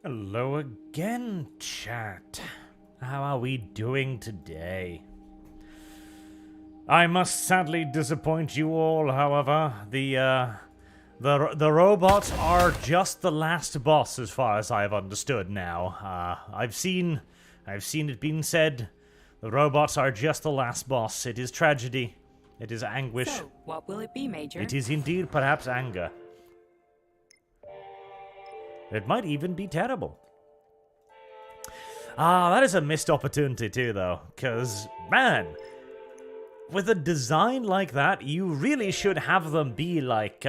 Hello again, chat. How are we doing today? I must sadly disappoint you all, however. The robots are just the last boss as far as I've understood now. I've seen it being said, the robots are just the last boss. It is tragedy. It is anguish. So, what will it be, Major? It is indeed perhaps anger. It might even be terrible. That is a missed opportunity too, though. Because, man, with a design like that, you really should have them be like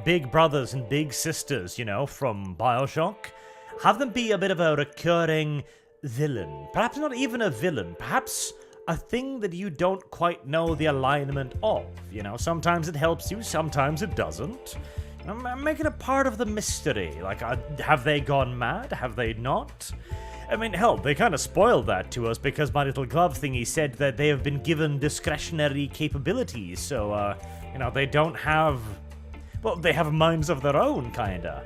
big brothers and big sisters, you know, from BioShock. Have them be a bit of a recurring villain. Perhaps not even a villain. Perhaps a thing that you don't quite know the alignment of. You know, sometimes it helps you, sometimes it doesn't. I'm making it part of the mystery. Like, have they gone mad? Have they not? I mean, hell, they kind of spoiled that to us because my little glove thingy said that they have been given discretionary capabilities. So, you know, they don't have... Well, they have minds of their own, kinda.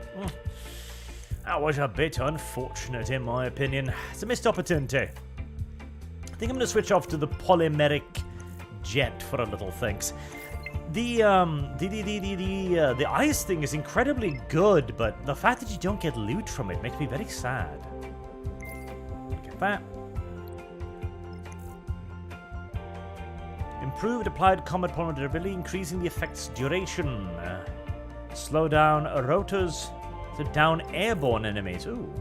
That was a bit unfortunate, in my opinion. It's a missed opportunity. I think I'm gonna switch off to the polymeric jet for a little, thanks. The ice thing is incredibly good, but the fact that you don't get loot from it makes me very sad. Get that. Improved applied combat polymer durability, increasing the effect's duration. Slow down rotors to down airborne enemies. Ooh.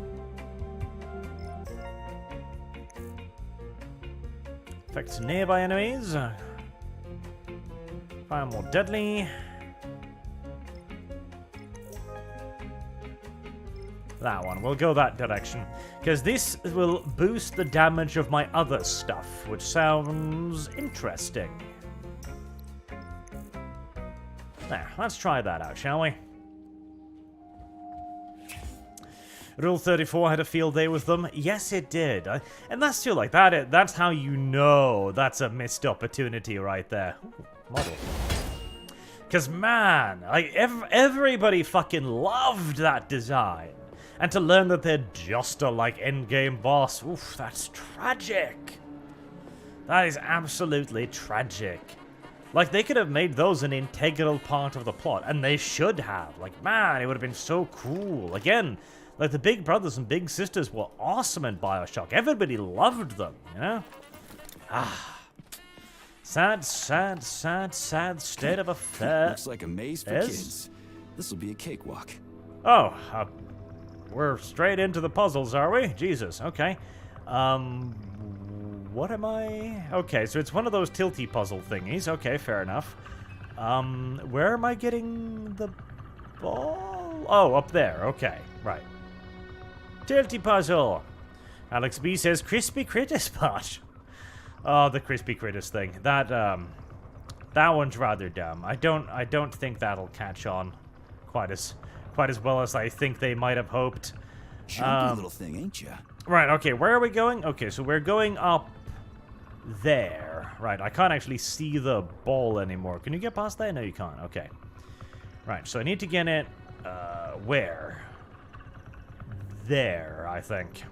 Affects nearby enemies. Fire more deadly. That one. We'll go that direction. Because this will boost the damage of my other stuff, which sounds interesting. There, let's try that out, shall we? Rule 34 had a field day with them. Yes, it did. And that's still like that. That's how you know that's a missed opportunity right there. Ooh, model. Because, man, like, everybody fucking loved that design. And to learn that they're just a, like, endgame boss, oof, that's tragic. That is absolutely tragic. Like, they could have made those an integral part of the plot, and they should have. Like, man, it would have been so cool. Again, like, the big brothers and big sisters were awesome in BioShock. Everybody loved them, you know? Sad, sad, sad, sad state of affairs. Looks like a maze for kids. This will be a cakewalk. Oh, we're straight into the puzzles, are we? Jesus, okay. What am I? Okay, so it's one of those tilty puzzle thingies. Okay, fair enough. Where am I getting the ball? Oh, up there. Okay, right. Tilty puzzle. Alex B says crispy critters part. Oh, the crispy critters thing. That one's rather dumb. I don't think that'll catch on quite as well as I think they might have hoped. Jumpy little thing, ain't ya? Right, okay, where are we going? Okay, so we're going up there. Right, I can't actually see the ball anymore. Can you get past that? No, you can't. Okay. Right, so I need to get it, where? There, I think.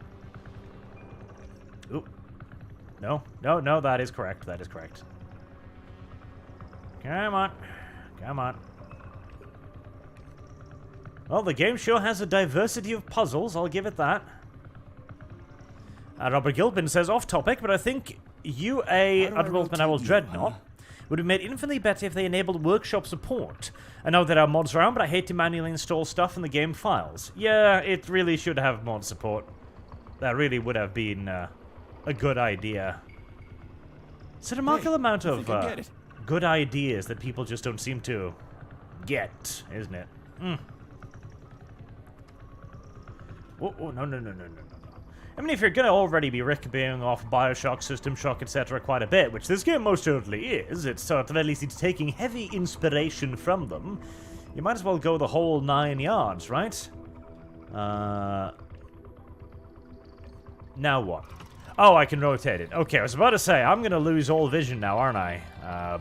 Oop. No, that is correct. That is correct. Come on. Come on. Well, the game sure has a diversity of puzzles, I'll give it that. Robert Gilpin says, off topic, but I think UA Admiral Dreadnought would have made infinitely better if they enabled workshop support. I know there are mods around, but I hate to manually install stuff in the game files. Yeah, it really should have mod support. That really would have been a good idea. It's a remarkable amount of good ideas that people just don't seem to get, isn't it? Oh, no. I mean, if you're gonna already be ripping off BioShock, System Shock, etc. quite a bit, which this game most certainly is, it's at the very least it's taking heavy inspiration from them, you might as well go the whole 9 yards, right? Now what? Oh, I can rotate it. Okay, I was about to say, I'm gonna lose all vision now, aren't I?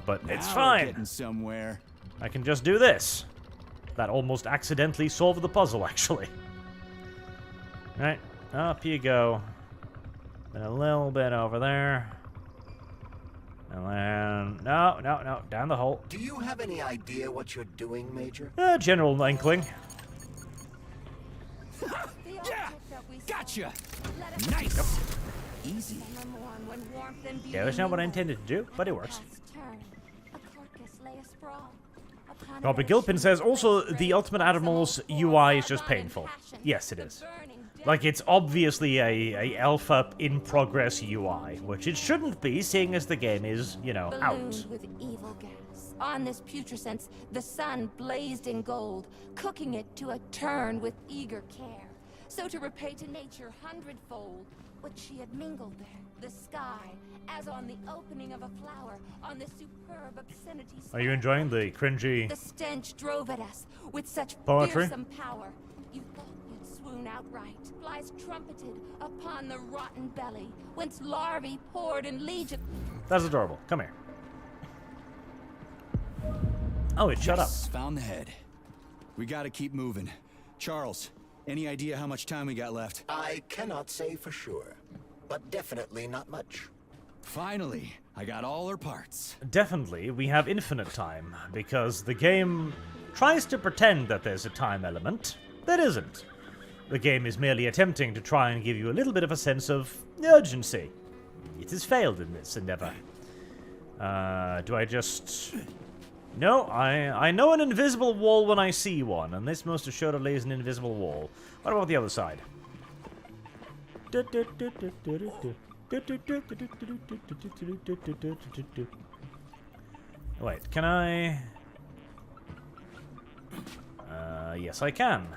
But it's fine. Getting somewhere. I can just do this. That almost accidentally solved the puzzle, actually. Right, up you go. And a little bit over there. And then... No, down the hole. Do you have any idea what you're doing, Major? General inkling. Yeah! Gotcha! Nice! Easy. Yeah, that's not what I intended to do, but it works. Robert Gilpin says, also, the Ultimate Animals UI is just painful. Yes, it is. Like, it's obviously a alpha in progress UI, which it shouldn't be, seeing as the game is, you know, out. With evil gas. On this putrescence, the sun blazed in gold, cooking it to a turn with eager care. So to repay to nature hundredfold what she had mingled there. The sky, as on the opening of a flower, on the superb obscenity. Are you enjoying the cringy... The stench drove at us with such poetry? fearsome power. You thought you'd swoon outright. Flies trumpeted upon the rotten belly, whence larvae poured in legion. That's adorable. Come here. Oh, it shut up. Found the head. We gotta keep moving. Charles, any idea how much time we got left? I cannot say for sure, but definitely not much. Finally, I got all her parts. Definitely, we have infinite time, because the game tries to pretend that there's a time element. There isn't. The game is merely attempting to try and give you a little bit of a sense of urgency. It has failed in this endeavor. Do I just... No, I know an invisible wall when I see one, and this most assuredly is an invisible wall. What about the other side? Wait, can I... yes I can.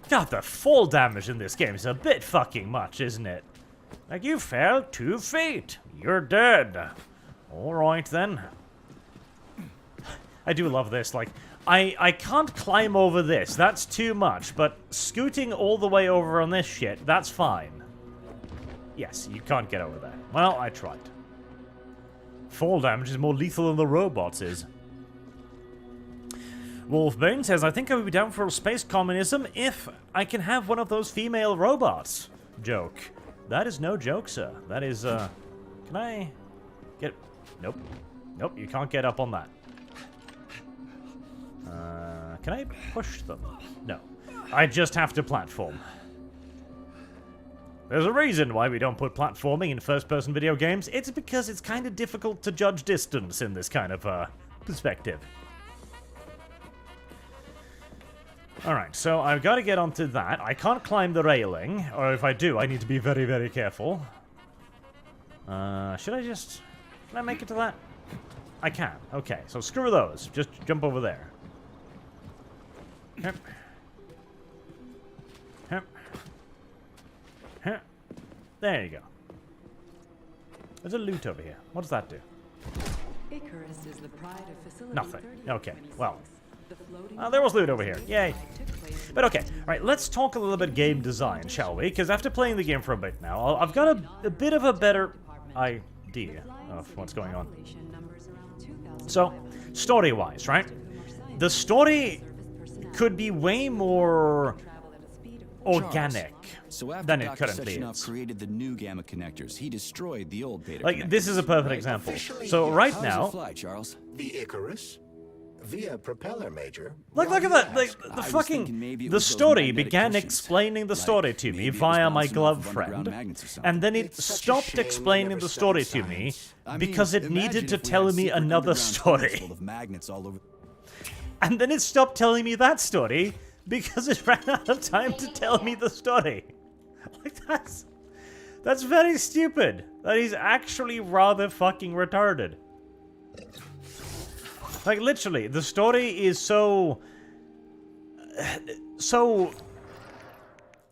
God, the fall damage in this game is a bit fucking much, isn't it? Like, you fell 2 feet. You're dead. Alright then. I do love this, like, I can't climb over this, that's too much, but scooting all the way over on this shit, that's fine. Yes, you can't get over there. Well, I tried. Fall damage is more lethal than the robots is. Wolfbane says, I think I would be down for space communism if I can have one of those female robots. Joke. That is no joke, sir. That is, can I get... Nope. Nope, you can't get up on that. Can I push them? No. I just have to platform. There's a reason why we don't put platforming in first-person video games. It's because it's kind of difficult to judge distance in this kind of, perspective. Alright, so I've got to get onto that. I can't climb the railing, or if I do, I need to be very, very careful. Should I just... Can I make it to that? I can. Okay, so screw those. Just jump over there. Hup. Hup. Hup. There you go. There's a loot over here. What does that do? Icarus is the pride of facility Nothing. 38, Okay, well. the floating There was loot over here. Yay. took place But okay, alright, let's talk a little bit game design, shall we? Because after playing the game for a bit now, I've got a bit of a better idea of what's going on. population numbers around 2,500. So, story-wise, right? The story could be way more Travel at a speed of organic So after than it Dr. currently Sechenov is. created the new gamma connectors, he destroyed the old beta Like, connectors. this is a perfect example. So right How does now, it fly, Charles? The Icarus? Via propeller, Major. look at that, like, I the was fucking, thinking maybe it the was those story magnetic began cushions. explaining the story to me maybe it was via my bouncing off glove of underground friend, magnets or something. and then it It's such a stopped shame we explaining never the story to studied me science. I mean, because it imagine needed to if we tell had me secret another underground tunnels story. full of magnets all over. And then it stopped telling me that story because it ran out of time to tell me the story. Like, that's very stupid. That is actually rather fucking retarded. Like, literally, the story is so...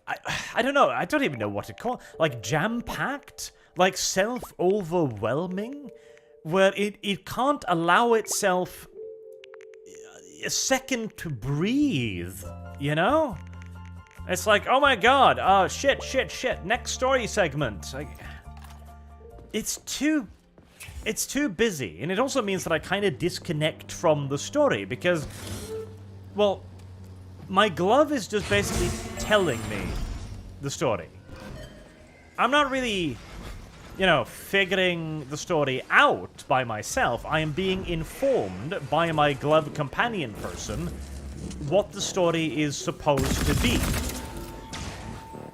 I don't know, I don't even know what to call it. Like, jam-packed? Like, self-overwhelming? Where it can't allow itself a second to breathe, you know? It's like, oh my god, shit, next story segment. Like, it's too busy, and it also means that I kind of disconnect from the story, because, well, my glove is just basically telling me the story. I'm not really, figuring the story out by myself. I am being informed by my glove companion person what the story is supposed to be.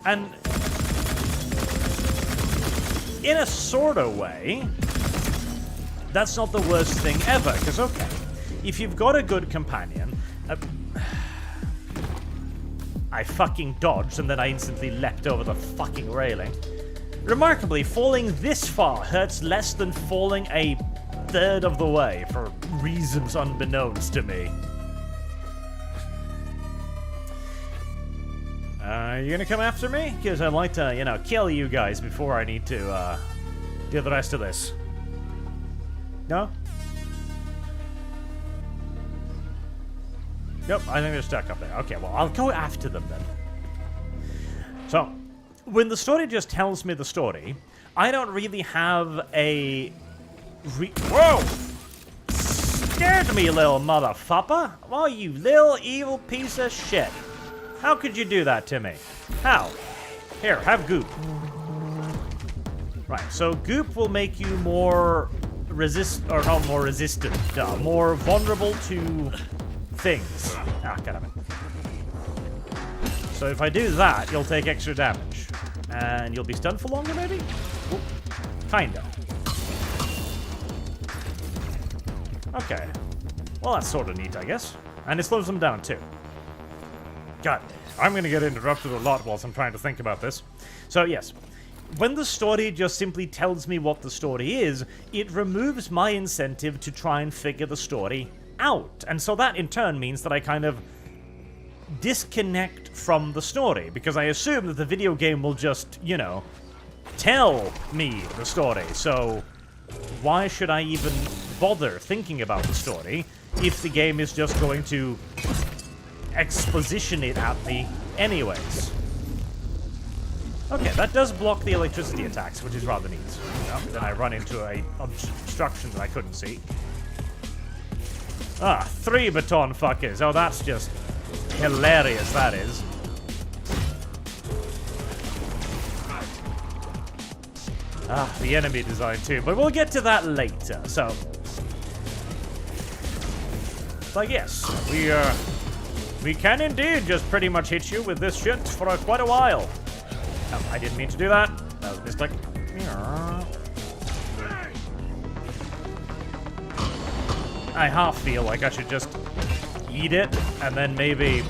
And in a sort of way, that's not the worst thing ever, because, okay, if you've got a good companion... I fucking dodged, and then I instantly leapt over the fucking railing. Remarkably, falling this far hurts less than falling a third of the way, for reasons unbeknownst to me. You gonna come after me? Because I'd like to, kill you guys before I need to, do the rest of this. No? Nope, I think they're stuck up there. Okay, well, I'll go after them then. So, when the story just tells me the story, I don't really have a... Whoa! Scared me, little motherfucker! Oh, you little evil piece of shit. How could you do that to me? How? Here, have goop. Right, so goop will make you more more resistant. More vulnerable to... things. Ah, goddammit. So if I do that, you'll take extra damage. And you'll be stunned for longer, maybe? Oop. Kinda. Okay. Well, that's sort of neat, I guess. And it slows them down, too. God, I'm gonna get interrupted a lot whilst I'm trying to think about this. So, yes. When the story just simply tells me what the story is, it removes my incentive to try and figure the story out. And so that in turn means that I kind of disconnect from the story, because I assume that the video game will just, tell me the story. So why should I even bother thinking about the story if the game is just going to exposition it at me anyways? Okay, that does block the electricity attacks, which is rather neat. Then I run into a obstruction that I couldn't see. 3 baton fuckers. Oh, that's just hilarious, that is. The enemy design too, but we'll get to that later, so... But yes, we can indeed just pretty much hit you with this shit for quite a while. Oh, I didn't mean to do that. That was a mistake. I half feel like I should just eat it and then maybe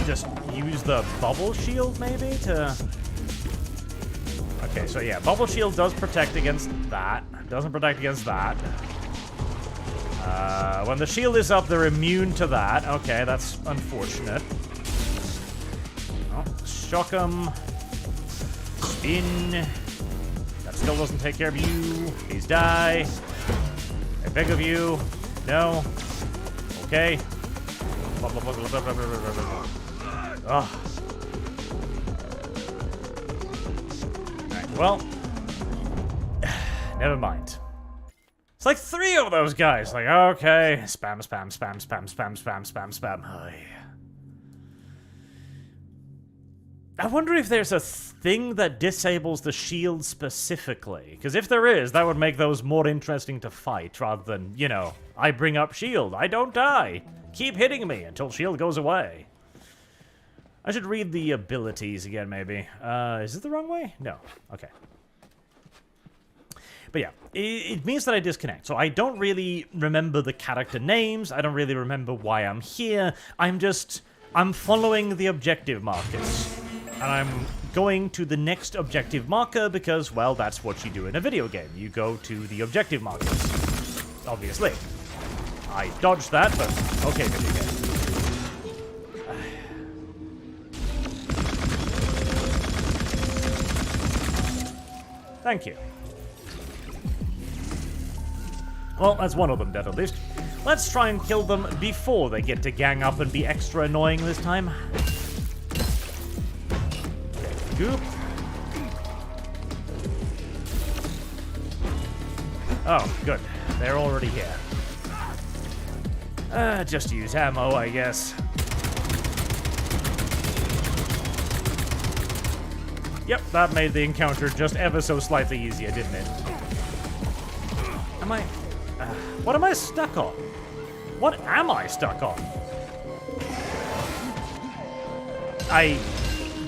just use the bubble shield maybe to... Okay, so yeah, bubble shield does protect against that. Doesn't protect against that. When the shield is up, they're immune to that. Okay, that's unfortunate. Oh, shock 'em. Spin. That still doesn't take care of you. Please die. I beg of you. No. Okay. Ugh. Alright, well. Never mind. It's like 3 of those guys. Like, okay. Spam, spam, spam, spam, spam, spam, spam, spam. Oh, yeah. I wonder if there's a thing that disables the shield specifically. Because if there is, that would make those more interesting to fight, rather than, I bring up shield, I don't die. Keep hitting me until shield goes away. I should read the abilities again, maybe. Is it the wrong way? No. Okay. But yeah, it means that I disconnect. So I don't really remember the character names. I don't really remember why I'm here. I'm following the objective markers. And I'm going to the next objective marker because, well, that's what you do in a video game. You go to the objective markers. Obviously. I dodged that, but okay, video game. Thank you. Well, that's one of them dead at least. Let's try and kill them before they get to gang up and be extra annoying this time. Goop. Oh, good. They're already here. Just use ammo, I guess. Yep, that made the encounter just ever so slightly easier, didn't it? Am I... what am I stuck on? What am I stuck on? I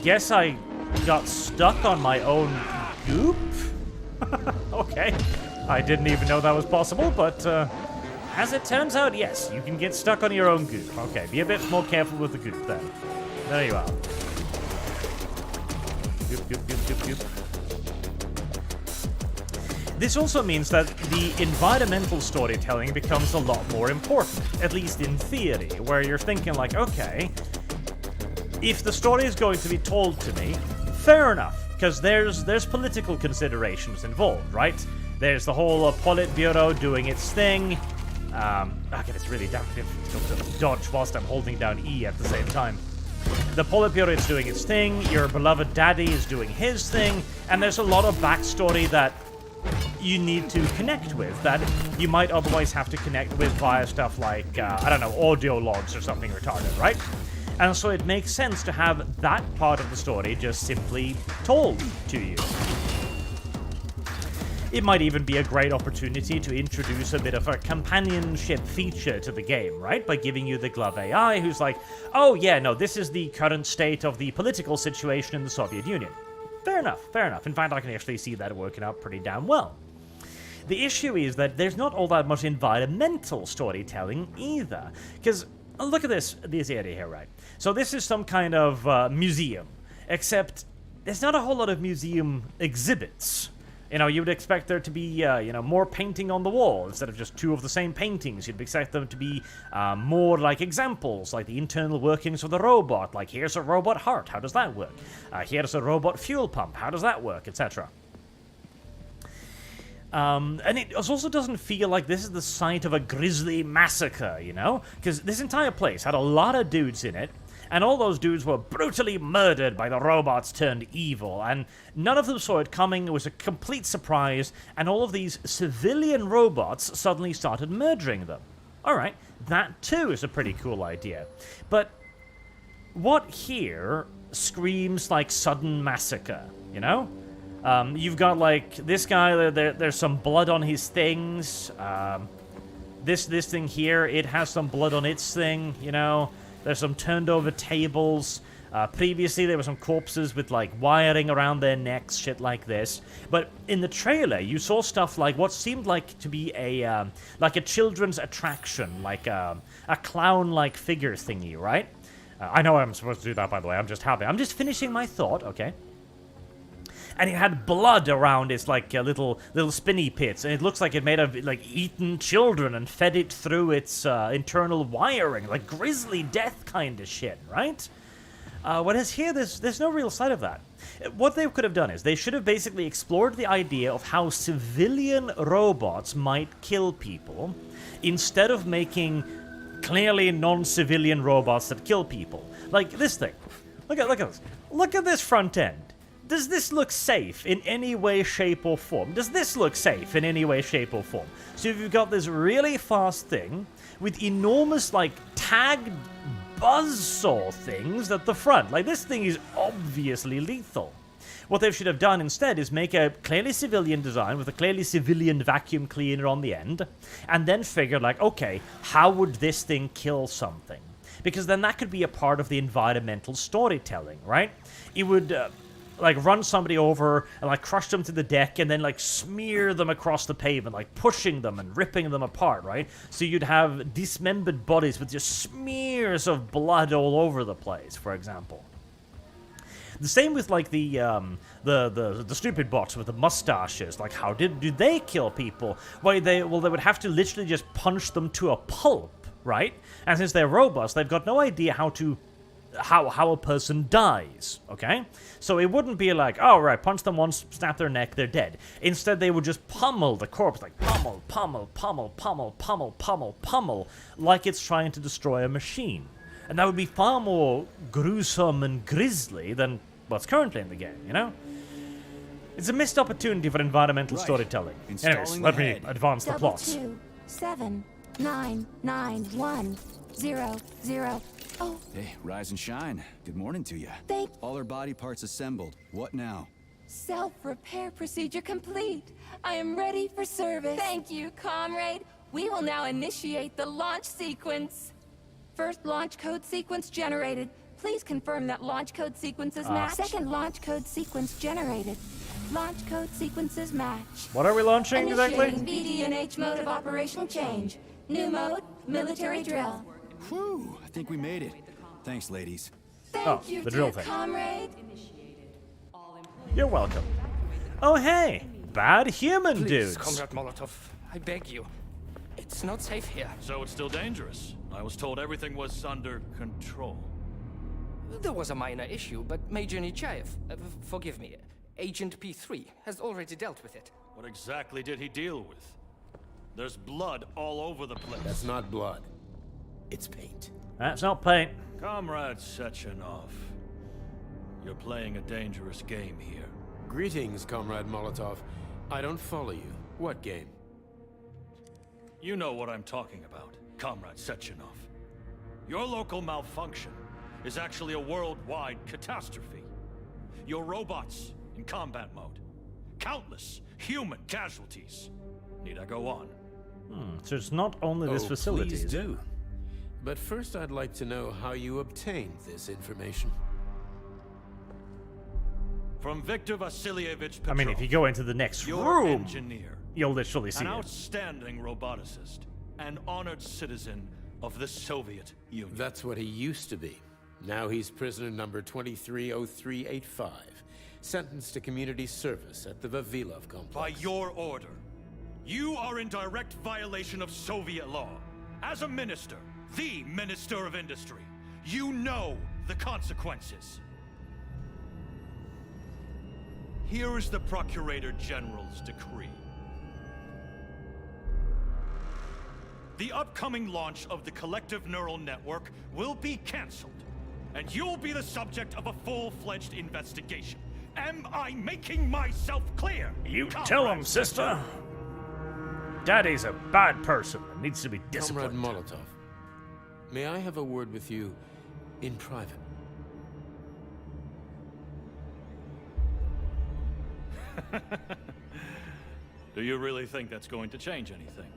guess I got stuck on my own goop? Okay. I didn't even know that was possible, but as it turns out, yes, you can get stuck on your own goop. Okay, be a bit more careful with the goop then. There you are. Goop, goop, goop, goop, goop. This also means that the environmental storytelling becomes a lot more important, at least in theory, where you're thinking like, okay, if the story is going to be told to me, fair enough, because there's political considerations involved, right? There's the whole Politburo doing its thing. Okay, it's really damn difficult to dodge whilst I'm holding down E at the same time. The Politburo is doing its thing, your beloved daddy is doing his thing, and there's a lot of backstory that you need to connect with that you might otherwise have to connect with via stuff like, I don't know, audio logs or something retarded, right? And so it makes sense to have that part of the story just simply told to you. It might even be a great opportunity to introduce a bit of a companionship feature to the game, right? By giving you the glove AI who's like, oh yeah, no, this is the current state of the political situation in the Soviet Union. Fair enough, fair enough. In fact, I can actually see that working out pretty damn well. The issue is that there's not all that much environmental storytelling either. Because, look at this area here, right? So this is some kind of museum, except there's not a whole lot of museum exhibits. You know, you would expect there to be, you know, more painting on the wall instead of just two of the same paintings. You'd expect them to be more like examples, like the internal workings of the robot. Like, here's a robot heart, how does that work? Here's a robot fuel pump, how does that work, etc. And it also doesn't feel like this is the site of a grisly massacre, you know? Because this entire place had a lot of dudes in it, and all those dudes were brutally murdered by the robots turned evil, and none of them saw it coming. It was a complete surprise, and all of these civilian robots suddenly started murdering them. Alright, that too is a pretty cool idea. But what here screams like sudden massacre, you know? You've got, like, this guy, there's some blood on his things. This thing here, it has some blood on its thing, you know? There's some turned over tables. Previously, there were some corpses with, like, wiring around their necks, shit like this. But in the trailer, you saw stuff like what seemed like to be a children's attraction, like a clown-like figure thingy, right? I know I'm supposed to do that, by the way. I'm just finishing my thought, okay? And it had blood around its, like, little spinny pits, and it looks like it may have, like, eaten children and fed it through its internal wiring, like grisly death kind of shit, right? Whereas here, there's no real sight of that. What they could have done is they should have basically explored the idea of how civilian robots might kill people, instead of making clearly non-civilian robots that kill people. Like this thing. Look at this. Look at this front end. Does this look safe in any way, shape, or form? Does this look safe in any way, shape, or form? So you've got this really fast thing with enormous, like, tagged buzzsaw things at the front. Like, this thing is obviously lethal. What they should have done instead is make a clearly civilian design with a clearly civilian vacuum cleaner on the end, and then figure, like, okay, how would this thing kill something? Because then that could be a part of the environmental storytelling, right? It would... like, run somebody over and, like, crush them to the deck and then, like, smear them across the pavement, like, pushing them and ripping them apart, right? So you'd have dismembered bodies with just smears of blood all over the place, for example. The same with, like, the stupid bots with the mustaches. Like, how do they kill people? Well, they would have to literally just punch them to a pulp, right? And since they're robots, they've got no idea how a person dies, okay? So it wouldn't be like, oh, right, punch them once, snap their neck, they're dead. Instead, they would just pummel the corpse, like pummel, pummel, pummel, pummel, pummel, pummel, pummel, like it's trying to destroy a machine. And that would be far more gruesome and grisly than what's currently in the game, you know? It's a missed opportunity for environmental storytelling. Anyways, let me advance the plot. 2 7 9 9 1 0 0 Oh, Hey, rise and shine. Good morning to you. thank All our body parts assembled. What now? Self-repair procedure complete. I am ready for service. Thank you, comrade. We will now initiate the launch sequence. First launch code sequence generated. Please confirm that launch code sequences match. Second launch code sequence generated. Launch code sequences match. What are we launching exactly? Initiating BD&H mode of operation change. New mode, military drill. Whew, I think we made it. Thanks, ladies. Thank you, the drill dear thing. comrade. You're welcome. Oh, hey! Bad human Please, dudes. Comrade Molotov, I beg you. It's not safe here. So it's still dangerous. I was told everything was under control. There was a minor issue, but Major Nechayev, forgive me, Agent P3, has already dealt with it. What exactly did he deal with? There's blood all over the place. That's not blood. It's paint. That's not paint. Comrade Sechenov, you're playing a dangerous game here. Greetings, Comrade Molotov. I don't follow you. What game? You know what I'm talking about, Comrade Sechenov. Your local malfunction is actually a worldwide catastrophe. Your robots in combat mode. Countless human casualties. Need I go on? So it's not only this facility. Please do. But first, I'd like to know how you obtained this information. From Viktor Vasilievich Petrov. I mean, if you go into the next your room, engineer, you'll literally see an it. outstanding roboticist, an honored citizen of the Soviet Union. That's what he used to be. Now he's prisoner number 230385, sentenced to community service at the Vavilov complex. By your order, you are in direct violation of Soviet law. As a minister, the Minister of Industry, you know the consequences. Here is the Procurator General's decree. The upcoming launch of the collective neural network will be cancelled, and you'll be the subject of a full-fledged investigation. Am I making myself clear? You Comrade tell him, sister. Daddy's a bad person and needs to be Comrade disciplined. Molotov, may I have a word with you in private? Do you really think that's going to change anything?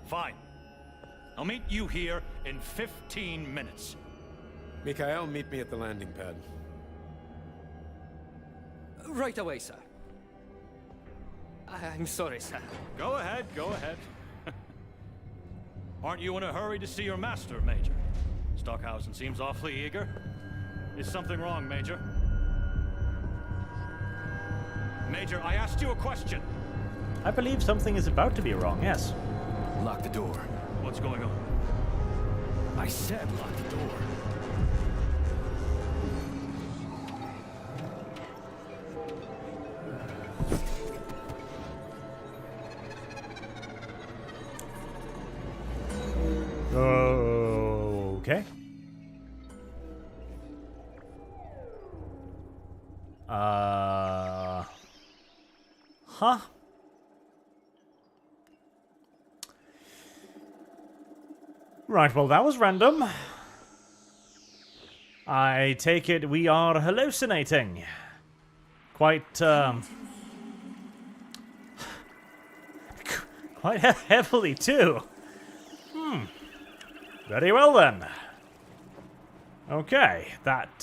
Fine. I'll meet you here in 15 minutes. Mikhail, meet me at the landing pad. Right away, sir. I'm sorry, sir. Go ahead, go ahead. Aren't you in a hurry to see your master, Major? Stockhausen seems awfully eager. Is something wrong, Major? Major, I asked you a question. I believe something is about to be wrong, yes. Lock the door. What's going on? I said lock the door. Okay. Huh? Right, well, that was random. I take it we are hallucinating. Quite, quite heavily, too. Very well, then. Okay, that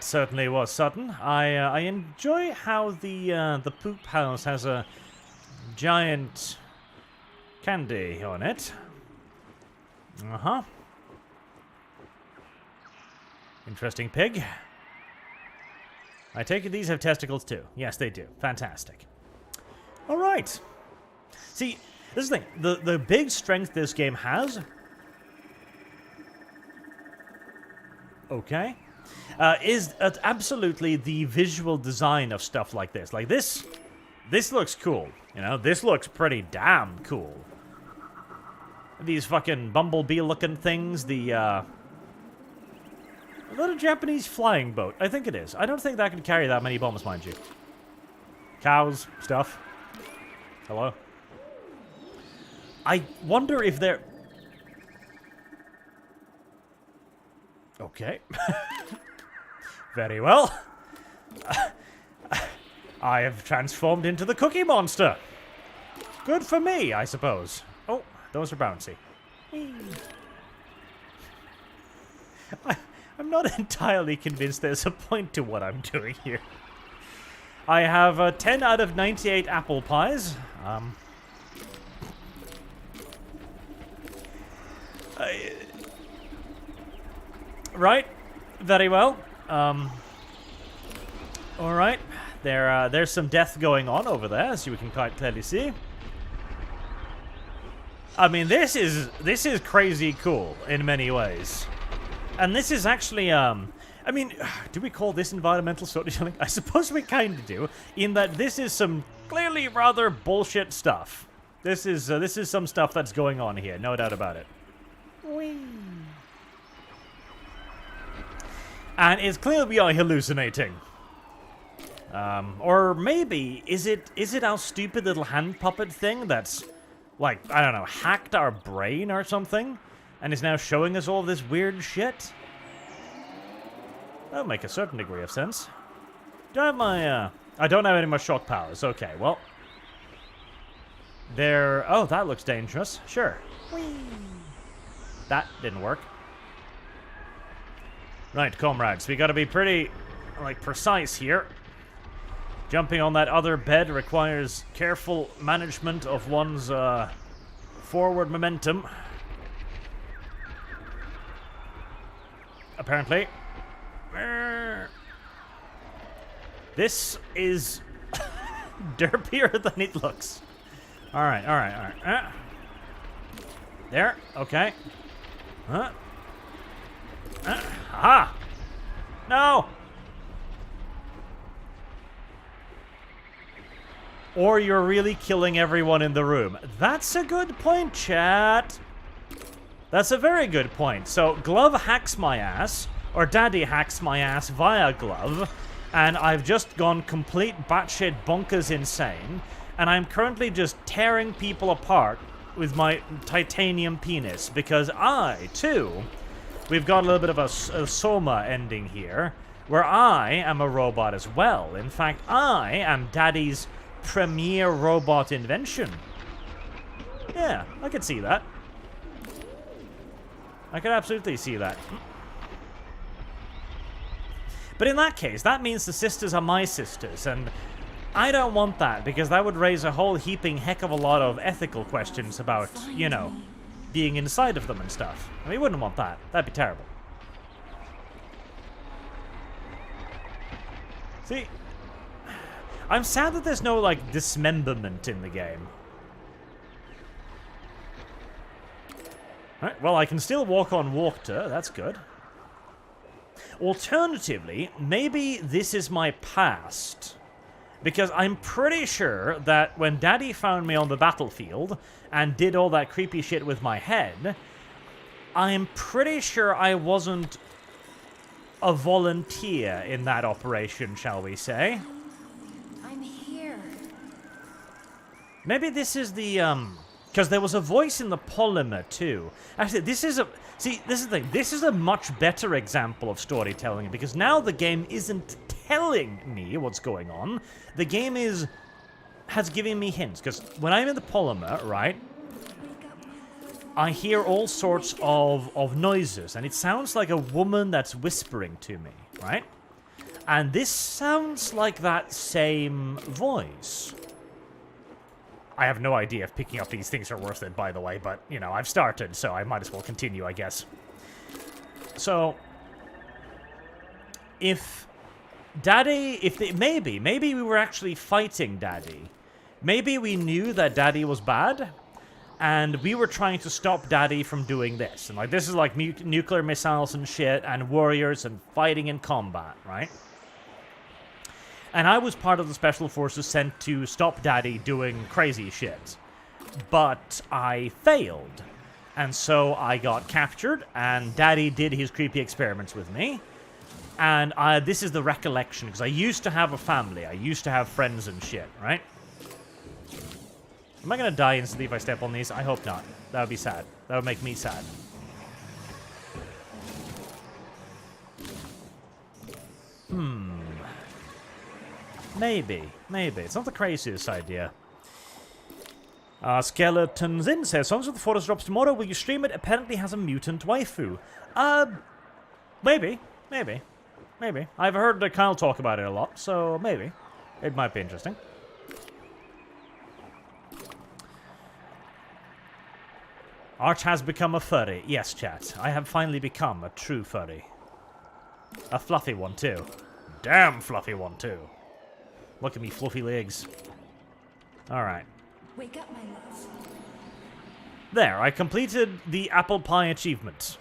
certainly was sudden. I enjoy how the poop house has a giant candy on it. Uh-huh. Interesting pig. I take it these have testicles too. Yes, they do. Fantastic. All right. See, this is the thing. The big strength this game has, okay, is absolutely the visual design of stuff like this. Like this looks cool. You know, this looks pretty damn cool. These fucking bumblebee-looking things. Is that a Japanese flying boat? I think it is. I don't think that can carry that many bombs, mind you. Cows, stuff. Hello? I wonder if they're... Okay. Very well. I have transformed into the Cookie Monster. Good for me, I suppose. Oh, those are bouncy. I'm not entirely convinced there's a point to what I'm doing here. I have 10 out of 98 apple pies. Right. Very well. Alright. There's some death going on over there, as you can quite clearly see. I mean, this is crazy cool in many ways. And this is actually, I mean, do we call this environmental storytelling? I suppose we kind of do, in that this is some clearly rather bullshit stuff. This is some stuff that's going on here, no doubt about it. Whee. And it's clear we are hallucinating. Or maybe, is it our stupid little hand puppet thing that's, like, I don't know, hacked our brain or something? And is now showing us all this weird shit? That would make a certain degree of sense. Do I have my, I don't have any more shock powers. Okay, well. Oh, that looks dangerous. Sure. Whee. That didn't work. Right, comrades, we gotta be pretty, like, precise here. Jumping on that other bed requires careful management of one's, forward momentum. Apparently. This is derpier than it looks. Alright, alright, alright. There, okay. Aha! No! Or you're really killing everyone in the room. That's a good point, chat. That's a very good point. So, Glove hacks my ass, or Daddy hacks my ass via Glove, and I've just gone complete batshit bonkers insane, and I'm currently just tearing people apart with my titanium penis, because I, too, we've got a little bit of a Soma ending here, where I am a robot as well. In fact, I am Daddy's premier robot invention. Yeah, I could see that. I could absolutely see that. But in that case, that means the sisters are my sisters, and I don't want that, because that would raise a whole heaping heck of a lot of ethical questions about, you know, being inside of them and stuff. I mean, we wouldn't want that. That'd be terrible. See, I'm sad that there's no, like, dismemberment in the game. Alright, well, I can still walk on water. That's good. Alternatively, maybe this is my past. Because I'm pretty sure that when Daddy found me on the battlefield and did all that creepy shit with my head, I'm pretty sure I wasn't a volunteer in that operation, shall we say. I'm here. Maybe this is the, because there was a voice in the polymer, too. Actually, this is a... See, this is the thing. This is a much better example of storytelling, because now the game isn't telling me what's going on. The game has given me hints, because when I'm in the polymer, right, I hear all sorts of noises, and it sounds like a woman that's whispering to me, right? And this sounds like that same voice. I have no idea if picking up these things are worth it, by the way, but, you know, I've started, so I might as well continue, I guess. So, if Daddy, maybe we were actually fighting Daddy. Maybe we knew that Daddy was bad, and we were trying to stop Daddy from doing this. And, like, this is like nuclear missiles and shit, and warriors and fighting in combat, right? And I was part of the special forces sent to stop Daddy doing crazy shit. But I failed. And so I got captured, and Daddy did his creepy experiments with me. And this is the recollection, because I used to have a family. I used to have friends and shit, right? Am I going to die instantly if I step on these? I hope not. That would be sad. That would make me sad. Maybe. It's not the craziest idea. Skeletons in says, Songs of the Forest drops tomorrow. Will you stream it? Apparently has a mutant waifu. Maybe. I've heard Kyle talk about it a lot, so maybe. It might be interesting. Arch has become a furry. Yes, chat. I have finally become a true furry. A fluffy one, too. Damn fluffy one, too. Look at me fluffy legs. Alright. Wake up, my love. There, I completed the apple pie achievement.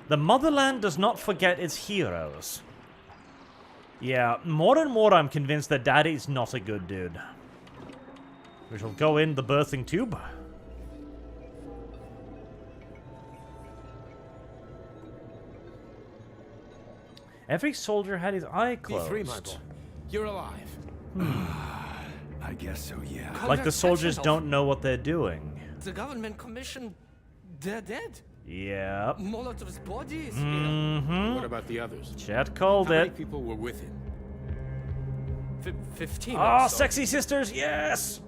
The motherland does not forget its heroes. Yeah, more and more I'm convinced that Daddy's not a good dude. We shall go in the birthing tube. Every soldier had his eye closed. B3, my boy. You're alive. I guess so, yeah. Like the soldiers don't know what they're doing. The government commission, they're dead. Yep. Molotov's body is Mm-hmm. What about the others? Chat called How many it. people were with him? 15. Oh, or so. sexy sisters, yes!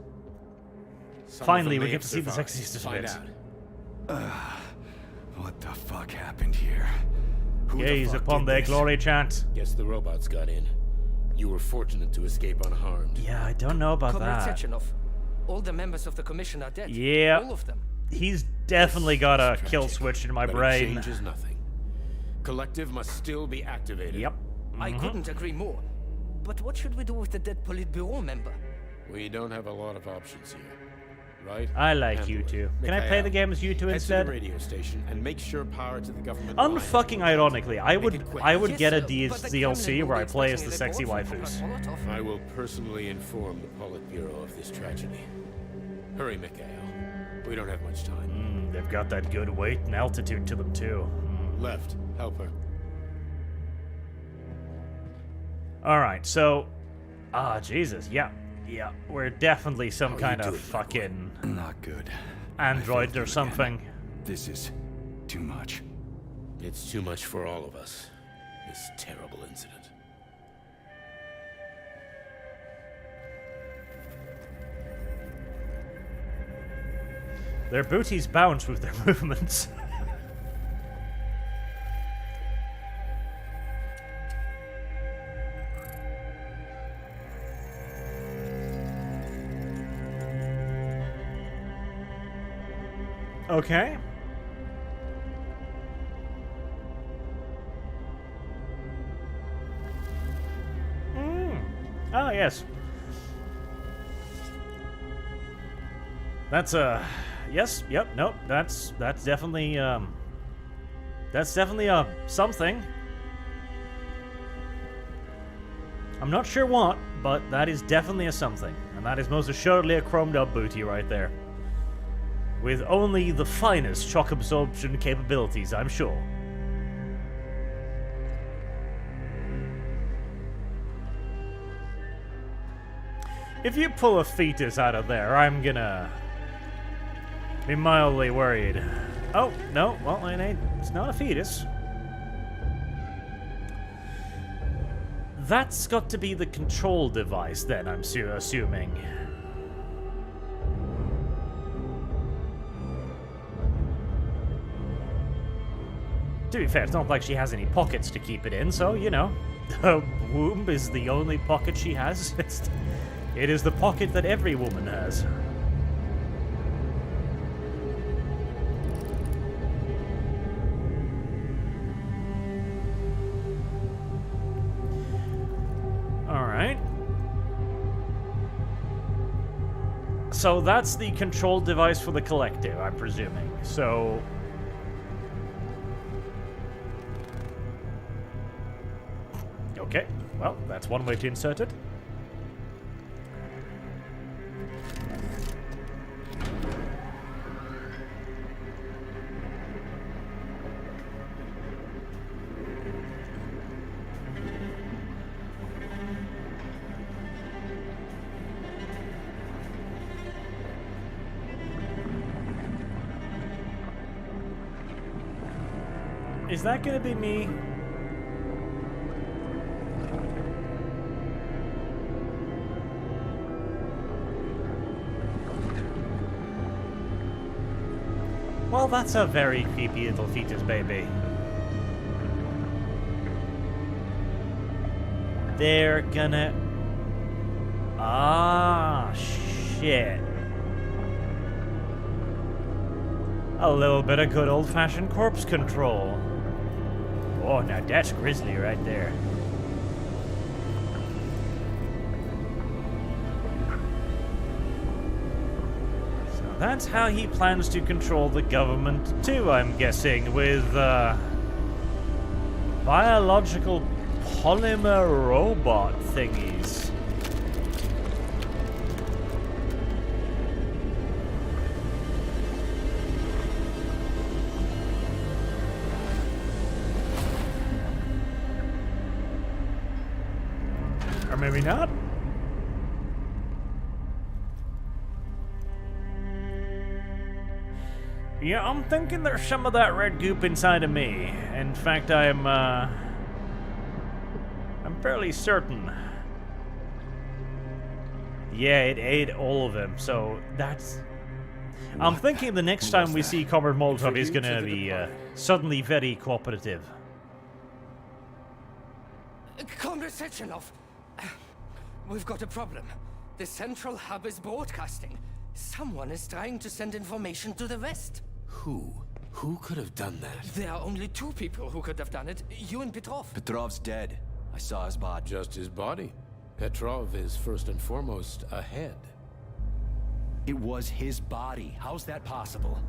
Some Finally, of them we may get have to see the survived. sexy sisters a Find bit. out. What the fuck happened here? Who the Gaze fuck upon did their this? glory chant. Guess the robots got in. You were fortunate to escape unharmed. Yeah, I don't know about Comrade that. Sechenov, all the members of the commission are dead. Yeah. All of them. He's definitely got a It's kill tragic, switch in my but brain. It changes nothing. Collective must still be activated. Yep. I couldn't agree more. But what should we do with the dead Politburo member? We don't have a lot of options here, right? I like Handle you it. two. Can I play the game as you two Head to instead? the radio station and make sure power to the government. Unfucking ironically, I would it quick. get a Yes, but the DLC Kremlin where will I be play as expecting the a sexy report from waifus. Comrade Molotov. I will personally inform the Politburo of this tragedy. Hurry, Mikhail. We don't have much time. They've got that good weight and altitude to them too. Left. Help her. Alright, so... Jesus, yeah. We're definitely some How kind you of doing, fucking Not good. android I failed or you something. again. This is too much. It's too much for all of us. This terrible incident. Their booties bounce with their movements. Okay. Oh, yes. That's yes, yep, nope. That's definitely something. I'm not sure what, but that is definitely a something. And that is most assuredly a chromed up booty right there. With only the finest shock absorption capabilities, I'm sure. If you pull a fetus out of there, I'm gonna be mildly worried. Oh, no, well, it's not a fetus. That's got to be the control device then, I'm assuming. To be fair, it's not like she has any pockets to keep it in, so, you know, the womb is the only pocket she has. It is the pocket that every woman has. Alright. So that's the control device for the collective, I'm presuming. So... okay, well, that's one way to insert it. Is that gonna be me? Well, that's a very creepy little fetus baby. They're gonna... Ah, shit. A little bit of good old-fashioned corpse control. Oh, now that's grisly right there. So that's how he plans to control the government too, I'm guessing, with biological polymer robot thingies. Or maybe not. Yeah, I'm thinking there's some of that red goop inside of me. In fact, I'm fairly certain. Yeah, it ate all of them, so that's... I'm thinking the next time we see Comrade Molotov, he's gonna be suddenly very cooperative. Comrade Sechenov, we've got a problem. The central hub is broadcasting. Someone is trying to send information to the West. Who? Who could have done that? There are only two people who could have done it, you and Petrov. Petrov's dead. I saw his body. Just his body. Petrov is first and foremost a head. It was his body. How's that possible?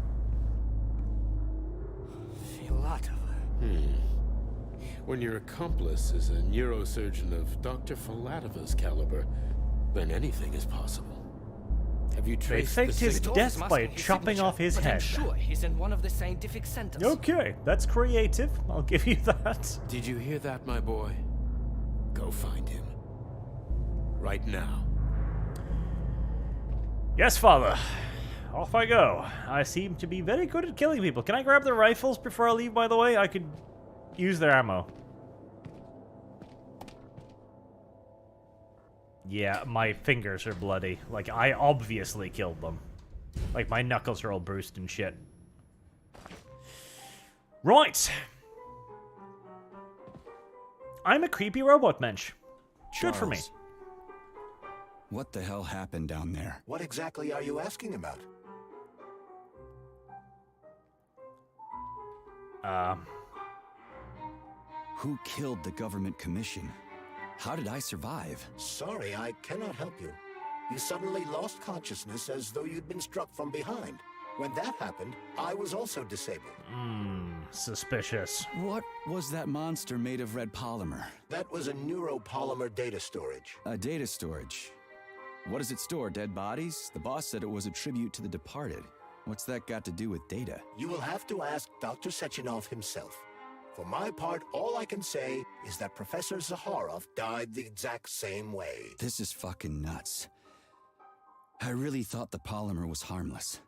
Filatova. When your accomplice is a neurosurgeon of Dr. Filatova's caliber, then anything is possible. Have you They traced faked his signal? death by Masking his chopping signature, off his but head. I'm sure he's in one of the scientific centers. Okay, that's creative. I'll give you that. Did you hear that, my boy? Go find him. Right now. Yes, Father. Off I go. I seem to be very good at killing people. Can I grab their rifles before I leave, by the way? I could use their ammo. Yeah, my fingers are bloody. Like, I obviously killed them. Like, my knuckles are all bruised and shit. Right. I'm a creepy robot mensch. Good for me. Charles, what the hell happened down there? What exactly are you asking about? Who killed the government commission? How did I survive? Sorry, I cannot help you. You suddenly lost consciousness as though you'd been struck from behind. When that happened, I was also disabled. Suspicious. What was that monster made of red polymer? That was a neuropolymer data storage. A data storage. What does it store, dead bodies? The boss said it was a tribute to the departed. What's that got to do with data? You will have to ask Dr. Sechenov himself. For my part, all I can say is that Professor Zaharov died the exact same way. This is fucking nuts. I really thought the polymer was harmless.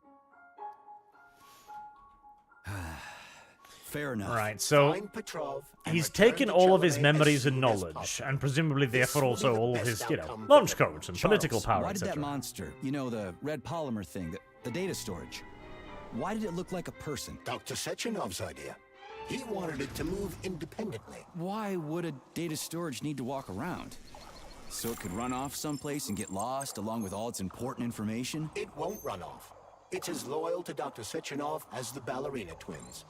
Fair enough. Right, so Find Petrov and he's return taken to all of his Chile memories as and soon as knowledge, possible. and presumably therefore will be also the all of best his, outcome for launch everyone. codes and Charles, political power, why did that etc. monster, you know, the red polymer thing, the data storage, why did it look like a person? Dr. Sechenov's idea. He wanted it to move independently. Why would a data storage need to walk around? So it could run off someplace and get lost along with all its important information? It won't run off. It's as loyal to Dr. Sechenov as the ballerina twins.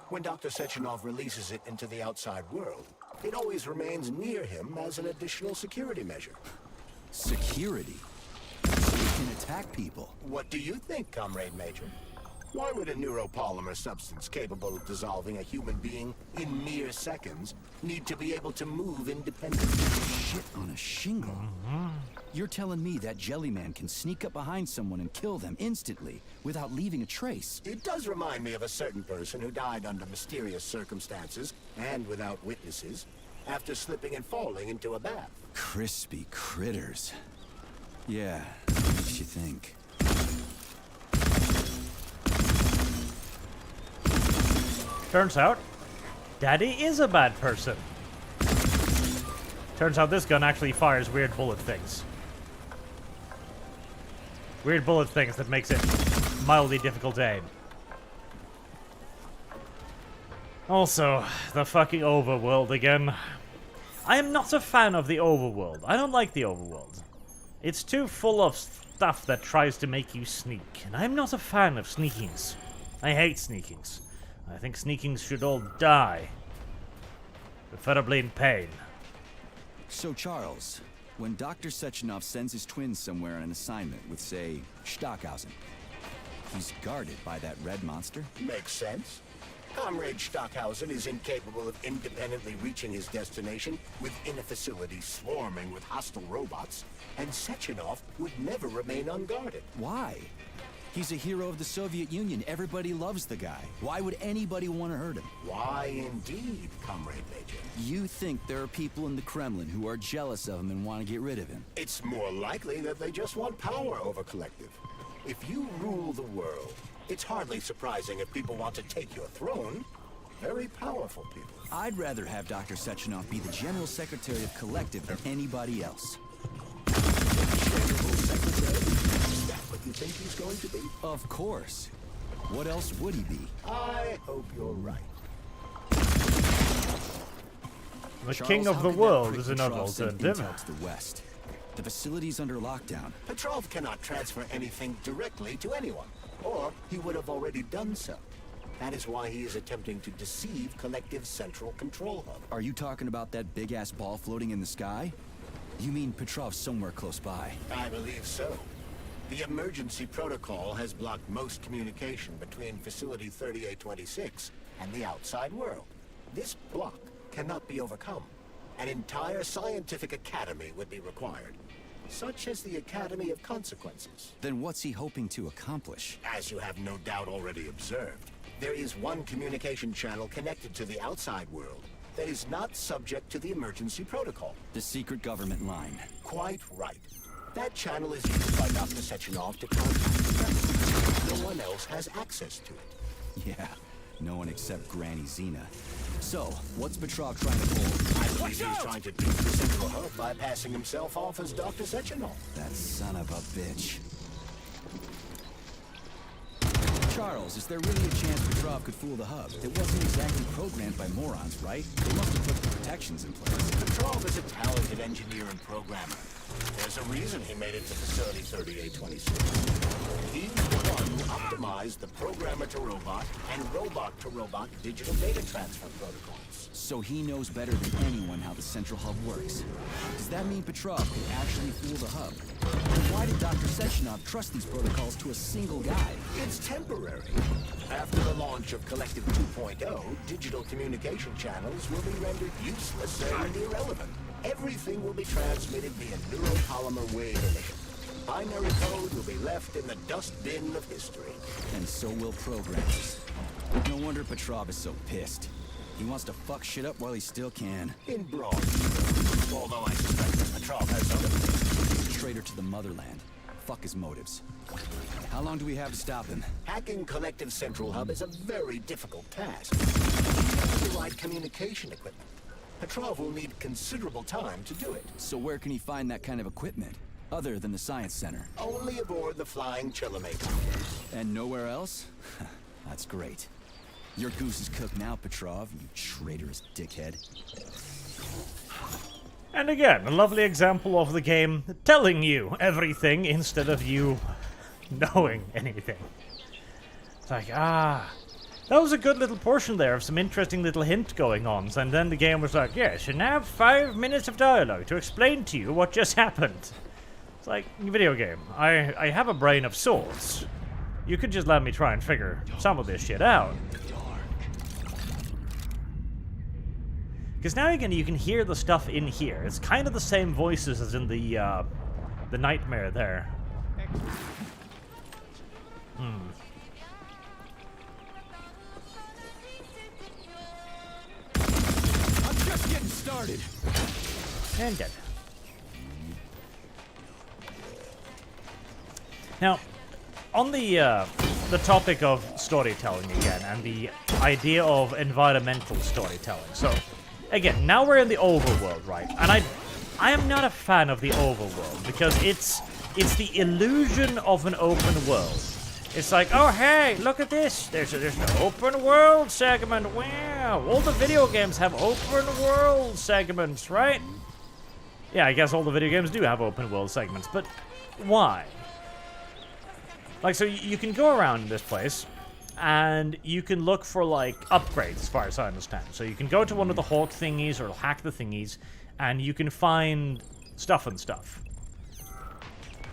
When Dr. Sechenov releases it into the outside world, it always remains near him as an additional security measure. Security? So it can attack people. What do you think, Comrade Major? Why would a neuropolymer substance capable of dissolving a human being in mere seconds need to be able to move independently? Shit on a shingle. You're telling me that Jellyman can sneak up behind someone and kill them instantly without leaving a trace? It does remind me of a certain person who died under mysterious circumstances and without witnesses after slipping and falling into a bath. Crispy critters. Yeah, makes you think. Turns out, Daddy is a bad person. Turns out this gun actually fires weird bullet things. Weird bullet things that makes it mildly difficult to aim. Also, the fucking overworld again. I am not a fan of the overworld. I don't like the overworld. It's too full of stuff that tries to make you sneak, and I'm not a fan of sneakings. I hate sneakings. I think sneakings should all die. Preferably in pain. So, Charles, when Dr. Sechenov sends his twins somewhere on an assignment with, say, Stockhausen, he's guarded by that red monster? Makes sense. Comrade Stockhausen is incapable of independently reaching his destination within a facility swarming with hostile robots, and Sechenov would never remain unguarded. Why? He's a hero of the Soviet Union. Everybody loves the guy. Why would anybody want to hurt him? Why indeed, Comrade Major? You think there are people in the Kremlin who are jealous of him and want to get rid of him? It's more likely that they just want power over Collective. If you rule the world, it's hardly surprising if people want to take your throne. Very powerful people. I'd rather have Dr. Sechenov be the General Secretary of Collective than anybody else. General Secretary? Is that what you think he's going to be? Of course. What else would he be? I hope you're right. The Charles, king of how the could that world prick is another Petrov send alternative. intel to the west? The facility's under lockdown. Petrov cannot transfer anything directly to anyone, or he would have already done so. That is why he is attempting to deceive Collective's central control hub. Are you talking about that big-ass ball floating in the sky? You mean Petrov's somewhere close by? I believe so. The emergency protocol has blocked most communication between Facility 3826 and the outside world. This block cannot be overcome. An entire scientific academy would be required, such as the Academy of Consequences. Then what's he hoping to accomplish? As you have no doubt already observed, there is one communication channel connected to the outside world that is not subject to the emergency protocol. The secret government line. Quite right. That channel is used by Dr. Sechenov to contact the president. No one else has access to it. Yeah, no one except Granny Xena. So, what's Petrov trying to pull? I believe he's trying to beat the central hub by passing himself off as Dr. Sechenov. That son of a bitch. Charles, is there really a chance Petrov could fool the hub? It wasn't exactly programmed by morons, right? They must have put the protections in place. Petrov is a talented engineer and programmer. There's a reason he made it to Facility 3826. He's the one who optimized the programmer-to-robot and robot-to-robot digital data transfer protocols. So he knows better than anyone how the central hub works. Does that mean Petrov could actually fool the hub? Then why did Dr. Sechenov trust these protocols to a single guy? It's temporary. After the launch of Collective 2.0, digital communication channels will be rendered useless and irrelevant. Everything will be transmitted via neuropolymer wave emission. Binary code will be left in the dustbin of history. And so will programmers. No wonder Petrov is so pissed. He wants to fuck shit up while he still can. In broad strokes, although I suspect that Petrov has other plans. He's a traitor to the motherland. Fuck his motives. How long do we have to stop him? Hacking Collective Central Hub is a very difficult task. The right communication equipment. Petrov will need considerable time to do it. So where can he find that kind of equipment? Other than the Science Center? Only aboard the Flying Chilame complex. And nowhere else? That's great. Your goose is cooked now, Petrov, you traitorous dickhead. And again, a lovely example of the game telling you everything instead of you knowing anything. It's like, that was a good little portion there of some interesting little hint going on. And then the game was like, yes, you now have 5 minutes of dialogue to explain to you what just happened. It's like, video game, I have a brain of sorts. You could just let me try and figure some of this shit out. Because now again, you can hear the stuff in here. It's kind of the same voices as in the nightmare there. I'm just getting started. And dead. Now, on the topic of storytelling again, and the idea of environmental storytelling. So, again, now we're in the overworld, right? And I am not a fan of the overworld because it's the illusion of an open world. It's like, oh hey, look at this. There's an open world segment. Wow, all the video games have open world segments, right? Yeah, I guess all the video games do have open world segments, but why? Like, so you can go around this place, and you can look for, like, upgrades, as far as I understand. So you can go to one of the hawk thingies, or hack the thingies, and you can find stuff and stuff.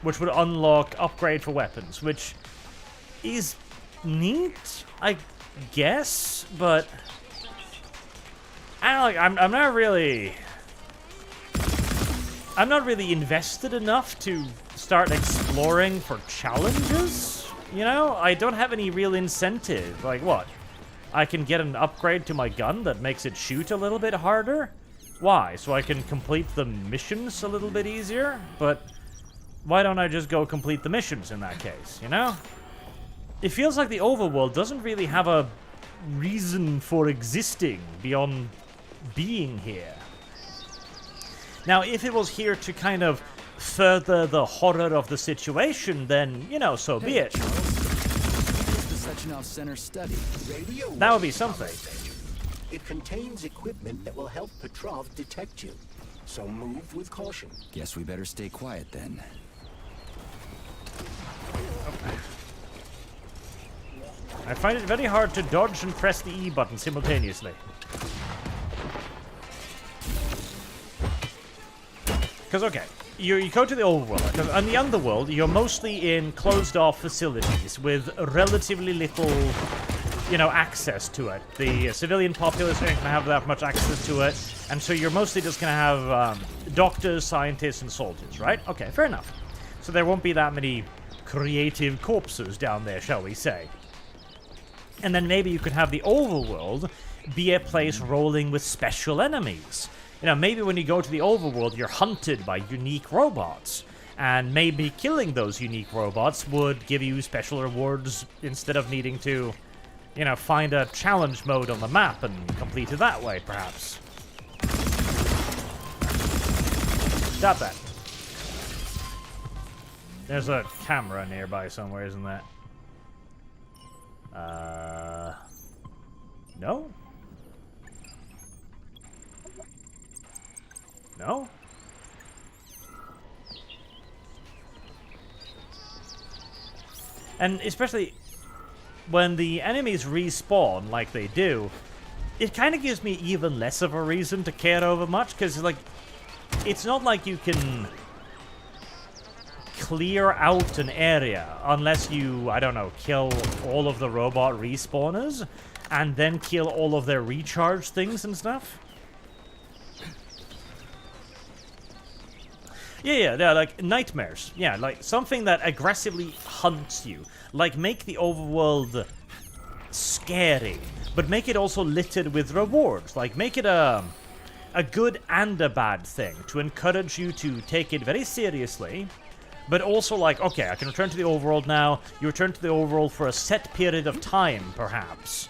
Which would unlock upgrade for weapons, which is neat, I guess, but I don't like. I'm not really invested enough to start exploring for challenges. You know, I don't have any real incentive. Like what? I can get an upgrade to my gun that makes it shoot a little bit harder. Why? So I can complete the missions a little bit easier. But why don't I just go complete the missions in that case? You know? It feels like the overworld doesn't really have a reason for existing beyond being here. Now, if it was here to kind of further the horror of the situation, then, you know, so be it. The Sechenov Center study. Radio That would be something. It contains equipment that will help Petrov detect you. So move with caution. Guess we better stay quiet then. I find it very hard to dodge and press the E button simultaneously. Because, okay, you go to the overworld. Because on the underworld, you're mostly in closed-off facilities with relatively little, you know, access to it. The civilian populace aren't going to have that much access to it. And so you're mostly just going to have doctors, scientists, and soldiers, right? Okay, fair enough. So there won't be that many creative corpses down there, shall we say. And then maybe you could have the overworld be a place rolling with special enemies. You know, maybe when you go to the overworld, you're hunted by unique robots. And maybe killing those unique robots would give you special rewards instead of needing to, you know, find a challenge mode on the map and complete it that way, perhaps. Stop that. There's a camera nearby somewhere, isn't there? No? No? And especially when the enemies respawn like they do, it kind of gives me even less of a reason to care over much, because, like, it's not like you can clear out an area unless you, I don't know, kill all of the robot respawners and then kill all of their recharge things and stuff. Yeah, like nightmares. Yeah, like something that aggressively hunts you. Like, make the overworld scary, but make it also littered with rewards. Like, make it a good and a bad thing to encourage you to take it very seriously. But also, like, okay, I can return to the overworld now. You return to the overworld for a set period of time, perhaps.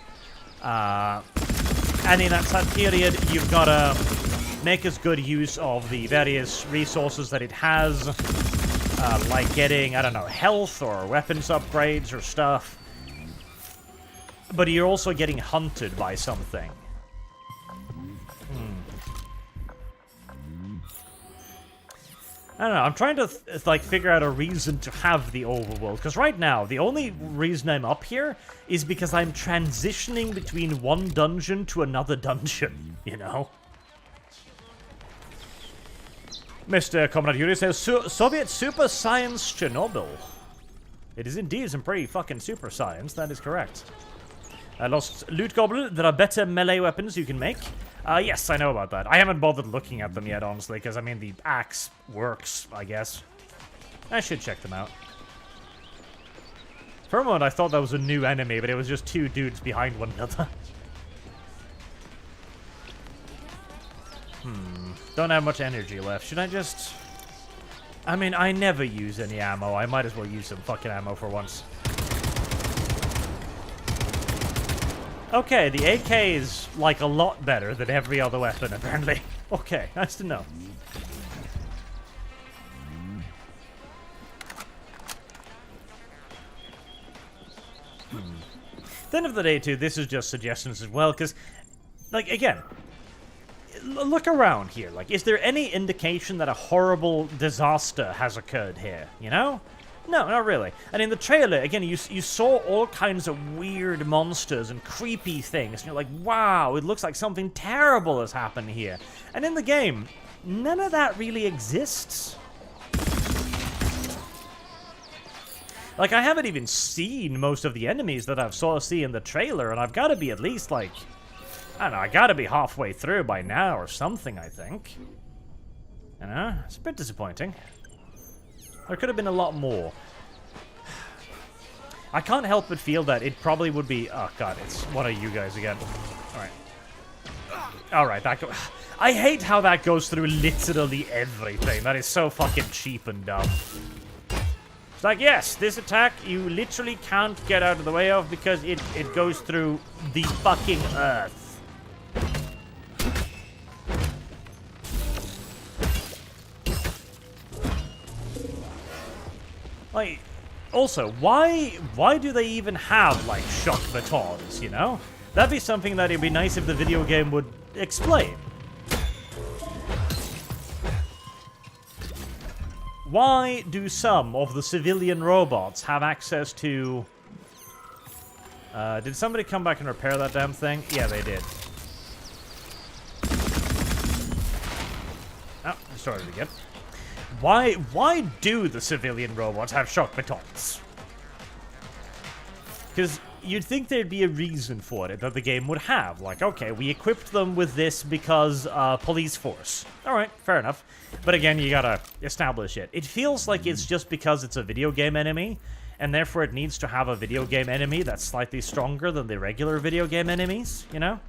And in that set period, you've got to make as good use of the various resources that it has. Like getting, I don't know, health or weapons upgrades or stuff. But you're also getting hunted by something. I don't know, I'm trying to, like, figure out a reason to have the overworld. Because right now, the only reason I'm up here is because I'm transitioning between one dungeon to another dungeon, you know? Mr. Comrade Yuri says, Soviet super science Chernobyl. It is indeed some pretty fucking super science, that is correct. Lost Loot Goblin, there are better melee weapons you can make. Yes, I know about that. I haven't bothered looking at them yet, honestly, because, I mean, the axe works, I guess. I should check them out. For a moment, I thought that was a new enemy, but it was just two dudes behind one another. Don't have much energy left. Should I just... I mean, I never use any ammo. I might as well use some fucking ammo for once. Okay, the AK is, like, a lot better than every other weapon, apparently. Okay, nice to know. At the end of the day, too, this is just suggestions as well, because, like, again, look around here. Like, is there any indication that a horrible disaster has occurred here, you know? No, not really. And in the trailer, again, you saw all kinds of weird monsters and creepy things, and you're like, wow, it looks like something terrible has happened here. And in the game, none of that really exists. Like, I haven't even seen most of the enemies that I've see in the trailer, and I've got to be at least, like, I don't know, I got to be halfway through by now or something, I think. You know, it's a bit disappointing. There could have been a lot more. I can't help but feel that it probably would be... Oh, God, it's one of you guys again. Alright. Alright, that go... I hate how that goes through literally everything. That is so fucking cheap and dumb. It's like, yes, this attack you literally can't get out of the way of because it goes through the fucking earth. Like, also, why do they even have, like, shock batons, you know? That'd be something that it'd be nice if the video game would explain. Why do some of the civilian robots have access to... did somebody come back and repair that damn thing? Yeah, they did. Oh, I started again. Why do the civilian robots have shock batons? Because you'd think there'd be a reason for it that the game would have. Like, okay, we equipped them with this because police force. Alright, fair enough. But again, you gotta establish it. It feels like it's just because it's a video game enemy, and therefore it needs to have a video game enemy that's slightly stronger than the regular video game enemies, you know?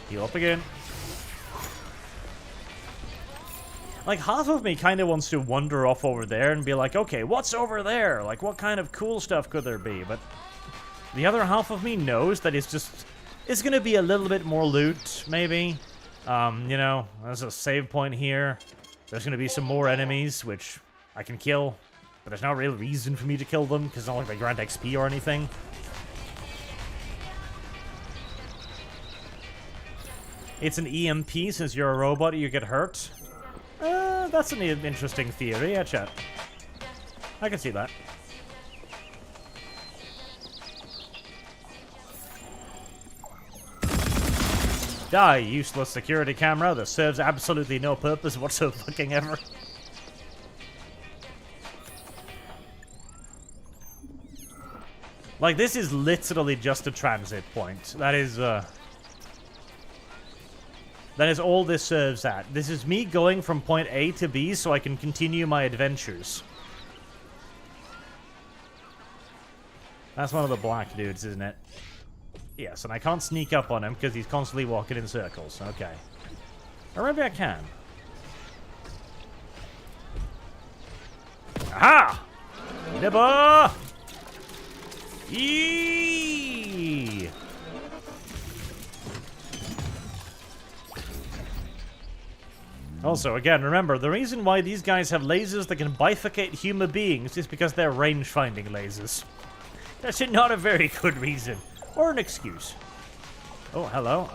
Heal up again. Like, half of me kind of wants to wander off over there and be like, okay, what's over there? Like, what kind of cool stuff could there be? But the other half of me knows that it's gonna be a little bit more loot, maybe. You know, there's a save point here. There's gonna be some more enemies, which I can kill. But there's no real reason for me to kill them, because it's not like they grant XP or anything. It's an EMP, since you're a robot, you get hurt. That's an interesting theory, yeah, chat. I can see that. Die, useless security camera that serves absolutely no purpose whatsoever. Like, this is literally just a transit point. That is all this serves at. This is me going from point A to B so I can continue my adventures. That's one of the black dudes, isn't it? Yes, and I can't sneak up on him because he's constantly walking in circles. Okay. Or maybe I can. Aha! Nibba! Eee! Also, again, remember, the reason why these guys have lasers that can bifurcate human beings is because they're range-finding lasers. That's not a very good reason. Or an excuse. Oh, hello.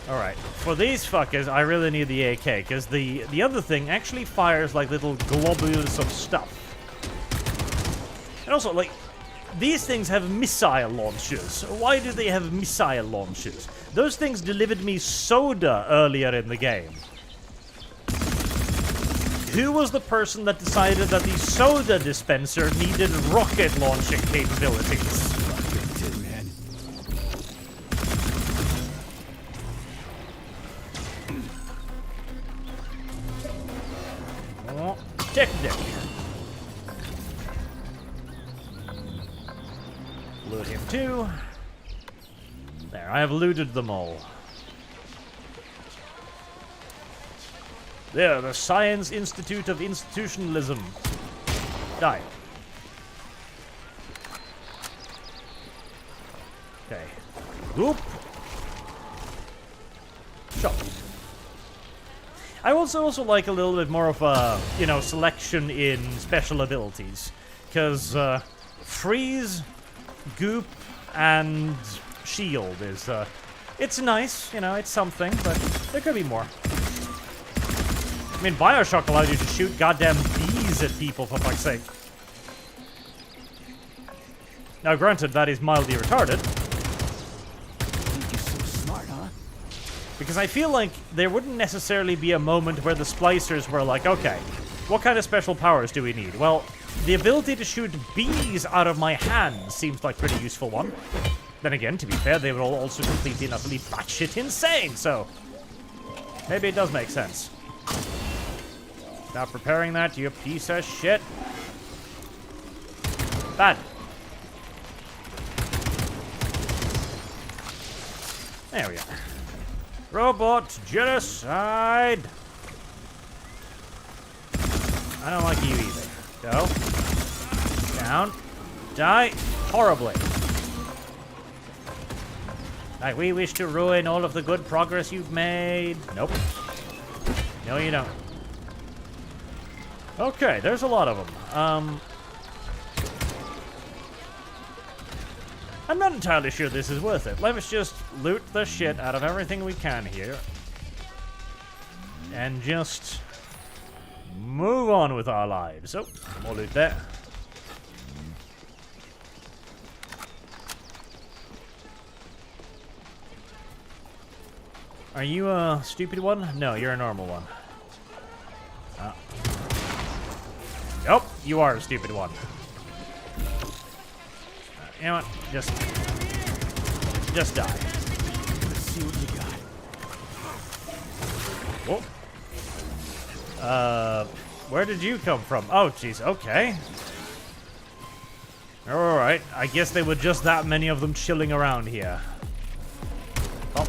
Alright. For these fuckers, I really need the AK, because the other thing actually fires like little globules of stuff. And also, like, these things have missile launchers. Why do they have missile launchers? Those things delivered me soda earlier in the game. Who was the person that decided that the soda dispenser needed rocket launching capabilities? Oh, tech deck. Loot him too. There, I have looted them all. There, the Science Institute of Institutionalism. Die. Okay. Whoop. Shot. I also like a little bit more of a, you know, selection in special abilities. Because freeze, goop, and shield is, it's nice, you know, it's something, but there could be more. I mean, Bioshock allowed you to shoot goddamn bees at people, for fuck's sake. Now, granted, that is mildly retarded. You're so smart, huh? Because I feel like there wouldn't necessarily be a moment where the splicers were like, okay, what kind of special powers do we need? Well, the ability to shoot bees out of my hand seems like a pretty useful one. Then again, to be fair, they were all also completely and utterly batshit insane, so maybe it does make sense. Stop preparing that, you piece of shit. Bad. There we are. Robot genocide. I don't like you either. Go. Down. Die. Horribly. Like, we wish to ruin all of the good progress you've made. Nope. No, you don't. Okay, there's a lot of them. I'm not entirely sure this is worth it. Let's just loot the shit out of everything we can here. And just move on with our lives. Oh, more loot there. Are you a stupid one? No, you're a normal one. Nope, you are a stupid one. You know what? Just die. Let's see what you got. Whoa. Where did you come from? Oh, jeez, okay. Alright, I guess there were just that many of them chilling around here. Pop.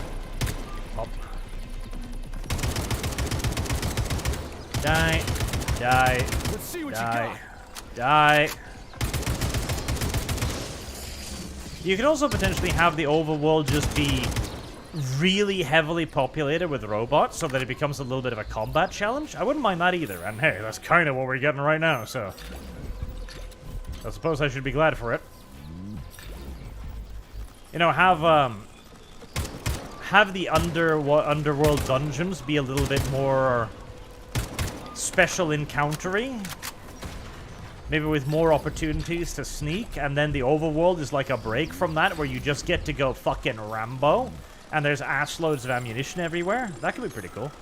Pop. Die. Die. Let's see what Die. you got. Die. You can also potentially have the overworld just be really heavily populated with robots so that it becomes a little bit of a combat challenge. I wouldn't mind that either. And hey, that's kind of what we're getting right now, so I suppose I should be glad for it. You know, have the underworld dungeons be a little bit more special encountery. Maybe with more opportunities to sneak, and then the overworld is like a break from that, where you just get to go fucking Rambo, and there's ass loads of ammunition everywhere. That could be pretty cool.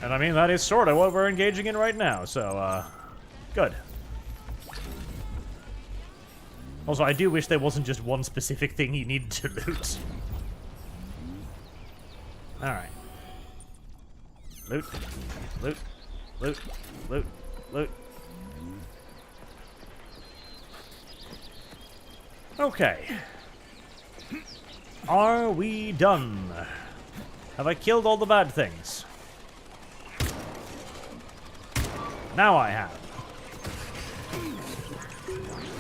And I mean, that is sort of what we're engaging in right now, so, good. Also, I do wish there wasn't just one specific thing you needed to loot. Alright. Loot. Loot. Loot. Loot. Loot. Okay. Are we done? Have I killed all the bad things? Now I have.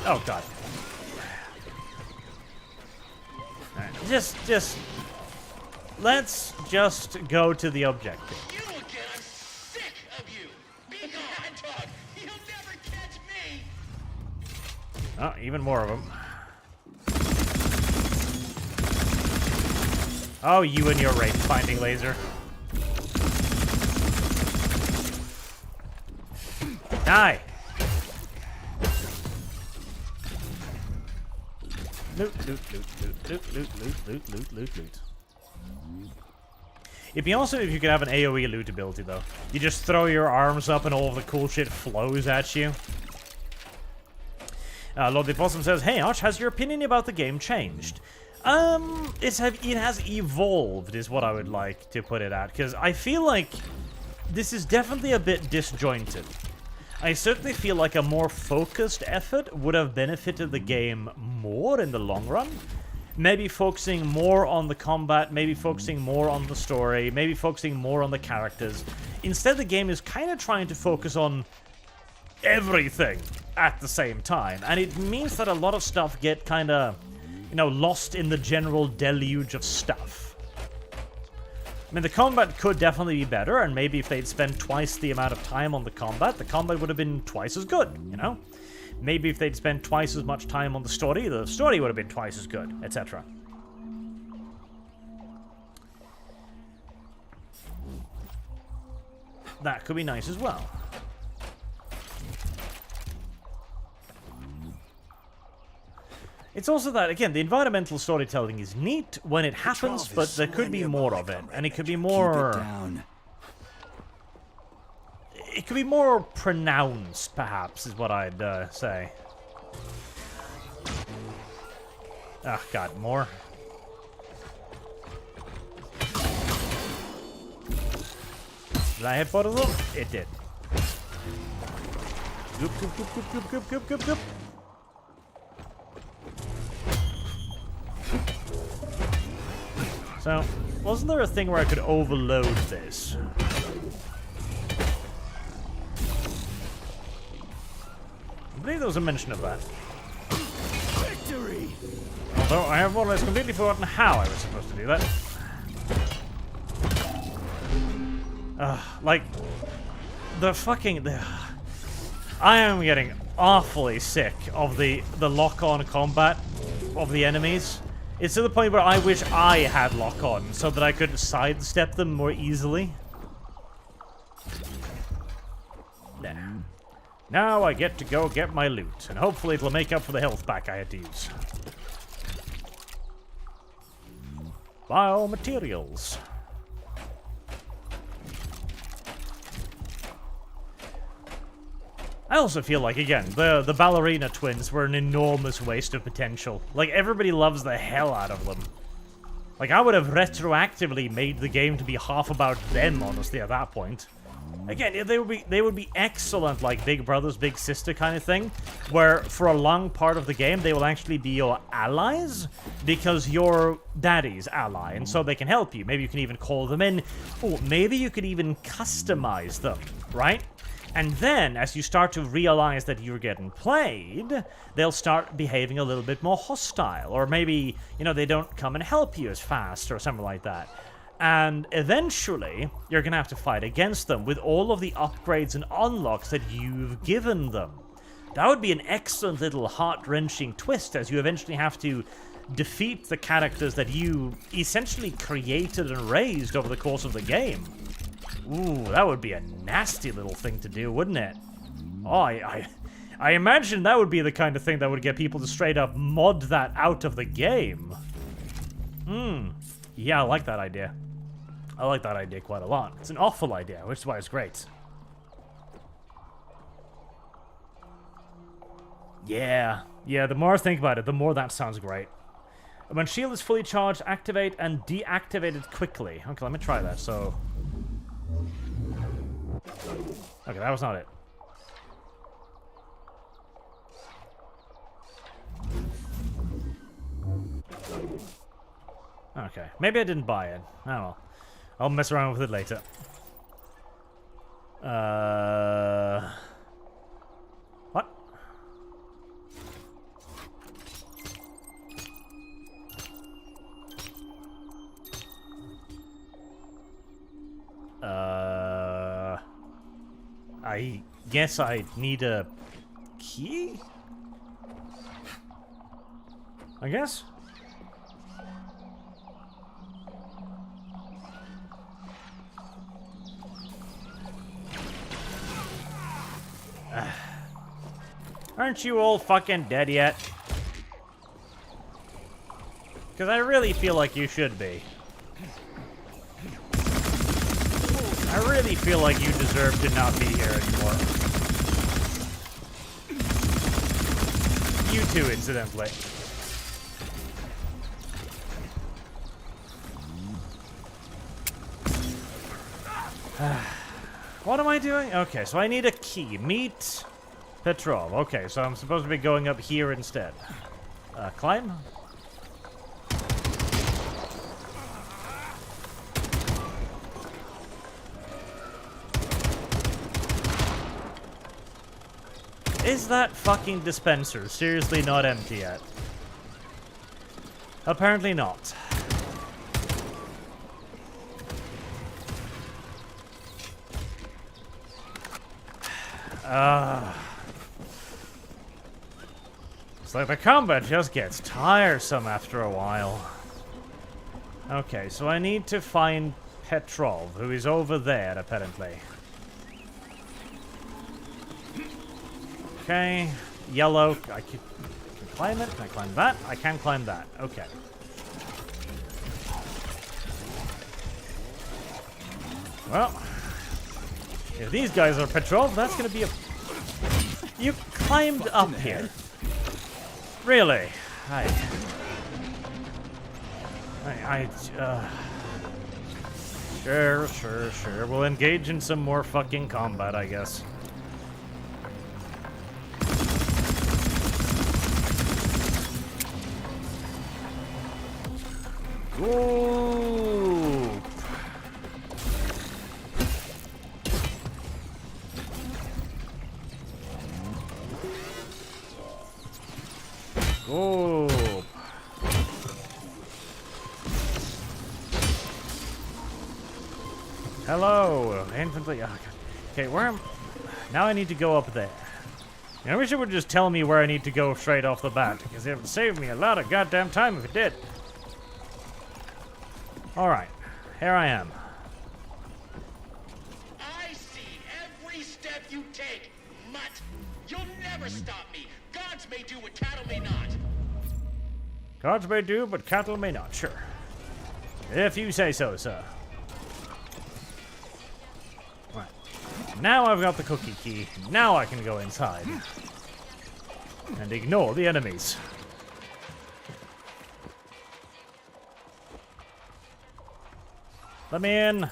Oh, God. Alright, just... Let's just go to the objective. You will get, I'm sick of you. Be gone, dog. You'll never catch me. Oh, even more of them. Oh, you and your rape-finding laser. Die! Loot, loot, loot, loot, loot, loot, loot, loot, loot, loot, loot. It'd be awesome if you could have an AoE loot ability, though. You just throw your arms up and all of the cool shit flows at you. Lord the Possum says, "Hey Arch, has your opinion about the game changed?" It has evolved, is what I would like to put it at, because I feel like this is definitely a bit disjointed. I certainly feel like a more focused effort would have benefited the game more in the long run. Maybe focusing more on the combat, maybe focusing more on the story, maybe focusing more on the characters. Instead, the game is kind of trying to focus on everything at the same time, and it means that a lot of stuff get kind of you know, lost in the general deluge of stuff. I mean, the combat could definitely be better, and maybe if they'd spent twice the amount of time on the combat would have been twice as good, you know? Maybe if they'd spent twice as much time on the story would have been twice as good, etc. That could be nice as well. It's also that, again, the environmental storytelling is neat when it happens, but there could be more of it. And it could be more... Keep it down. It could be more pronounced, perhaps, is what I'd say. Ah, God, more. Did I hit both of them? It did. Goop, goop, goop, goop, goop, goop, goop, goop, goop. So, wasn't there a thing where I could overload this? I believe there was a mention of that. Victory! Although I have more or less completely forgotten how I was supposed to do that. Like, the fucking... I am getting awfully sick of the lock-on combat of the enemies. It's to the point where I wish I had lock-on so that I could sidestep them more easily. Nah. Now I get to go get my loot, and hopefully it'll make up for the health pack I had to use. Biomaterials. I also feel like, again, the ballerina twins were an enormous waste of potential. Like, everybody loves the hell out of them. Like, I would have retroactively made the game to be half about them, honestly, at that point. Again, they would be excellent, like, big brothers, big sister kind of thing, where for a long part of the game, they will actually be your allies, because you're daddy's ally, and so they can help you. Maybe you can even call them in. Oh, maybe you could even customize them, right? And then, as you start to realize that you're getting played, they'll start behaving a little bit more hostile. Or maybe, you know, they don't come and help you as fast or something like that. And eventually, you're going to have to fight against them with all of the upgrades and unlocks that you've given them. That would be an excellent little heart-wrenching twist, as you eventually have to defeat the characters that you essentially created and raised over the course of the game. Ooh, that would be a nasty little thing to do, wouldn't it? Oh, I imagine that would be the kind of thing that would get people to straight up mod that out of the game. Yeah, I like that idea. I like that idea quite a lot. It's an awful idea, which is why it's great. Yeah, the more I think about it, the more that sounds great. When shield is fully charged, activate and deactivate it quickly. Okay, let me try that, so... Okay, that was not it. Okay, maybe I didn't buy it. Oh well. I'll mess around with it later. What? I guess I need a key? I guess? Aren't you all fucking dead yet? Because I really feel like you should be. I really feel like you deserve to not be here anymore. You too, incidentally. What am I doing? Okay, so I need a key. Meet Petrov. Okay, so I'm supposed to be going up here instead. Climb? Is that fucking dispenser seriously not empty yet? Apparently not. It's like the combat just gets tiresome after a while. Okay, so I need to find Petrov, who is over there, apparently. Okay, yellow. I can climb it. Can I climb that? I can climb that. Okay. Well, if these guys are Petrov, that's gonna be a... You climbed up here. Really? Sure. We'll engage in some more fucking combat, I guess. Ooh. Oh. Hello, infantry. Oh, okay, where am... Now I need to go up there. I wish it would just tell me where I need to go straight off the bat, because it would save me a lot of goddamn time if it did. Alright, here I am. I see every step you take, mutt. You'll never stop me. Gods may do what cattle may not. Gods may do, but cattle may not, sure. If you say so, sir. Right. Now I've got the cookie key. Now I can go inside. And ignore the enemies. Let me in.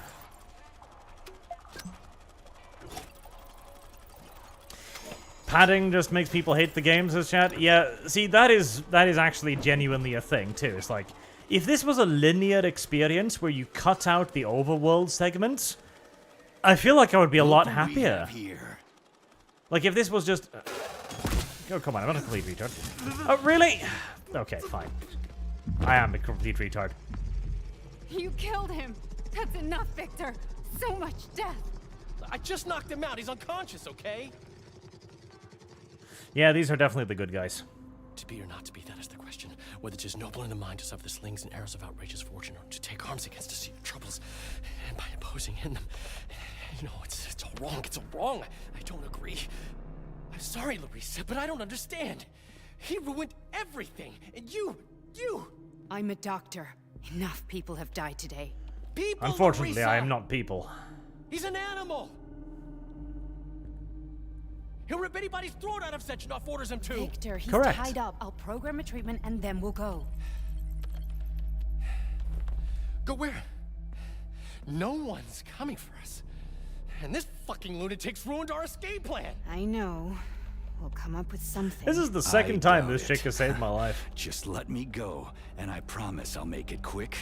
Padding just makes people hate the game, says chat. Yeah, see, that is actually genuinely a thing, too. It's like, if this was a linear experience where you cut out the overworld segments, I feel like I would be a lot happier. Like, if this was just... oh, come on, I'm not a complete retard. Oh, really? Okay, fine. I am a complete retard. You killed him! That's enough, Victor! So much death! I just knocked him out. He's unconscious, okay? Yeah, these are definitely the good guys. To be or not to be, that is the question. Whether it is noble in the mind to suffer the slings and arrows of outrageous fortune, or to take arms against to see your troubles, and by imposing in them. You know, it's all wrong. It's all wrong. I don't agree. I'm sorry, Larissa, but I don't understand. He ruined everything, and you... I'm a doctor. Enough people have died today. People, Unfortunately, Larissa! I am not people. He's an animal! He'll rip anybody's throat out if Sechenov orders him to! Victor, he's Correct. tied up. I'll program a treatment and then we'll go. Go where? No one's coming for us. And this fucking lunatic's ruined our escape plan! I know. We'll come up with something. This is the second time this chick has saved my life. Just let me go, and I promise I'll make it quick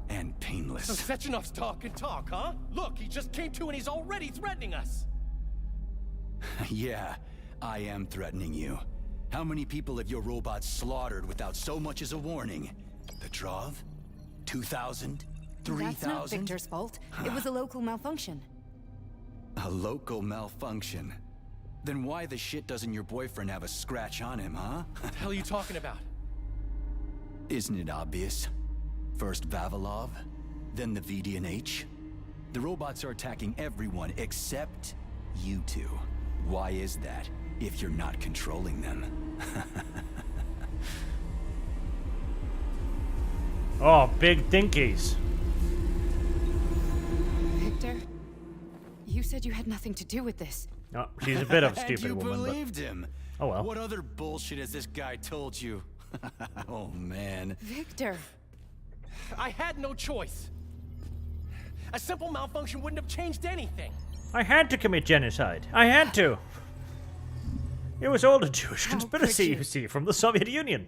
and So painless. Sechenov's talk and talk, huh? Look, he just came to and he's already threatening us! Yeah, I am threatening you. How many people have your robots slaughtered without so much as a warning? Petrov? 2,000? 3,000? That's not Victor's fault. It was a local malfunction. A local malfunction? Then why the shit doesn't your boyfriend have a scratch on him, huh? What the hell are you talking about? Isn't it obvious? First Vavilov, then the VDNH. The robots are attacking everyone except you two. Why is that, if you're not controlling them? Oh, big dinkies. Victor, you said you had nothing to do with this. Oh, she's a bit of a And stupid you woman, but... believed him. Oh well. What other bullshit has this guy told you? Oh man. Victor. I had no choice. A simple malfunction wouldn't have changed anything. I had to commit genocide. I had to. It was all a Jewish How conspiracy, could you see, from the Soviet Union.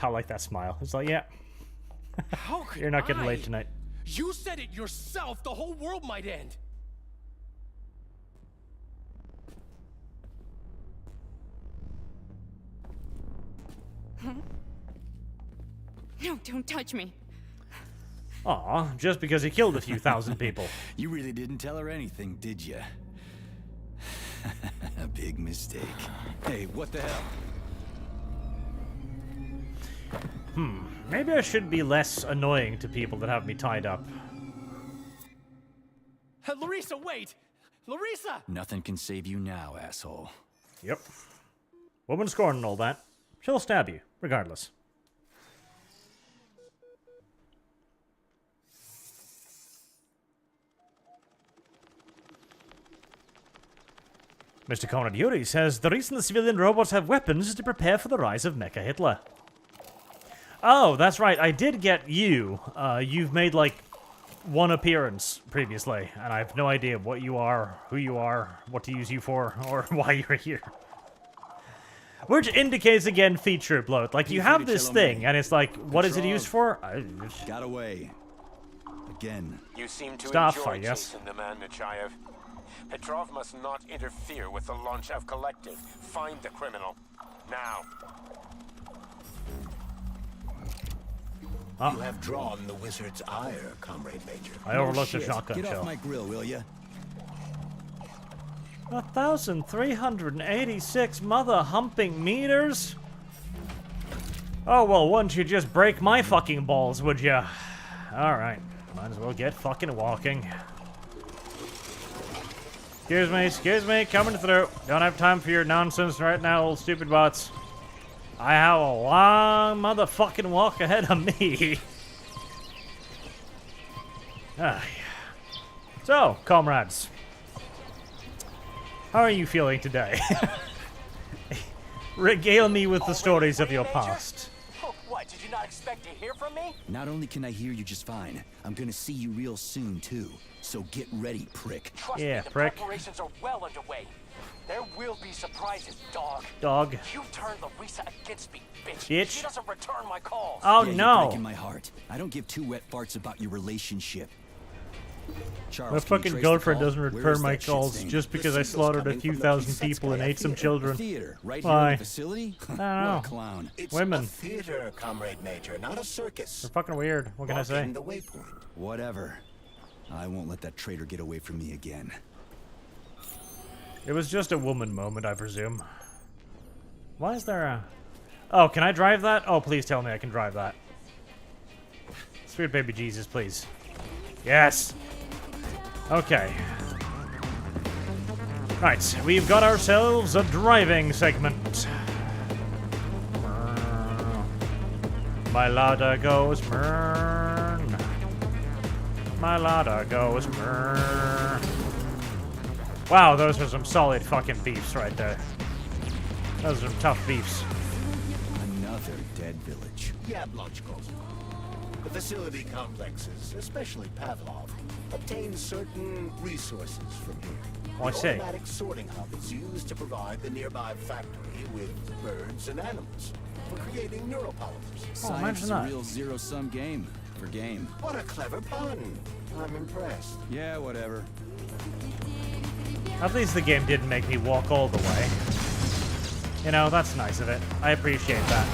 I like that smile. It's like, yeah, How could you're not getting I? late tonight. You said it yourself. The whole world might end. No, don't touch me. Aw, just because he killed a few thousand people. You really didn't tell her anything, did you? A big mistake. Hey, what the hell? Maybe I should be less annoying to people that have me tied up. Larissa, wait! Larissa! Nothing can save you now, asshole. Yep. Woman scorn and all that. She'll stab you, regardless. Mr. Konrad Yuri says, the reason the civilian robots have weapons is to prepare for the rise of Mecha Hitler. Oh, that's right, I did get you. You've made, like, one appearance previously, and I have no idea what you are, who you are, what to use you for, or why you're here. Which indicates, again, feature bloat. Like, you have this thing, and it's like, what is it used for? Got away. Again. You seem to Stuff, enjoy I guess. chasing the man, Nechayev. Petrov must not interfere with the launch of Collective. Find the criminal. Now. You have drawn the wizard's ire, Comrade Major. I overlooked the shotgun Get shell. off my grill, will ya? 1,386 mother humping meters? Oh, well, wouldn't you just break my fucking balls, would ya? Alright, might as well get fucking walking. Excuse me, coming through. Don't have time for your nonsense right now, old stupid bots. I have a long motherfucking walk ahead of me. So, comrades. How are you feeling today? Regale me with the stories of your past. What, did you not expect to hear from me? Not only can I hear you just fine, I'm gonna see you real soon, too. So get ready, prick. Trust Yeah, me, the prick. preparations are well underway. There will be surprises, dog. Dog. You turned Larissa against me, bitch. Bitch. She doesn't return my calls. Oh, Yeah, You're no. breaking my heart. I don't give two wet farts about your relationship. Charles, My can you fucking trace the girlfriend call? doesn't Where return is my that shit calls stain? just because The I signal's slaughtered a coming few from the thousand P-Sex people and Cafe ate some Theater. children. Theater, right Why? here in the facility? I don't What know. a clown. It's Women. a theater, Comrade Major, not a circus. They're fucking weird. What can I say? Walking the waypoint. Whatever. I won't let that traitor get away from me again. It was just a woman moment, I presume. Why is there a... Oh, can I drive that? Oh, please tell me I can drive that. Sweet baby Jesus, please. Yes! Okay. Right, we've got ourselves a driving segment. My ladder goes burn. My ladder goes burn. Wow, those are some solid fucking beefs right there. Those are some tough beefs. Another dead village. Yablonchko. The facility complexes, especially Pavlov, obtain certain resources from here. Oh, I The see. automatic sorting hub is used to provide the nearby factory with birds and animals for creating neuropolymers. Science imagine is a that. real zero-sum game. For game. What a clever pun. I'm impressed. Yeah, whatever. At least the game didn't make me walk all the way. You know, that's nice of it. I appreciate that.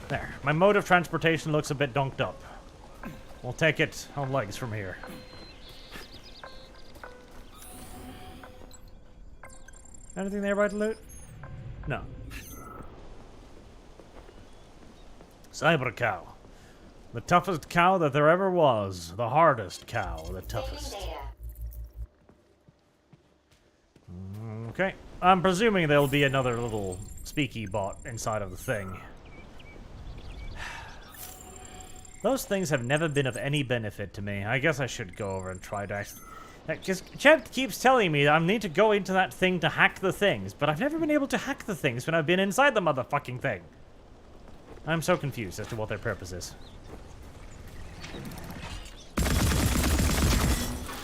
There. My mode of transportation looks a bit dunked up. We'll take it on legs from here. Anything there about loot? No. Cyber cow. The toughest cow that there ever was. The hardest cow. The toughest. Okay. I'm presuming there'll be another little speaky bot inside of the thing. Those things have never been of any benefit to me. I guess I should go over and try to actually... Because Chet keeps telling me that I need to go into that thing to hack the things, but I've never been able to hack the things when I've been inside the motherfucking thing. I'm so confused as to what their purpose is.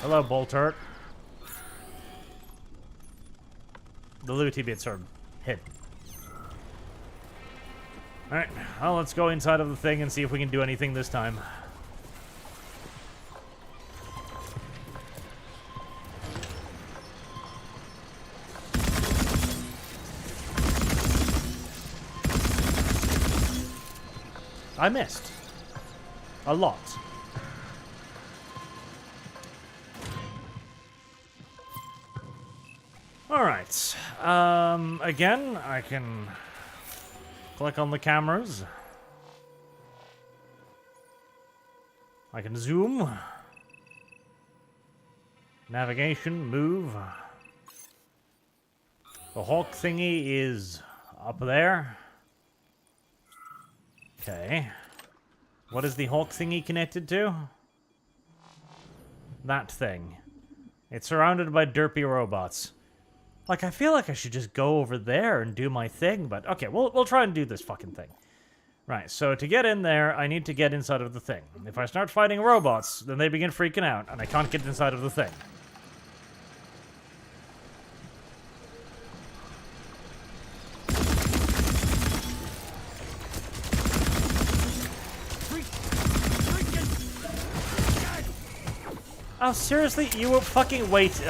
Hello, Boltert. The looty bits are hidden. Alright, well, let's go inside of the thing and see if we can do anything this time. I missed. A lot. Alright. Again, I can click on the cameras. I can zoom. Navigation, move. The hawk thingy is up there. Okay. What is the hawk thingy connected to? That thing. It's surrounded by derpy robots. Like, I feel like I should just go over there and do my thing, but okay, we'll try and do this fucking thing. Right, so to get in there, I need to get inside of the thing. If I start fighting robots, then they begin freaking out, and I can't get inside of the thing. Oh, seriously? You will fucking wait.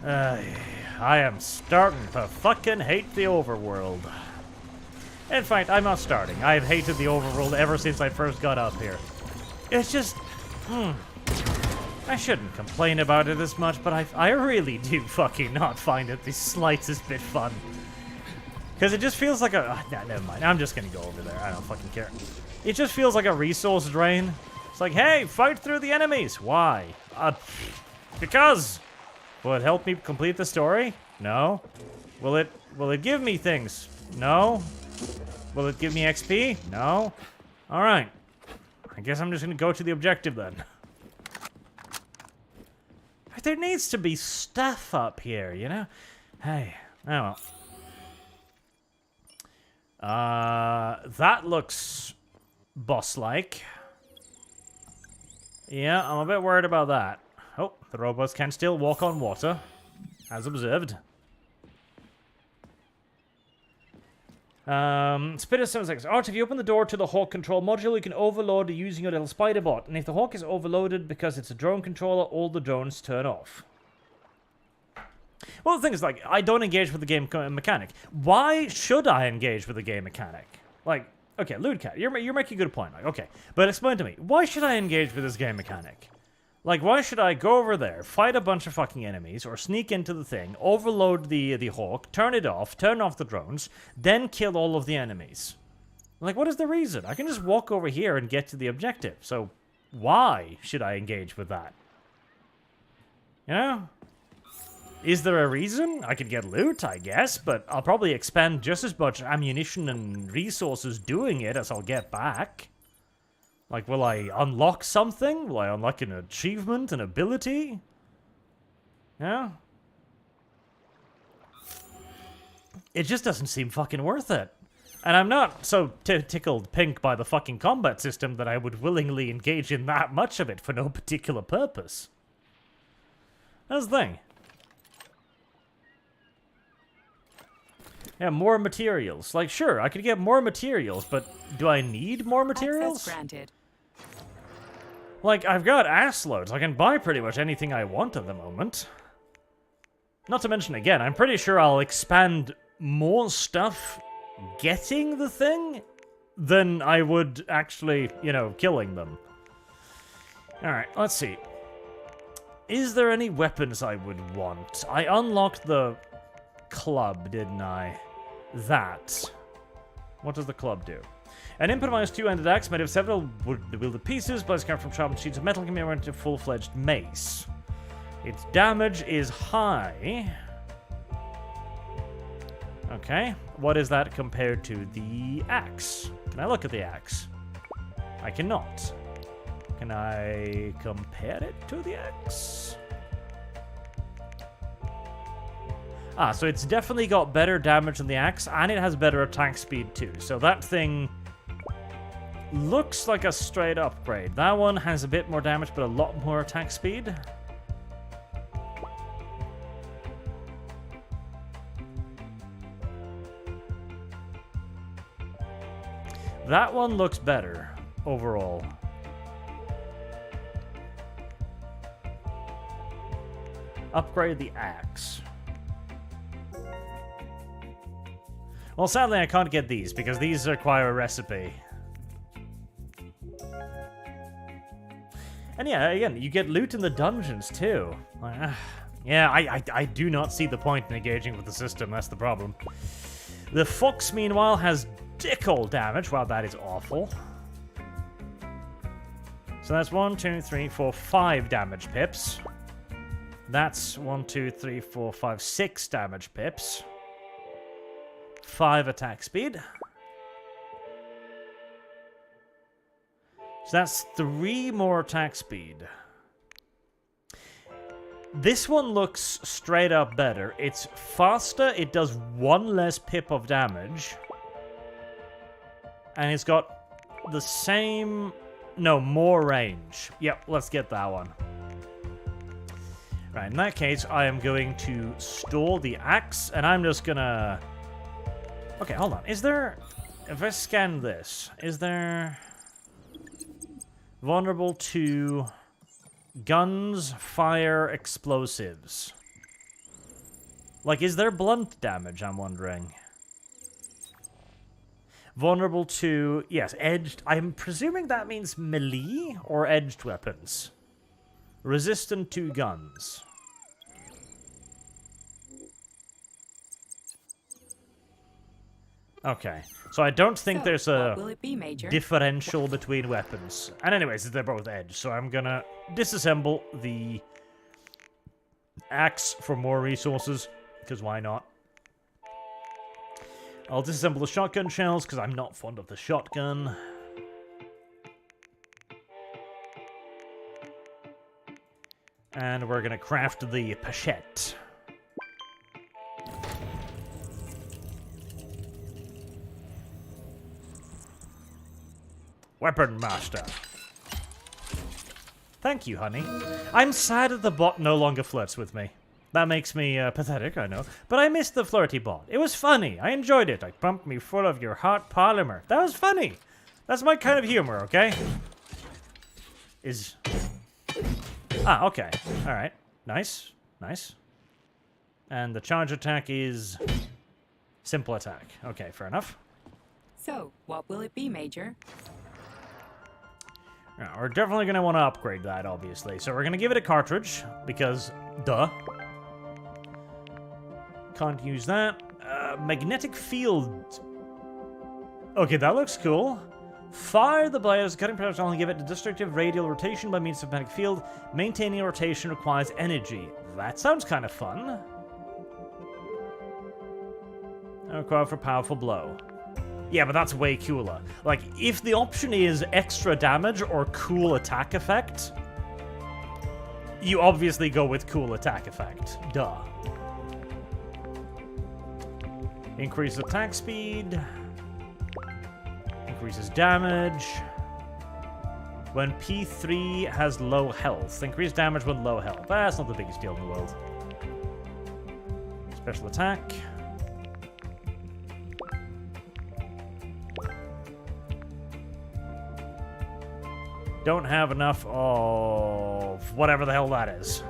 I am starting to fucking hate the overworld. In fact, I'm not starting. I've hated the overworld ever since I first got up here. It's just... I shouldn't complain about it as much, but I really do fucking not find it the slightest bit fun. Because it just feels like a... nah, never mind. I'm just gonna go over there. I don't fucking care. It just feels like a resource drain. It's like, hey, fight through the enemies. Why? Because. Will it help me complete the story? No. Will it give me things? No. Will it give me XP? No. Alright. I guess I'm just gonna go to the objective then. There needs to be stuff up here, you know? Hey. Oh well. That looks boss-like. Yeah, I'm a bit worried about that. Oh, the robots can still walk on water, as observed. Spitter 76. Art, if you open the door to the Hawk control module, you can overload using your little spider bot. And if the Hawk is overloaded because it's a drone controller, all the drones turn off. Well, the thing is, like, I don't engage with the game mechanic. Why should I engage with the game mechanic? Like, okay, Ludcat, you're making a good point. Like, okay, but explain to me, why should I engage with this game mechanic? Like, why should I go over there, fight a bunch of fucking enemies, or sneak into the thing, overload the Hawk, turn off the drones, then kill all of the enemies? Like, what is the reason? I can just walk over here and get to the objective, so why should I engage with that? You know? Is there a reason? I could get loot, I guess, but I'll probably expend just as much ammunition and resources doing it as I'll get back. Like, will I unlock something? Will I unlock an achievement, an ability? Yeah? It just doesn't seem fucking worth it. And I'm not so tickled pink by the fucking combat system that I would willingly engage in that much of it for no particular purpose. That's the thing. Yeah, more materials. Like, sure, I could get more materials, but do I need more materials? Access granted. Like, I've got ass loads. I can buy pretty much anything I want at the moment. Not to mention, again, I'm pretty sure I'll expand more stuff getting the thing than I would actually, you know, killing them. Alright, let's see. Is there any weapons I would want? I unlocked the club, didn't I? That. What does the club do? An improvised two-handed axe made of several wielded pieces, but it's carved from sharpened sheets of metal, can be made into a full-fledged mace. Its damage is high. Okay. What is that compared to the axe? Can I look at the axe? I cannot. Can I compare it to the axe? Ah, so it's definitely got better damage than the axe, and it has better attack speed too. So that thing looks like a straight upgrade. That one has a bit more damage, but a lot more attack speed. That one looks better overall. Upgrade the axe. Well, sadly, I can't get these, because these require a recipe. And yeah, again, you get loot in the dungeons, too. Yeah, I do not see the point in engaging with the system, that's the problem. The fox, meanwhile, has dick all damage. Wow, that is awful. So that's 1, 2, 3, 4, 5 damage pips. That's 1, 2, 3, 4, 5, 6 damage pips. 5 attack speed. So that's 3 more attack speed. This one looks straight up better. It's faster, it does 1 less pip of damage. And it's got the same... No, more range. Yep, let's get that one. Right, in that case, I am going to store the axe, and I'm just gonna... Okay, hold on. Is there... If I scan this, is there... Vulnerable to... Guns, fire, explosives. Like, is there blunt damage, I'm wondering? Vulnerable to... Yes, edged... I'm presuming that means melee or edged weapons. Resistant to guns. Okay, so I don't think there's a differential between weapons. And anyways, they're both edged, so I'm gonna disassemble the axe for more resources, because why not? I'll disassemble the shotgun shells, because I'm not fond of the shotgun. And we're gonna craft the pachette. Weapon Master. Thank you, honey. I'm sad that the bot no longer flirts with me. That makes me pathetic, I know. But I missed the flirty bot. It was funny. I enjoyed it. I pumped me full of your hot polymer. That was funny. That's my kind of humor, okay? Ah, okay. Alright. Nice. Nice. And the charge attack is... simple attack. Okay, fair enough. So, what will it be, Major? Yeah, we're definitely going to want to upgrade that, obviously. So we're going to give it a cartridge, because, duh. Can't use that. Magnetic field. Okay, that looks cool. Fire the blades. Cutting pressure only give it a destructive radial rotation by means of magnetic field. Maintaining rotation requires energy. That sounds kind of fun. Required for powerful blow. Yeah, but that's way cooler. Like, if the option is extra damage or cool attack effect, you obviously go with cool attack effect. Duh. Increase attack speed. Increases damage. When P3 has low health. Increase damage when low health. That's not the biggest deal in the world. Special attack. Don't have enough of whatever the hell that is.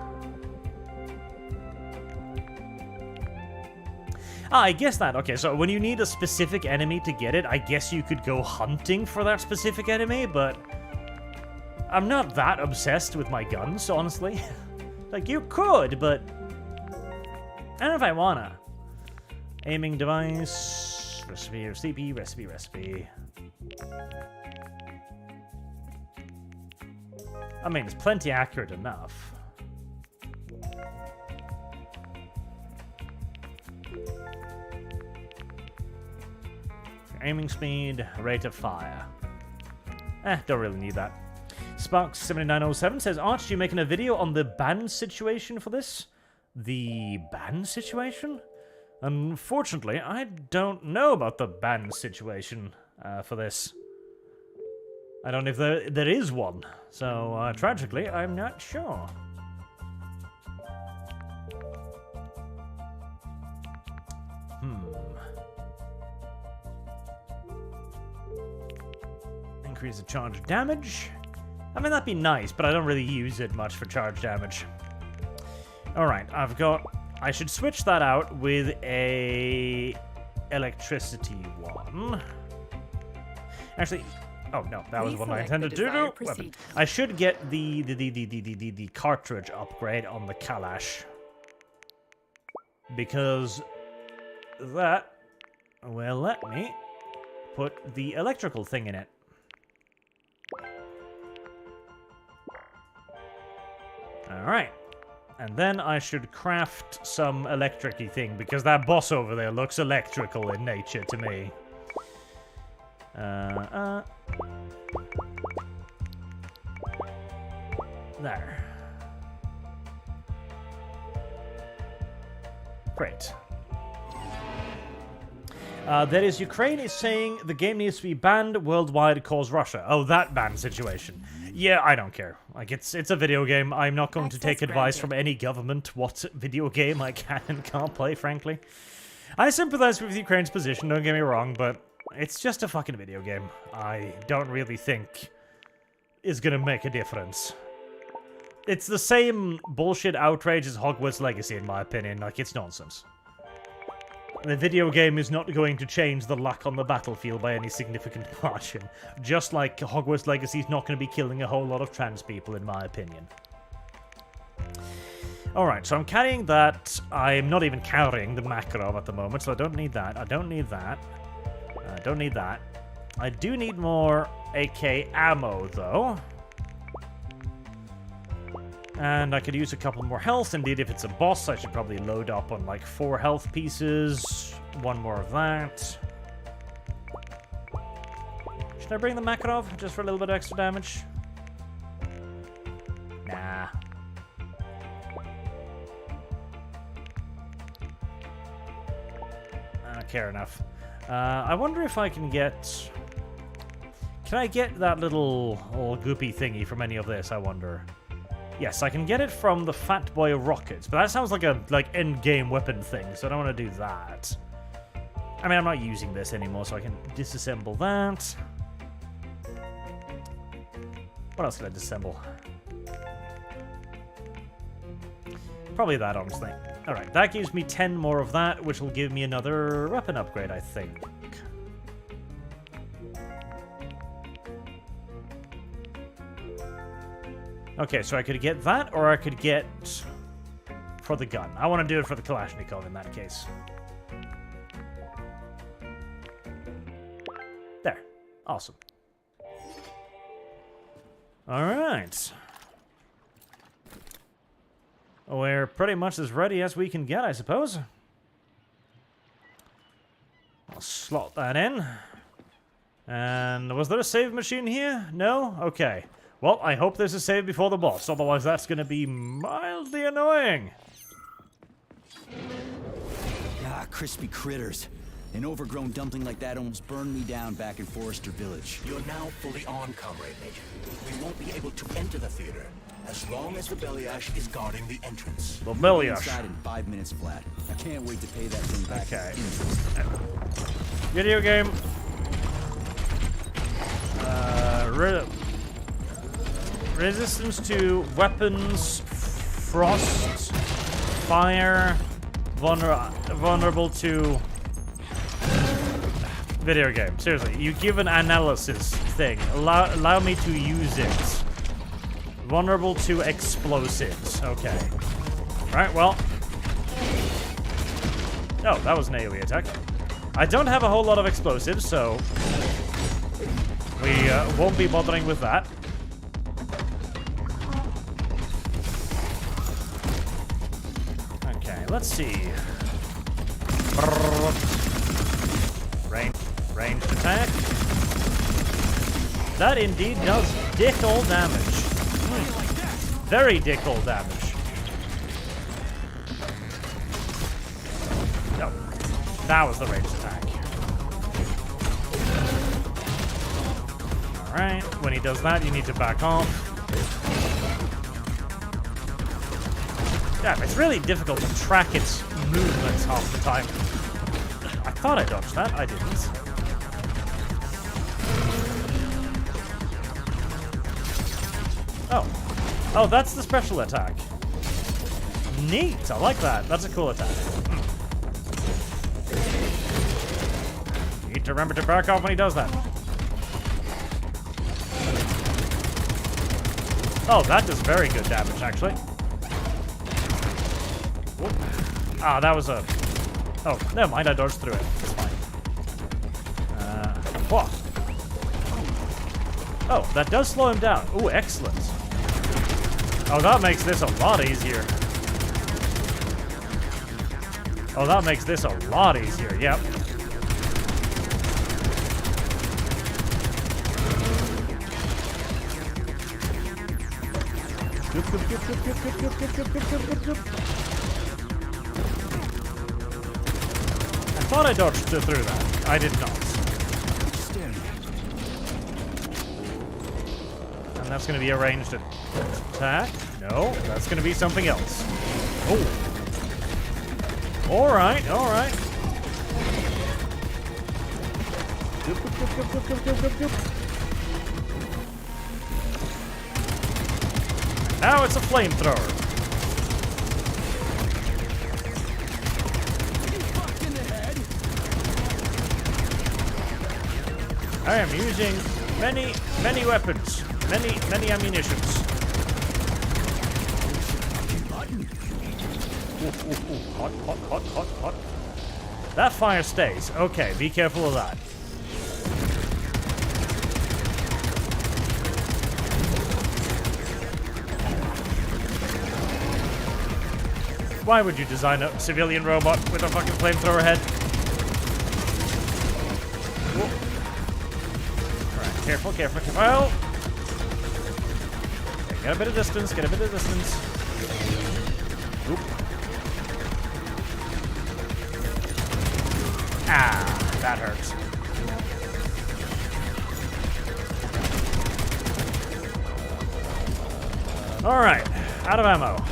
Ah, I guess that. Okay, so when you need a specific enemy to get it, I guess you could go hunting for that specific enemy, but I'm not that obsessed with my guns, honestly. Like, you could, but I don't know if I wanna. Aiming device, recipe. I mean, it's plenty accurate enough. Aiming speed, rate of fire. Don't really need that. Sparks7907 says, aren't you making a video on the ban situation for this? The ban situation? Unfortunately, I don't know about the ban situation for this. I don't know if there is one. So, tragically, I'm not sure. Increase the charge damage. I mean, that'd be nice, but I don't really use it much for charge damage. Alright, I should switch that out with a electricity one. Actually, oh no, that was Please what I select intended the to do. desired Weapon. procedure. I should get the cartridge upgrade on the Kalash. Because that will let me put the electrical thing in it. Alright. And then I should craft some electric-y thing, because that boss over there looks electrical in nature to me. There. Great. That is, Ukraine is saying the game needs to be banned worldwide, cause Russia. Oh, that ban situation. Yeah, I don't care. Like, it's a video game. I'm not going to take advice from any government what video game I can and can't play, frankly. I sympathize with Ukraine's position, don't get me wrong, but it's just a fucking video game. I don't really think is gonna make a difference. It's the same bullshit outrage as Hogwarts Legacy, in my opinion. Like, it's nonsense. The video game is not going to change the luck on the battlefield by any significant margin. Just like Hogwarts Legacy is not going to be killing a whole lot of trans people, in my opinion. Alright, so I'm carrying that. I'm not even carrying the Makarov at the moment, so I don't need that. I don't need that. I don't need that. I do need more AK ammo, though. And I could use a couple more health. Indeed, if it's a boss, I should probably load up on like 4 health pieces. 1 more of that. Should I bring the Makarov just for a little bit of extra damage? Nah. I don't care enough. I wonder if I can get... Can I get that little goopy thingy from any of this, I wonder? Yes, I can get it from the Fat Boy rockets, but that sounds like a end-game weapon thing, so I don't want to do that. I mean, I'm not using this anymore, so I can disassemble that. What else can I disassemble? Probably that, honestly. Alright, that gives me 10 more of that, which will give me another weapon upgrade, I think. Okay, so I could get that, or I could get for the gun. I want to do it for the Kalashnikov in that case. There. Awesome. Alright. We're pretty much as ready as we can get, I suppose. I'll slot that in. And was there a save machine here? No? Okay. Well, I hope there's a save before the boss, otherwise that's going to be mildly annoying. Ah, crispy critters. An overgrown dumpling like that almost burned me down back in Forrester Village. You're now fully on, Comrade Major. We won't be able to enter the theater as long as the Bellyash is guarding the entrance. The Bellyash. Inside in 5 minutes flat. I can't wait to pay that thing back. Okay. Video game. Resistance to weapons, frost, fire, vulnerable to video game. Seriously, you give an analysis thing. Allow me to use it. Vulnerable to explosives. Okay. Alright, well. Oh, that was an AoE attack. I don't have a whole lot of explosives, so we won't be bothering with that. Let's see. Ranged attack. That indeed does dick all damage. Very dick all damage. No. That was the ranged attack. Alright, when he does that, you need to back off. Yeah, it's really difficult to track its movements half the time. I thought I dodged that. I didn't. Oh. Oh, that's the special attack. Neat. I like that. That's a cool attack. to remember to back off when he does that. Oh, that does very good damage, actually. Whoop. Ah, that was a... Oh, never mind, I dodged through it. It's fine. Whoa. Oh, that does slow him down. Ooh, excellent. Oh, that makes this a lot easier. Oh, that makes this a lot easier, yep. I thought I dodged through that. I did not. And that's going to be a ranged attack. No, that's going to be something else. Oh. Alright, alright. Now it's a flamethrower. I am using many weapons. Many ammunitions. Ooh, hot. That fire stays. Okay, be careful of that. Why would you design a civilian robot with a fucking flamethrower head? Alright, careful. Okay, get a bit of distance, Oop. Ah, that hurts. Alright, out of ammo.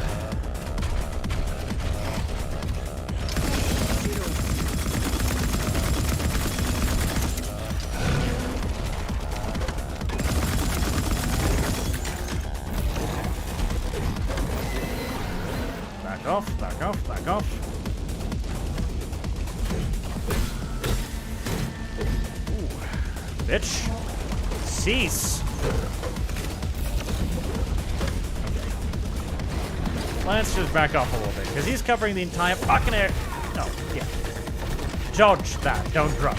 Back off. Ooh. Bitch. Cease. Let's just back off a little bit, because he's covering the entire fucking air. No, yeah. Dodge that, don't drop.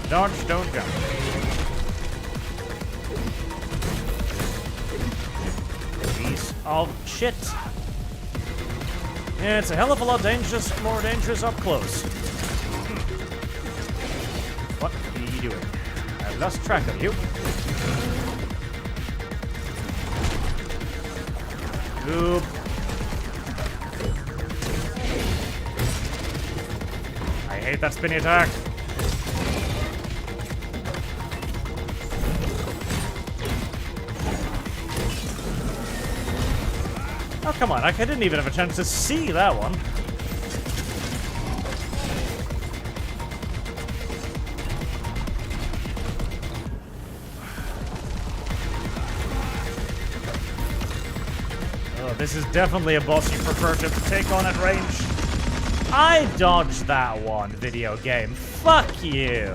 Dodge, don't jump. Piece of shit. Yeah, it's a hell of a lot more dangerous up close. What are you doing? I've lost track of you. Oop. I hate that spinny attack. Oh, come on. I didn't even have a chance to see that one. Oh, this is definitely a boss you prefer to take on at range. I dodged that one, video game. Fuck you.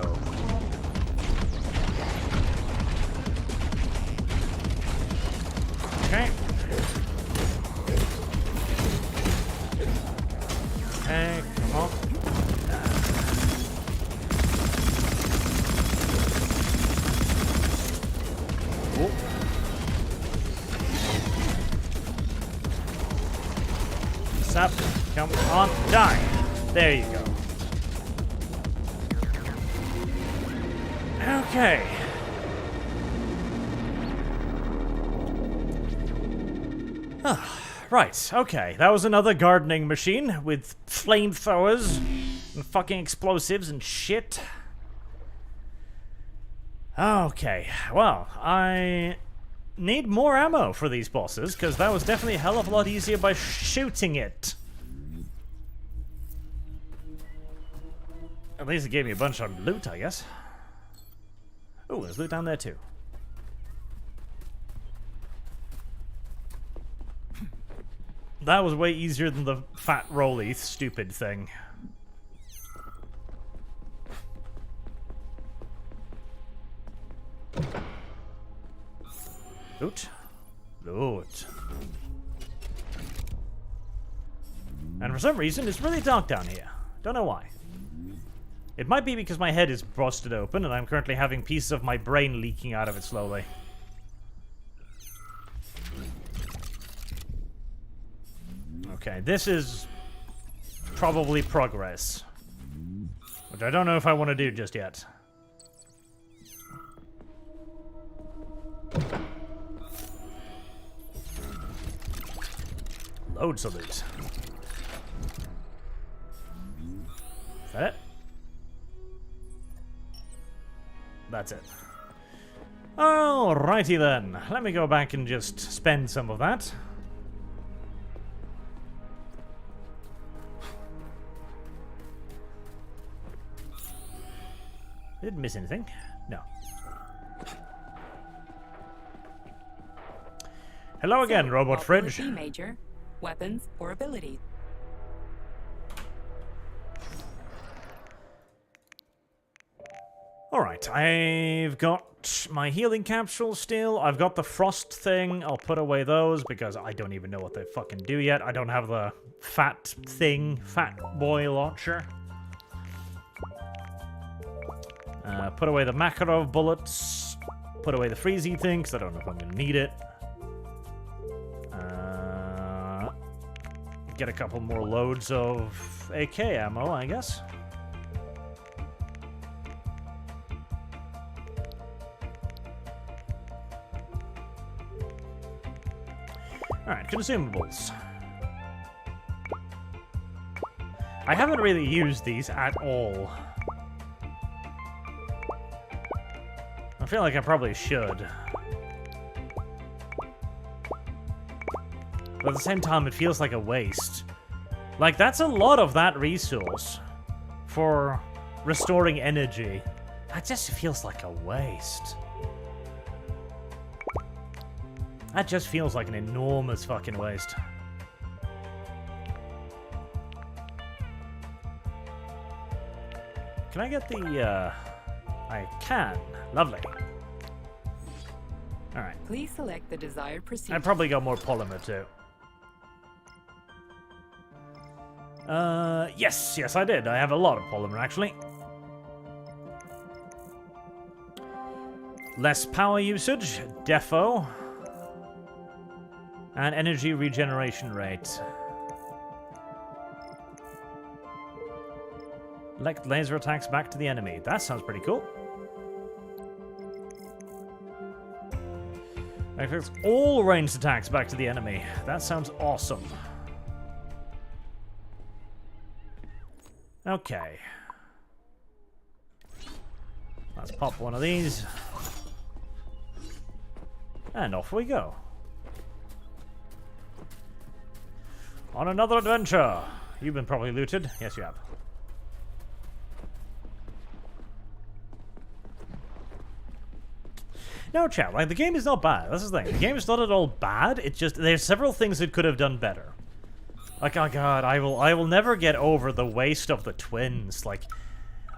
Okay. Hey, come on. Whoop. Sup? Come on, die. There you go. Okay. Right, okay. That was another gardening machine with flamethrowers and fucking explosives and shit. Okay, well, I need more ammo for these bosses, because that was definitely a hell of a lot easier by shooting it. At least it gave me a bunch of loot, I guess. Oh, there's loot down there too. That was way easier than the fat rolly stupid thing. Loot. Loot. And for some reason, it's really dark down here. Don't know why. It might be because my head is busted open and I'm currently having pieces of my brain leaking out of it slowly. Okay, this is probably progress. Which I don't know if I want to do just yet. Loads of loot. Is that it? That's it. Alrighty then. Let me go back and just spend some of that. Didn't miss anything. No. Hello again, Robot Fridge. What will it be, Major? Weapons or abilities? Alright, I've got my healing capsule still. I've got the frost thing. I'll put away those because I don't even know what they fucking do yet. I don't have the fat thing, fat boy launcher. Put away the Makarov bullets. Put away the freezy thing because I don't know if I'm going to need it. Get a couple more loads of AK ammo, I guess. Alright, consumables. I haven't really used these at all. I feel like I probably should. But at the same time, it feels like a waste. Like, that's a lot of that resource for restoring energy. That just feels like a waste. That just feels like an enormous fucking waste. Can I get the, I can. Lovely. Alright. Please select the desired procedure. I probably got more polymer, too. Yes, I did. I have a lot of polymer, actually. Less power usage, defo. And energy regeneration rate. Elect laser attacks back to the enemy. That sounds pretty cool. Affects all ranged attacks back to the enemy. That sounds awesome. Okay. Let's pop one of these. And off we go. On another adventure. You've been probably looted. Yes, you have. No, chat, like, the game is not bad. That's the thing. The game is not at all bad. It's just, there's several things it could have done better. Like, oh god, I will never get over the waste of the twins. Like,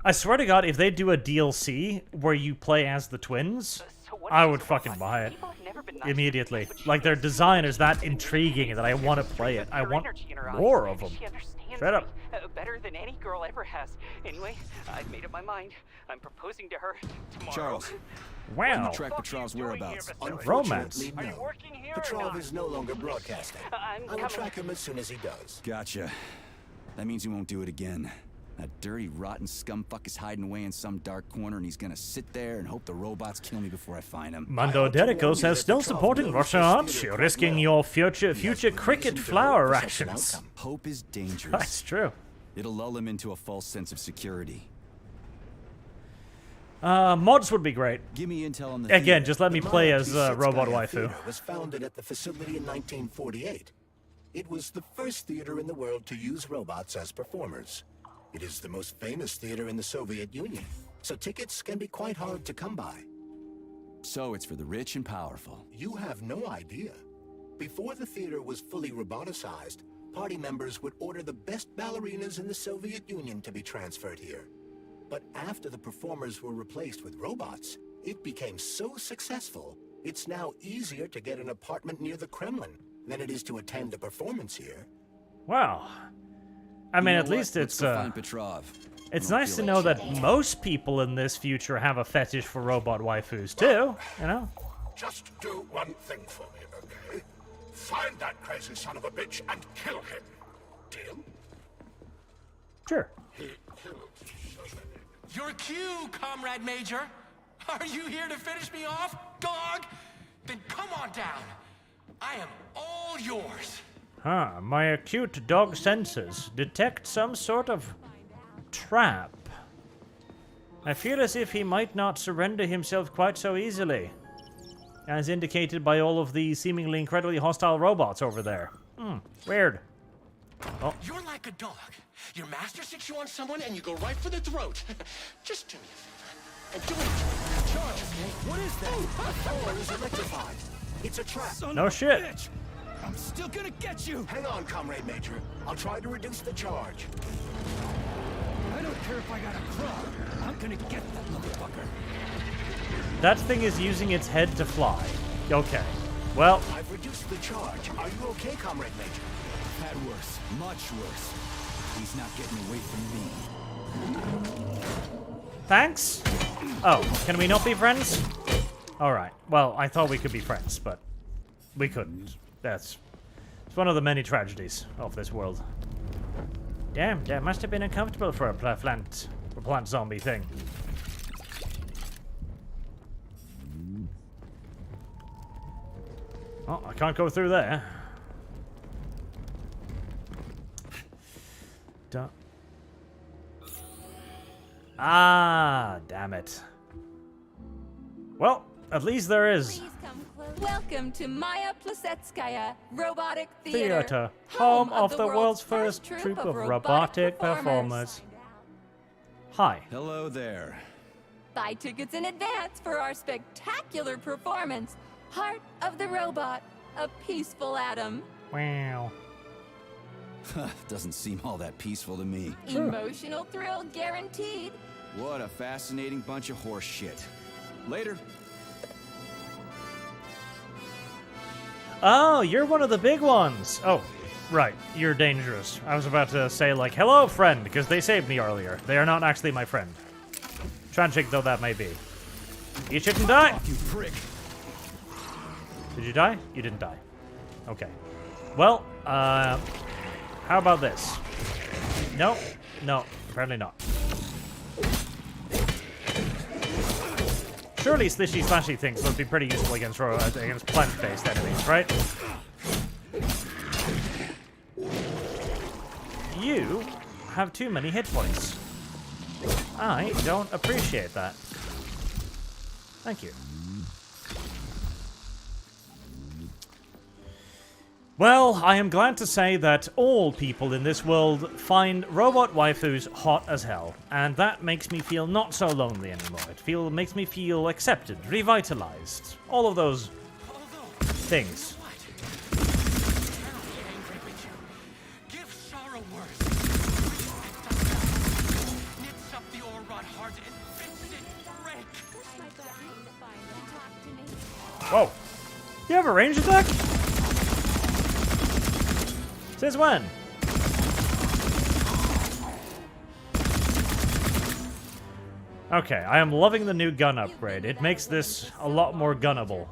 I swear to god, if they do a DLC where you play as the twins, I would fucking buy it. Immediately. Like, their design is that intriguing that I want to play it. I want more of them. Straight up. Better than any girl ever has. Anyway, I've made up my mind. I'm proposing to her tomorrow. Charles. Wow. Can you track Petrov's whereabouts? Romance. No. Petrov is no longer broadcasting. I will track him as soon as he does. Gotcha. That means he won't do it again. That dirty, rotten scumfuck is hiding away in some dark corner, and he's gonna sit there and hope the robots kill me before I find him. Mando Derrico says, still supporting Russia, aren't you? Risking your future cricket flower rations. Hope is dangerous. That's true. It'll lull him into a false sense of security. Mods would be great. Give me intel on the Again, just let me play as Robot Waifu. Was founded at the facility in 1948. It was the first theater in the world to use robots as performers. It is the most famous theater in the Soviet Union, so tickets can be quite hard to come by. So it's for the rich and powerful. You have no idea. Before the theater was fully roboticized, party members would order the best ballerinas in the Soviet Union to be transferred here. But after the performers were replaced with robots, it became so successful It's now easier to get an apartment near the Kremlin than it is to attend a performance here. Wow. I mean, at least it's it's nice to know that most people in this future have a fetish for robot waifus too, you know? Just do one thing for me, okay? Find that crazy son of a bitch and kill him. Deal? Sure. He killed so many. Your cue, Comrade Major. Are you here to finish me off, dog? Then come on down. I am all yours. Huh, my acute dog senses detect some sort of trap. I feel as if he might not surrender himself quite so easily, as indicated by all of the seemingly incredibly hostile robots over there. Weird. Oh. You're like a dog. Your master sticks you on someone and you go right for the throat. Just do me a favor. And do it. Charge, okay? What is that? The door is electrified. It's a trap. No shit. Bitch. I'm still gonna get you. Hang on, Comrade Major. I'll try to reduce the charge. I don't care if I gotta crawl. I'm gonna get that motherfucker. That thing is using its head to fly. Okay. Well, I've reduced the charge. Are you okay, Comrade Major? Had worse. Much worse. He's not getting away from me. thanks? Oh, can we not be friends? Alright. Well, I thought we could be friends, but we couldn't. It's one of the many tragedies of this world. Damn, that must have been uncomfortable for a plant zombie thing. Oh, I can't go through there. Duh. Ah, damn it. Well, at least there is. Welcome to Maya Plasetskaya Robotic Theater, Theater, home of the world's first troupe of robotic performers. Hi. Hello there. Buy tickets in advance for our spectacular performance, Heart of the Robot, a peaceful atom. Wow. Doesn't seem all that peaceful to me. Emotional thrill guaranteed. What a fascinating bunch of horse shit. Later. Oh, you're one of the big ones. Oh, right. You're dangerous. I was about to say, like, hello, friend, because they saved me earlier. They are not actually my friend. Tragic though that may be. You shouldn't die! You prick. Did you die? You didn't die. Okay. Well, how about this? No. No, apparently not. Surely slishy slashy things would be pretty useful against plant-based enemies, right? You have too many hit points. I don't appreciate that. Thank you. Well, I am glad to say that all people in this world find robot waifus hot as hell, and that makes me feel not so lonely anymore. It makes me feel accepted, revitalized, all of those things. Whoa! You have a range attack? Since when? Okay, I am loving the new gun upgrade. It makes this a lot more gunnable.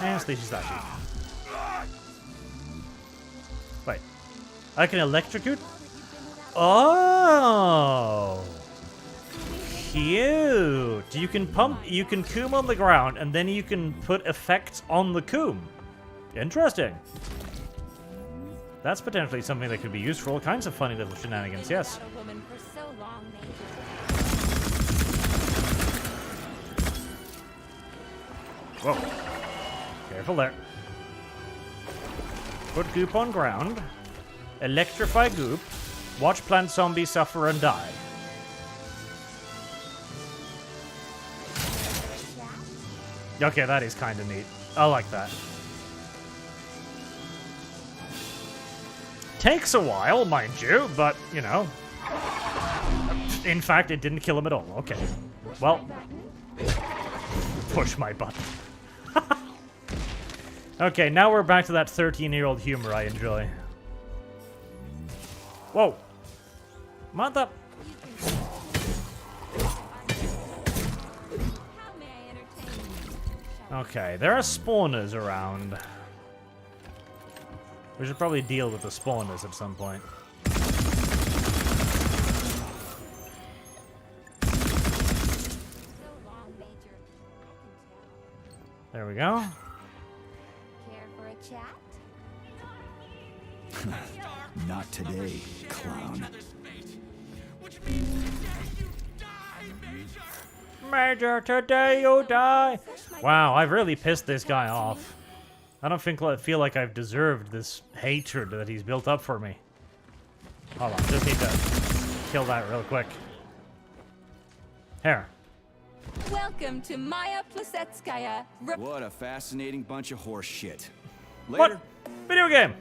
And slishy slashy. Wait. I can electrocute? Oh! Cute! You can coom on the ground, and then you can put effects on the coom. Interesting. That's potentially something that could be used for all kinds of funny little shenanigans, yes. Whoa. Careful there. Put goop on ground. Electrify goop. Watch plant zombies suffer and die. Okay, that is kind of neat. I like that. Takes a while, mind you, but, you know. in fact, it didn't kill him at all. Okay. Well, push my button. Okay, now we're back to that 13-year-old humor I enjoy. Whoa. Mother... Okay, there are spawners around. We should probably deal with the spawners at some point. There we go. Care for a chat? Not today, clown. Major, today you die. Wow, I've really pissed this guy off. I don't feel like I've deserved this hatred that he's built up for me. Hold on, just need to kill that real quick. Here. Welcome to Maya Plasetskaya. What a fascinating bunch of horse shit. Later. What? Video game.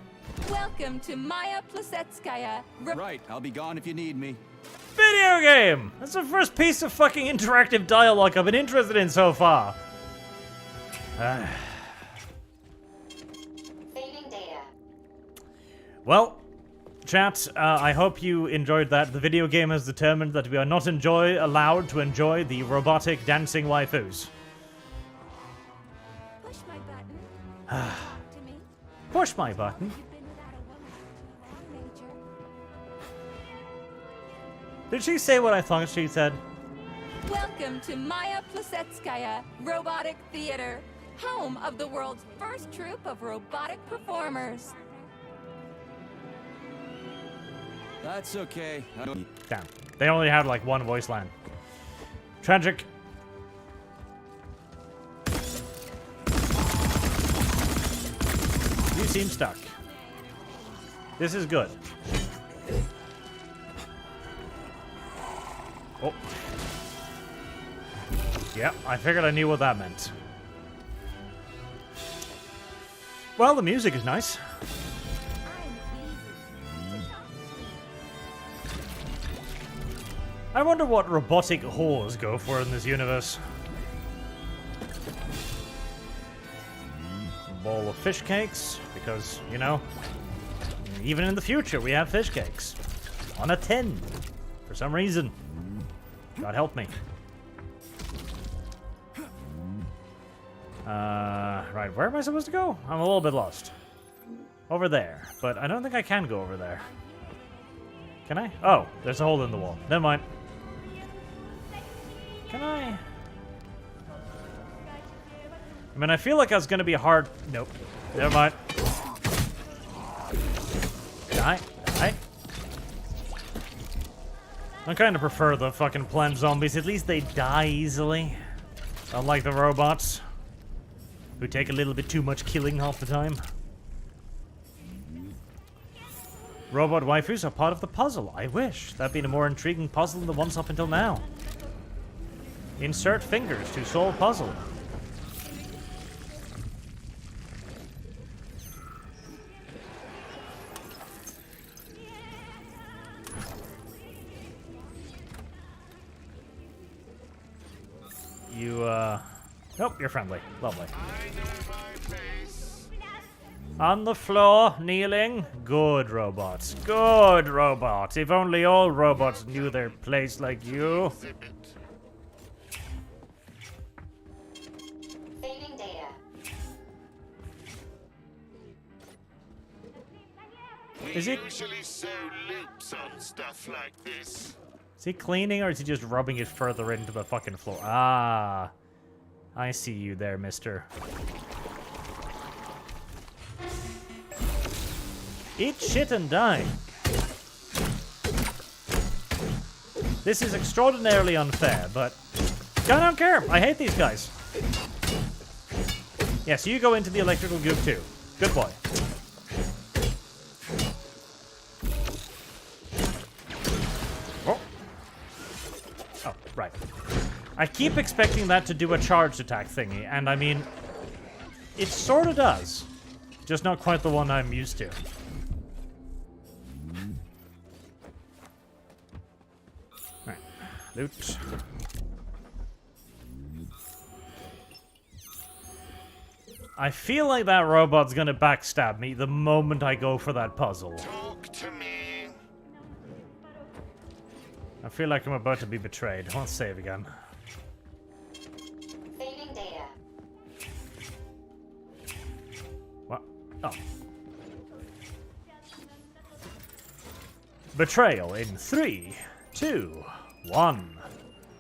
Welcome to Maya Plasetskaya. Right, I'll be gone if you need me. Video game! That's the first piece of fucking interactive dialogue I've been interested in so far. Saving data. Well, chat, I hope you enjoyed that. The video game has determined that we are not allowed to enjoy the robotic dancing waifus. Push my button. To me. Push my button. You've been without a woman too long, Major. Did she say what I thought she said? Welcome to Maya Plasetskaya Robotic Theater, home of the world's first troupe of robotic performers. That's okay. Damn. They only had like one voice line. Tragic. You seem stuck. This is good. Oh. Yeah, I figured I knew what that meant. Well, the music is nice. I wonder what robotic whores go for in this universe. Bowl of fish cakes, because, you know, even in the future we have fish cakes. On a tin. For some reason. God help me. Right, where am I supposed to go? I'm a little bit lost. Over there, but I don't think I can go over there. Can I? Oh, there's a hole in the wall. Never mind. Can I? I mean, I feel like I was gonna be hard. Nope. Never mind. Die. Die. I kind of prefer the fucking plant zombies. At least they die easily. Unlike the robots, who take a little bit too much killing half the time. Robot waifus are part of the puzzle. I wish. That'd been a more intriguing puzzle than the ones up until now. Insert fingers to solve puzzle. Nope, you're friendly. Lovely. On the floor, kneeling. Good robots. Good robots. If only all robots knew their place like you. Saving data. Is he usually sew loops on stuff like this? Is he cleaning or is he just rubbing it further into the fucking floor? Ah. I see you there, mister. Eat shit and die. This is extraordinarily unfair, but I don't care. I hate these guys. Yes, you go into the electrical goop too. Good boy. Oh. Oh, right. I keep expecting that to do a charged attack thingy, and I mean, it sort of does. Just not quite the one I'm used to. Right. Loot. I feel like that robot's gonna backstab me the moment I go for that puzzle. Talk to me. I feel like I'm about to be betrayed. Let's save again. Saving data. What? Oh. Betrayal in 3, 2, 1.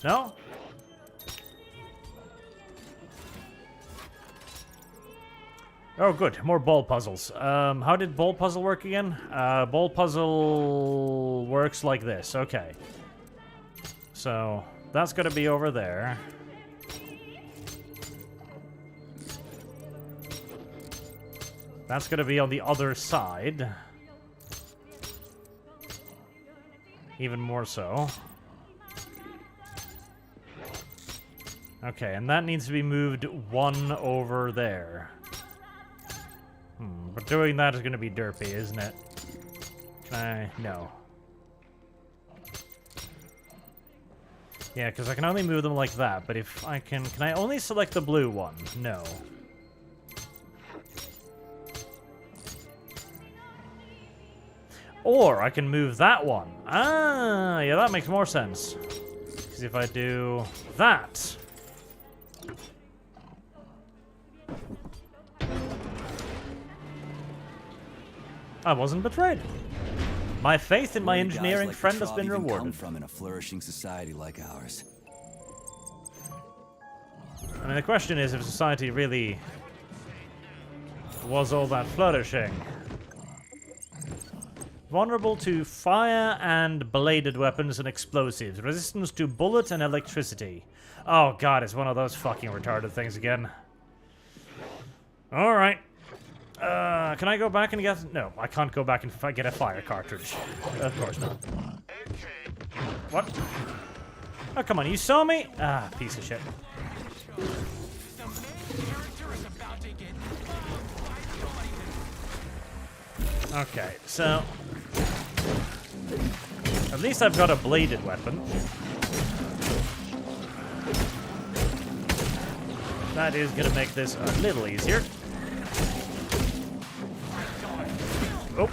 No? Oh, good. More ball puzzles. How did ball puzzle work again? Ball puzzle works like this. Okay. So, that's going to be over there. That's going to be on the other side. Even more so. Okay, and that needs to be moved 1 over there. But doing that is going to be derpy, isn't it? Can I? No. Yeah, because I can only move them like that, but if I can I only select the blue one? No. Or I can move that one. Ah, yeah, that makes more sense. Because if I do that... I wasn't betrayed. My faith in my engineering friend has been rewarded. Come from in a flourishing society like ours. I mean, the question is if society really was all that flourishing. Vulnerable to fire and bladed weapons and explosives. Resistance to bullet and electricity. Oh god, it's one of those fucking retarded things again. Alright. Can I go back and get... No, I can't go back and get a fire cartridge. Of course not. What? Oh, come on, you saw me? Ah, piece of shit. Okay, so... At least I've got a bladed weapon. That is gonna make this a little easier. Oh.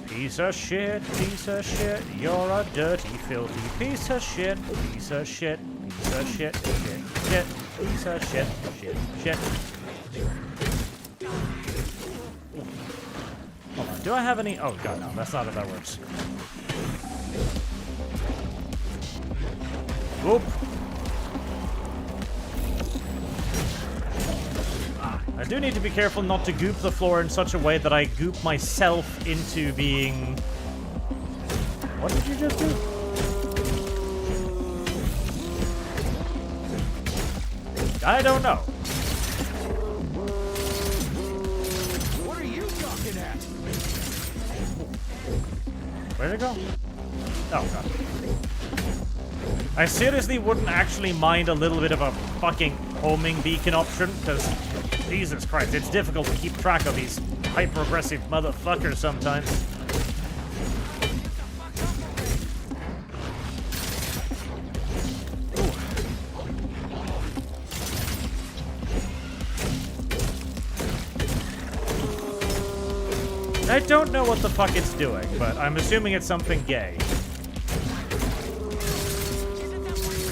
Piece of shit, you're a dirty, filthy piece of shit, piece of shit, piece of shit, shit, piece of shit, shit. Hold on, do I have any? Oh god, no, that's not how that works. Whoop. I do need to be careful not to goop the floor in such a way that I goop myself into being... What did you just do? I don't know. What are you talking at? Where'd it go? Oh, God. I seriously wouldn't actually mind a little bit of a fucking homing beacon option, because... Jesus Christ, it's difficult to keep track of these hyper-aggressive motherfuckers sometimes. I don't know what the fuck it's doing, but I'm assuming it's something gay.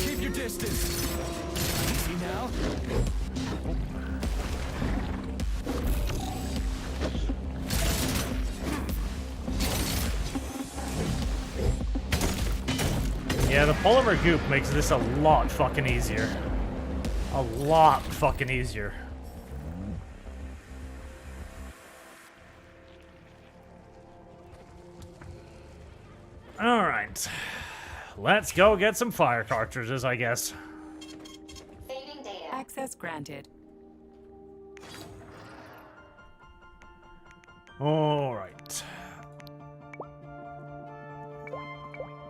Keep your distance. See now? Yeah, the polymer goop makes this a lot fucking easier. A lot fucking easier. Alright. Let's go get some fire cartridges, I guess. Saving data. Access granted. Alright.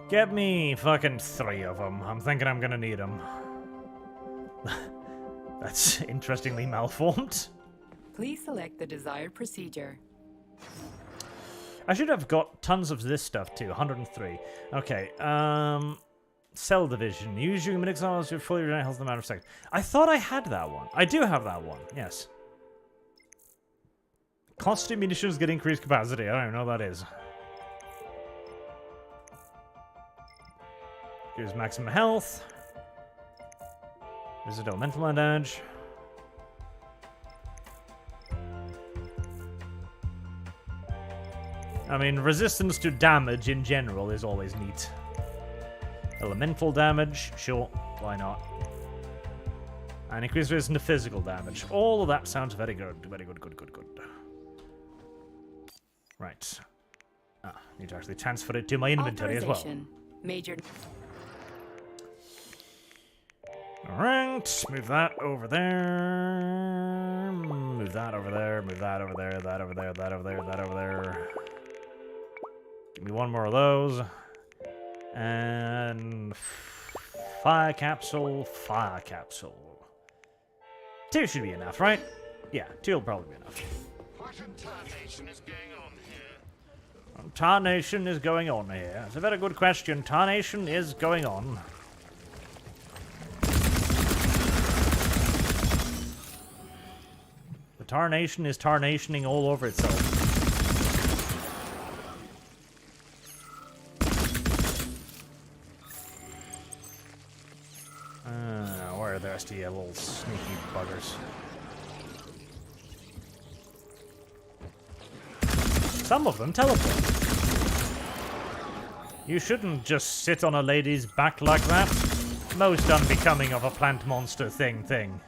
Get me fucking 3 of them. I'm thinking I'm gonna need them. That's interestingly malformed. Please select the desired procedure. I should have got tons of this stuff too. 103. Okay. Cell division. Use your minutes to fully regenerate health in a matter of seconds. I thought I had that one. I do have that one. Yes. Constant munitions get increased capacity. I don't even know what that is. Here's maximum health. There's a mental damage. I mean, resistance to damage in general is always neat. Elemental damage, sure, why not? And increased resistance to physical damage. All of that sounds very good. Very good, good. Right. Need to actually transfer it to my inventory as well. Major. Alright, move that over there. Move that over there, move that over there, that over there, that over there, that over there. Give me one more of those. And fire capsule, fire capsule. 2 should be enough, right? Yeah, 2 will probably be enough. What in tarnation is going on here? Tarnation is going on here. It's a very good question. Tarnation is going on. The tarnation is tarnationing all over itself. Where are the rest of you little sneaky buggers? Some of them teleport. You shouldn't just sit on a lady's back like that. Most unbecoming of a plant monster thing.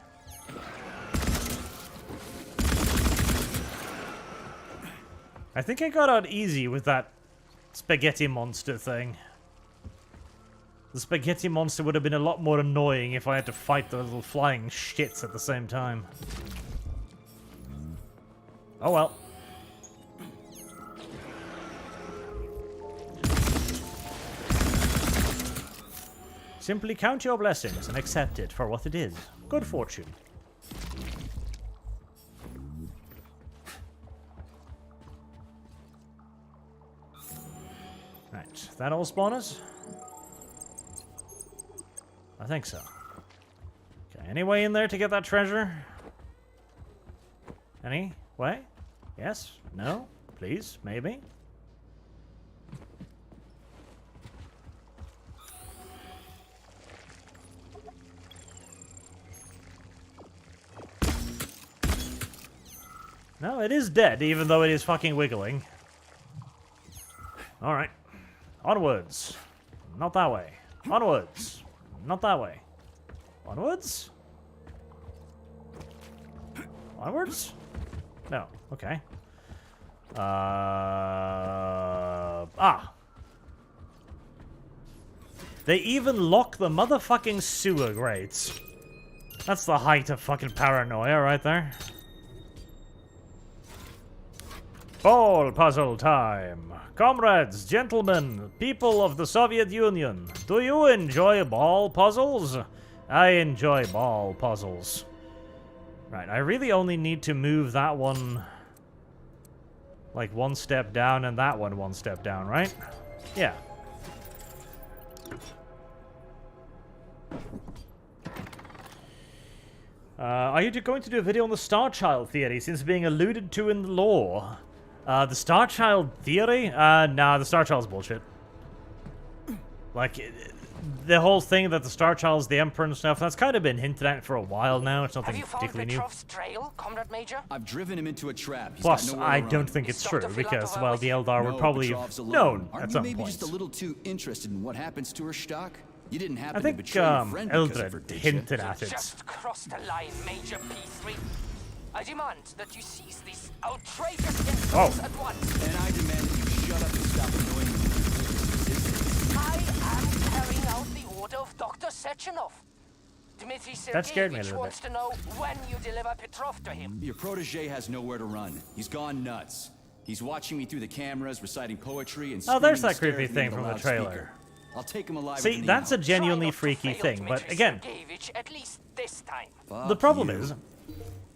I think I got out easy with that spaghetti monster thing. The spaghetti monster would have been a lot more annoying if I had to fight the little flying shits at the same time. Oh well. Simply count your blessings and accept it for what it is. Good fortune. Right, that all spawners? I think so. Okay, any way in there to get that treasure? Any way? Yes? No? Please? Maybe? No, it is dead, even though it is fucking wiggling. Alright. Onwards. Not that way. Onwards. Not that way. Onwards? Onwards? No. Okay. They even lock the motherfucking sewer grates. That's the height of fucking paranoia right there. Ball puzzle time. Comrades, gentlemen, people of the Soviet Union, do you enjoy ball puzzles? I enjoy ball puzzles. Right, I really only need to move that one like 1 step down and that one 1 step down, right? Yeah. Are you going to do a video on the Star Child theory since being alluded to in the lore? The Star Child theory? Nah, the Star Child's bullshit. Like, the whole thing that the Star Child's the Emperor and stuff, that's kind of been hinted at for a while now. It's nothing particularly new. Trail, Comrade Major? I've driven him into a trap. Plus, I don't think it's true, because, well, the Eldar would probably have known at some point. Maybe just a little too interested in what happens to her stock? You didn't happen to betray your friend because of her, did you? Hinted at it. Just crossed the line, Major P3. I demand that you seize these outrageous insults at once. And I demand that you shut up and stop annoying me. I am carrying out the order of Dr. Sechenov. Dmitry Sergeyevich wants to know when you deliver Petrov to him. Your protege has nowhere to run. He's gone nuts. He's watching me through the cameras, reciting poetry, and there's that creepy thing from the trailer. I'll take him alive. See, that's a genuinely freaky thing, but again, at least this time. The problem is,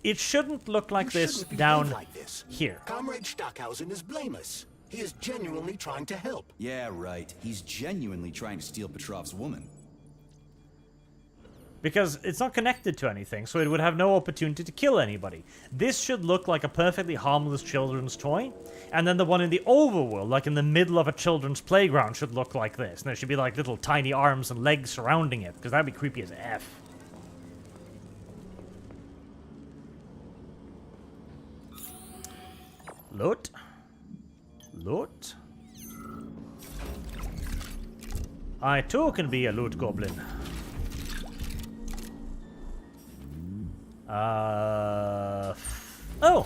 it shouldn't look like You this shouldn't down behave like this. here. Comrade Stockhausen is blameless. He is genuinely trying to help. Yeah, right. He's genuinely trying to steal Petrov's woman. Because it's not connected to anything, so it would have no opportunity to kill anybody. This should look like a perfectly harmless children's toy, and then the one in the overworld, like in the middle of a children's playground, should look like this. And there should be like little tiny arms and legs surrounding it, because that'd be creepy as F. Loot. Loot. I too can be a loot goblin. Oh,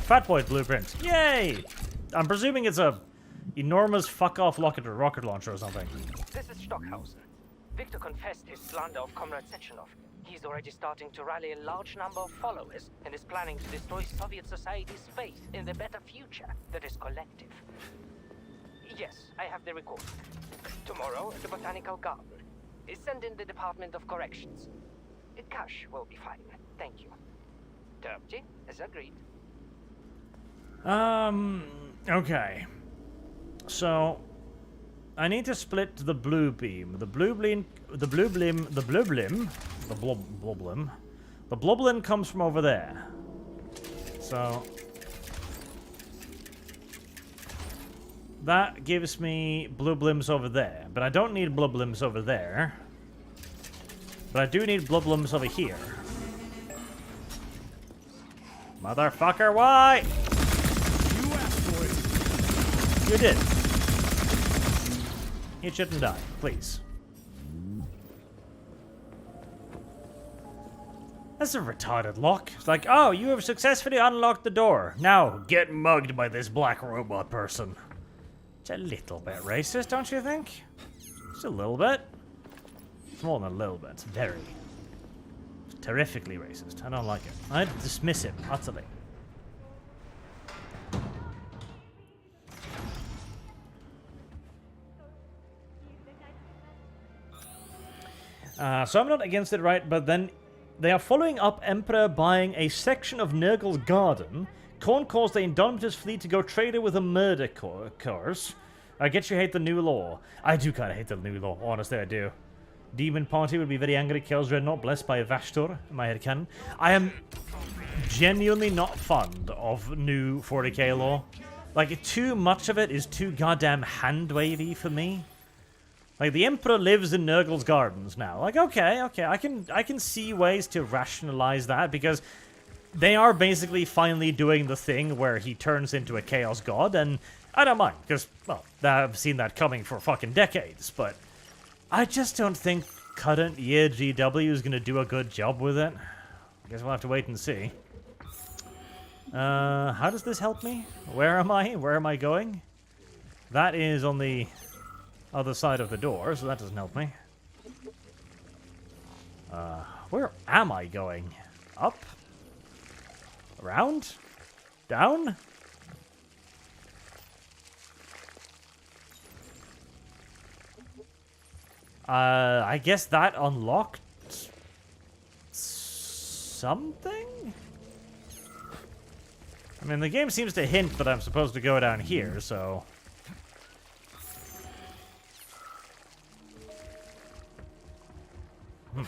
Fat Boy's blueprint. Yay! I'm presuming it's a enormous fuck-off rocket launcher or something. This is Stockhausen. Victor confessed his slander of Comrade Sechenov. He's already starting to rally a large number of followers and is planning to destroy Soviet society's faith in the better future that is collective. Yes, I have the record. Tomorrow at the Botanical Garden. Send in the Department of Corrections. Cash will be fine. Thank you. Termji is agreed. Okay. So, I need to split the blue beam. The bloblin comes from over there. So, that gives me blublims over there. But I don't need blublims over there. But I do need blublims over here. Motherfucker, why? You asked for it. You did. You shouldn't die, please. That's a retarded lock. It's like, oh, you have successfully unlocked the door. Now, get mugged by this black robot person. It's a little bit racist, don't you think? Just a little bit. It's more than a little bit. It's very, terrifically racist. I don't like it. I dismiss it utterly. So I'm not against it, right? But then they are following up Emperor buying a section of Nurgle's garden. Korn calls the Indomitus fleet to go trade it with a murder course. I get you hate the new law. I do kind of hate the new law. Honestly, I do. Demon Party would be very angry. Kills Dreadnought, blessed by Vashtor, in my head canon. I am genuinely not fond of new 40k law. Like, too much of it is too goddamn hand-wavy for me. Like, the Emperor lives in Nurgle's gardens now. Like, okay, I can see ways to rationalize that, because they are basically finally doing the thing where he turns into a Chaos God, and I don't mind, because, well, I've seen that coming for fucking decades, but I just don't think current year GW is going to do a good job with it. I guess we'll have to wait and see. How does this help me? Where am I? Where am I going? That is on the other side of the door, so that doesn't help me. Where am I going? Up? Around? Down? I guess that unlocked something? I mean, the game seems to hint that I'm supposed to go down here, so yeah,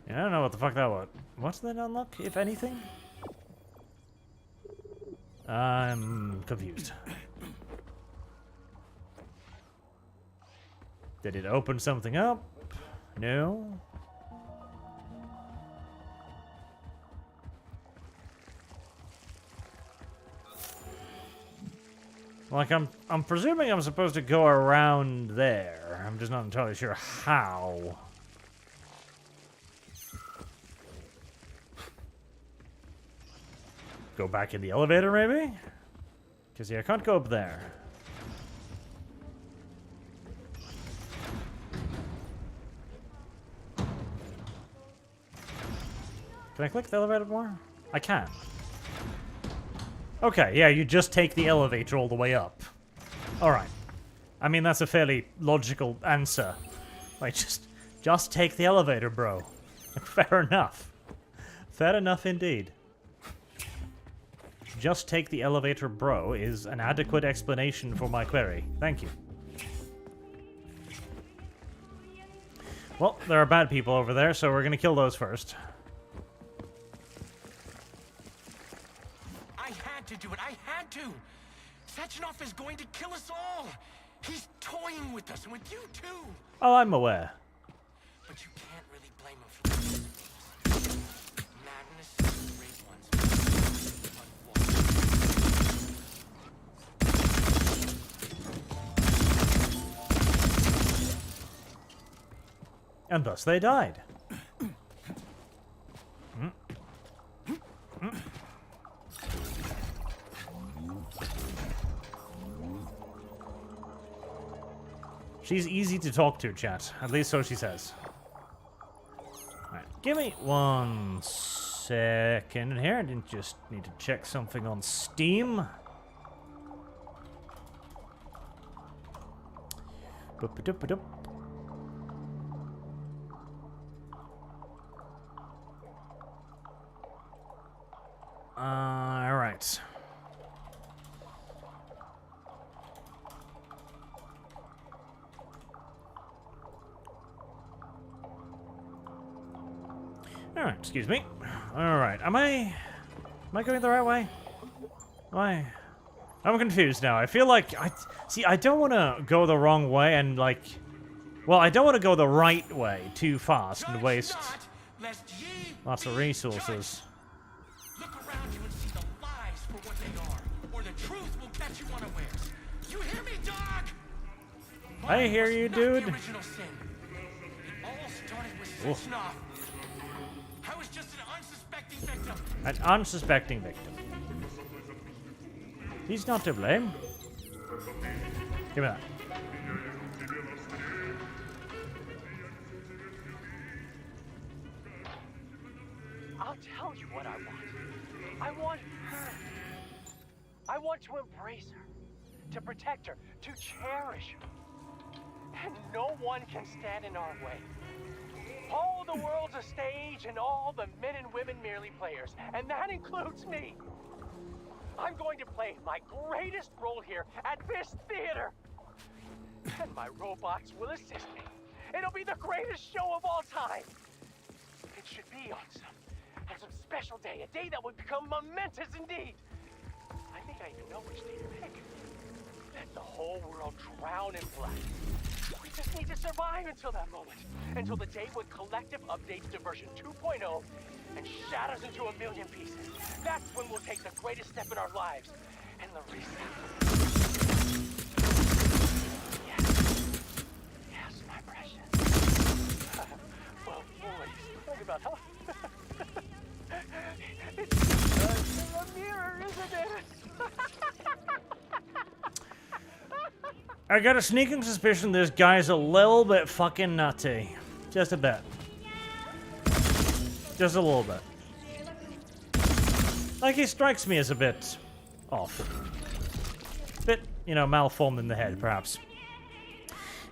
I don't know what the fuck that was. What's that unlock, if anything? I'm confused. Did it open something up? No. Like, I'm presuming I'm supposed to go around there. I'm just not entirely sure how. Go back in the elevator, maybe? Because, yeah, I can't go up there. Can I click the elevator more? I can. Okay, yeah, you just take the elevator all the way up. Alright. I mean, that's a fairly logical answer. Like, just take the elevator, bro. Fair enough. Fair enough indeed. just take the elevator, bro, is an adequate explanation for my query. Thank you. Well, there are bad people over there, so we're gonna kill those first. I had to do it. I had to. Sechenov is going to kill us all. He's toying with us, and with you too. Oh, I'm aware. But you can't really blame him for this. Madness is the great ones. And thus they died. She's easy to talk to, chat. At least so she says. Alright, give me 1 second in here. I didn't just need to check something on Steam. Boop-a-doop-a-doop. Alright. Alright, excuse me. Alright, am I going the right way? I'm confused now. I feel like I don't want to go the wrong way and like, well, I don't want to go the right way too fast and waste lots of resources. Look around you and see the lies for what they are, or the truth will catch you unawares. You hear me, dog? I hear you, dude. The original sin. It all started with Sechenov. I was just an unsuspecting victim. An unsuspecting victim. He's not to blame. Give me that. I'll tell you what I want. I want her. I want to embrace her, to protect her, to cherish her. And no one can stand in our way. All the world's a stage and all the men and women merely players, and that includes me. I'm going to play my greatest role here at this theater. And my robots will assist me. It'll be the greatest show of all time. It should be on some special day, a day that would become momentous indeed. I think I even know which day to pick. Let the whole world drown in black. We just need to survive until that moment. Until the day when Collective updates to version 2.0 and shatters into a million pieces. That's when we'll take the greatest step in our lives. And the reset. Yes, my precious. Well, boys, talk about how... It's a mirror, isn't it? I got a sneaking suspicion this guy's a little bit fucking nutty. Just a bit. Just a little bit. Like, he strikes me as a bit off. Bit, you know, malformed in the head, perhaps.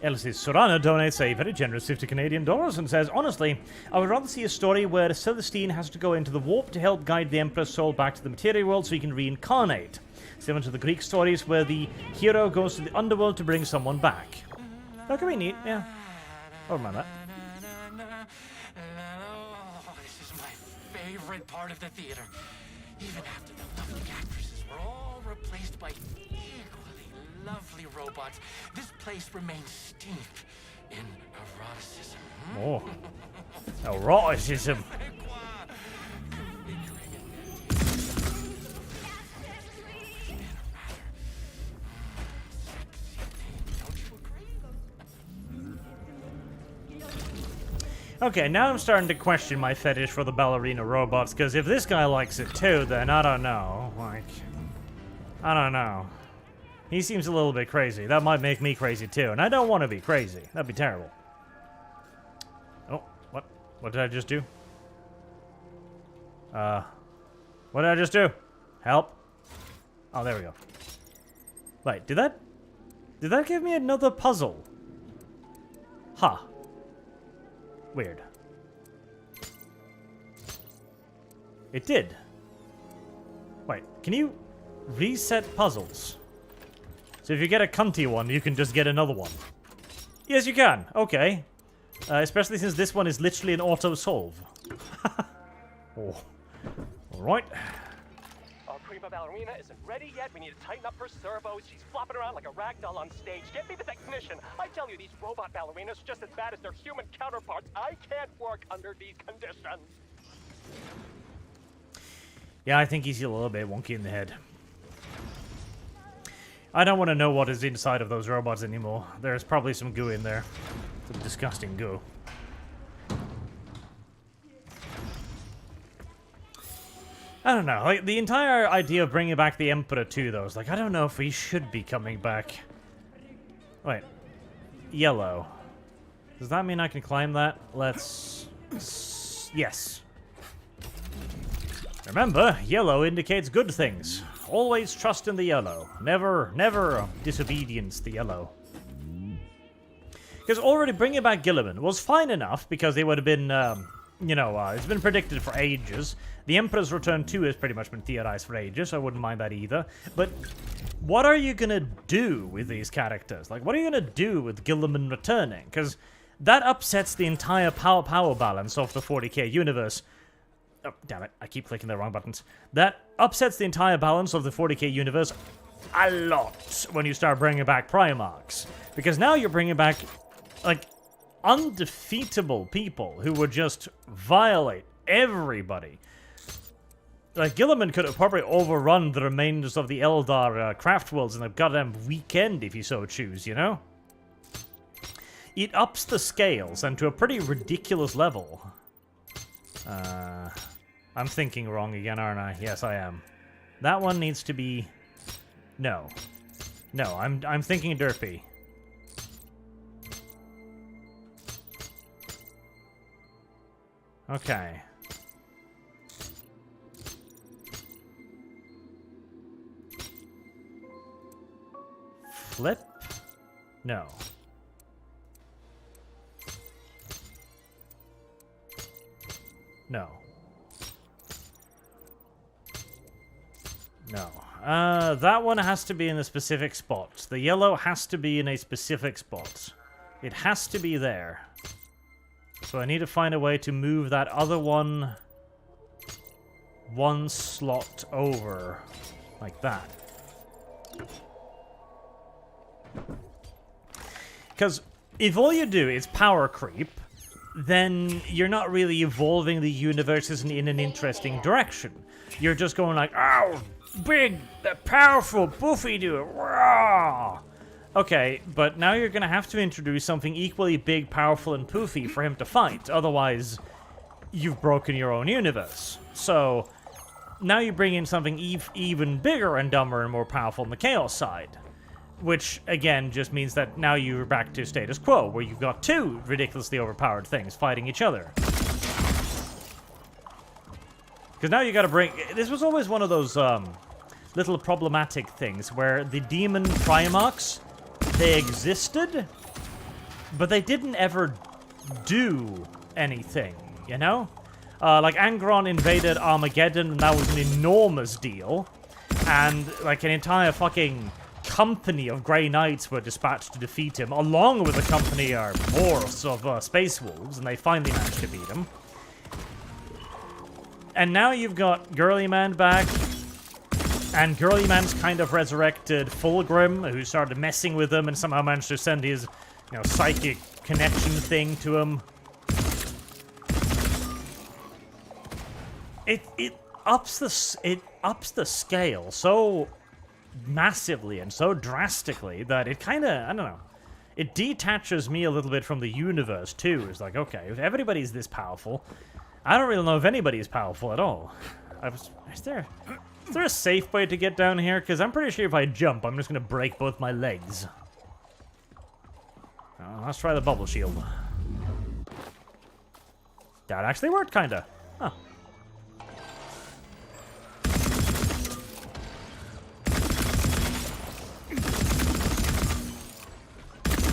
Elsie Sorana donates a very generous 50 Canadian dollars and says, honestly, I would rather see a story where Celestine has to go into the warp to help guide the Emperor's soul back to the material world so he can reincarnate. Similar to the Greek stories where the hero goes to the underworld to bring someone back. That could be neat, yeah. I don't mind that. This is my favorite part of the theater. Even after the lovely actresses were all replaced by equally lovely robots, this place remains steeped in eroticism. Oh. Eroticism. Okay, now I'm starting to question my fetish for the ballerina robots, because if this guy likes it too, then I don't know. Like, I don't know. He seems a little bit crazy. That might make me crazy too, and I don't want to be crazy. That'd be terrible. Oh, what? What did I just do? What did I just do? Help. Oh, there we go. Wait, did that give me another puzzle? Huh. Weird. It did. Wait, can you reset puzzles? So if you get a cunty one, you can just get another one. Yes, you can. Okay. Especially since this one is literally an auto-solve. Oh. Alright. Our prima ballerina isn't ready yet. We need to tighten up her servos. She's flopping around like a rag doll on stage. Get me the technician. I tell you, these robot ballerinas are just as bad as their human counterparts. I can't work under these conditions. Yeah, I think he's a little bit wonky in the head. I don't want to know what is inside of those robots anymore. There's probably some goo in there. Some disgusting goo. I don't know. Like, the entire idea of bringing back the Emperor too, though, is like, I don't know if he should be coming back. Wait. Yellow. Does that mean I can climb that? Let's... Yes. Remember, yellow indicates good things. Always trust in the yellow. Never disobedience the yellow. Because already bringing back Gilliman was fine enough, because they would have been, it's been predicted for ages. The Emperor's Return 2 has pretty much been theorized for ages, so I wouldn't mind that either. But what are you gonna do with these characters? Like, what are you gonna do with Gilliman returning? Because that upsets the entire power balance of the 40k universe. Oh, damn it. I keep clicking the wrong buttons. That upsets the entire balance of the 40k universe a lot when you start bringing back Primarchs. Because now you're bringing back, like, undefeatable people who would just violate everybody. Like, Gilliman could have probably overrun the remainders of the Eldar craft worlds in a goddamn weekend if you so choose, you know? It ups the scales, and to a pretty ridiculous level. I'm thinking wrong again, aren't I? Yes, I am. That one needs to be... No. No, I'm thinking derpy. Okay. Flip? No. No. No. That one has to be in a specific spot. The yellow has to be in a specific spot. It has to be there. So I need to find a way to move that other one slot over. Like that. Because if all you do is power creep, then you're not really evolving the universes in an interesting direction. You're just going like, oh, big, powerful, poofy dude. Rah! Okay, but now you're going to have to introduce something equally big, powerful, and poofy for him to fight. Otherwise, you've broken your own universe. So, now you bring in something even bigger and dumber and more powerful on the Chaos side. Which, again, just means that now you're back to status quo, where you've got two ridiculously overpowered things fighting each other. Because now you gotta bring... This was always one of those, little problematic things, where the demon Primarchs, they existed, but they didn't ever do anything, you know? Like, Angron invaded Armageddon, and that was an enormous deal. And, like, an entire fucking company of Grey Knights were dispatched to defeat him, along with a company or force of Space Wolves, and they finally managed to beat him. And now you've got Girly Man back, and Girly Man's kind of resurrected Fulgrim, who started messing with him and somehow managed to send his, psychic connection thing to him. It ups the scale so massively and so drastically that it kind of, I don't know, it detaches me a little bit from the universe too. It's like, okay, if everybody's this powerful, I don't really know if anybody's powerful at all. Is there a safe way to get down here? Because I'm pretty sure if I jump, I'm just going to break both my legs. Let's try the bubble shield. That actually worked, kinda. Huh.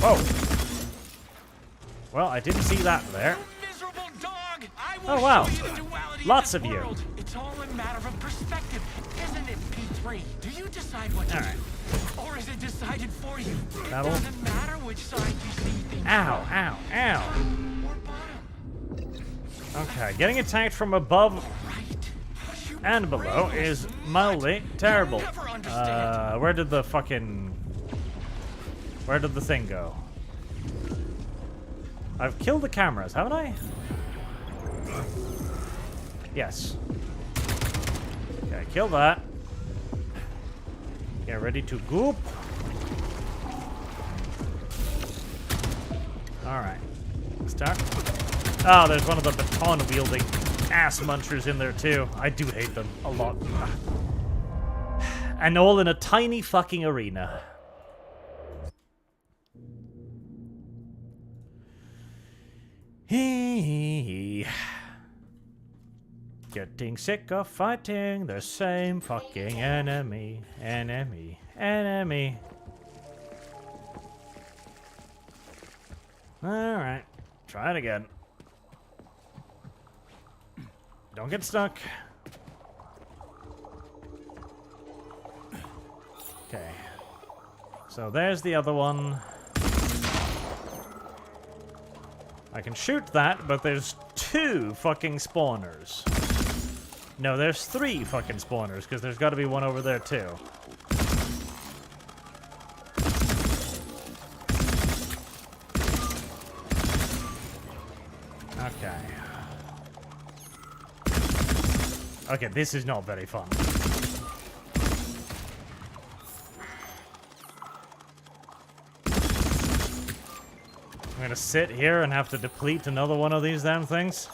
Whoa. Well, I didn't see that there. Oh, wow. Lots of you. It's all a matter of perspective, isn't it, P3? Do you decide what to do? Or is it decided for you? It doesn't matter which side you see things Ow, ow, ow. Okay, getting attacked from above and below is mildly terrible. Where did the thing go? I've killed the cameras, haven't I? Yes. Okay, kill that. Get ready to goop. Alright. Start. Oh, there's one of the baton-wielding ass munchers in there, too. I do hate them a lot. And all in a tiny fucking arena. Getting sick of fighting the same fucking enemy. Alright, try it again. Don't get stuck. Okay. So there's the other one. I can shoot that, but there's 2 fucking spawners. No, there's 3 fucking spawners, because there's got to be one over there, too. Okay. Okay, this is not very fun. I'm gonna sit here and have to deplete another one of these damn things.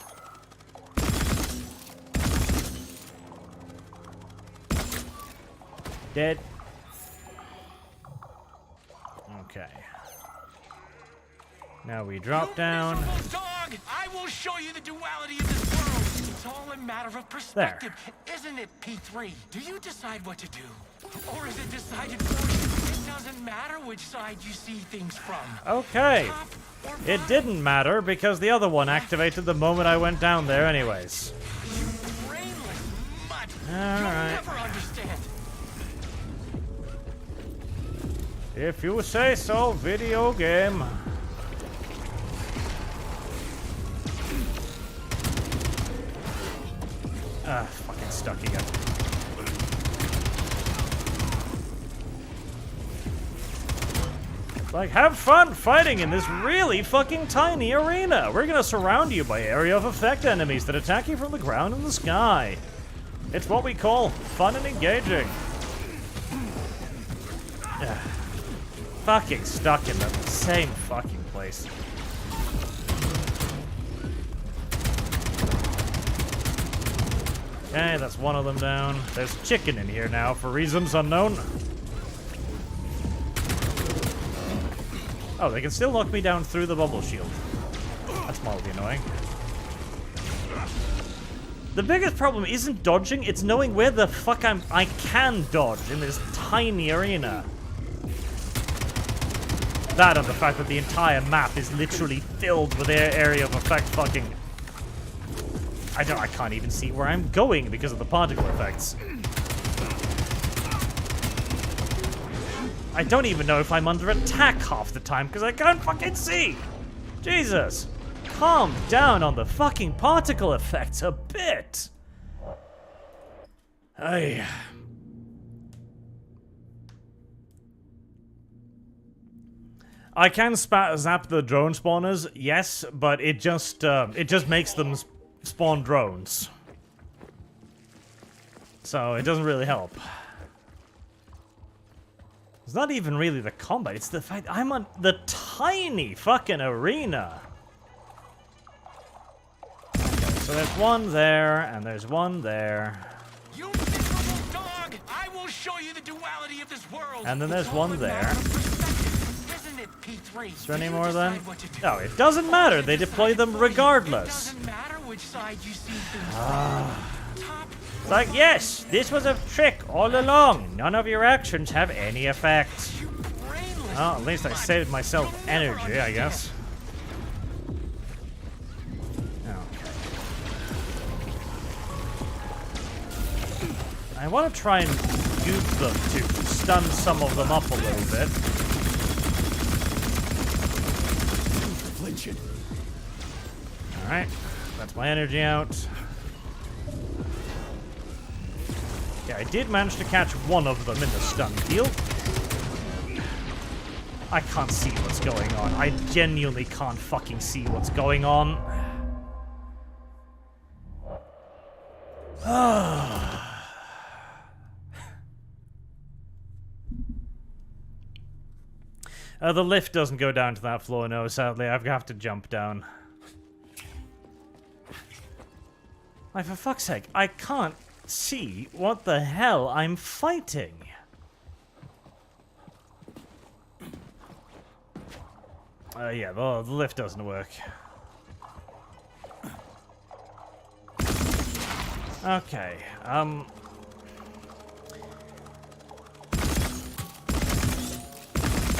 Dead. Okay. Now we drop down. Dog, I will show you the duality of this world. It's all a matter of perspective, isn't it, P3? Do you decide what to do? Or is it decided for you? It doesn't matter which side you see things from. Okay. It didn't matter because the other one activated the moment I went down there anyways. Brainless mutt. Alright. You'll never understand. If you say so, video game. Ah, fucking stuck again. Like, have fun fighting in this really fucking tiny arena. We're gonna surround you by area of effect enemies that attack you from the ground and the sky. It's what we call fun and engaging. Fucking stuck in the same fucking place. Okay, that's one of them down. There's chicken in here now for reasons unknown. Oh, they can still knock me down through the bubble shield. That's mildly annoying. The biggest problem isn't dodging, it's knowing where the fuck I can dodge in this tiny arena. That and the fact that the entire map is literally filled with area of effect fucking... I can't even see where I'm going because of the particle effects. I don't even know if I'm under attack half the time because I can't fucking see! Jesus! Calm down on the fucking particle effects a bit! Ay. I can zap the drone spawners, yes, but it just makes them spawn drones. So it doesn't really help. It's not even really the combat, it's the fact I'm on the tiny fucking arena. Okay, so there's one there, and there's one there. You miserable dog! I will show you the duality of this world. And then there's one there. Isn't it, P3? Is there any more then? No, it doesn't matter. They deploy them regardless. It doesn't matter which side you see things It's like, yes, this was a trick all along. None of your actions have any effect. Well, at least I saved myself energy, I guess. Okay. I want to try and goop them to stun some of them up a little bit. Alright, that's my energy out. Yeah, I did manage to catch one of them in the stun field. I can't see what's going on. I genuinely can't fucking see what's going on. The lift doesn't go down to that floor, no, sadly. I have to jump down. Like, for fuck's sake, I can't see what the hell I'm fighting. Yeah, the lift doesn't work. Okay,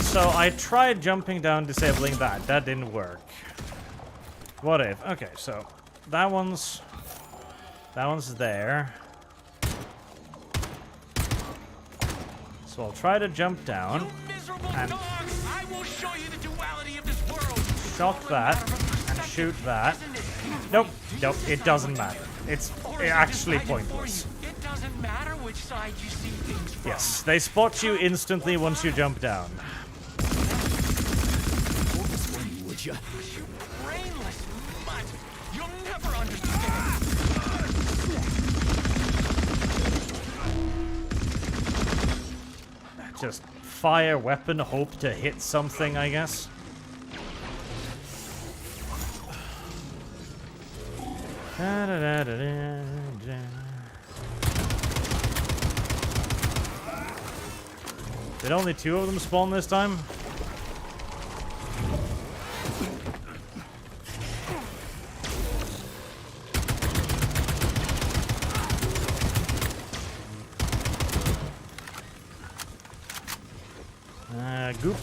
so I tried jumping down, disabling that. That didn't work. What if? Okay, so that one's there. So I'll try to jump down and I will show you the duality of this world. shock that and shoot that. Nope, nope, it doesn't matter. It's actually pointless. It doesn't matter which side you see things from. Yes, they spot you instantly once you jump down. Would ya? You brainless mutt. You'll never understand. Just fire weapon, hope to hit something, I guess. Did only 2 of them spawn this time? Goop.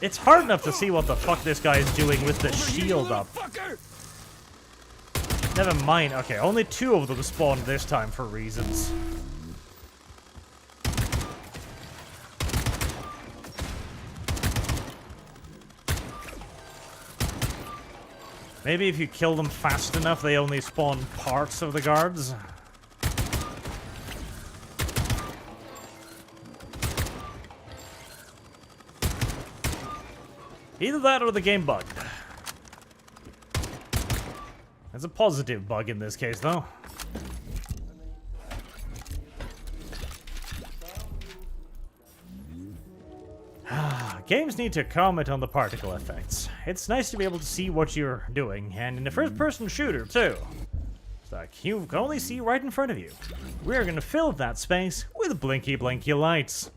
It's hard enough to see what the fuck this guy is doing with the shield up. Never mind. Okay, only 2 of them spawned this time for reasons. Maybe if you kill them fast enough, they only spawn parts of the guards. Either that or the game bugged. It's a positive bug in this case, though. Games need to comment on the particle effects. It's nice to be able to see what you're doing, and in a first-person shooter, too. It's like you can only see right in front of you. We're gonna fill that space with blinky lights.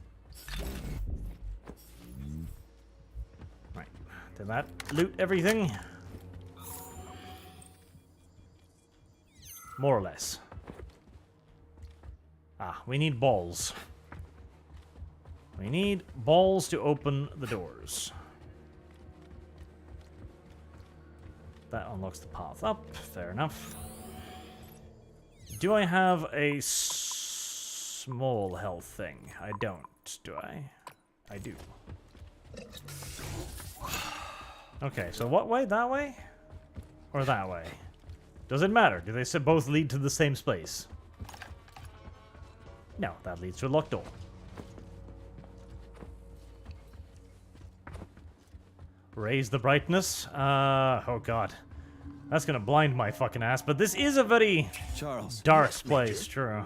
Did that loot everything? More or less. Ah, we need balls. We need balls to open the doors. That unlocks the path up. Fair enough. Do I have a small health thing? I don't, do I? I do. Okay, so what way? That way? Or that way? Does it matter? Do they both lead to the same space? No, that leads to a locked door. Raise the brightness. Oh god. That's gonna blind my fucking ass, but this is a very dark place, true.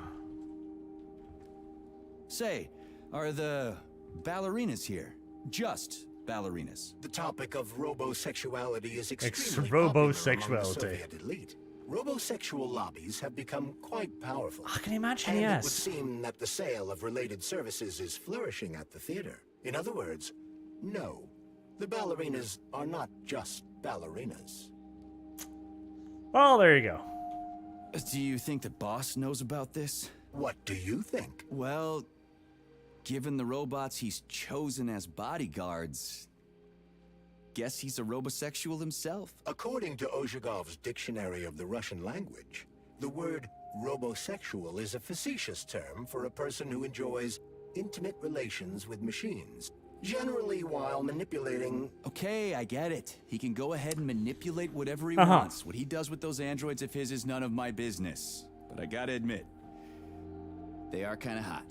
Say, are the ballerinas here? Just ballerinas. The topic of robosexuality is extremely popular among the Soviet elite. Robosexual lobbies have become quite powerful. I can imagine, and yes. It would seem that the sale of related services is flourishing at the theater. In other words, no. The ballerinas are not just ballerinas. Well, there you go. Do you think the boss knows about this? What do you think? Well, given the robots he's chosen as bodyguards, guess he's a robosexual himself. According to Ozhigov's Dictionary of the Russian Language, the word Robosexual is a facetious term for a person who enjoys intimate relations with machines, generally while manipulating... Okay, I get it. He can go ahead and manipulate whatever he wants. What he does with those androids of his is none of my business. But I gotta admit, they are kind of hot.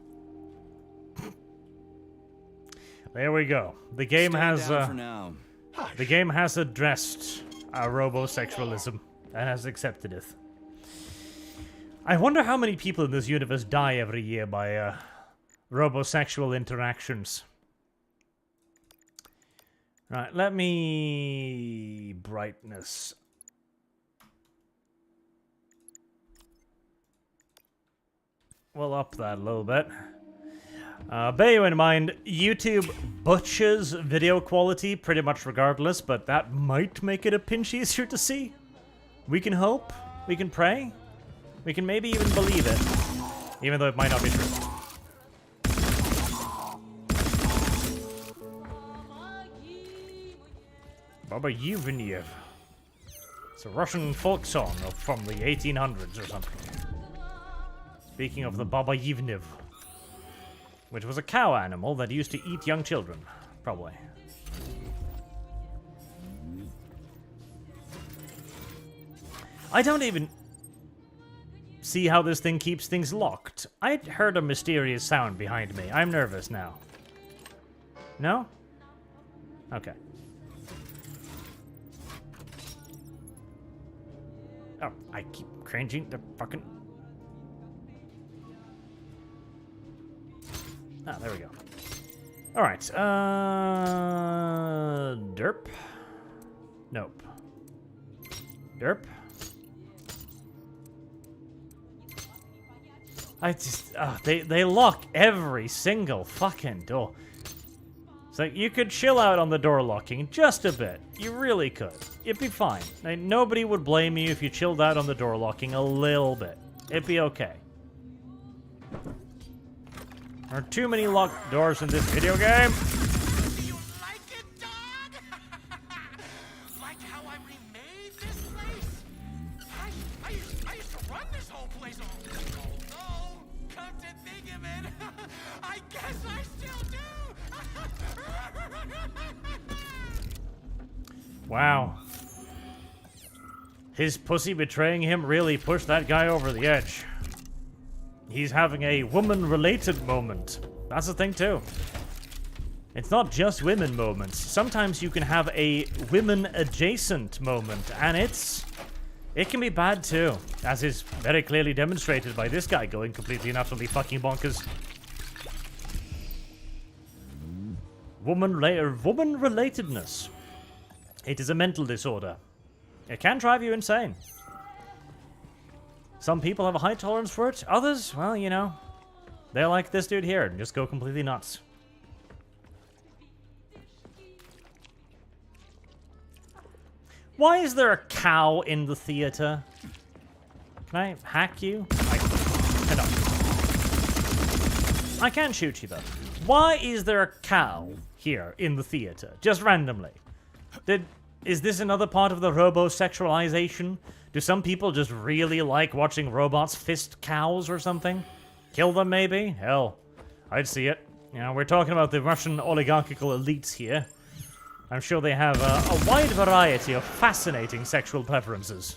There we go. The game has for now. The game has addressed our robosexualism and has accepted it. I wonder how many people in this universe die every year by robosexual interactions. Right, let me brightness. We'll up that a little bit. Bear in mind, YouTube butchers video quality pretty much regardless, but that might make it a pinch easier to see. We can hope, we can pray, we can maybe even believe it, even though it might not be true. Baba Yevgeniev. It's a Russian folk song from the 1800s or something. Speaking of the Baba Yevgeniev, which was a cow animal that used to eat young children, probably. I don't even see how this thing keeps things locked. I heard a mysterious sound behind me. I'm nervous now. No? Okay. Oh, I keep cringing the fucking... Ah, there we go. Alright, derp? Nope. Derp? I just, they lock every single fucking door. It's like, you could chill out on the door locking just a bit. You really could. It'd be fine. Like, nobody would blame you if you chilled out on the door locking a little bit. It'd be okay. There are too many locked doors in this video game. Do you like it, dog? Like how I remade this place? I used to run this whole place. Oh, come to think of it, I guess I still do. Wow. His pussy betraying him really pushed that guy over the edge. He's having a woman-related moment. That's the thing, too. It's not just women moments. Sometimes you can have a women-adjacent moment, and it can be bad, too, as is very clearly demonstrated by this guy going completely and utterly fucking bonkers. Woman-relatedness. It is a mental disorder. It can drive you insane. Some people have a high tolerance for it. Others, well, you know, they're like this dude here and just go completely nuts. Why is there a cow in the theater? Can I hack you? I cannot. I can shoot you, though. Why is there a cow here in the theater? Just randomly. Is this another part of the robosexualization? Do some people just really like watching robots fist cows or something? Kill them, maybe? Hell, I'd see it. You know, we're talking about the Russian oligarchical elites here. I'm sure they have a wide variety of fascinating sexual preferences.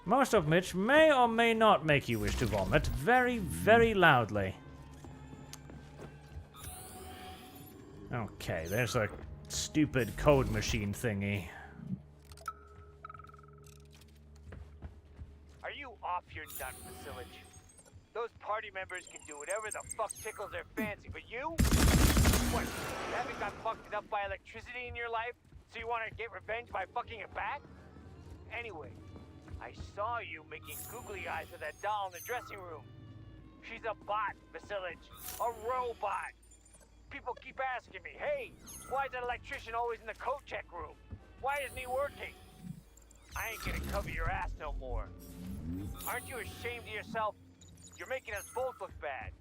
Most of which may or may not make you wish to vomit very, very loudly. Okay, there's a stupid code machine thingy. Are you off your nut, Vacilage? Those party members can do whatever the fuck tickles their fancy, but you? What, you haven't got fucked up by electricity in your life, so you want to get revenge by fucking it back? Anyway, I saw you making googly eyes with that doll in the dressing room. She's a bot, Vacilage. A robot. People keep asking me, hey, why is that electrician always in the coat check room? Why isn't he working? I ain't gonna cover your ass no more. Aren't you ashamed of yourself? You're making us both look bad.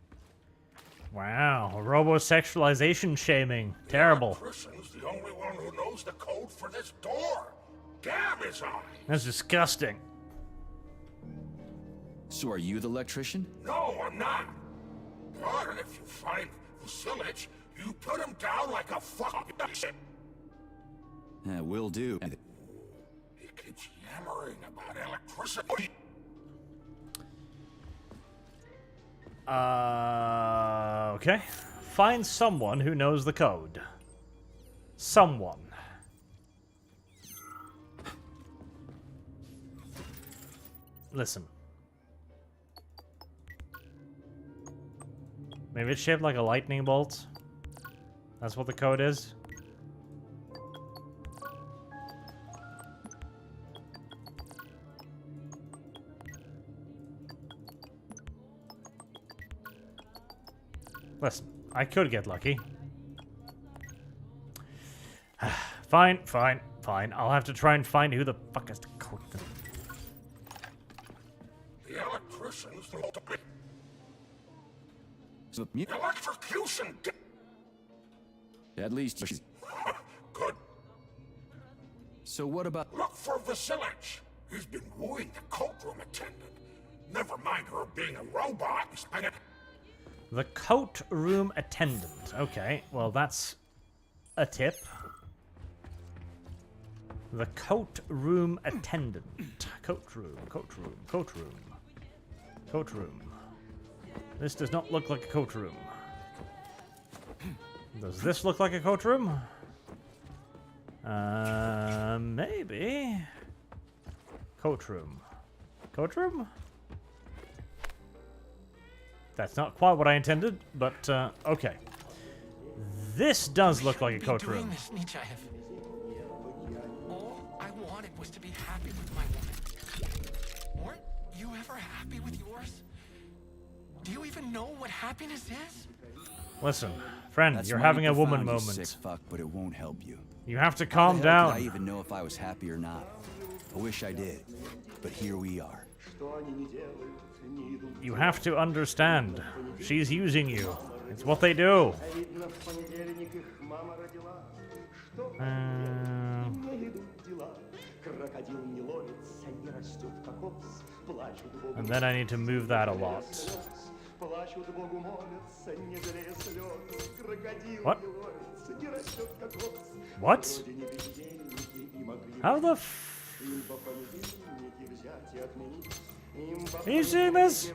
Wow, robosexualization shaming. Terrible. Christen's the only one who knows the code for this door. Damn his eye. That's disgusting. So are you the electrician? No, I'm not. But if you find Vasilich, you put him down like a fucking shit. Will do. He keeps yammering about electricity. Okay. Find someone who knows the code. Someone. Listen. Maybe it's shaped like a lightning bolt. That's what the code is. Listen, I could get lucky. Fine. I'll have to try and find who the fuck is the code. The electrician's So, electrocution. at least she's Good. So what about... Look for Vasilich. He's been wooing the coat room attendant. Never mind her being a robot. The coat room attendant. Okay, well that's a tip. The coat room attendant. Coat room. This does not look like a coat room. Does this look like a coat room? Maybe. Coat room. Coat room? That's not quite what I intended, but okay. This does look like a coat room. All I wanted was to be happy with my woman. Weren't you ever happy with yours? Do you even know what happiness is? Listen, friend, That's you're mighty having a woman profound, you moment. sick fuck, but it won't help you. You have to How calm the hell down. could I even know if I was happy or not? I wish I did, but here we are. You have to understand. She's using you. It's what they do. And then I need to move that a lot. What? What? How the Are you seeing this?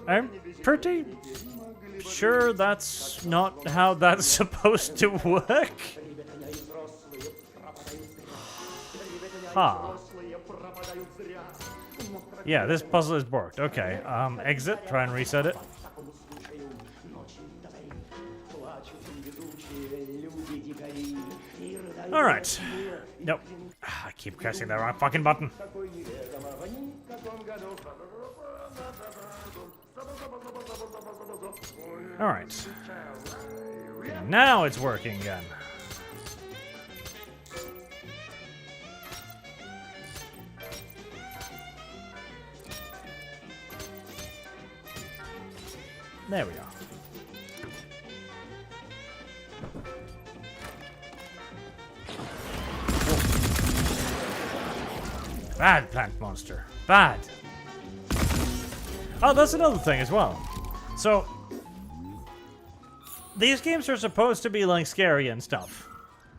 I'm pretty sure that's not how that's supposed to work. Huh. Yeah, this puzzle is borked. Okay, exit, try and reset it. Alright. Nope. I keep pressing the wrong fucking button. Alright. Now it's working again. There we are. Bad plant monster. Bad. Oh, that's another thing as well. So, these games are supposed to be like scary and stuff.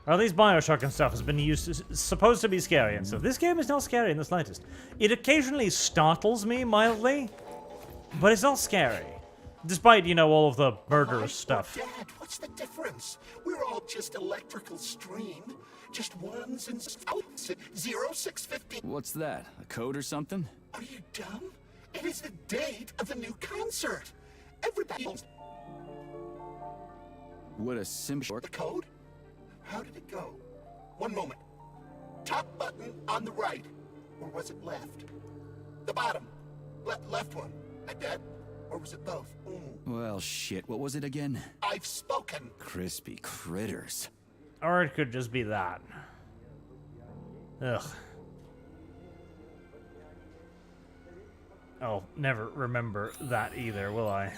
Or at least Bioshock and stuff has been supposed to be scary and stuff. This game is not scary in the slightest. It occasionally startles me mildly, but it's not scary. Despite, you know, all of the murderous stuff. Dad, what's the difference? We're all just electrical stream. Just ones and 0650. What's that? A code or something? Are you dumb? It is the date of the new concert. Everybody knows. What a simple The code? How did it go? One moment. Top button on the right. Or was it left? The bottom. Left one. I bet. Or was it both? Well, shit. What was it again? I've spoken. Crispy critters. Or it could just be that. Ugh. I'll never remember that either, will I?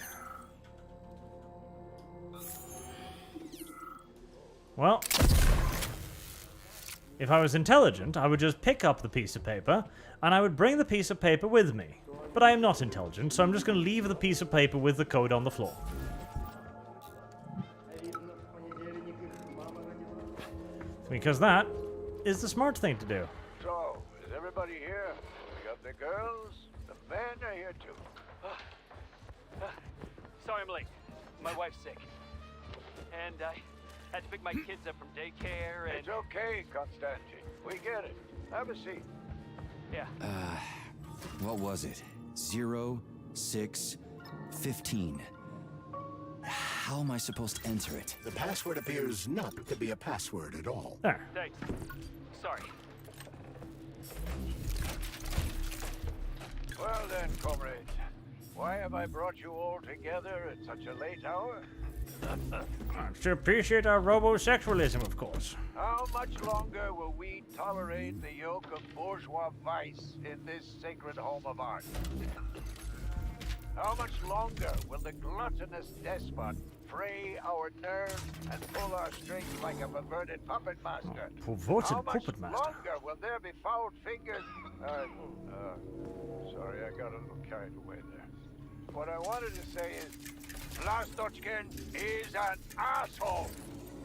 Well. If I was intelligent, I would just pick up the piece of paper, and I would bring the piece of paper with me. But I am not intelligent, so I'm just going to leave the piece of paper with the code on the floor. Because that is the smart thing to do. So, is everybody here? We got the girls, the men are here too. Sorry I'm late. My wife's sick. And I had to pick my kids up from daycare and... It's okay, Constantine. We get it. Have a seat. Yeah. What was it? 0, 6, 15. How am I supposed to enter it? The password appears not to be a password at all. There. Thanks. Sorry. Well then, comrades. Why have I brought you all together at such a late hour? To appreciate our robosexualism, of course. How much longer will we tolerate the yoke of bourgeois vice in this sacred home of ours? How much longer will the gluttonous despot fray our nerves and pull our strings like a perverted puppet master? Perverted How much puppet master. longer will there be foul fingers? Sorry, I got a little carried away there. What I wanted to say is, Vlastochkin is an asshole.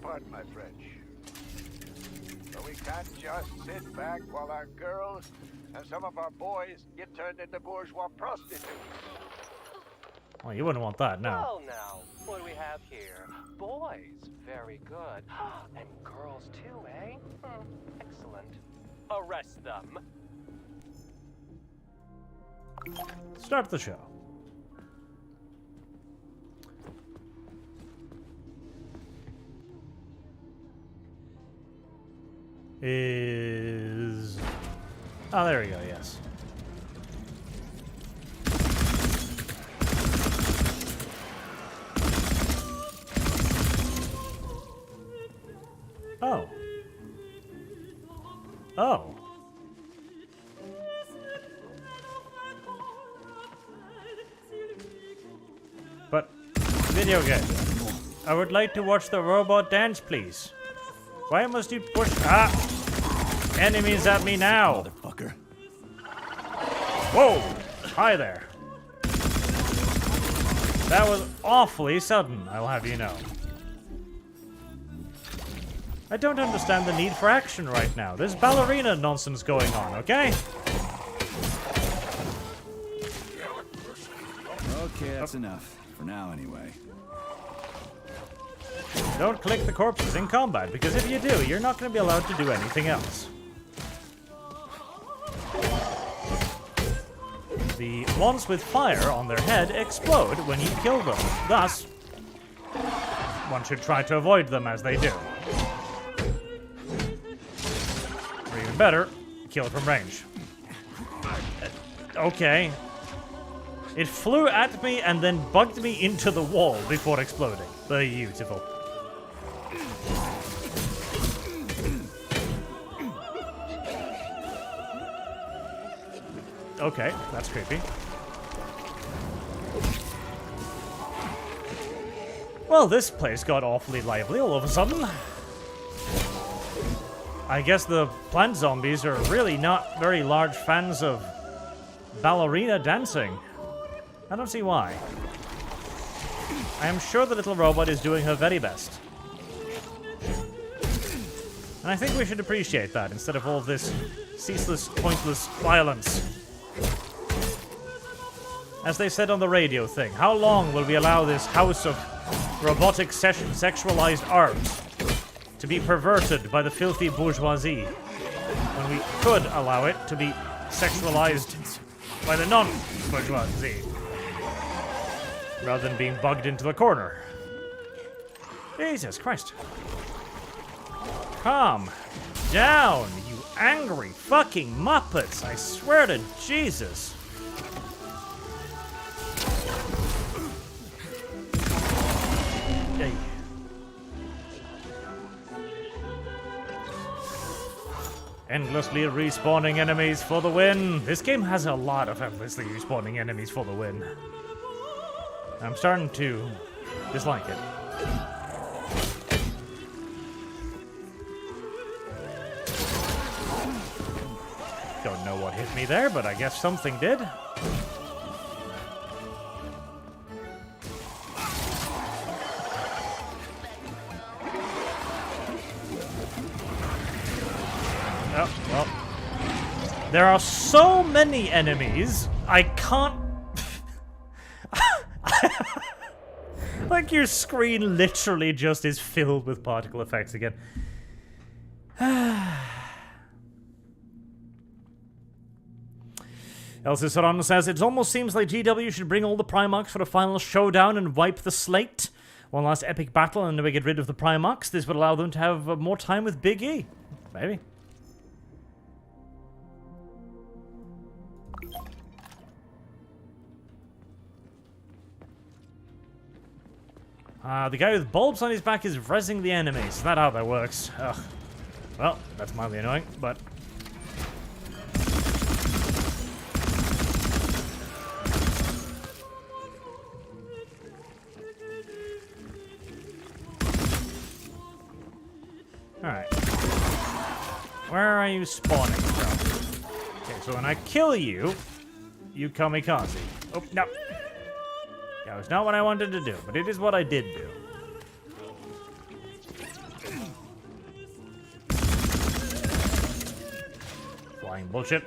Pardon my French. But we can't just sit back while our girls and some of our boys get turned into bourgeois prostitutes. Well, you wouldn't want that, no. Well, now, what do we have here? Boys. Very good. And girls, too, eh? Excellent. Arrest them. Start the show. Is... Oh, there we go, yes. Oh. Oh. But, video game. I would like to watch the robot dance, please. Why must you push... Ah! Enemies at me now! Motherfucker. Whoa! Hi there. That was awfully sudden, I'll have you know. I don't understand the need for action right now. There's ballerina nonsense going on, okay? Okay, that's enough. For now, anyway. Don't click the corpses in combat, because if you do, you're not going to be allowed to do anything else. The ones with fire on their head explode when you kill them. Thus, one should try to avoid them as they do. Or even better, kill from range. Okay. It flew at me and then bugged me into the wall before exploding. Beautiful. Okay, that's creepy. Well, this place got awfully lively all of a sudden. I guess the plant zombies are really not very large fans of ballerina dancing. I don't see why. I am sure the little robot is doing her very best. And I think we should appreciate that instead of all of this ceaseless, pointless violence. As they said on the radio thing, how long will we allow this house of robotic sexualized art to be perverted by the filthy bourgeoisie when we could allow it to be sexualized by the non-bourgeoisie rather than being bugged into the corner? Jesus Christ. Calm down, you angry fucking Muppets. I swear to Jesus. Hey. Endlessly respawning enemies for the win. This game has a lot of endlessly respawning enemies for the win. I'm starting to dislike it. what hit me there, but I guess something did. Oh, well. There are so many enemies, I can't... Like, your screen literally just is filled with particle effects again. Elsie Saran says, it almost seems like GW should bring all the Primarchs for a final showdown and wipe the slate. One last epic battle and then we get rid of the Primarchs. This would allow them to have more time with Big E. Maybe. The guy with bulbs on his back is rezzing the enemies. Is that how that works? Ugh. Well, that's mildly annoying, but... Alright. Where are you spawning from? Okay, so when I kill you, you kamikaze. Oh, no. That was not what I wanted to do, but it is what I did do. Flying bullshit.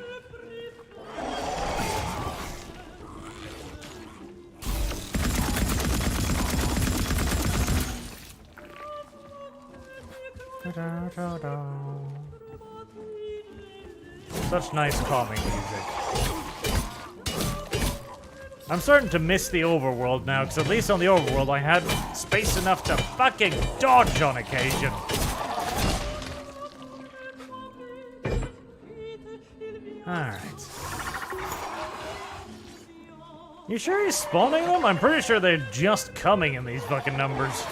Such nice calming music. I'm starting to miss the overworld now, because at least on the overworld I had space enough to fucking dodge on occasion. Alright. You sure he's spawning them? I'm pretty sure they're just coming in these fucking numbers.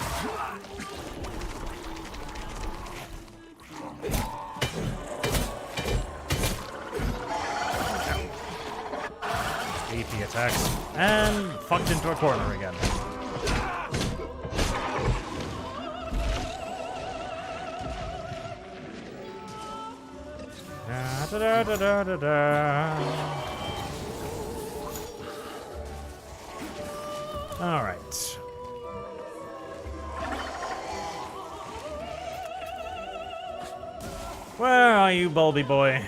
AP attacks. And fucked into a corner again. Da, da, da, da, da, da. All right. Where are you, Bulby boy?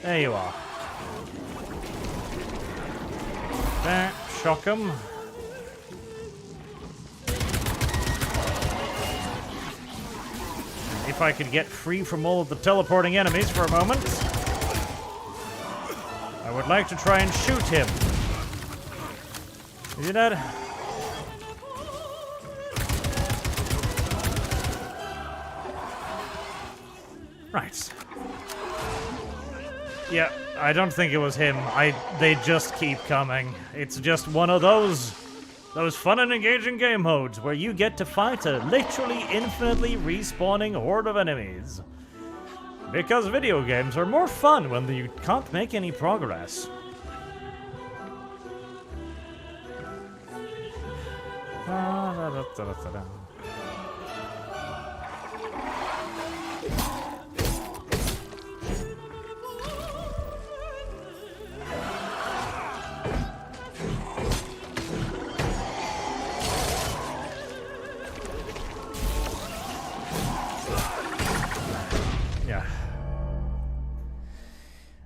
There you are. There, shock him. If I could get free from all of the teleporting enemies for a moment, I would like to try and shoot him. Is he dead? Right. Yeah, I don't think it was him. They just keep coming. It's just one of those fun and engaging game modes where you get to fight a literally infinitely respawning horde of enemies. Because video games are more fun when you can't make any progress.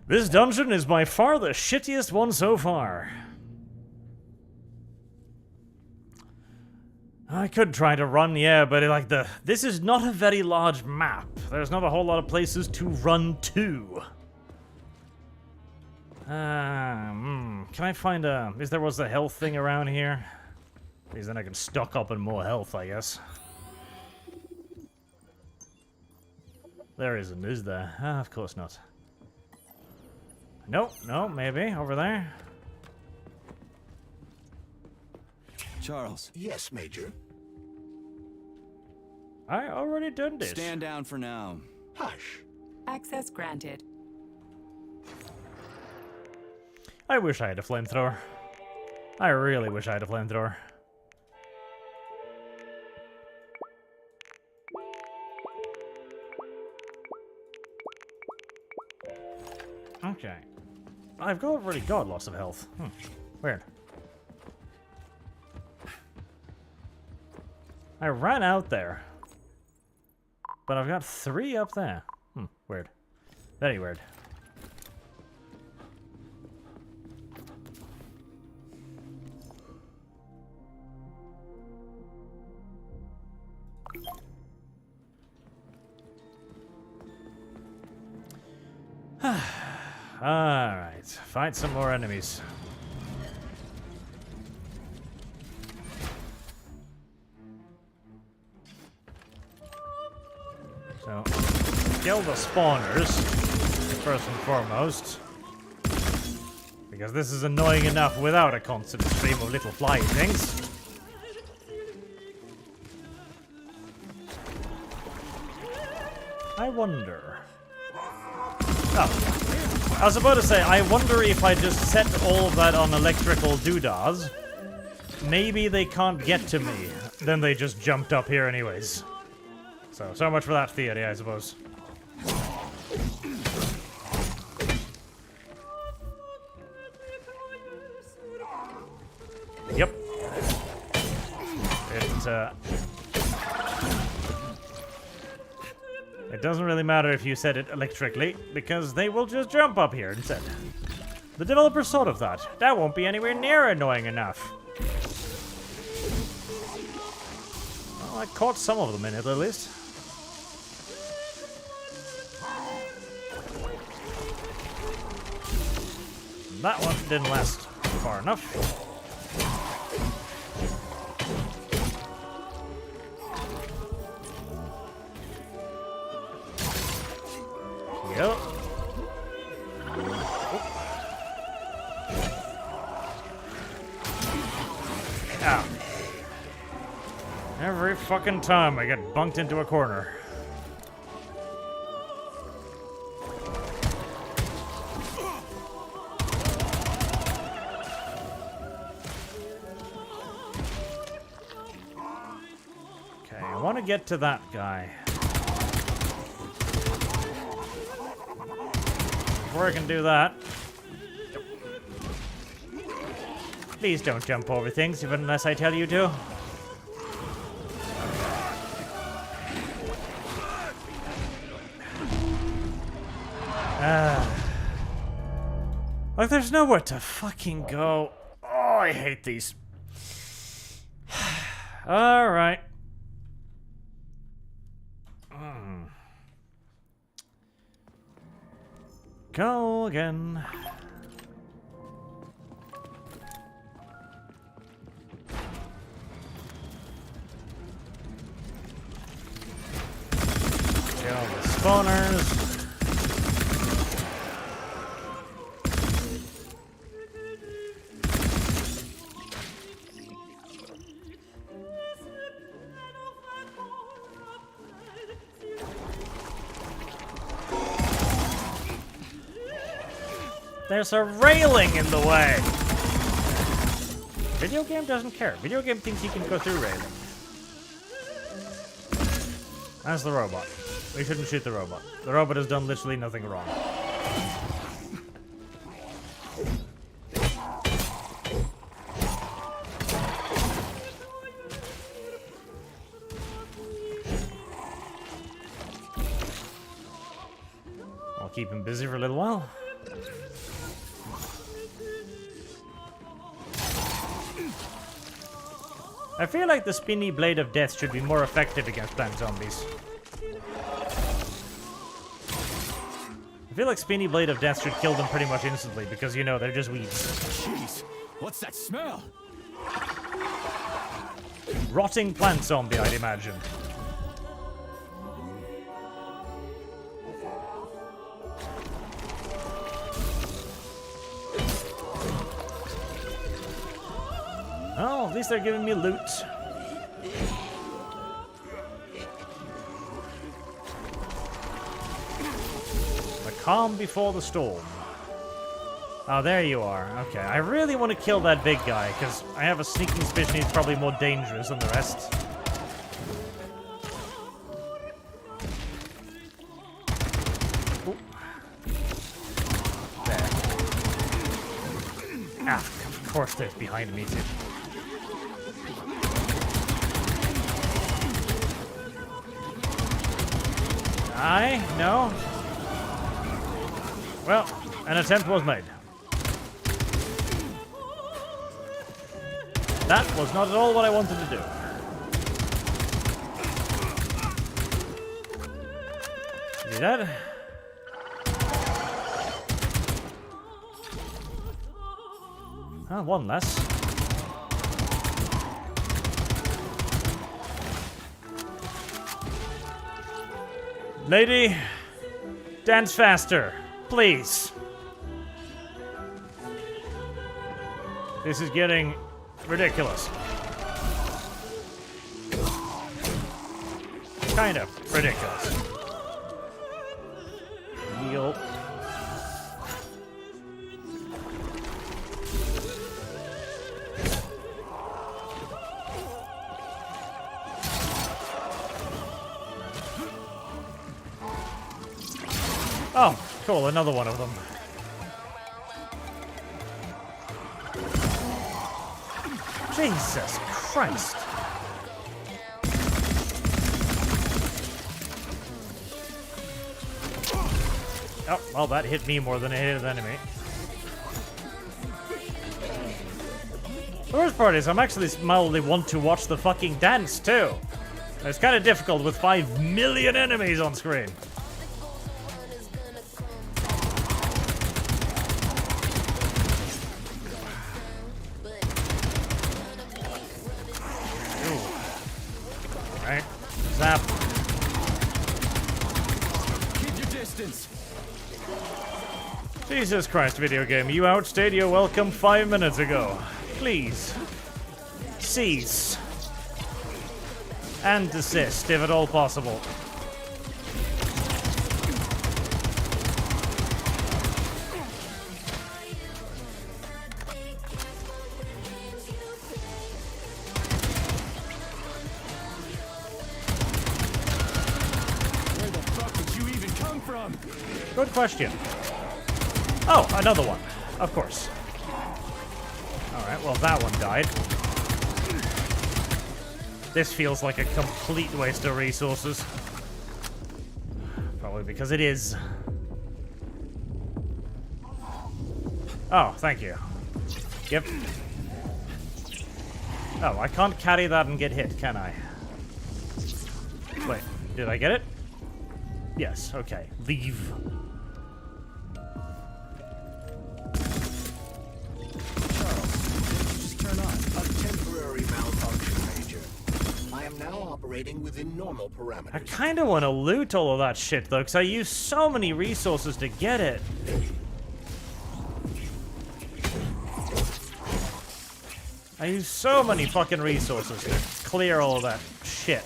This dungeon is by far the shittiest one so far. I could try to run, yeah, but this is not a very large map. There's not a whole lot of places to run to. Can I find was the health thing around here? Because then I can stock up on more health, I guess. There isn't, is there? Ah, of course not. Nope, no, maybe. Over there. Charles. Yes, Major. I already done this. Stand down for now. Hush. Access granted. I wish I had a flamethrower. I really wish I had a flamethrower. Okay. I've already got lots of health. Weird. I ran out there. But I've got 3 up there. Weird. Very weird. Alright, fight some more enemies. So, kill the spawners, first and foremost. Because this is annoying enough without a constant stream of little flying things. I wonder... Oh, I was about to say, I wonder if I just set all of that on electrical doodahs, maybe they can't get to me. Then they just jumped up here anyways. So much for that theory, I suppose. Yep. It doesn't really matter if you set it electrically, because they will just jump up here instead. The developers thought of that. That won't be anywhere near annoying enough. Well, I caught some of them in it at least. That one didn't last far enough. Yep. Ow. Every fucking time I get bunked into a corner. Okay, I want to get to that guy. Before I can do that... Please don't jump over things, even unless I tell you to. Like, there's nowhere to fucking go. Oh, I hate these. Alright. Go again. Kill the spawners. There's a railing in the way! Video game doesn't care. Video game thinks you can go through railing. That's the robot. We shouldn't shoot the robot. The robot has done literally nothing wrong. I'll keep him busy for a little while. I feel like the spinny blade of death should be more effective against plant zombies. I feel like spinny blade of death should kill them pretty much instantly because, you know, they're just weeds. Jeez, what's that smell? Rotting plant zombie, I'd imagine. Oh, at least they're giving me loot. The calm before the storm. Oh, there you are. Okay, I really want to kill that big guy, because I have a sneaking suspicion he's probably more dangerous than the rest. Ooh. Ah, of course they're behind me too. No. Well, an attempt was made. That was not at all what I wanted to do. You dead? Ah, one less. Lady, dance faster, please. This is getting ridiculous. Kind of ridiculous. Heal. Oh, cool, another one of them. Jesus Christ. Oh, well, that hit me more than it hit the enemy. The worst part is I'm actually mildly want to watch the fucking dance, too. It's kind of difficult with 5 million enemies on screen. Right. Zap. Keep your distance. Jesus Christ, video game. You outstayed your welcome 5 minutes ago. Please. Cease. And desist, if at all possible. Good question. Oh, another one. Of course. Alright, well that one died. This feels like a complete waste of resources. Probably because it is. Oh, thank you. Yep. Oh, I can't carry that and get hit, can I? Wait, did I get it? Yes, okay. Leave. Just turn on. A temporary malfunction, Major. I am now operating within normal parameters. I kind of want to loot all of that shit, though, because I use so many resources to get it. I use so many fucking resources to clear all of that shit.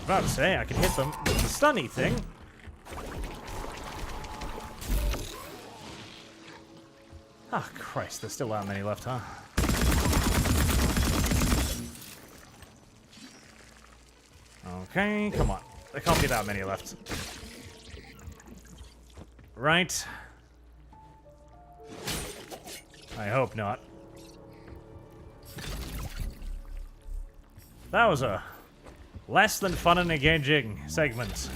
About to say, I can hit them with the stunny thing. Ah, Christ, there's still that many left, huh? Okay, come on. There can't be that many left. Right. I hope not. That was a less than fun and engaging segment.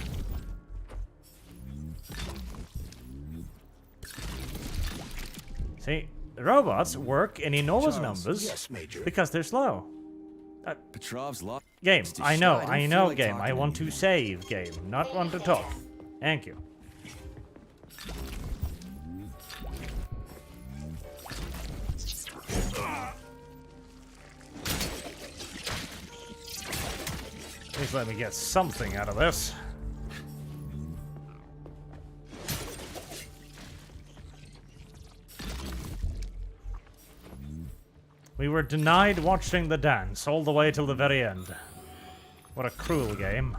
See, the robots work in enormous numbers yes, Major. because they're slow. Petrov's lost. Game, I know, don't I feel know, like game. talking I want to anymore. save, game, not want to talk. Thank you. Please let me get something out of this. We were denied watching the dance all the way till the very end. What a cruel game.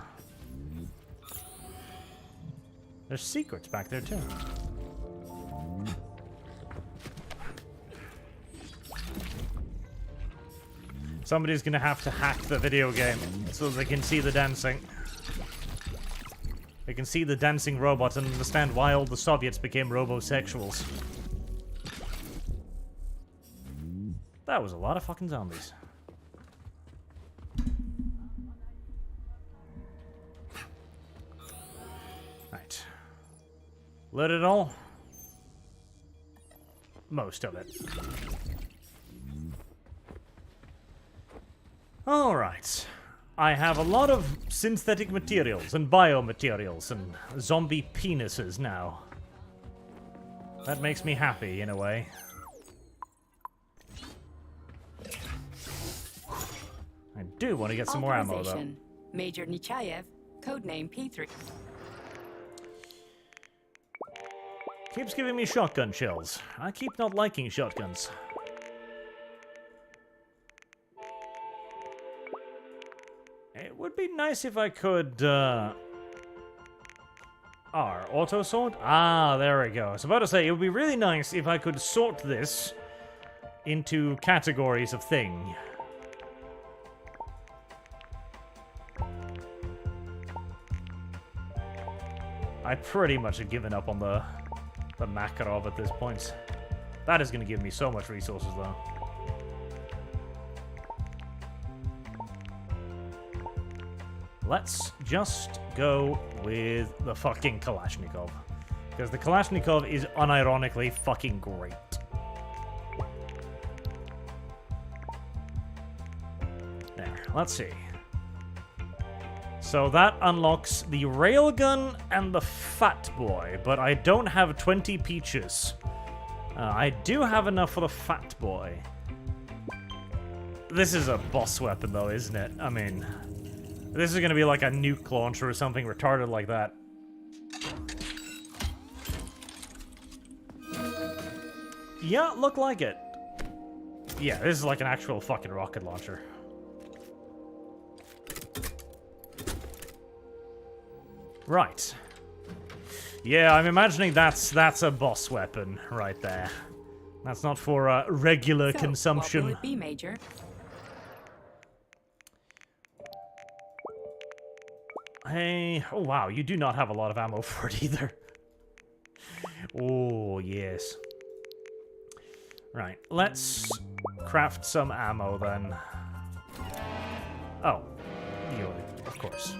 There's secrets back there too. Somebody's gonna have to hack the video game so they can see the dancing. You can see the dancing robots and understand why all the Soviets became robosexuals. That was a lot of fucking zombies. Right. Lit it all? Most of it. Alright. I have a lot of synthetic materials and biomaterials and zombie penises now. That makes me happy, in a way. I do want to get some more ammo, though. Major Nechayev, codename P3. Keeps giving me shotgun shells. I keep not liking shotguns. It would be nice if I could, auto sort? Ah, there we go. I was about to say, it would be really nice if I could sort this into categories of thing. I pretty much have given up on the Makarov at this point. That is going to give me so much resources, though. Let's just go with the fucking Kalashnikov. Because the Kalashnikov is unironically fucking great. There, let's see. So that unlocks the railgun and the Fat Boy, but I don't have 20 peaches. I do have enough for the Fat Boy. This is a boss weapon, though, isn't it? I mean, this is going to be like a nuke launcher or something retarded like that. Yeah, look like it. Yeah, this is like an actual fucking rocket launcher. Right. Yeah, I'm imagining that's a boss weapon right there. That's not for regular consumption. What will it be, Major? Hey, oh wow, you do not have a lot of ammo for it either. Oh, yes. Right, let's craft some ammo then. Oh, of course.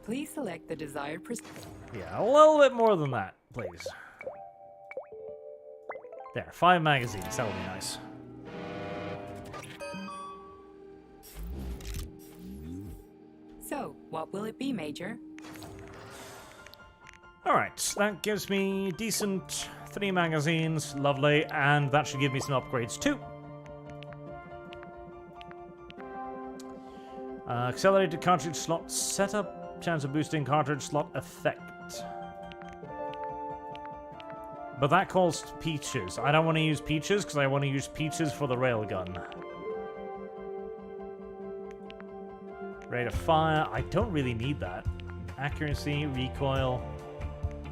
Please select the desired Yeah, a little bit more than that, please. There, 5 magazines, that would be nice. So, what will it be, Major? Alright, that gives me decent 3 magazines, lovely, and that should give me some upgrades too. Accelerated cartridge slot setup. Chance of boosting cartridge slot effect. But that calls peaches. I don't want to use peaches because I want to use peaches for the railgun. Rate of fire. I don't really need that. Accuracy, recoil.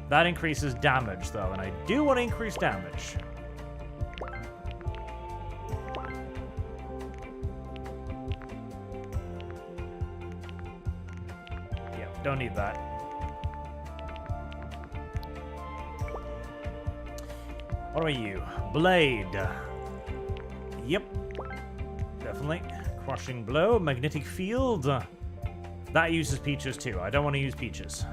That increases damage though, and I do want to increase damage. Don't need that. What are you? Blade. Yep. Definitely. Crushing blow. Magnetic field. That uses peaches too. I don't want to use peaches.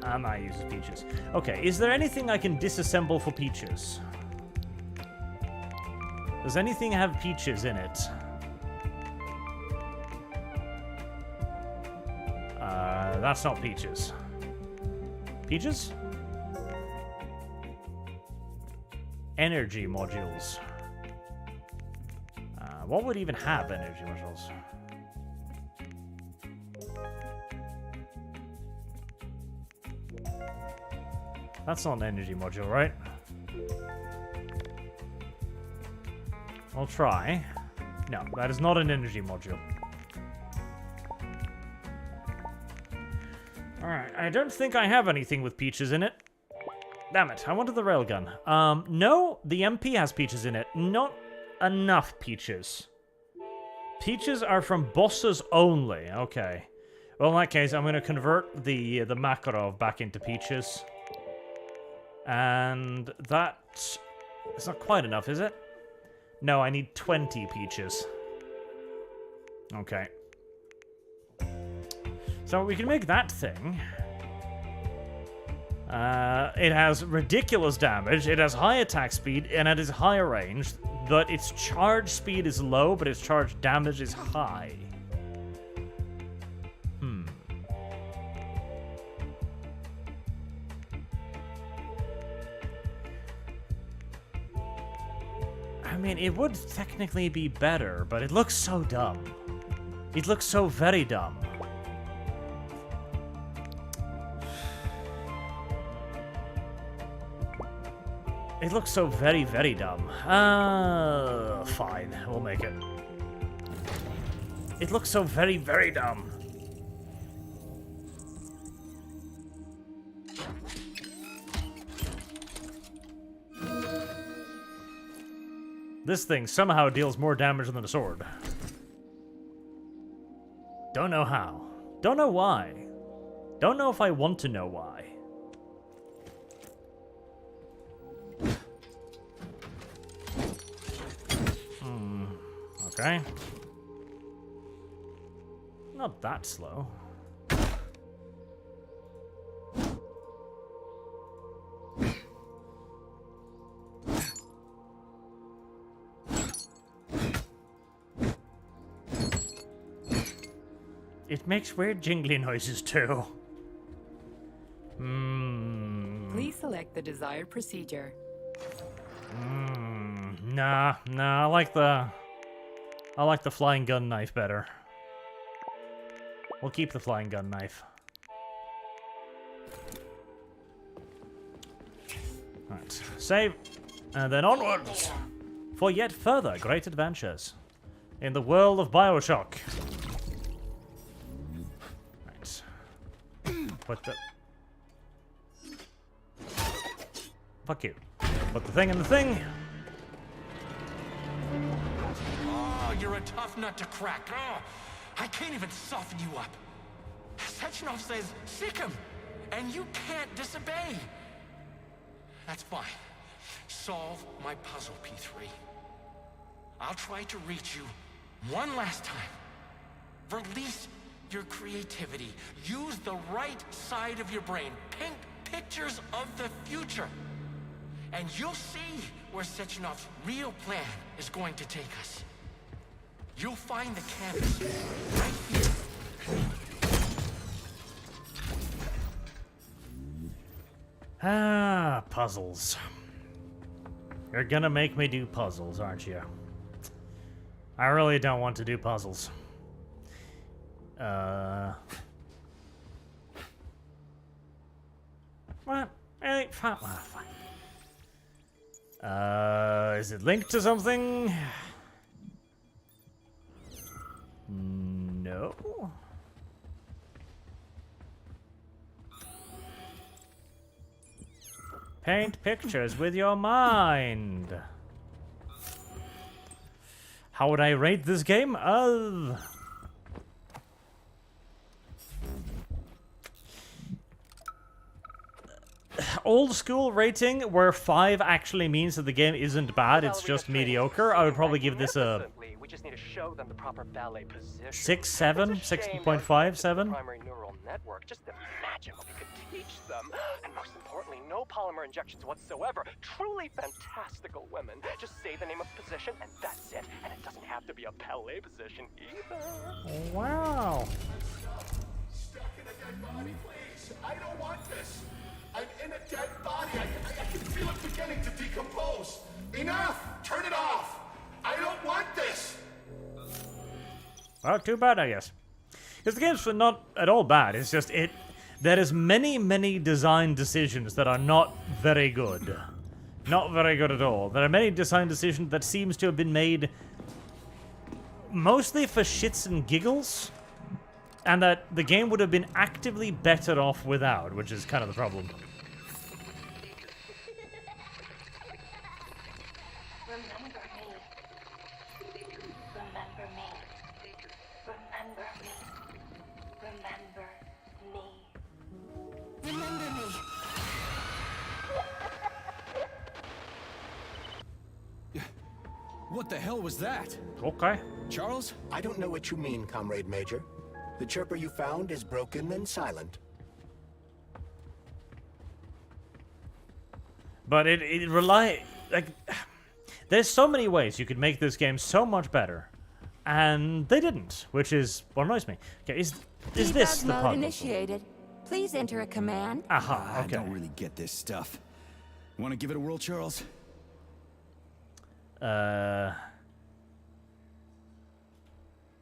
And that uses peaches. Okay, is there anything I can disassemble for peaches? Does anything have peaches in it? That's not peaches. Peaches? Energy modules. What would even have energy modules? That's not an energy module, right? I'll try. No, that is not an energy module. Alright, I don't think I have anything with peaches in it. Damn it, I wanted the railgun. No, the MP has peaches in it. Not enough peaches. Peaches are from bosses only. Okay. Well, in that case, I'm going to convert the Makarov back into peaches. And that... It's not quite enough, is it? No, I need 20 peaches. Okay. So we can make that thing. It has ridiculous damage, it has high attack speed, and it is higher range, but its charge speed is low, but its charge damage is high. I mean, it would technically be better, but it looks so dumb. It looks so very dumb. It looks so very, very dumb. Fine. We'll make it. It looks so very, very dumb. This thing somehow deals more damage than a sword. Don't know how. Don't know why. Don't know if I want to know why. Okay. Not that slow. It makes weird jingly noises too. Please select the desired procedure. Nah, I like the flying gun knife better. We'll keep the flying gun knife. Right, save, and then onwards for yet further great adventures in the world of BioShock. Right. Put the... Fuck you. Put the thing in the thing. Oh, you're a tough nut to crack. Oh, I can't even soften you up. Sechenov says, sick him, and you can't disobey. That's fine. Solve my puzzle, P3. I'll try to reach you one last time. Release your creativity. Use the right side of your brain. Paint pictures of the future. And you'll see where Sechenov's real plan is going to take us. You'll find the canvas right here. Ah, puzzles. You're gonna make me do puzzles, aren't you? I really don't want to do puzzles. What? Really? Fine. Fine. Is it linked to something? No. Paint pictures with your mind. How would I rate this game? Old school rating, where 5 actually means that the game isn't bad, it's just mediocre. I would probably give this a... We just need to show them the proper ballet position. 6, 7, 6.5, 7. Primary neural network. Just imagine what we could teach them. And most importantly, no polymer injections whatsoever. Truly fantastical women. Just say the name of the position, and that's it. And it doesn't have to be a ballet position either. Wow. Stuck in a dead body, please. I don't want this. I'm in a dead body. I can feel it beginning to decompose. Enough! Turn it off! I don't want this! Well, too bad, I guess. Because the game's not at all bad. It's just there is many design decisions that are not very good. Not very good at all. There are many design decisions that seems to have been made mostly for shits and giggles, and that the game would have been actively better off without, which is kind of the problem. Remember me. What the hell was that? Okay. Charles? I don't know what you mean, Comrade Major. The chirper you found is broken and silent. But it like there's so many ways you could make this game so much better, and they didn't, which is what annoys me. Okay, is this the mode puzzle? initiated. Please enter a command. Aha, okay. I don't really get this stuff. Want to give it a whirl, Charles?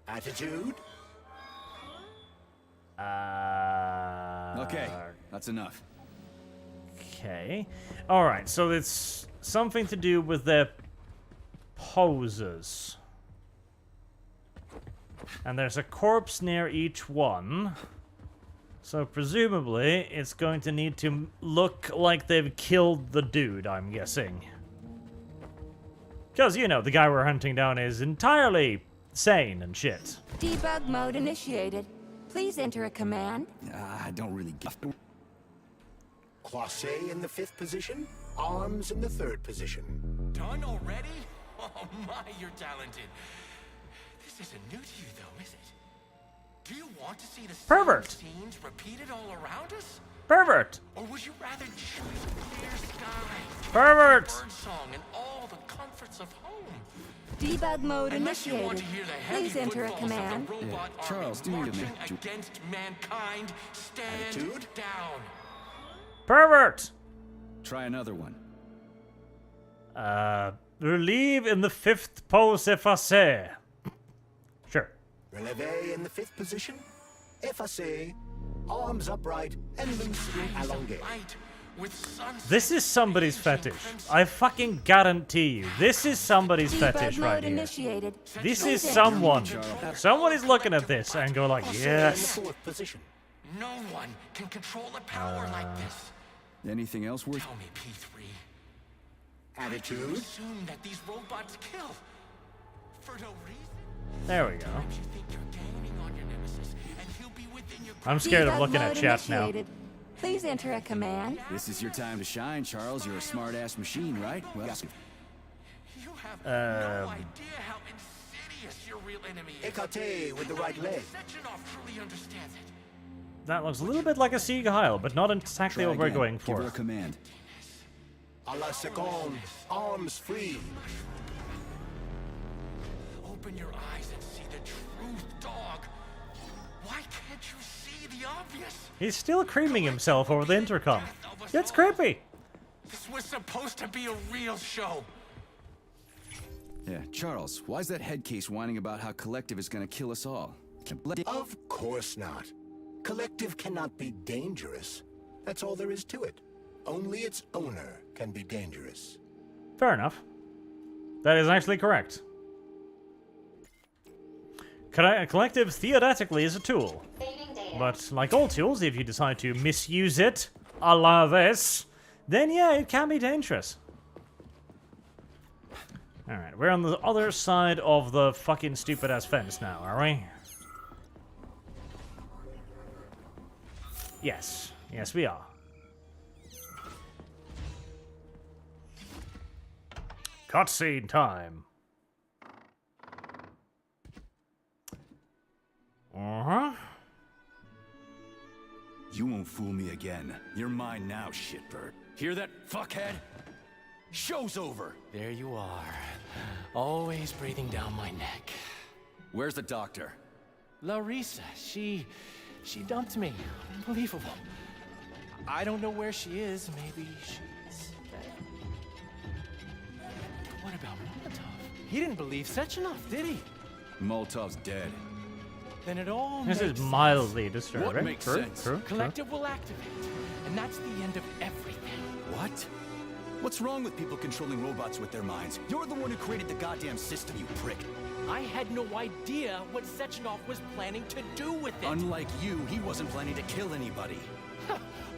Attitude? Okay, that's enough. Okay. Alright, so it's something to do with their poses. And there's a corpse near each one. So presumably, it's going to need to look like they've killed the dude, I'm guessing. Because, you know, the guy we're hunting down is entirely sane and shit. Debug mode initiated. Please enter a command. I don't really get it. Classe in the 5th position, arms in the 3rd position. Done already? Oh my, you're talented. This isn't new to you though, is it? Do you want to see the Pervert. same scenes repeated all around us? Pervert! Or would you rather choose a clear sky, Pervert! bird song, and all the comforts of home? Debug mode Unless you want initiated. to hear the heavy Please enter a footfalls of the command. robot Charles, do army me a marching minute. against mankind. Stand Attitude? down. Pervert! Try another one. Relieve in the 5th pose effacé. Sure. Releve in the 5th position, effacé, arms upright, and loose in allongé. This is somebody's fetish. I fucking guarantee you. This is somebody's Debug fetish mode right here. initiated. This is Please enter- someone. Somebody's looking at this and go like, yes. In the 4th position. No one can control a power like this. Anything else worth? Tell me, P3. Attitude? Assume that these robots kill for no reason. There we go. Perhaps you think you're gaining on your nemesis, and he'll be within your. I'm scared of Debug looking at mode chat now. initiated. Please enter a command. This is your time to shine, Charles. You're a smart-ass machine, right? Well, You have no idea how insidious your real enemy is. Écarté with the right leg. Sechenov truly understands it. That looks a little bit like a Sieg Heil, but not exactly try what we're again. going Give her for. a command. A la seconde, arms free. Open your eyes and see the truth, dog. Why can't you see the obvious? He's still creaming himself over the intercom. It's creepy. This was supposed to be a real show. Yeah, Charles, why's that head case whining about how Collective is gonna kill us all? Of course not. Collective cannot be dangerous. That's all there is to it. Only its owner can be dangerous. Fair enough. That is actually correct. Collective theoretically is a tool. But like all tools, if you decide to misuse it, a la this, then yeah, it can be dangerous. Alright, we're on the other side of the fucking stupid-ass fence now, are we? Yes. Yes, we are. Cutscene time. Uh-huh. You won't fool me again. You're mine now, shitbird. Hear that, fuckhead? Show's over. There you are. Always breathing down my neck. Where's the doctor? Larissa, she dumped me. Unbelievable. I don't know where she is. Maybe she's dead. What about Molotov? He didn't believe Sechenov, did he? Molotov's dead. Then it all This makes is mildly disturbing. What makes sense? Collective will activate, and that's the end of everything. What? What's wrong with people controlling robots with their minds? You're the one who created the goddamn system, you prick. I had no idea what Sechenov was planning to do with it. Unlike you, he wasn't planning to kill anybody.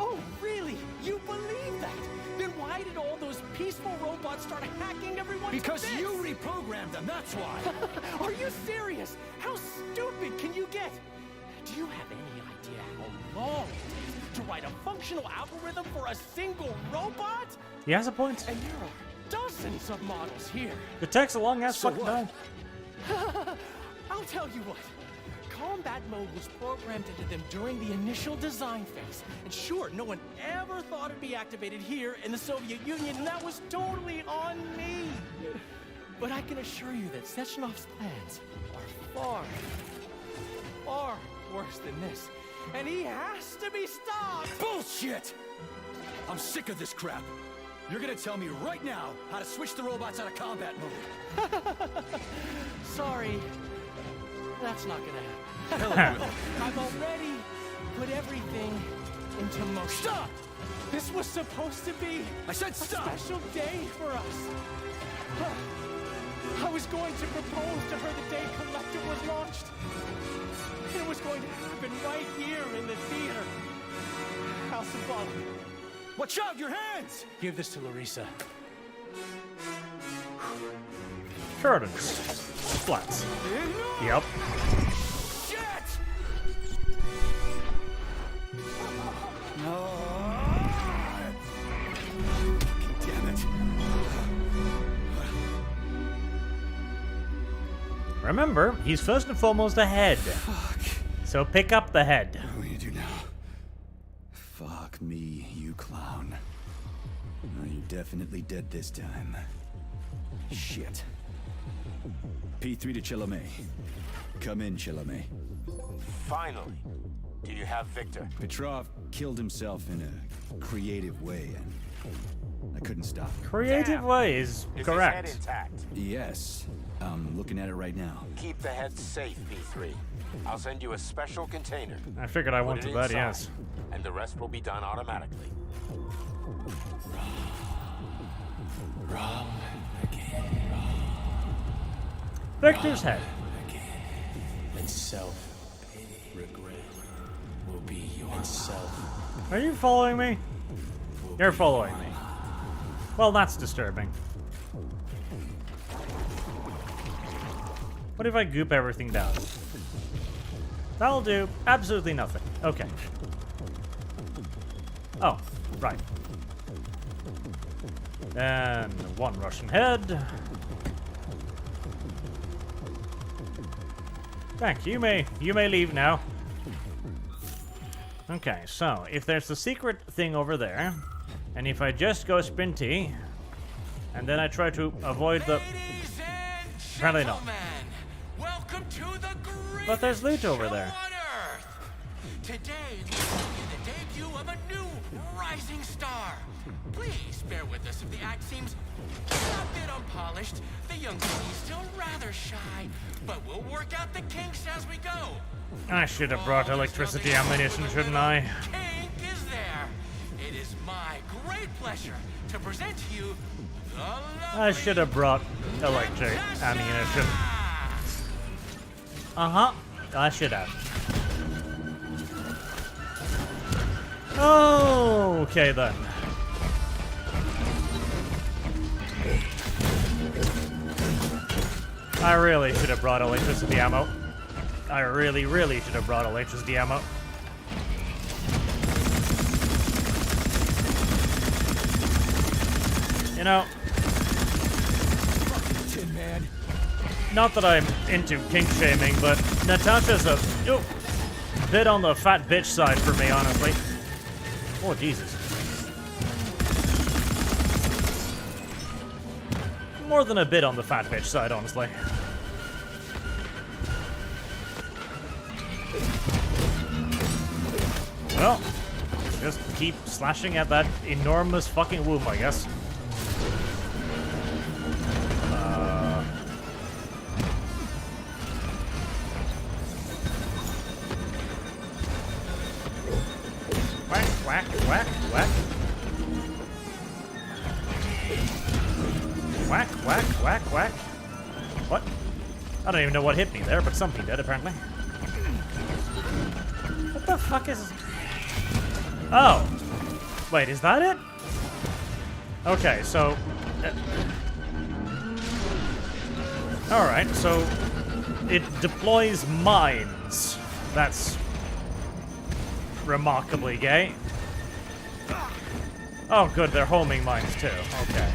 Oh, really? You believe that? Then why did all those peaceful robots start hacking everyone's Because bits? you reprogrammed them, that's why! Are you serious? How stupid can you get? Do you have any idea how long it takes to write a functional algorithm for a single robot? He has a point. And you're dozens of models here. It takes a long ass So fucking what? time. I'll tell you what. Combat mode was programmed into them during the initial design phase. And sure, no one ever thought it'd be activated here in the Soviet Union, and that was totally on me. But I can assure you that Sechenov's plans are far, far worse than this. And he has to be stopped! Bullshit! I'm sick of this crap. You're gonna tell me right now how to switch the robots out of combat mode. Sorry. That's not gonna happen. I've already put everything into motion. Stop! This was supposed to be I said stop! a special day for us. I was going to propose to her the day Collector was launched. It was going to happen right here in the theater. House of Ball. Watch out, your hands! Give this to Larissa. Curtains. Flats. Yep. Shit! No. Damn it. Remember, he's first and foremost a head. Fuck. So pick up the head. What do you do now? Fuck me, you clown. Oh, you're definitely dead this time. Shit. P3 to Chalamet. Come in, Chalamet. Finally. Do you have Victor? Petrov killed himself in a creative way, and I couldn't stop him. Creative way is correct. His head intact? Yes. I'm looking at it right now. Keep the head safe, P3. I'll send you a special container. I figured I Put wanted it that, inside, yes. And the rest will be done automatically. Wrong again. Victor's head. And self-pity, regret will be your self. Are you following me? You're following me. Well, that's disturbing. What if I goop everything down? That'll do absolutely nothing. Okay. Oh, right. And one Russian head. Thank you. You may leave now. Okay, so if there's a secret thing over there, and if I just go sprinty, and then I try to avoid the... Apparently not. Welcome to the greatest But there's loot over there. on Earth. Today will be the debut of a new rising star. Please bear with us if the act seems a bit unpolished. The young lady's still rather shy, but we'll work out the kinks as we go. I should have brought electricity ammunition, shouldn't I? Kink is there. It is my great pleasure to present to you the I should have brought electric ammunition. Uh-huh. I should have. Okay, then. I really should have brought electricity ammo. I really, really should have brought electricity ammo. You know... Tin Man. Not that I'm into kink shaming, but Natasha's a bit on the fat bitch side for me, honestly. Oh, Jesus. More than a bit on the fat bitch side, honestly. Well, just keep slashing at that enormous fucking womb, I guess. Whack, whack, whack, whack. Whack, whack, whack, whack. What? I don't even know what hit me there, but something did, apparently. What the fuck is... Oh. Wait, is that it? Okay, so... Alright, so... It deploys mines. That's... remarkably gay. Oh, good, they're homing mines too. Okay.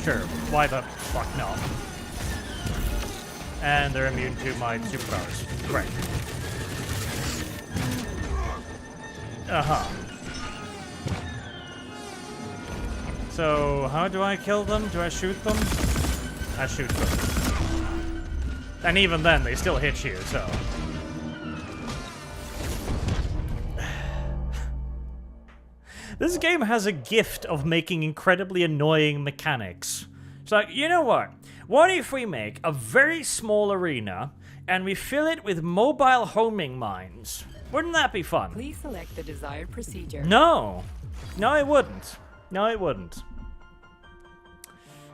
Sure, why the fuck not? And they're immune to my superpowers. Great. Uh-huh. So, how do I kill them? Do I shoot them? I shoot them. And even then, they still hit you, so... This game has a gift of making incredibly annoying mechanics. It's like, you know what? What if we make a very small arena and we fill it with mobile homing mines? Wouldn't that be fun? Please select the desired procedure. No. No, it wouldn't. No, it wouldn't.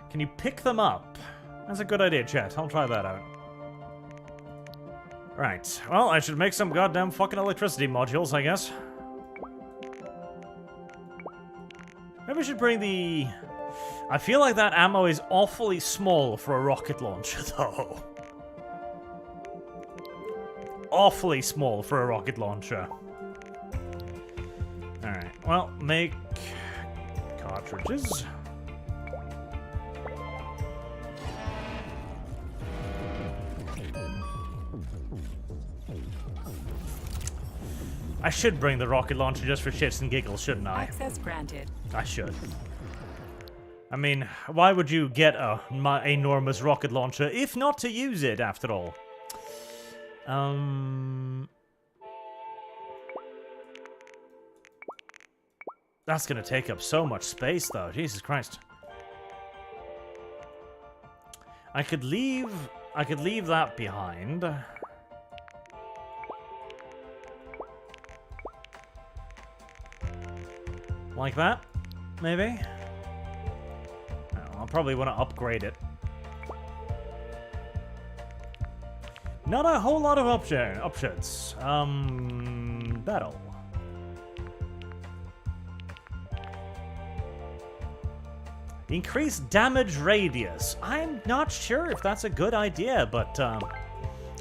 Can you pick them up? That's a good idea, chat. I'll try that out. Right. Well, I should make some goddamn fucking electricity modules, I guess. Maybe we should bring the... I feel like that ammo is awfully small for a rocket launcher, though. Awfully small for a rocket launcher. Alright, well, make cartridges. I should bring the rocket launcher just for shits and giggles, shouldn't I? Access granted. I should. I mean, why would you get a enormous rocket launcher if not to use it, after all? That's gonna take up so much space, though. Jesus Christ. I could leave that behind. Like that, maybe? I'll probably want to upgrade it. Not a whole lot of options. Battle. Increase damage radius. I'm not sure if that's a good idea, but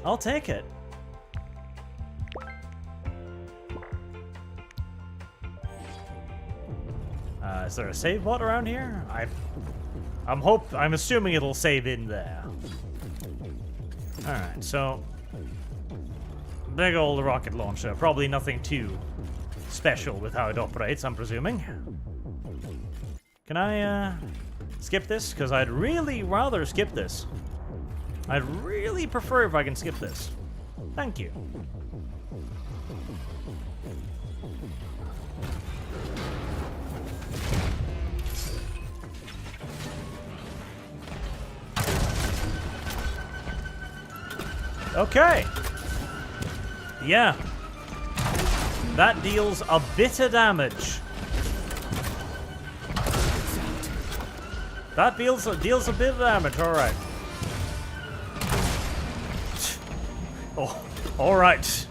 I'll take it. Is there a save bot around here? I'm assuming it'll save in there. Alright, so big old rocket launcher. Probably nothing too special with how it operates, I'm presuming. Can I skip this? Because I'd really rather skip this. I'd really prefer if I can skip this. Thank you. Okay. Yeah. That deals a bit of damage. That deals a bit of damage, alright. Oh, alright.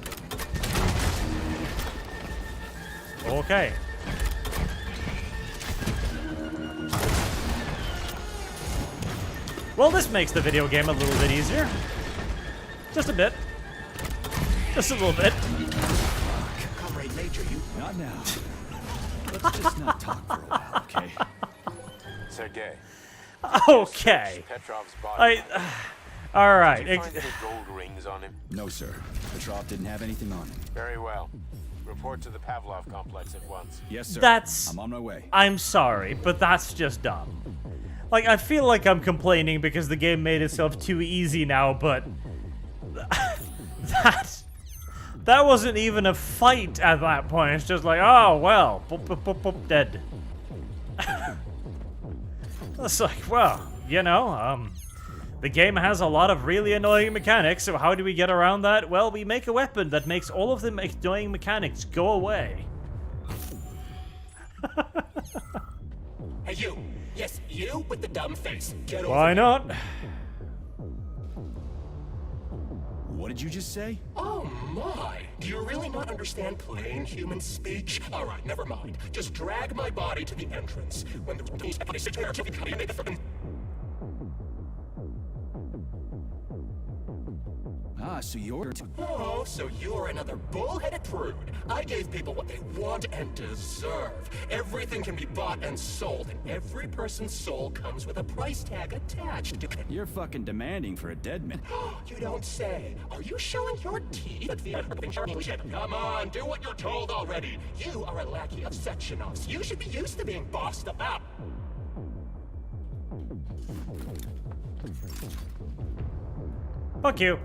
Okay. Well, this makes the video game a little bit easier. Just a bit. Just a little bit. Comrade Major, you... Not now. Let's just not talk for a while, okay? Sergei. Okay. Petrov's body. All right. Did you find any gold rings on him? No, sir. Petrov didn't have anything on him. Very well. Report to the Pavlov complex at once. Yes, sir. I'm on my way. I'm sorry, but that's just dumb. Like, I feel like I'm complaining because the game made itself too easy now, but... That wasn't even a fight at that point. It's just like, oh, well, boop, boop, boop, boop, dead. It's like, well, you know, the game has a lot of really annoying mechanics, so how do we get around that? Well, we make a weapon that makes all of the annoying mechanics go away. Hey, you! Yes, you with the dumb face. Get over Why not? What did you just say? Oh my! Do you really not understand plain human speech? Alright, never mind. Just drag my body to the entrance. When the so you're... Oh, so you're another bullheaded prude. I gave people what they want and deserve. Everything can be bought and sold, and every person's soul comes with a price tag attached to it. You're fucking demanding for a dead man. You don't say. Are you showing your teeth? Come on, do what you're told already. You are a lackey of Sechenov's. You should be used to being bossed about. Fuck you.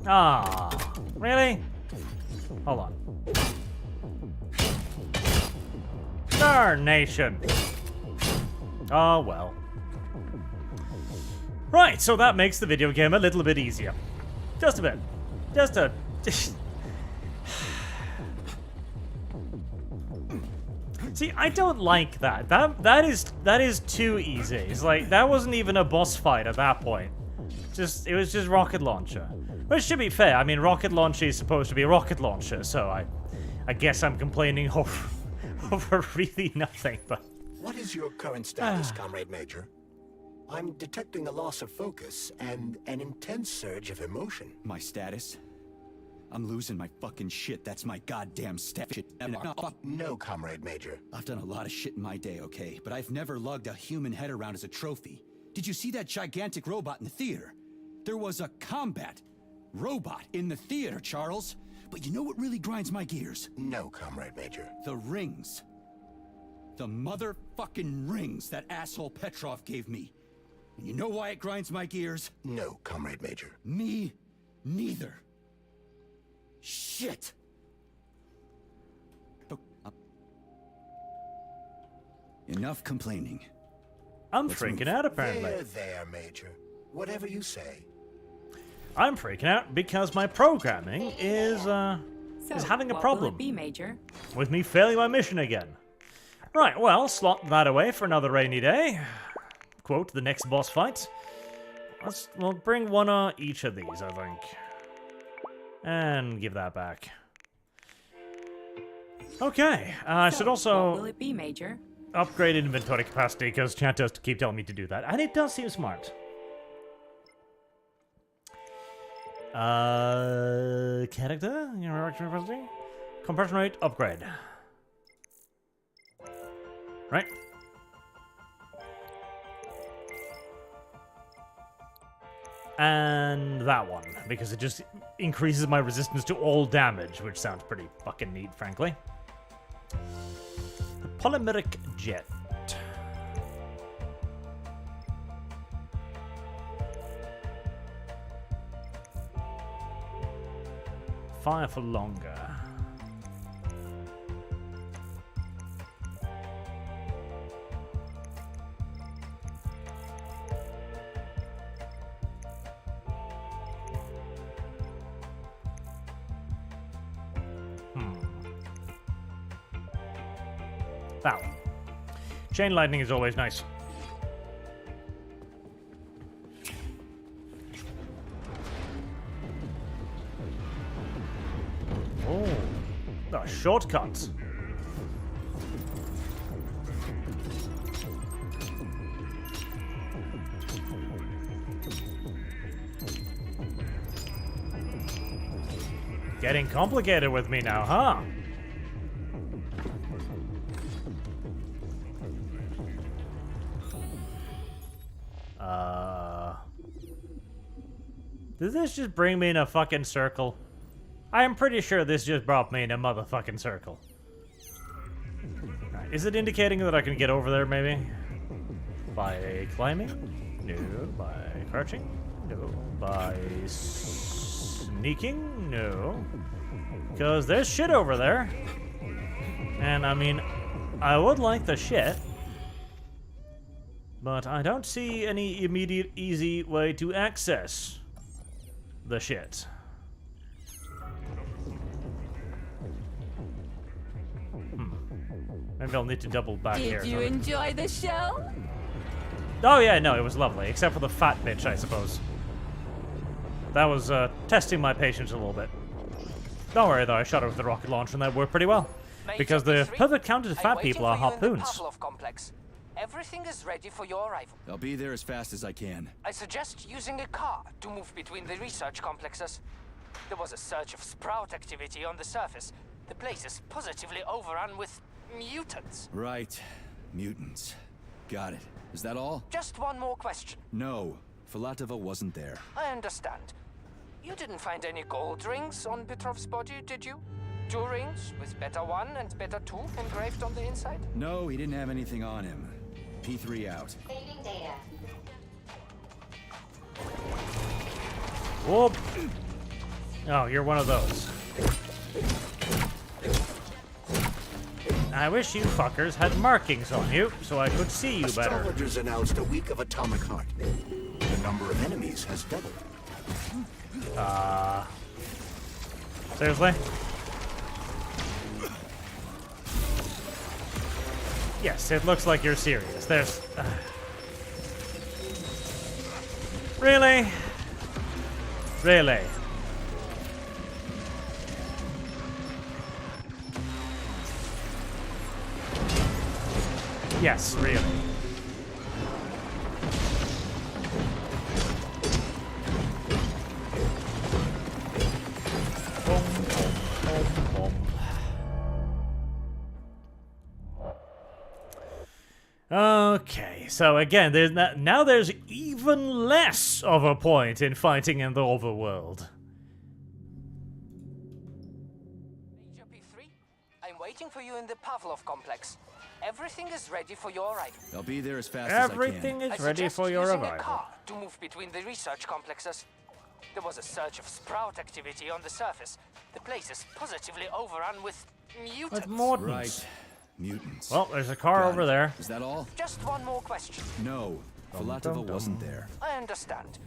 Ah, really? Hold on. Darnation. Oh, well. Right, so that makes the video game a little bit easier. Just a bit. Just a... See, I don't like that. That is too easy. It's like, that wasn't even a boss fight at that point. It was just rocket launcher. Which, to be fair, I mean, rocket launcher is supposed to be a rocket launcher, so I guess I'm complaining over really nothing, but... What is your current status, Comrade Major? I'm detecting a loss of focus and an intense surge of emotion. My status? I'm losing my fucking shit. That's my goddamn shit. No, Comrade Major. I've done a lot of shit in my day, okay? But I've never lugged a human head around as a trophy. Did you see that gigantic robot in the theater? There was a combat robot in the theater, Charles. But you know what really grinds my gears? No, Comrade Major. The rings. The motherfucking rings that asshole Petrov gave me. And you know why it grinds my gears? No, Comrade Major. Me neither. Shit! Enough complaining. I'm freaking out, apparently. There, Major. Whatever you say. I'm freaking out because my programming is having a problem. What will it be, Major? With me failing my mission again. Right, well, slot that away for another rainy day. Quote, the next boss fight. We'll bring one each of these, I think. And give that back. Okay, I should also... What will it be, Major? Upgrade inventory capacity, because chat does keep telling me to do that. And it does seem smart. Character? Compression rate, upgrade. Right? And that one, because it just increases my resistance to all damage, which sounds pretty fucking neat, frankly. The polymeric jet. Fire for longer. That one. Chain lightning is always nice. Oh, a shortcut. Getting complicated with me now, huh? Did this just bring me in a fucking circle? I am pretty sure this just brought me in a motherfucking circle. Right. Is it indicating that I can get over there, maybe? By climbing? No. By crouching? No. By sneaking? No. Because there's shit over there. And, I mean, I would like the shit. But I don't see any immediate, easy way to access the shit. Maybe I'll need to double back here. Did you enjoy the show? Oh yeah, no, it was lovely. Except for the fat bitch, I suppose. That was testing my patience a little bit. Don't worry though, I shot her with the rocket launcher and that worked pretty well. Because the perfect counter to fat people are harpoons. Everything is ready for your arrival. I'll be there as fast as I can. I suggest using a car to move between the research complexes. There was a surge of sprout activity on the surface. The place is positively overrun with mutants. Right. Mutants. Got it. Is that all? Just one more question. No. Filatova wasn't there. I understand. You didn't find any gold rings on Petrov's body, did you? 2 rings with Beta 1 and Beta 2 engraved on the inside? No, he didn't have anything on him. P3 out. Saving data. Whoop. Oh, you're one of those. I wish you fuckers had markings on you, so I could see you better. Astrologers announced a week of atomic heart. The number of enemies has doubled. Seriously? Yes, it looks like you're serious. There's... Really? Really? Yes, really. Okay, so again, now there's even less of a point in fighting in the overworld. Major P3, I'm waiting for you in the Pavlov complex. Everything is ready for your arrival. I'll be there as fast as I can. Everything is ready for your using arrival. A car to move between the research complexes. There was a surge of sprout activity on the surface. The place is positively overrun with mutants. With mutants. Right. Mutants. Well, there's a car over there. Is that all? Just one more question. No. Filatova wasn't there. I understand.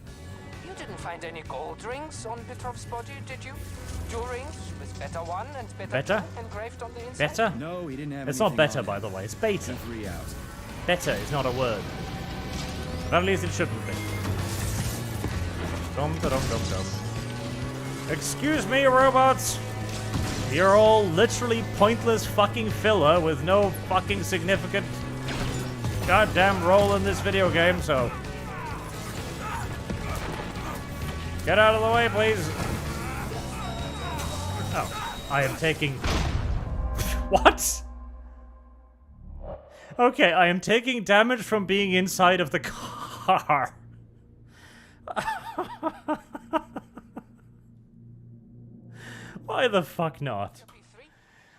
You didn't find any gold rings on Petrov's body, did you? 2 rings with Beta 1 and Beta 2 engraved on the inside? Beta? No, he didn't have It's anything not beta, on by him. the way. It's beta. P3 out. Beta is not a word. But at least it shouldn't be. Dum da dum dum dum. Excuse me, robots. You're all literally pointless fucking filler with no fucking significant goddamn role in this video game, so... Get out of the way, please. Oh, I am taking... What? Okay, I am taking damage from being inside of the car. Why the fuck not?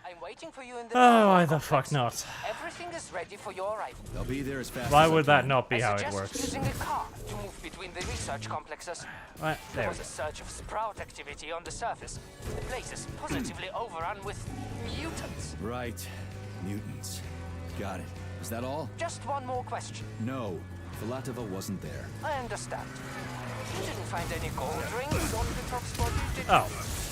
I'm waiting for you in the Oh, why the fuck not? Everything is ready for your arrival. I'll be there as fast Why as I would that can. not be how I it suggest works? using a car to move between the research complexes. Right, There there. was a surge of sprout activity on the surface. The place is positively overrun with mutants. Right. Mutants. Got it. Is that all? Just one more question. No. Filatova wasn't there. I understand. You didn't find any gold rings on Petrov's body, did you? Oh.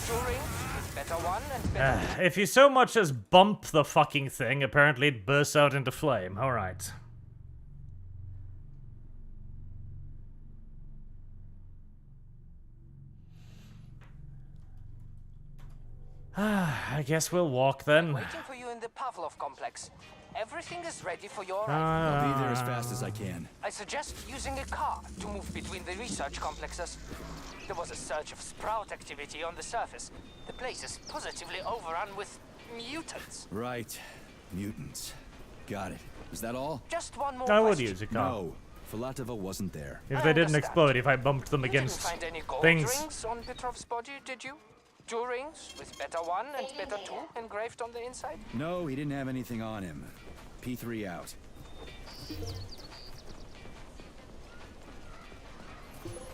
2 rings with Beta 1 and Beta 2. If you so much as bump the fucking thing, apparently it bursts out into flame. Alright. I guess we'll walk then. Waiting for you in the Pavlov complex. Everything is ready for your I'll be there as fast as I can. I suggest using a car to move between the research complexes. There was a surge of sprout activity on the surface. The place is positively overrun with mutants. Right. Mutants. Got it. Is that all? Just one more I would question. use a car. No. Filatova wasn't there. If they didn't explode, if I bumped them You against didn't find any gold things. rings on Petrov's body, did you? 2 rings with Beta 1 and Beta 2 engraved on the inside? No, he didn't have anything on him. P3 out.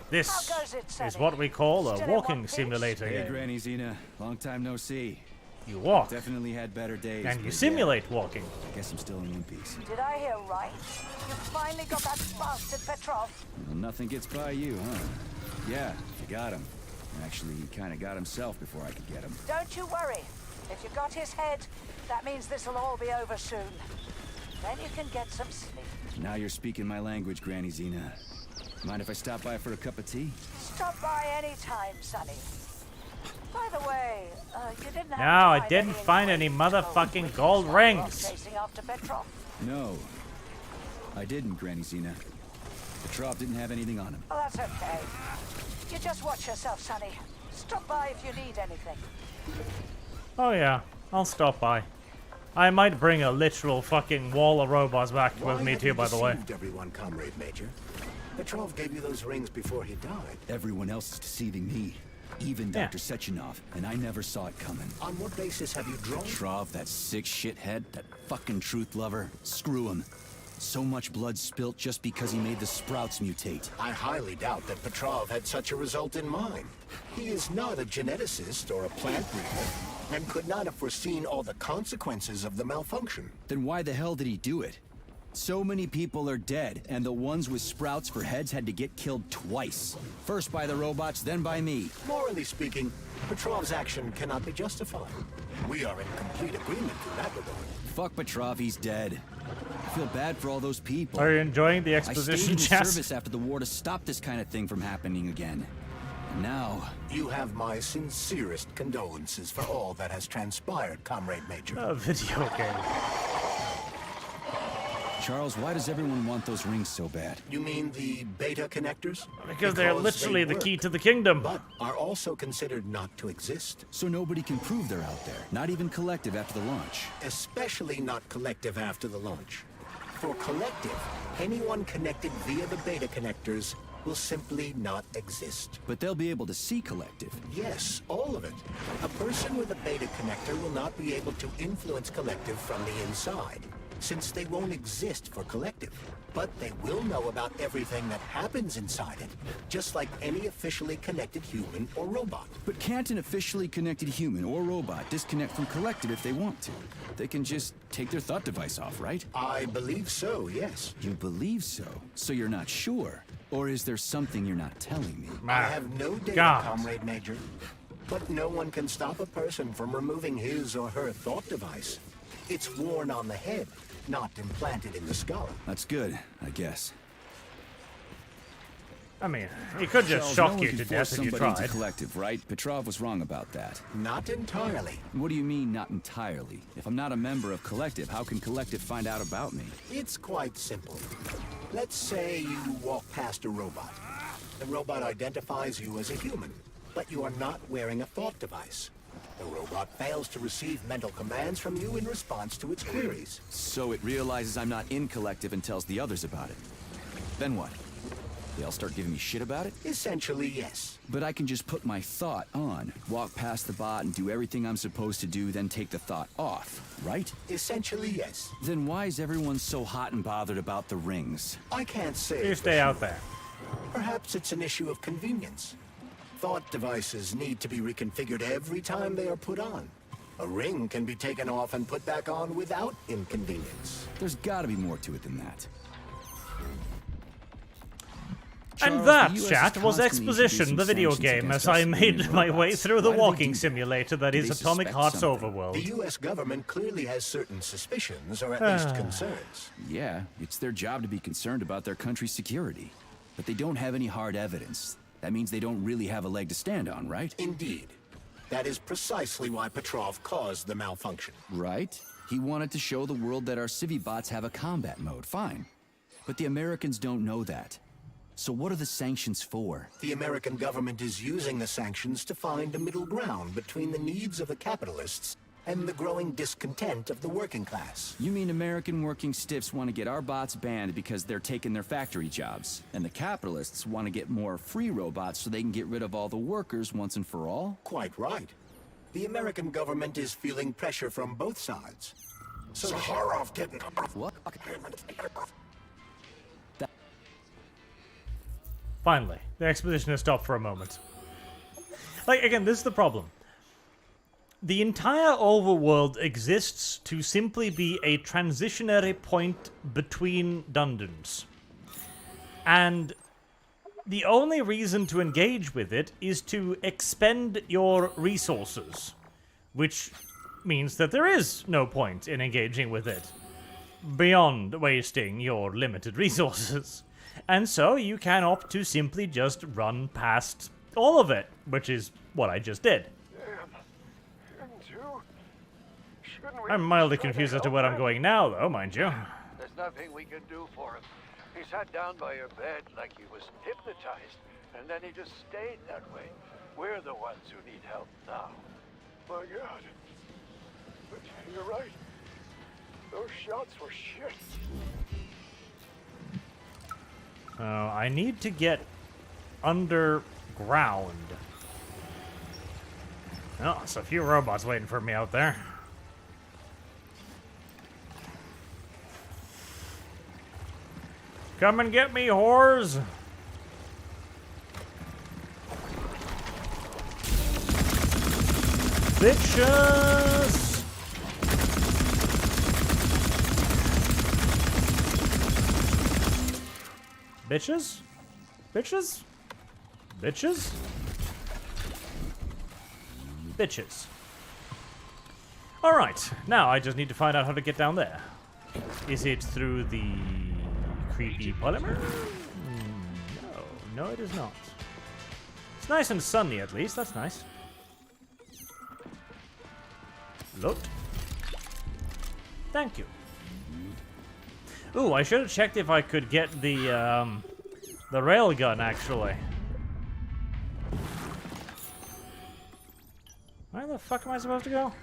This How goes it, is Sonny? what we call a Still in walking one piece? simulator Hey, game. Granny Xena. Long time no see. You walk. Definitely had better days. And you but simulate walking. Yeah, guess I'm still in one piece. Did I hear right? You finally got that bastard Petrov. Well, nothing gets by you, huh? Yeah, you got him. Actually, he kind of got himself before I could get him. Don't you worry. If you got his head, that means this'll all be over soon. Then you can get some sleep. Now you're speaking my language, Granny Xena. Mind if I stop by for a cup of tea? Stop by any time, Sonny. By the way, you didn't have No, to I find didn't any find any engraved motherfucking rings gold while rings. Chasing after Petrov. No. I didn't, Granny Xena. Petrov didn't have anything on him. Oh, that's okay. You just watch yourself, Sonny. Stop by if you need anything. Oh yeah, I'll stop by. I might bring a literal fucking wall of robots back with me too, by the way. Deceived everyone, Comrade Major. Petrov gave you those rings before he died. Everyone else is deceiving me. Even Dr. Sechenov, and I never saw it coming. On what basis have you drawn? Petrov, that sick shithead, that fucking truth lover. Screw him. So much blood spilt just because he made the sprouts mutate. I highly doubt that Petrov had such a result in mind. He is not a geneticist or a plant breeder, and could not have foreseen all the consequences of the malfunction. Then why the hell did he do it? So many people are dead, and the ones with sprouts for heads had to get killed twice. First by the robots, then by me. Morally speaking, Petrov's action cannot be justified. We are in complete agreement in that regard. Fuck Petrov, he's dead. I feel bad for all those people. Are you enjoying the exposition, I stayed in Chess? service after the war to stop this kind of thing from happening again. And now... You have my sincerest condolences for all that has transpired, Comrade Major. A video game. Charles, why does everyone want those rings so bad? You mean the beta connectors? Because they're literally the key to the kingdom. But are also considered not to exist. So nobody can prove they're out there, not even Collective after the launch. Especially not Collective after the launch. For Collective, anyone connected via the beta connectors will simply not exist. But they'll be able to see Collective. Yes, all of it. A person with a beta connector will not be able to influence Collective from the inside, since they won't exist for Collective. But they will know about everything that happens inside it, just like any officially connected human or robot. But can't an officially connected human or robot disconnect from Collective if they want to? They can just take their thought device off, right? I believe so, yes. You believe so? So you're not sure? Or is there something you're not telling me? I have no data, Comrade Major. But no one can stop a person from removing his or her thought device. It's worn on the head, not implanted in the skull. That's good, I guess. I mean, he could just shock you to death if you tried. Into Collective, right? Petrov was wrong about that. Not entirely. What do you mean, not entirely? If I'm not a member of Collective, how can Collective find out about me? It's quite simple. Let's say you walk past a robot. The robot identifies you as a human, but you are not wearing a thought device. The robot fails to receive mental commands from you in response to its queries. So it realizes I'm not in Collective and tells the others about it. Then what? They all start giving me shit about it? Essentially, yes. But I can just put my thought on, walk past the bot and do everything I'm supposed to do, then take the thought off, right? Essentially, yes. Then why is everyone so hot and bothered about the rings? I can't say. You stay out there. Perhaps it's an issue of convenience. Thought devices need to be reconfigured every time they are put on. A ring can be taken off and put back on without inconvenience. There's gotta be more to it than that. And that, chat, was Exposition, the video game, as I made my way through the walking simulator that is Atomic Heart's Overworld. The U.S. government clearly has certain suspicions, or at least concerns. Yeah, it's their job to be concerned about their country's security. But they don't have any hard evidence. That means they don't really have a leg to stand on, right? Indeed. That is precisely why Petrov caused the malfunction. Right? He wanted to show the world that our Civibots have a combat mode, fine. But the Americans don't know that. So what are the sanctions for? The American government is using the sanctions to find a middle ground between the needs of the capitalists and the growing discontent of the working class. You mean American working stiffs want to get our bots banned because they're taking their factory jobs, and the capitalists want to get more free robots so they can get rid of all the workers once and for all? Quite right. The American government is feeling pressure from both sides. So Zaharov didn't... What? Finally, the exposition has stopped for a moment. Like, again, this is the problem. The entire overworld exists to simply be a transitionary point between dungeons. And the only reason to engage with it is to expend your resources, which means that there is no point in engaging with it, beyond wasting your limited resources. And so you can opt to simply just run past all of it, which is what I just did. Shouldn't we I'm mildly confused as to where I'm going now, though, mind you. There's nothing we can do for him. He sat down by your bed like he was hypnotized, and then he just stayed that way. We're the ones who need help now. My God. But you're right. Those shots were shit. I need to get underground. Oh, there's a few robots waiting for me out there. Come and get me, whores! Bitches! Bitches? Bitches? Bitches? Bitches. Alright, now I just need to find out how to get down there. Is it through the creepy polymer? No, it is not. It's nice and sunny at least, that's nice. Look. Thank you. Ooh, I should have checked if I could get the railgun, actually. Where the fuck am I supposed to go?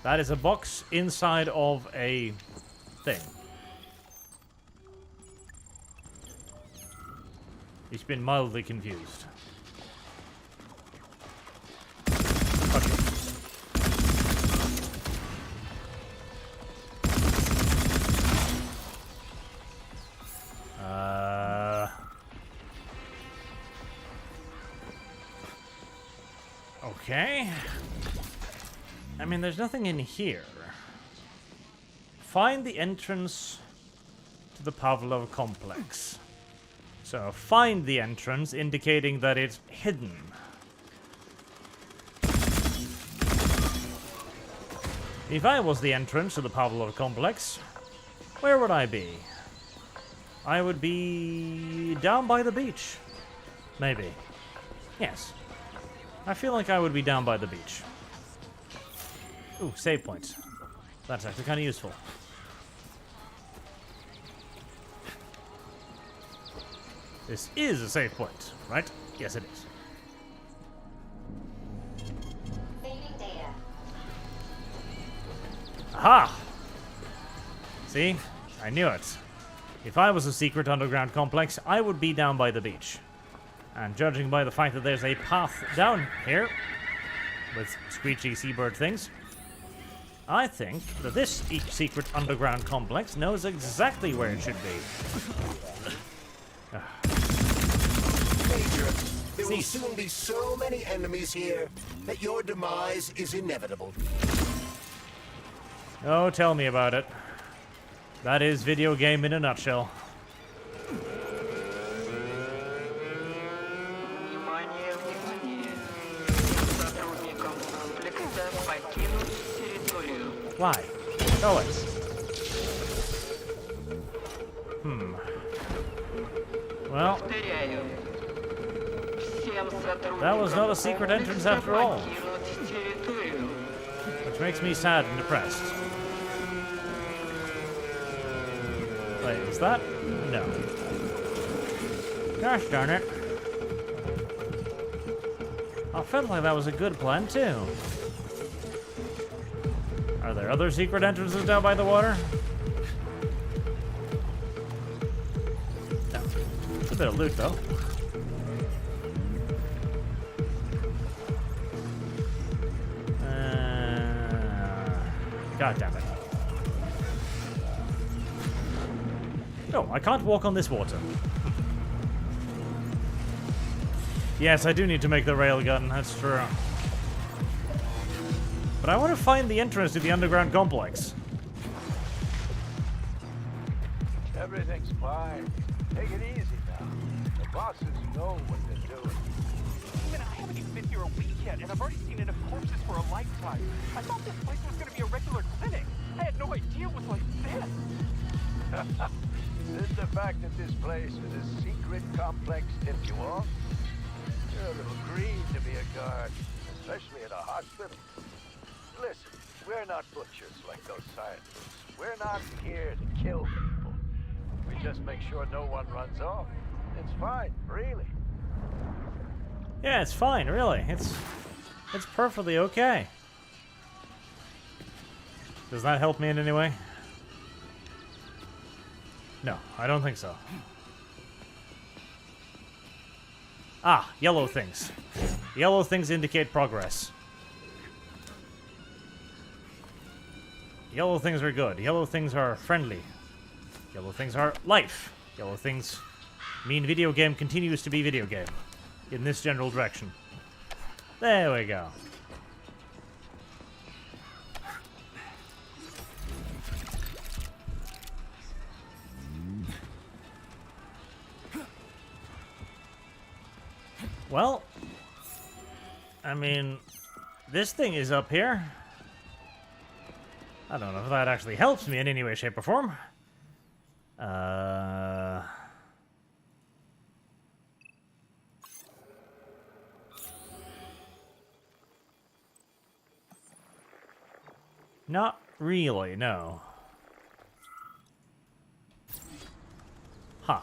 That is a box inside of a thing. He's been mildly confused. Okay. Okay. I mean, there's nothing in here. Find the entrance to the Pavlov complex. So, find the entrance, indicating that it's hidden. If I was the entrance to the Pavlov complex, where would I be? I would be down by the beach. Maybe. Yes. I feel like I would be down by the beach. Ooh, save points. That's actually kind of useful. This is a save point, right? Yes, it is. Saving data. Aha! See? I knew it. If I was a secret underground complex, I would be down by the beach. And judging by the fact that there's a path down here with screechy seabird things, I think that this secret underground complex knows exactly where it should be. Major, there will soon be so many enemies here that your demise is inevitable. Oh, tell me about it. That is video game in a nutshell. Why? Show us. Well, that was not a secret entrance after all. Which makes me sad and depressed. Wait, is that? No. Gosh darn it. I felt like that was a good plan too. Are there other secret entrances down by the water? No. It's a bit of loot, though. God damn it. No, I can't walk on this water. Yes, I do need to make the railgun, that's true. But I want to find the entrance to the underground complex. Everything's fine. Take it easy now. The bosses know what they're doing. Man, I haven't even been here a week yet, and I've already seen enough corpses for a lifetime. I thought this place was going to be a regular clinic. I had no idea it was like this. Did the fact that this place is a secret complex tip you off? You're a little green to be a guard, especially at a hospital. Listen, We're not butchers like those scientists. We're not here to kill people. We just make sure no one runs off. It's fine, really. Yeah, it's fine, really. It's perfectly okay. Does that help me in any way? No, I don't think so. Ah, yellow things. Yellow things indicate progress. Yellow things are good. Yellow things are friendly. Yellow things are life. Yellow things mean video game continues to be video game. In this general direction. There we go. Well, I mean, this thing is up here. I don't know if that actually helps me in any way, shape, or form. Not really, no. Huh.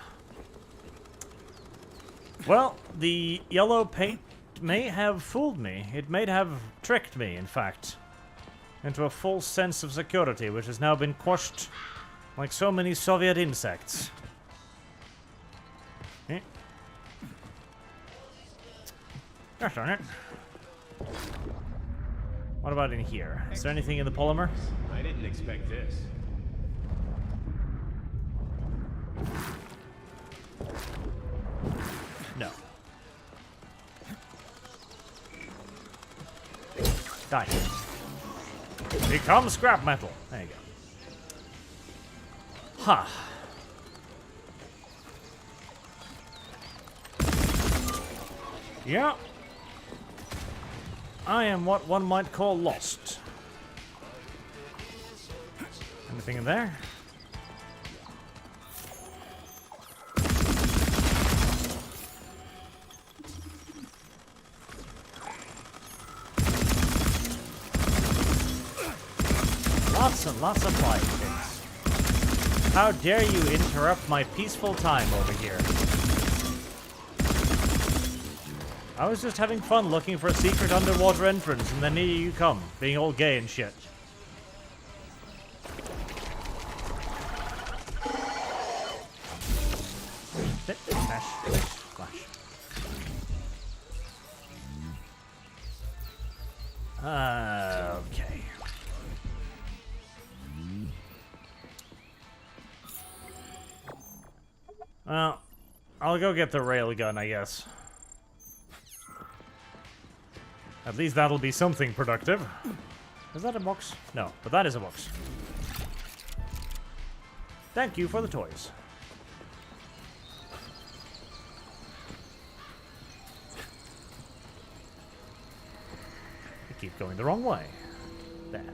Well, the yellow paint may have fooled me. It may have tricked me, in fact, into a false sense of security, which has now been quashed like so many Soviet insects. Eh? Gosh darn it. What about in here? Is there anything in the polymer? I didn't expect this. No. Die. Become scrap metal. There you go. Huh. Yeah. I am what one might call lost. Anything in there? Lots and lots of flying things. How dare you interrupt my peaceful time over here? I was just having fun looking for a secret underwater entrance, and then here you come, being all gay and shit. Smash, smash. Okay. Well, I'll go get the railgun, I guess. At least that'll be something productive. Is that a box? No, but that is a box. Thank you for the toys. I keep going the wrong way. There.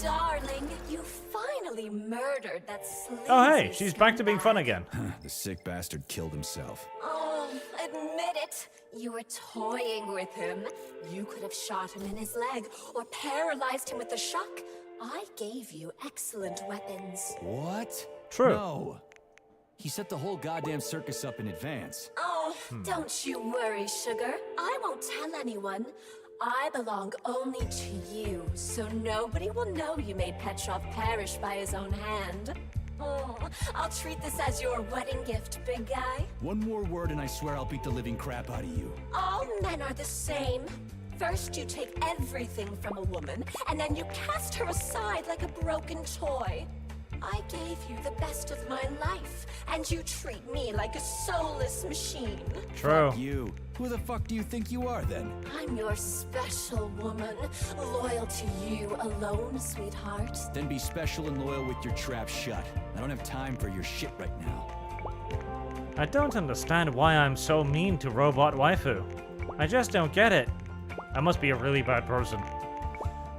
Darling, you finally murdered that sleazy... Oh hey, she's back to being fun again. The sick bastard killed himself. Oh, admit it. You were toying with him. You could have shot him in his leg or paralyzed him with the shock. I gave you excellent weapons. What? True. No. He set the whole goddamn circus up in advance. Oh, don't you worry, sugar. I won't tell anyone. I belong only to you, so nobody will know you made Petrov perish by his own hand. Oh, I'll treat this as your wedding gift, big guy. One more word and I swear I'll beat the living crap out of you. All men are the same. First you take everything from a woman, and then you cast her aside like a broken toy. I gave you the best of my life, and you treat me like a soulless machine. True. Fuck you. Who the fuck do you think you are, then? I'm your special woman, loyal to you alone, sweetheart. Then be special and loyal with your trap shut. I don't have time for your shit right now. I don't understand why I'm so mean to Robot Waifu. I just don't get it. I must be a really bad person.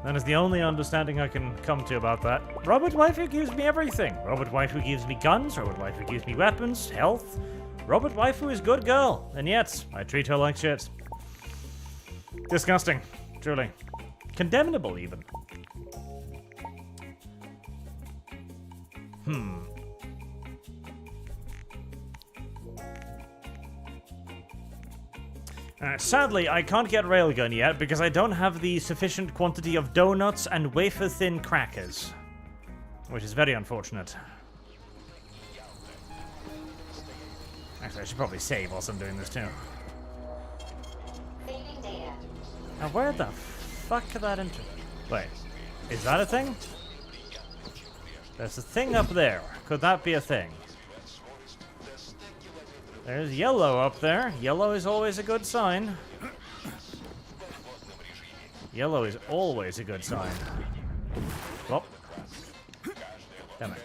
That is the only understanding I can come to about that. Robot Waifu gives me everything. Robot Waifu gives me guns, Robot Waifu gives me weapons, health. Robot Waifu is good girl, and yet I treat her like shit. Disgusting. Truly. Condemnable, even. Sadly, I can't get Railgun yet because I don't have the sufficient quantity of donuts and wafer-thin crackers. Which is very unfortunate. Actually, I should probably save whilst I'm doing this too. Saving data. Now, where the fuck could that enter? Wait, is that a thing? There's a thing up there. Could that be a thing? There's yellow up there. Yellow is always a good sign. Yellow is always a good sign. Well. Damn it.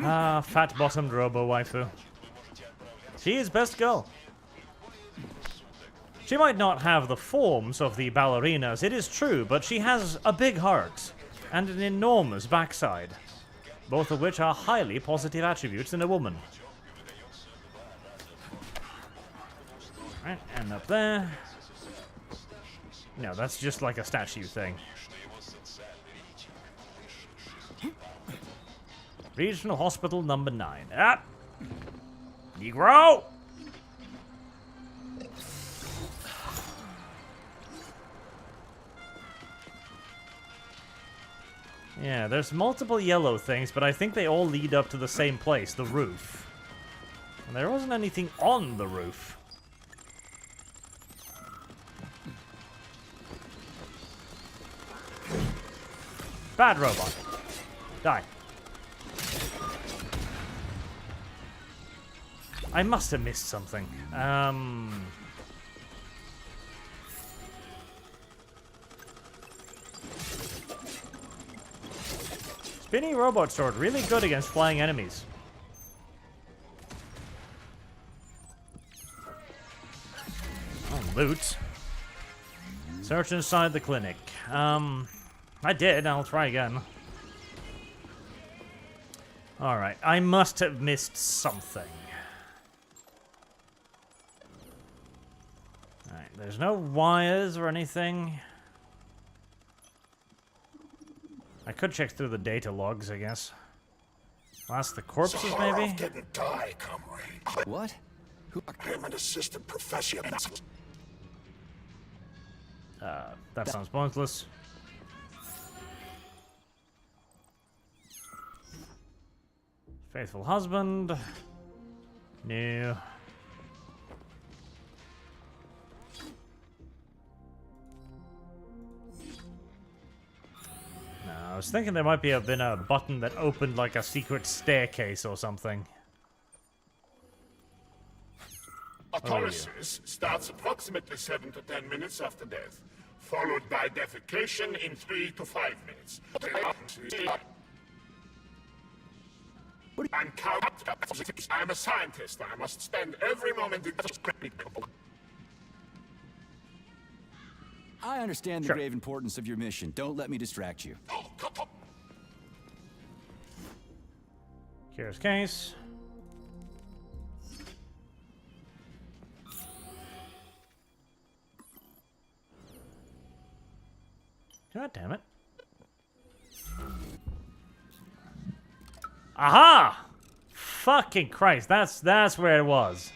Ah, fat-bottomed robo-waifu. She is best girl. She might not have the forms of the ballerinas, it is true, but she has a big heart and an enormous backside, both of which are highly positive attributes in a woman. Right, and up there. No, that's just like a statue thing. Regional Hospital number 9. Ah! Negro! Yeah, there's multiple yellow things, but I think they all lead up to the same place, the roof. And there wasn't anything on the roof. Bad robot. Die. I must have missed something. Spinning robot sword, really good against flying enemies. Oh, loot. Search inside the clinic. I did, I'll try again. Alright, I must have missed something. Alright, there's no wires or anything. I could check through the data logs, I guess. Last the corpses, maybe? Didn't die, comrade. What? I'm an assistant professor. That sounds pointless. Faithful husband. No. I was thinking there might been a button that opened like a secret staircase or something. Autolysis starts approximately 7 to 10 minutes after death, followed by defecation in 3 to 5 minutes. I'm a scientist. I must spend every moment in I understand the grave importance of your mission. Don't let me distract you. Here's case. God damn it. Aha! Fucking Christ, that's where it was.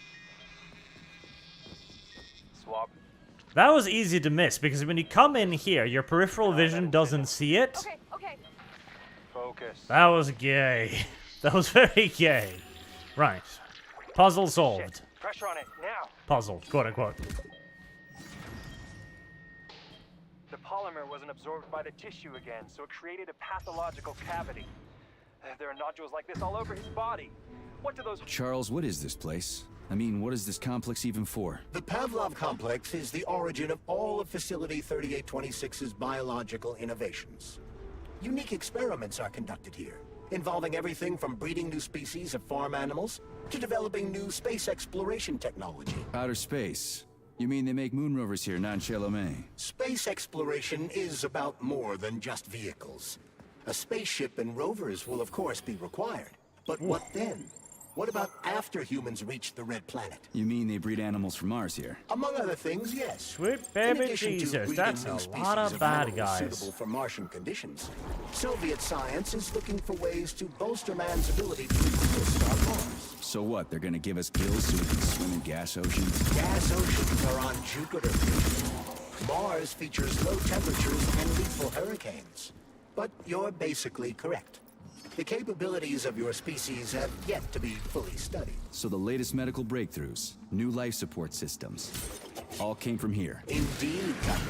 Swap. That was easy to miss because when you come in here, your peripheral vision doesn't see it. Okay, okay. Focus. That was gay. That was very gay. Right. Puzzle solved. Shit. Pressure on it, now. Puzzle, quote unquote. The polymer wasn't absorbed by the tissue again, so it created a pathological cavity. There are nodules like this all over his body. What do those... Charles, what is this place? I mean, what is this complex even for? The Pavlov complex is the origin of all of Facility 3826's biological innovations. Unique experiments are conducted here, involving everything from breeding new species of farm animals to developing new space exploration technology. Outer space? You mean they make moon rovers here, non-Chelomé? Space exploration is about more than just vehicles. A spaceship and rovers will of course be required. But what then? What about after humans reach the Red Planet? You mean they breed animals from Mars here? Among other things, yes. Sweet In baby addition to Jesus, breeding that's new a species lot of bad animals guys. suitable for Martian conditions, Soviet science is looking for ways to bolster man's ability to exist on Mars. So what, they're gonna give us gills so we can swim in gas oceans? Gas oceans are on Jupiter. Mars features low temperatures and lethal hurricanes. But you're basically correct. The capabilities of your species have yet to be fully studied. So the latest medical breakthroughs, new life support systems, all came from here. Indeed, Captain.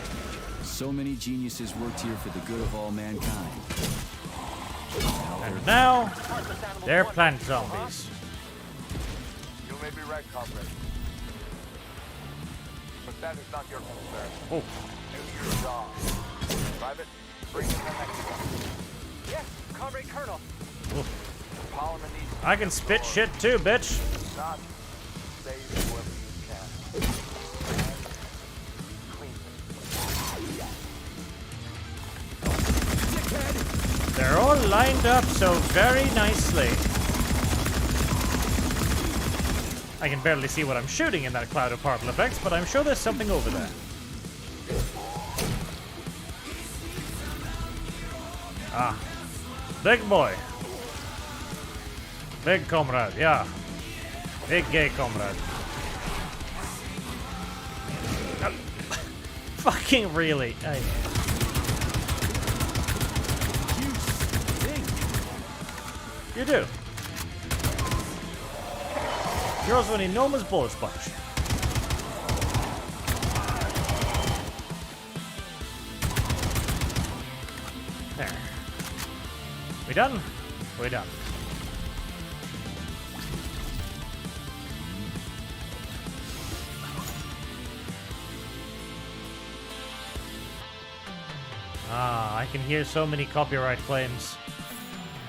So many geniuses worked here for the good of all mankind. And now, they're plant zombies. You may be right, comrade. But that is not your concern. Oh. Do your job. Private, bring in the next one. Yes, Comrade Colonel. Parliament needs I can spit shit too, bitch. not save whoever you can. They're all lined up so very nicely. I can barely see what I'm shooting in that cloud of particle effects, but I'm sure there's something over there. Ah. Big boy. Big comrade, yeah. Big gay comrade. Fucking really. You do. You're also an enormous bullet sponge. There. We done? We done. Ah, I can hear so many copyright claims.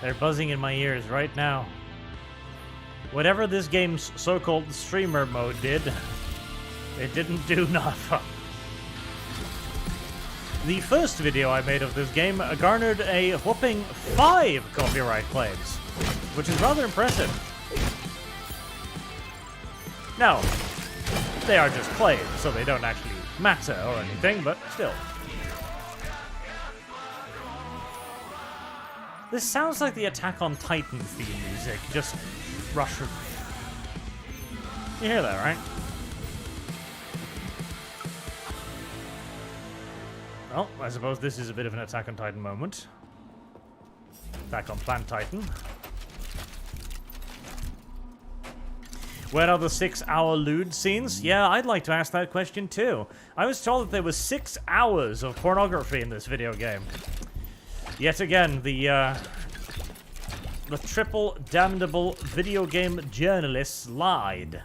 They're buzzing in my ears right now. Whatever this game's so-called streamer mode did, it didn't do enough. The first video I made of this game garnered a whopping 5 copyright claims, which is rather impressive. Now, they are just claims, so they don't actually matter or anything, but still. This sounds like the Attack on Titan theme music, just Russian. You hear that, right? Well, I suppose this is a bit of an Attack on Titan moment. Attack on Plant Titan. Where are the 6-hour lewd scenes? Yeah, I'd like to ask that question too. I was told that there was 6 hours of pornography in this video game. Yet again, the triple damnable video game journalists lied.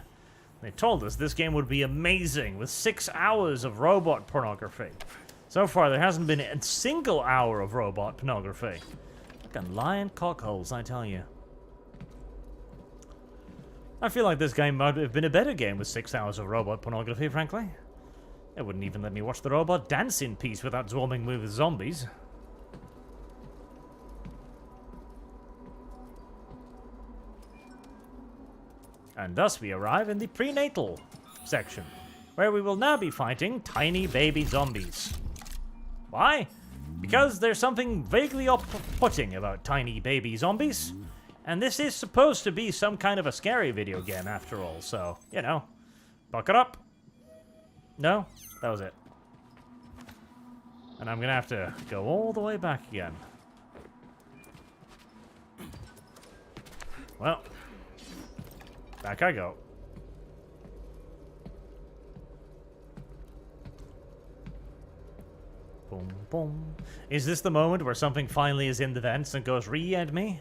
They told us this game would be amazing with 6 hours of robot pornography. So far, there hasn't been a single hour of robot pornography. Fucking lying cockholes, I tell you. I feel like this game might have been a better game with 6 hours of robot pornography, frankly. It wouldn't even let me watch the robot dance in peace without swarming me with zombies. And thus we arrive in the prenatal section, where we will now be fighting tiny baby zombies. Why? Because there's something vaguely off-putting about tiny baby zombies, and this is supposed to be some kind of a scary video game after all, so, you know, buck it up. No? That was it. And I'm gonna have to go all the way back again. Well, back I go. Boom, boom. Is this the moment where something finally is in the vents and goes re-end me?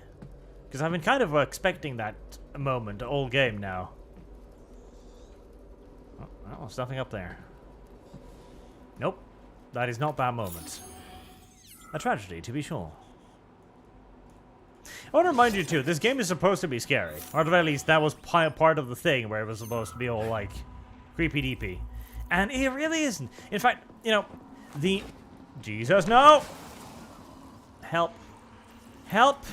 Because I've been kind of expecting that moment all game now. Oh, well, there's nothing up there. Nope. That is not that moment. A tragedy, to be sure. I want to remind you, too, this game is supposed to be scary. Or at the very least, that was part of the thing where it was supposed to be all, like, creepy-deepy. And it really isn't. In fact, you know, the... Jesus, no! Help. Help!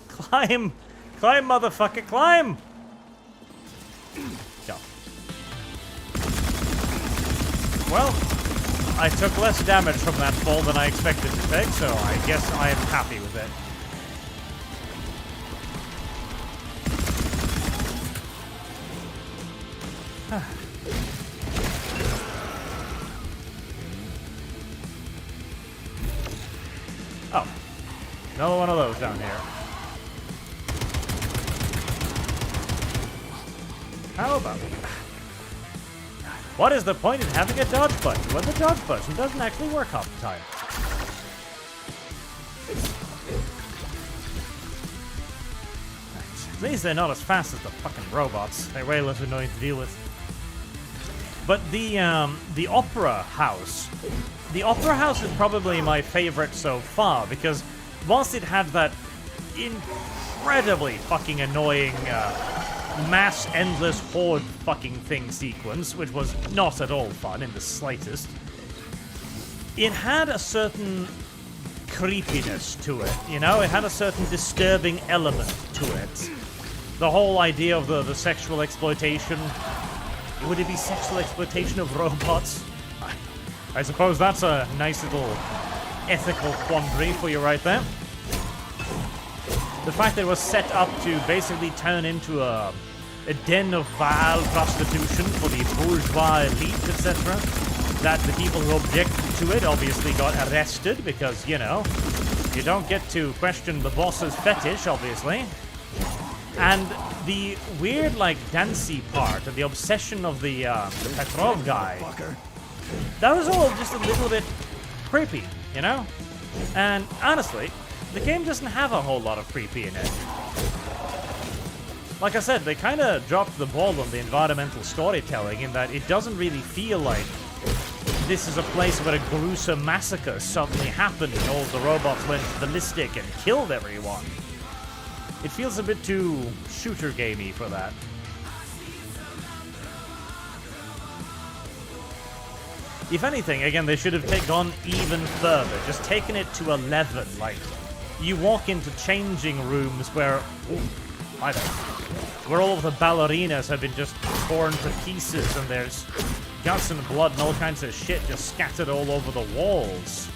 Climb! Climb, motherfucker, climb! Go. Well, I took less damage from that fall than I expected to take, so I guess I am happy with it. Oh. Another one of those down here. How about... What is the point in having a dodge button when the dodge button doesn't actually work half the time? At least they're not as fast as the fucking robots. They're way less annoying to deal with. But the Opera House... The Opera House is probably my favorite so far, because whilst it had that incredibly fucking annoying mass endless horde fucking thing sequence, which was not at all fun in the slightest, it had a certain creepiness to it, you know? It had a certain disturbing element to it. The whole idea of the sexual exploitation. Would it be sexual exploitation of robots? I suppose that's a nice little ethical quandary for you right there. The fact that it was set up to basically turn into a den of vile prostitution for the bourgeois elite, etc. That the people who objected to it obviously got arrested because, you know, you don't get to question the boss's fetish, obviously. And the weird, like, dancey part and the obsession of the Petrov guy, that was all just a little bit creepy, you know? And honestly, the game doesn't have a whole lot of creepy in it. Like I said, they kind of dropped the ball on the environmental storytelling in that it doesn't really feel like this is a place where a gruesome massacre suddenly happened and all the robots went ballistic and killed everyone. It feels a bit too shooter gamey for that. If anything, again, they should have gone even further, just taken it to 11. Like, you walk into changing rooms where, where all of the ballerinas have been just torn to pieces, and there's guts and blood and all kinds of shit just scattered all over the walls.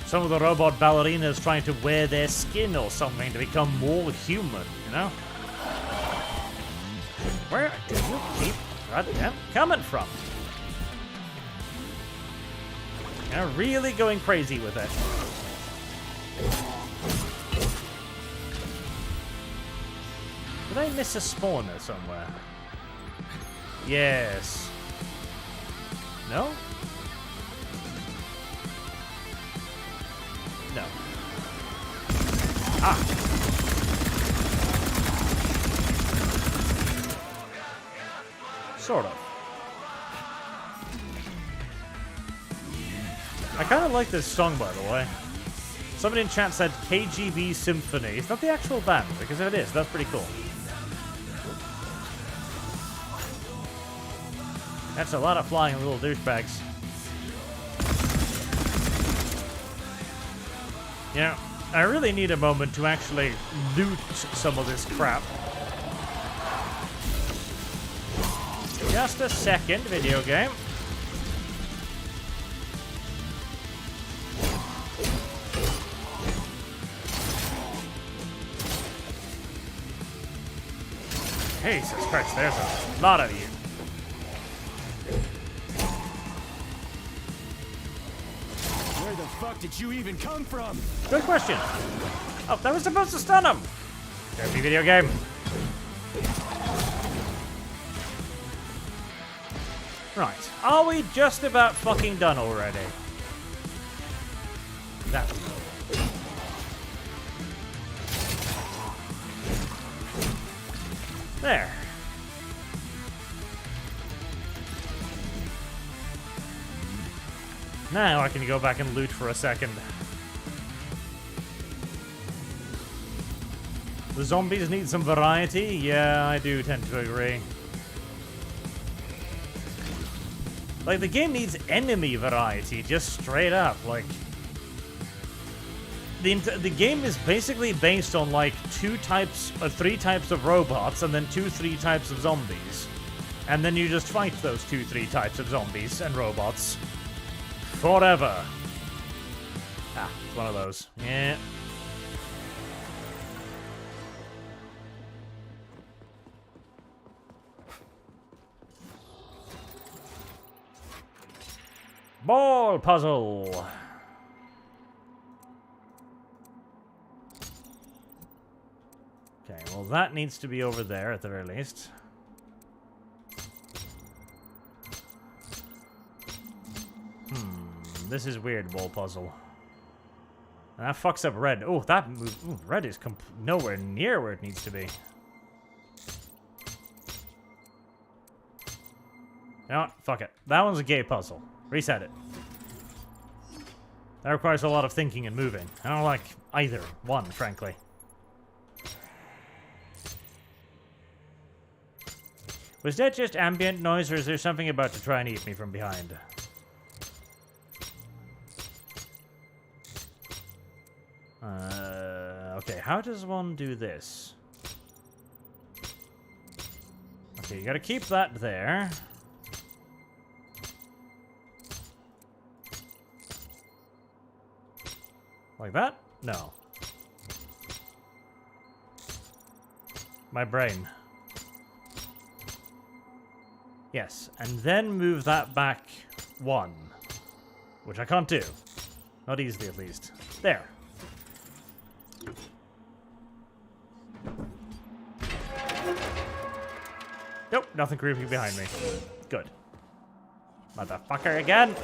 Some of the robot ballerinas trying to wear their skin or something to become more human, you know? Where do you keep goddamn coming from? They're really going crazy with it. Did I miss a spawner somewhere? Yes. No? No. Ah! Sort of. I kind of like this song, by the way. Somebody in chat said KGB Symphony. It's not the actual band, because if it is, that's pretty cool. That's a lot of flying little douchebags. You know, I really need a moment to actually loot some of this crap. Just a second, video game. Jesus Christ, there's a lot of you. Where the fuck did you even come from? Good question. Oh, that was supposed to stun him. Dirty video game. Right. Are we just about fucking done already? That. There. Now I can go back and loot for a second. The zombies need some variety? Yeah, I do tend to agree. Like, the game needs enemy variety, just straight up, like... the game is basically based on like three types of robots and then 3 types of zombies. And then you just fight those 3 types of zombies and robots forever. Ah, it's one of those. Yeah. Ball puzzle. Okay, well that needs to be over there at the very least. This is weird, ball puzzle. And that fucks up red. Oh, that move. Ooh, red is nowhere near where it needs to be. You know what? Fuck it. That one's a gay puzzle. Reset it. That requires a lot of thinking and moving. I don't like either one, frankly. Was that just ambient noise, or is there something about to try and eat me from behind? Okay, how does one do this? Okay, you gotta keep that there. Like that? No. My brain. Yes, and then move that back 1. Which I can't do. Not easily, at least. There. Nope, nothing creepy behind me. Good. Motherfucker again!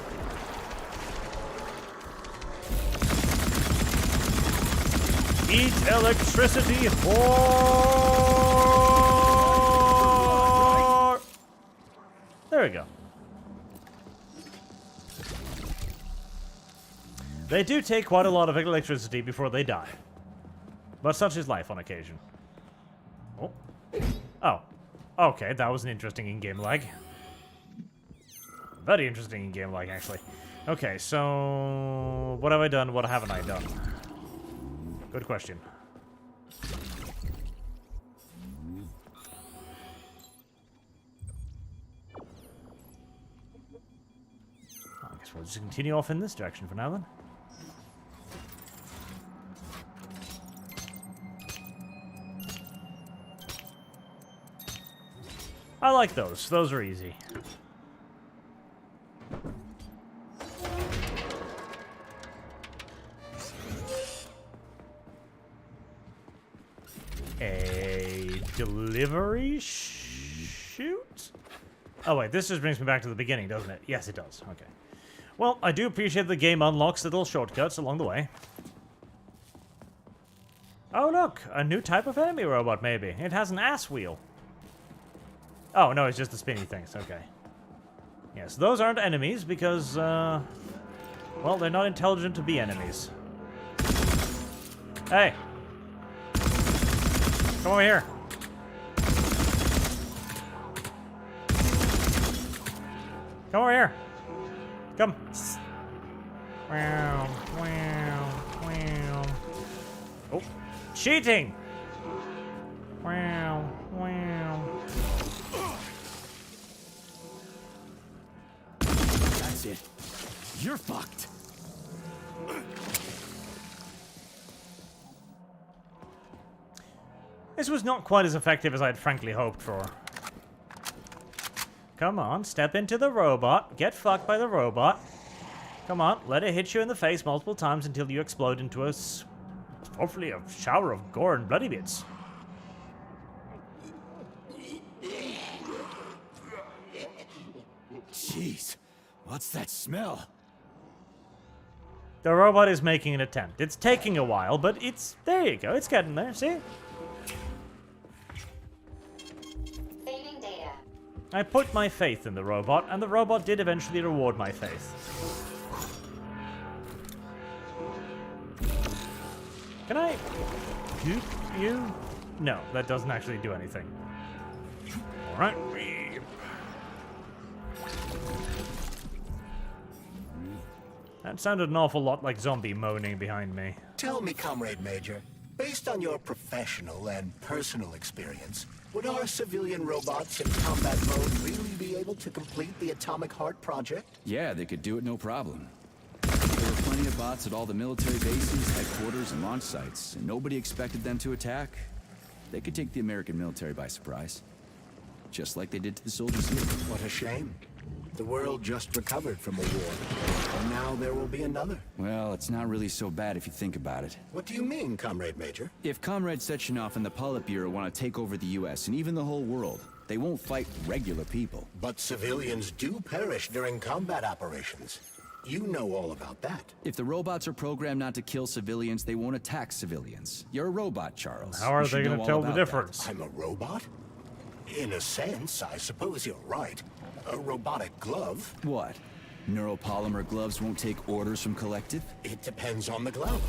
Eat electricity for... There we go. They do take quite a lot of electricity before they die. But such is life on occasion. Oh. Oh. Okay, that was an interesting in-game lag. Very interesting in-game lag, actually. Okay, so... What have I done? What haven't I done? Good question. I guess we'll just continue off in this direction for now, then. I like those. Those are easy. A delivery shoot? Oh wait, this just brings me back to the beginning, doesn't it? Yes, it does. Okay. Well, I do appreciate the game unlocks little shortcuts along the way. Oh look, a new type of enemy robot maybe. It has an ass wheel. Oh, no, it's just the spinny things. Okay. Yes, those aren't enemies because, well, they're not intelligent to be enemies. Hey! Come over here. Come over here. Come. Wow, wow, wow. Oh, cheating! Wow, wow. That's it. You're fucked. This was not quite as effective as I'd frankly hoped for. Come on, step into the robot. Get fucked by the robot. Come on, let it hit you in the face multiple times until you explode into hopefully a shower of gore and bloody bits. Jeez, what's that smell? The robot is making an attempt. It's taking a while, but there you go, it's getting there, see? Saving data. I put my faith in the robot, and the robot did eventually reward my faith. Can I goop you? No, that doesn't actually do anything. Alright. That sounded an awful lot like zombie moaning behind me. Tell me, Comrade Major, based on your professional and personal experience, would our civilian robots in combat mode really be able to complete the Atomic Heart project? Yeah, they could do it no problem. There were plenty of bots at all the military bases, headquarters, and launch sites, and nobody expected them to attack. They could take the American military by surprise. Just like they did to the soldiers here. What a shame. The world just recovered from a war, and now there will be another. Well, it's not really so bad if you think about it. What do you mean, Comrade Major? If Comrade Sechenov and the Politburo want to take over the US and even the whole world, they won't fight regular people. But civilians do perish during combat operations. You know all about that. If the robots are programmed not to kill civilians, they won't attack civilians. You're a robot, Charles. How are they going to tell the difference? I'm a robot? In a sense, I suppose you're right. A robotic glove? What? Neuropolymer gloves won't take orders from Collective? It depends on the glove.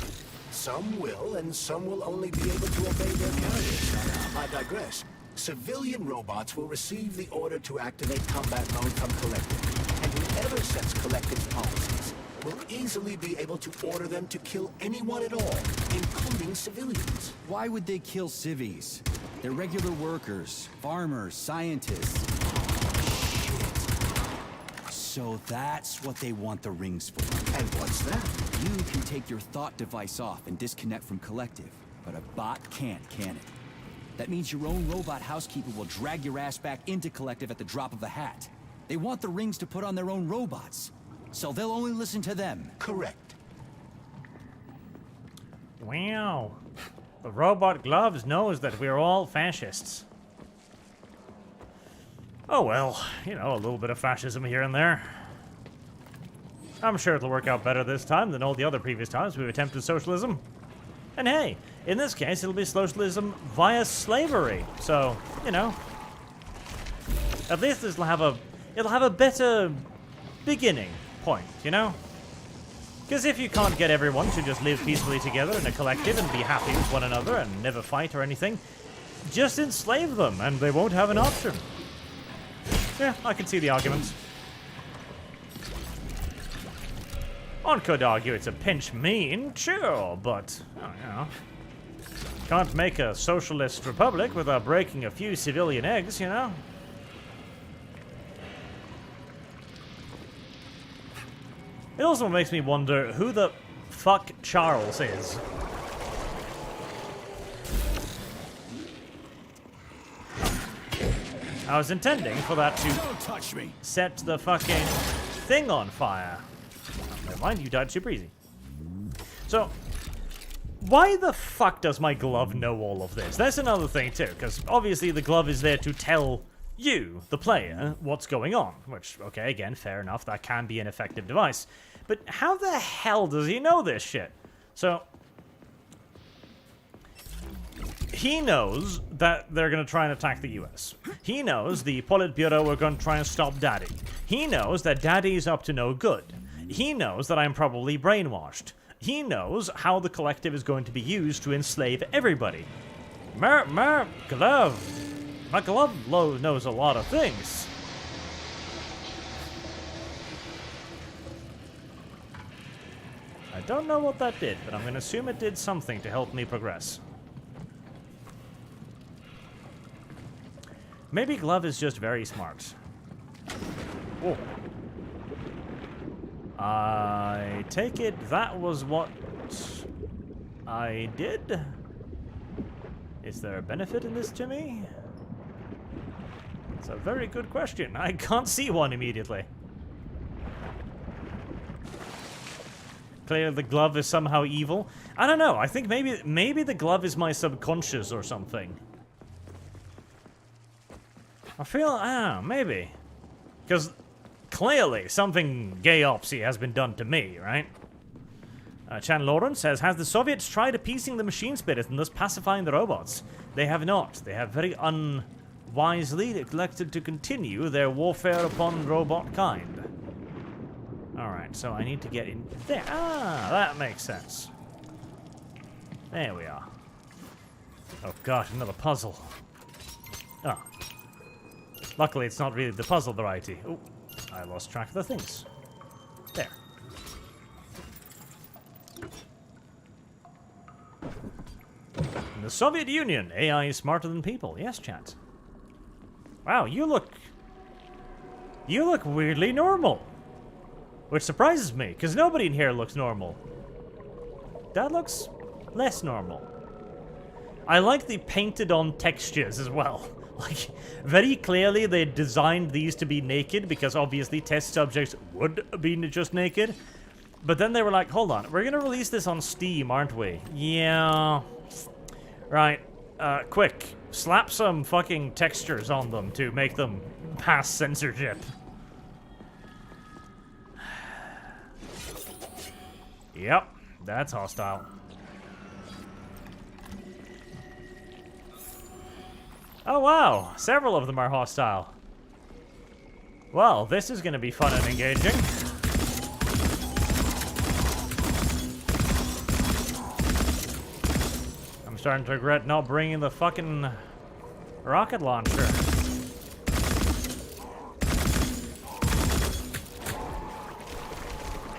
Some will, and some will only be able to obey their carriers. I digress. Civilian robots will receive the order to activate combat mode from Collective, and whoever sets Collective's policies will easily be able to order them to kill anyone at all, including civilians. Why would they kill civvies? They're regular workers, farmers, scientists. So that's what they want the rings for. And what's that? You can take your thought device off and disconnect from Collective, but a bot can't, can it? That means your own robot housekeeper will drag your ass back into Collective at the drop of a hat. They want the rings to put on their own robots, so they'll only listen to them. Correct. Wow. The robot gloves knows that we're all fascists. Oh well, you know, a little bit of fascism here and there. I'm sure it'll work out better this time than all the other previous times we've attempted socialism. And hey, in this case, it'll be socialism via slavery. So, you know, at least it'll have a better beginning point, you know? Because if you can't get everyone to just live peacefully together in a collective and be happy with one another and never fight or anything, just enslave them and they won't have an option. Yeah, I can see the arguments. One could argue it's a pinch mean, sure, but, oh, you know, can't make a socialist republic without breaking a few civilian eggs, you know? It also makes me wonder who the fuck Charles is. I was intending for that to set the fucking thing on fire. Never mind, you died super easy. So, why the fuck does my glove know all of this? That's another thing too, because obviously the glove is there to tell you, the player, what's going on. Which, okay, again, fair enough, that can be an effective device. But how the hell does he know this shit? So, he knows that they're going to try and attack the US. He knows the Politburo are going to try and stop Daddy. He knows that Daddy's up to no good. He knows that I'm probably brainwashed. He knows how the collective is going to be used to enslave everybody. My glove knows a lot of things. I don't know what that did, but I'm going to assume it did something to help me progress. Maybe Glove is just very smart. Oh. I take it that was what I did? Is there a benefit in this to me? It's a very good question. I can't see one immediately. Clearly the glove is somehow evil. I don't know. I think maybe the glove is my subconscious or something. I feel, I don't know, maybe. Because clearly something gay-opsy has been done to me, right? Chan Lawrence says, has the Soviets tried appeasing the machine spirit and thus pacifying the robots? They have not. They have very unwisely elected to continue their warfare upon robot kind. Alright, so I need to get in there. Ah, that makes sense. There we are. Oh god, another puzzle. Ah. Luckily, it's not really the puzzle variety. Oh, I lost track of the things. There. The Soviet Union. AI is smarter than people. Yes, chat. Wow, you look weirdly normal. Which surprises me, because nobody in here looks normal. That looks less normal. I like the painted on textures as well. Like, very clearly they designed these to be naked, because obviously test subjects would be just naked. But then they were like, hold on, we're gonna release this on Steam, aren't we? Yeah. Right. Quick. Slap some fucking textures on them to make them pass censorship. Yep, that's hostile. Oh wow, several of them are hostile. Well, this is gonna be fun and engaging. I'm starting to regret not bringing the fucking rocket launcher.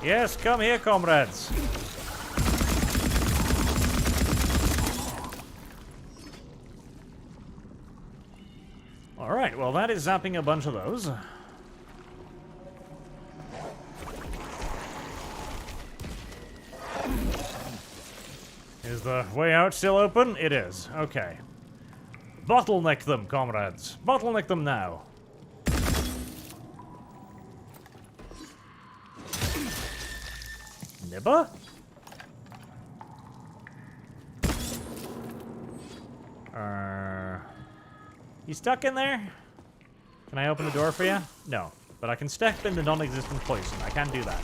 Yes, come here, comrades. Alright, well that is zapping a bunch of those. Is the way out still open? It is. Okay. Bottleneck them, comrades. Bottleneck them now. Nibba? You stuck in there? Can I open the door for you? No. But I can step in the non-existent poison. I can do that.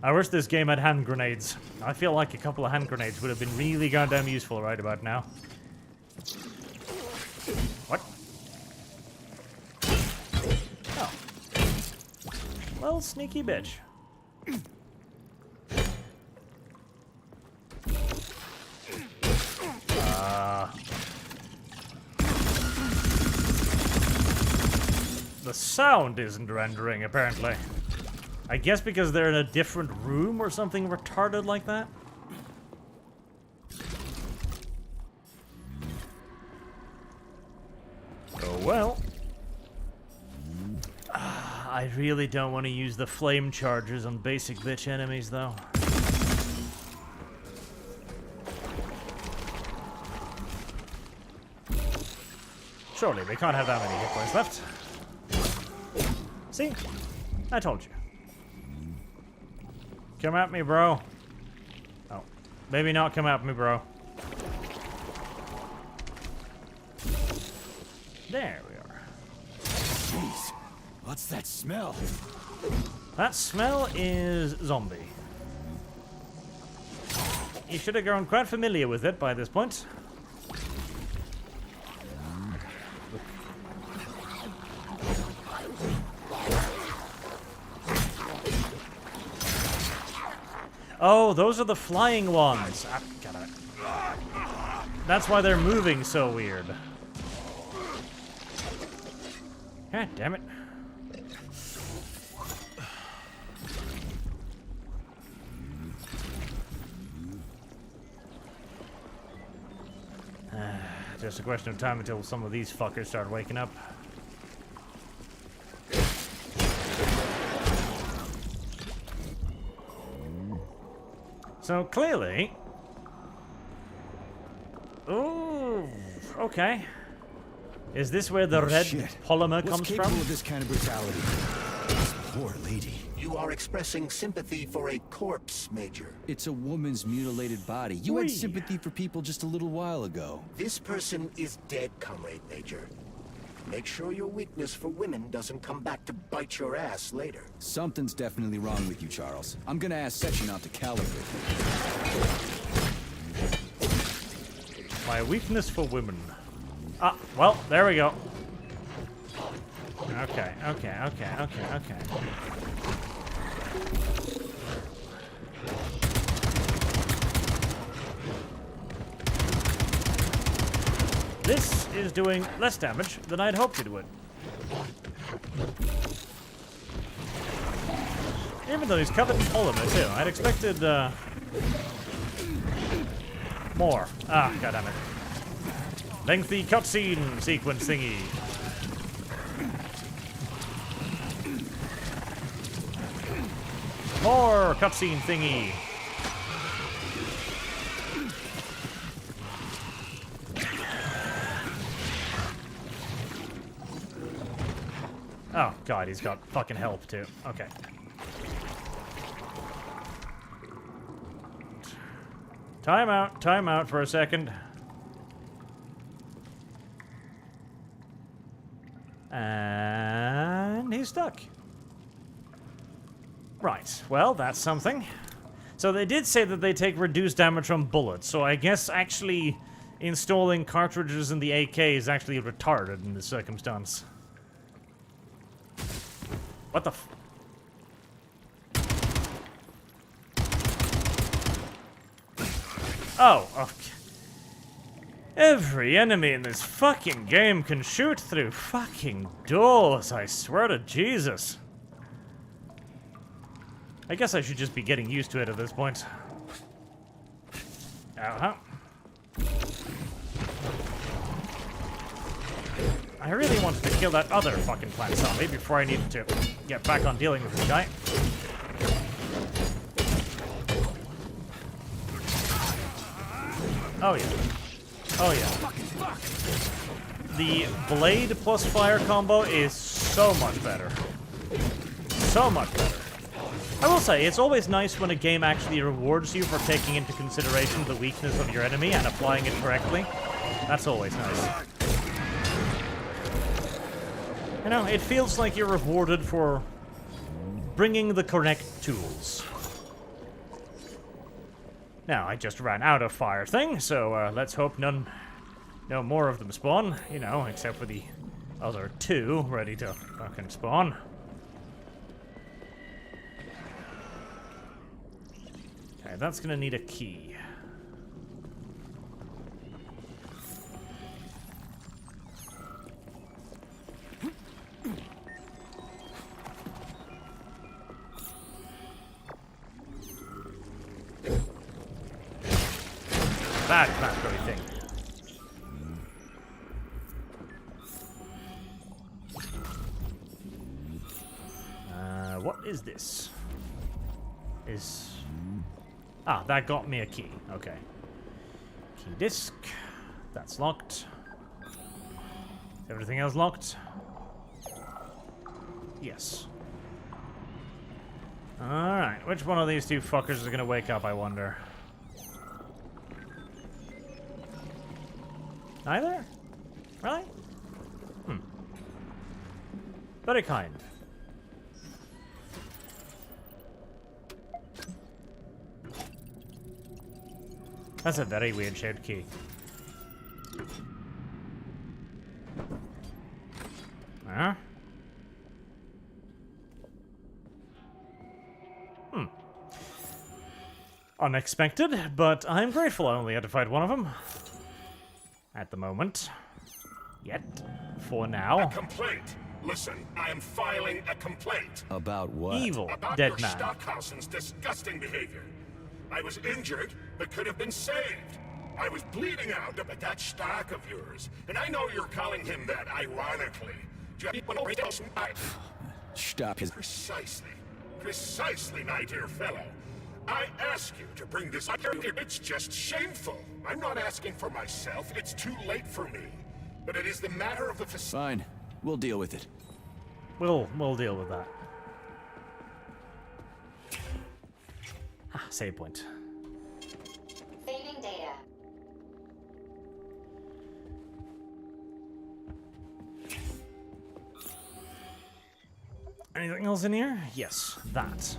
I wish this game had hand grenades. I feel like a couple of hand grenades would have been really goddamn useful right about now. What? Oh. Well, sneaky bitch. The sound isn't rendering, apparently. I guess because they're in a different room or something retarded like that? Oh well. I really don't want to use the flame charges on basic bitch enemies, though. Surely they can't have that many hit points left. See? I told you. Come at me, bro. Oh. Maybe not come at me, bro. There we are. Jeez. What's that smell? That smell is zombie. You should have grown quite familiar with it by this point. Oh, those are the flying ones. That's why they're moving so weird. God damn it. Just a question of time until some of these fuckers start waking up. So clearly... Ooh, okay. Is this where the red polymer comes from? Of this kind of brutality? This poor lady. You are expressing sympathy for a corpse, Major. It's a woman's mutilated body. You had sympathy for people just a little while ago. This person is dead, Comrade Major. Make sure your weakness for women doesn't come back to bite your ass later. Something's definitely wrong with you, Charles. I'm gonna ask Sechenov to calibrate. My weakness for women. Ah, well, there we go. Okay. This is doing less damage than I'd hoped it would. Even though he's covered in polymer too, I'd expected More. Ah, goddammit. Lengthy cutscene sequence thingy. More cutscene thingy. Oh god, he's got fucking help too. Okay. Time out for a second. And he's stuck. Right, well, that's something. So they did say that they take reduced damage from bullets, so I guess actually installing cartridges in the AK is actually retarded in this circumstance. What the f- Oh, okay. Every enemy in this fucking game can shoot through fucking doors, I swear to Jesus. I guess I should just be getting used to it at this point. Uh-huh. I really wanted to kill that other fucking plant zombie before I needed to get back on dealing with this guy. Oh yeah. Oh yeah. The blade plus fire combo is so much better. So much better. I will say, it's always nice when a game actually rewards you for taking into consideration the weakness of your enemy and applying it correctly. That's always nice. You know, it feels like you're rewarded for bringing the correct tools. Now, I just ran out of fire thing, so let's hope no more of them spawn, you know, except for the other two ready to fucking spawn. Okay, that's gonna need a key. That very thing. What is this? Ah, that got me a key. Okay. Key disc. That's locked. Everything else locked? Yes. Alright, which one of these two fuckers is gonna wake up, I wonder? Neither? Really? Very kind. That's a very weird shaped key. Huh? Unexpected, but I'm grateful I only had to fight one of them. At the moment. Yet. For now. A complaint. Listen, I am filing a complaint. About what? Evil. About Dead your man. Stockhausen's disgusting behavior. I was injured, but could have been saved. I was bleeding out up at that stock of yours, and I know you're calling him that ironically. Stop his... Precisely, my dear fellow. I ask you to bring this up here. It's just shameful. I'm not asking for myself. It's too late for me. But it is the matter of the Fine. We'll deal with it. We'll deal with that. Ah, save point. Saving data. Anything else in here? Yes, that.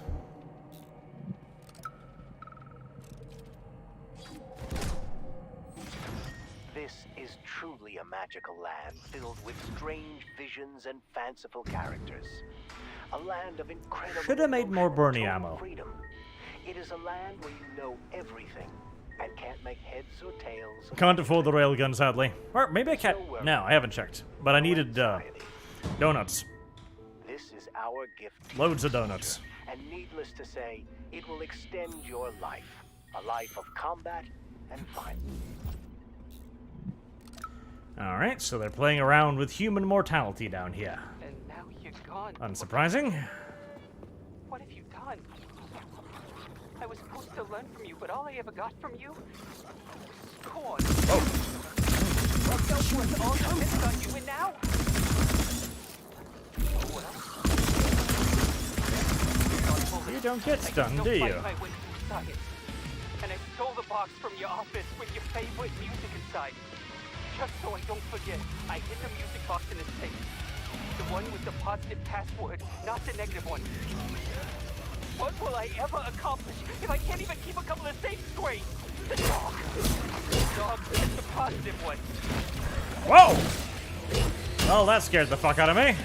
This is truly a magical land filled with strange visions and fanciful characters. A land of incredible Should have made more emotion and Bernie total ammo. freedom. It is a land where you know everything and can't make heads or tails. Can't afford the railgun, sadly. Or maybe I can. No, I haven't checked. But I needed donuts. This is our gift. Loads of donuts. And needless to say, it will extend your life. A life of combat and violence. Alright, so they're playing around with human mortality down here. And now you're gone. Unsurprising. What have you done? I was supposed to learn from you, but all I ever got from you was scorn. Oh. What else was all the mist on you, and now? You don't get stunned, do you? And I stole the box from your office with your favorite music inside. Just so I don't forget, I hid the music box in the safe. The one with the positive password, not the negative one. What will I ever accomplish if I can't even keep a couple of safes straight? The dog. The dog is the positive one. Whoa! Well, that scared the fuck out of me.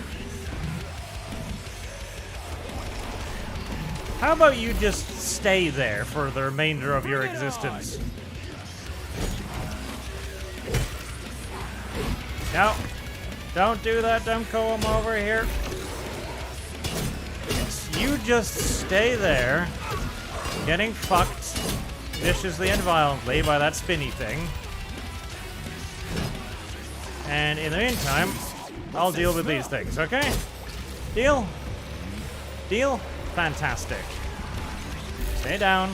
How about you just stay there for the remainder of your existence? No. Don't do that, Demko. I'm over here. You just stay there, getting fucked viciously and violently by that spinny thing. And in the meantime, I'll deal with these things, okay? Deal? Deal? Fantastic. Stay down.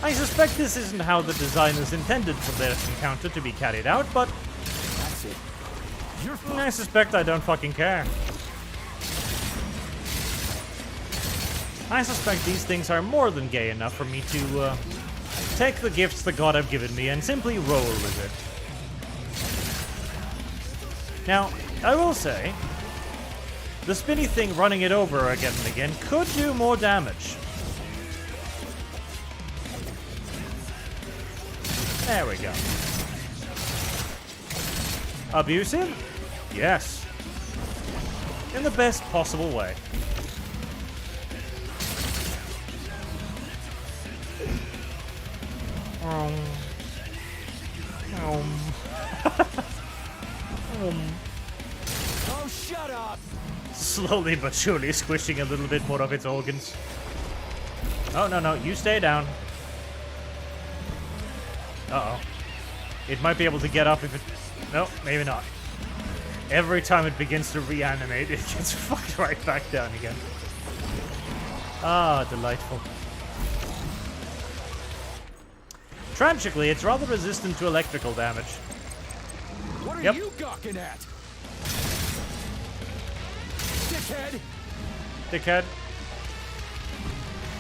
I suspect this isn't how the designers intended for this encounter to be carried out, but That's it. I suspect I don't fucking care. I suspect these things are more than gay enough for me to take the gifts that God have given me and simply roll with it. Now, I will say, the spinny thing running it over again and again could do more damage. There we go. Abusive? Yes. In the best possible way. Oh, shut up! Slowly but surely squishing a little bit more of its organs. Oh, no, you stay down. Uh-oh. It might be able to get up if it... No, maybe not. Every time it begins to reanimate, it gets fucked right back down again. Ah, delightful. Tragically, it's rather resistant to electrical damage. What are Yep. you gawking at? Dickhead! Dickhead.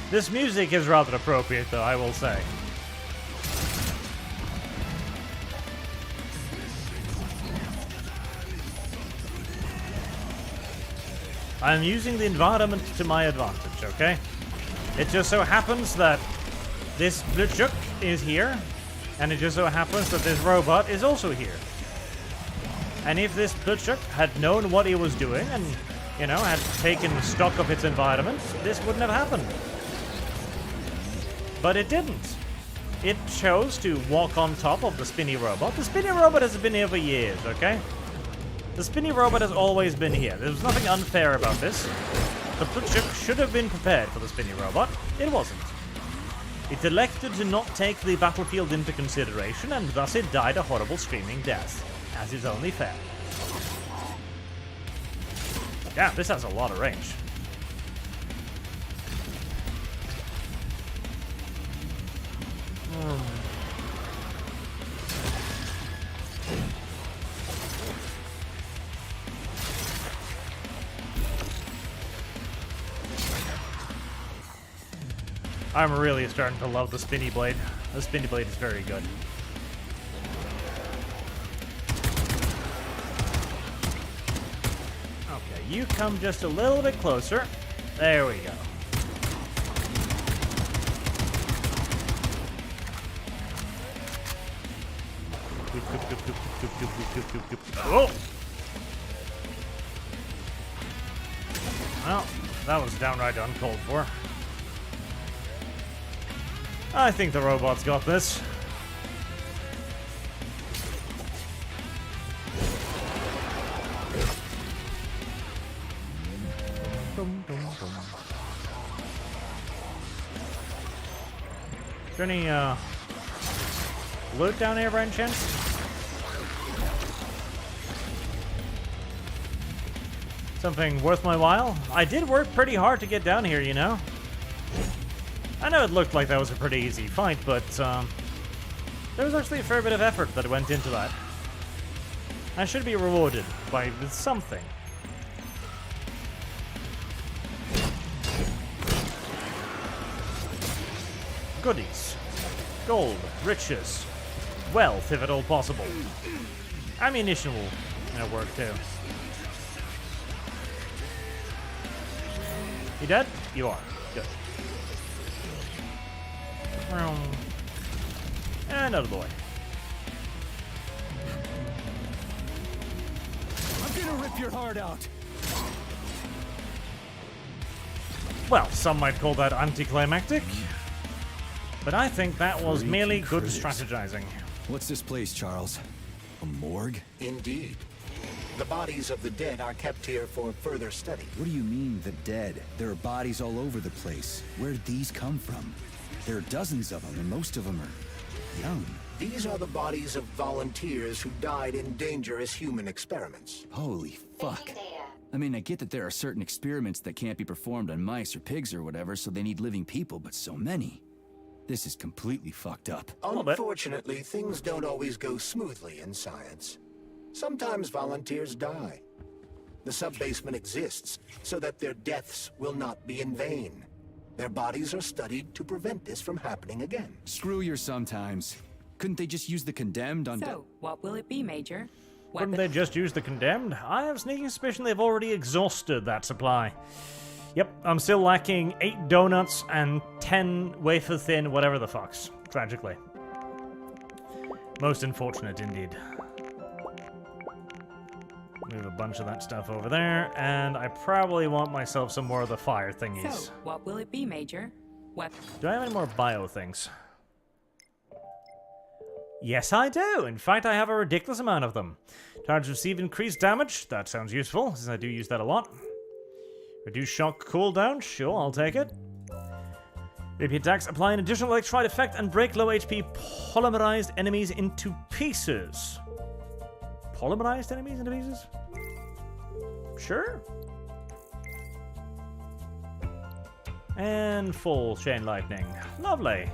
This music is rather appropriate, though, I will say. I'm using the environment to my advantage, okay? It just so happens that this Blutschuk is here, and it just so happens that this robot is also here. And if this Blutschuk had known what he was doing and, you know, had taken stock of its environment, this wouldn't have happened. But it didn't. It chose to walk on top of the spinny robot. The spinny robot has been here for years, okay? The spinny robot has always been here. There's nothing unfair about this. The Blutschuk should have been prepared for the spinny robot. It wasn't. It elected to not take the battlefield into consideration, and thus it died a horrible screaming death, as is only fair. Damn, this has a lot of range. I'm really starting to love the spinny blade. The spinny blade is very good. Okay, you come just a little bit closer. There we go. Oh! Well, that was downright uncalled for. I think the robot's got this. Is there any, loot down here by any chance? Something worth my while? I did work pretty hard to get down here, you know? I know it looked like that was a pretty easy fight, but, there was actually a fair bit of effort that went into that. I should be rewarded with something. Goodies. Gold, riches, wealth, if at all possible. Ammunition will work too. You dead? You are. Good. And out of the way. I'm gonna rip your heart out. Well, some might call that anticlimactic, but I think that was merely good strategizing. What's this place, Charles? A morgue? Indeed. The bodies of the dead are kept here for further study. What do you mean, the dead? There are bodies all over the place. Where did these come from? There are dozens of them, and most of them are young. These are the bodies of volunteers who died in dangerous human experiments. Holy fuck. I mean, I get that there are certain experiments that can't be performed on mice or pigs or whatever, so they need living people, but so many. This is completely fucked up. Unfortunately, things don't always go smoothly in science. Sometimes volunteers die. The sub-basement exists so that their deaths will not be in vain. Their bodies are studied to prevent this from happening again. Screw your sometimes. Couldn't they just use the condemned on... So, what will it be, Major? Couldn't they just use the condemned? I have a sneaking suspicion they've already exhausted that supply. Yep, I'm still lacking 8 donuts and 10 wafer thin whatever the fucks, tragically. Most unfortunate indeed. Move a bunch of that stuff over there, and I probably want myself some more of the fire thingies. So, what will it be, Major? What? Do I have any more bio things? Yes, I do. In fact, I have a ridiculous amount of them. Targets receive increased damage. That sounds useful, since I do use that a lot. Reduce shock cooldown. Sure, I'll take it. Repeat attacks apply an additional electrified effect and break low HP polymerized enemies into pieces. Polymerized enemies into pieces? Sure. And full chain lightning. Lovely.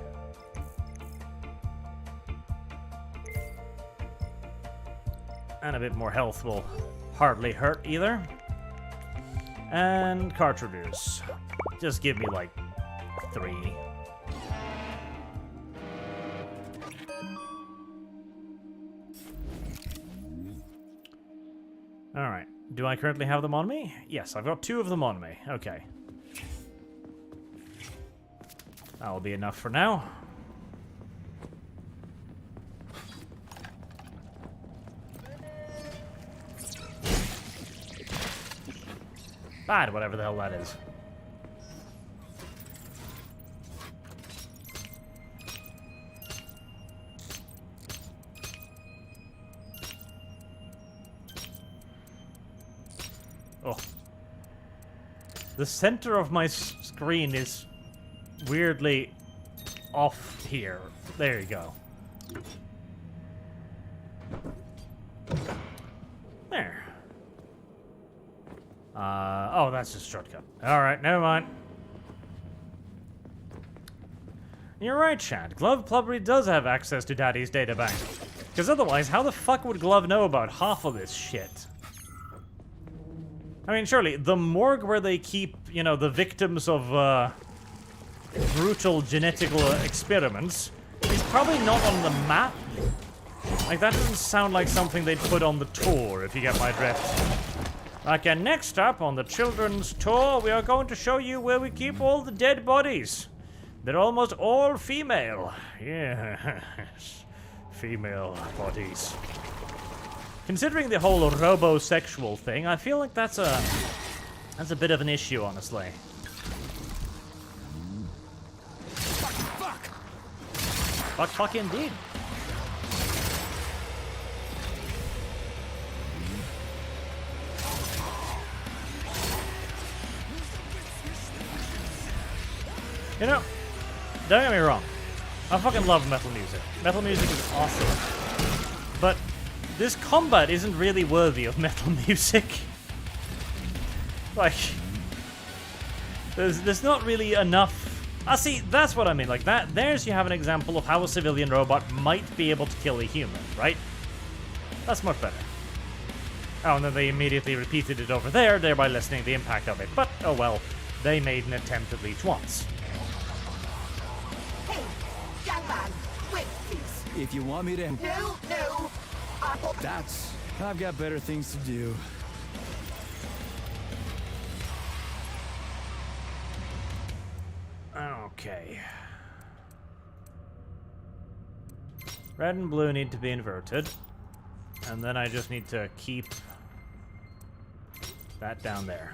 And a bit more health will hardly hurt either. And cartridges. Just give me like 3. Alright. Do I currently have them on me? Yes, I've got 2 of them on me. Okay. That'll be enough for now. Bad, whatever the hell that is. Oh. The center of my screen is weirdly off here. There you go. There. Oh, that's just a shortcut. Alright, never mind. You're right, Chad. Glove probably does have access to Daddy's databank. Because otherwise, how the fuck would Glove know about half of this shit? I mean, surely, the morgue where they keep, you know, the victims of, brutal genetical experiments is probably not on the map. Like, that doesn't sound like something they'd put on the tour, if you get my drift. Okay, next up on the children's tour, we are going to show you where we keep all the dead bodies. They're almost all female. Yes, female bodies. Considering the whole robosexual thing, I feel like that's a bit of an issue, honestly. Fuck indeed. You know, don't get me wrong. I fucking love metal music. Metal music is awesome. But this combat isn't really worthy of metal music. Like, there's not really enough. See, that's what I mean. Like that. There's you have an example of how a civilian robot might be able to kill a human, right? That's much better. Oh, and then they immediately repeated it over there, thereby lessening the impact of it. But oh well, they made an attempt at least once. Hey, young man, wait, please. If you want me to... No. I've got better things to do. Okay. Red and blue need to be inverted. And then I just need to keep that down there.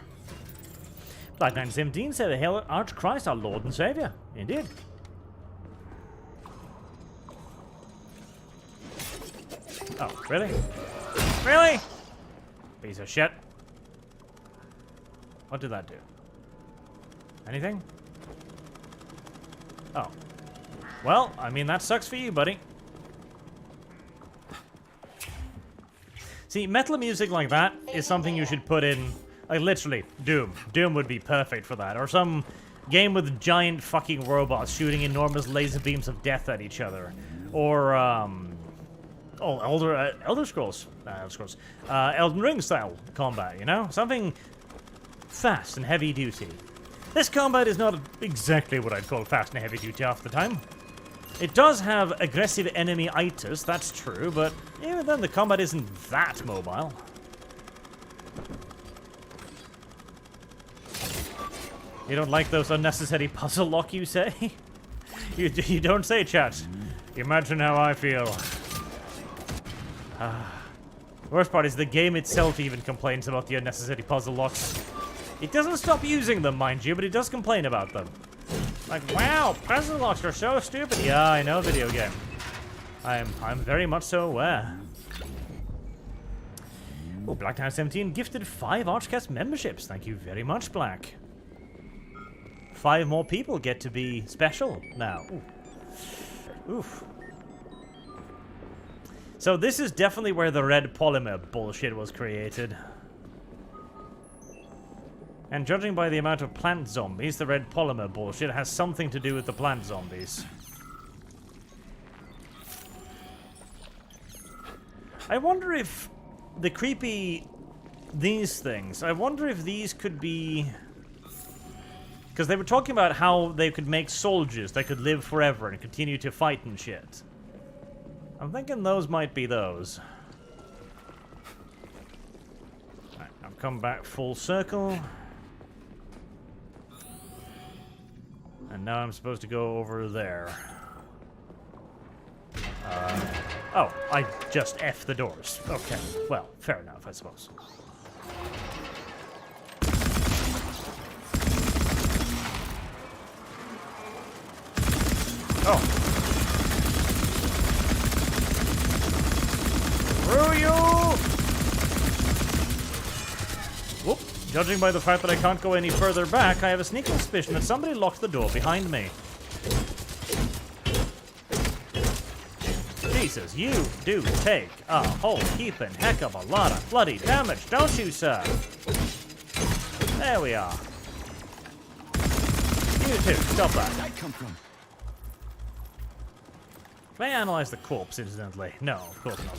Black 917 said, "Hail Arch Christ, our Lord and Savior." Indeed. Oh, really? Really? Piece of shit. What did that do? Anything? Oh. Well, I mean, that sucks for you, buddy. See, metal music like that is something you should put in, like, literally, Doom. Doom would be perfect for that. Or some game with giant fucking robots shooting enormous laser beams of death at each other. Or, Elder Scrolls. Elden Ring style combat, you know? Something fast and heavy duty. This combat is not exactly what I'd call fast and heavy duty half the time. It does have aggressive enemy-itis, that's true, but even then the combat isn't that mobile. You don't like those unnecessary puzzle lock, you say? you don't say, chat. Imagine how I feel. The worst part is the game itself even complains about the unnecessary puzzle locks. It doesn't stop using them, mind you, but it does complain about them. Like, wow, puzzle locks are so stupid. Yeah, I know, video game. I'm very much so aware. Oh, Black 917 gifted 5 Archcast memberships. Thank you very much, Black. 5 more people get to be special now. Ooh. Oof. So this is definitely where the red polymer bullshit was created. And judging by the amount of plant zombies, the red polymer bullshit has something to do with the plant zombies. I wonder if the creepy... these things, I wonder if these could be... because they were talking about how they could make soldiers that could live forever and continue to fight and shit. I'm thinking those might be those. Right, I've come back full circle. And now I'm supposed to go over there. Oh, I just F the doors. Okay, well, fair enough, I suppose. Oh. Screw you! Whoop. Judging by the fact that I can't go any further back, I have a sneaking suspicion that somebody locked the door behind me. Jesus, you do take a whole heaping heck of a lot of bloody damage, don't you, sir? There we are. You too, stop that. Where'd that come from? May I analyze the corpse, incidentally? No, of course not.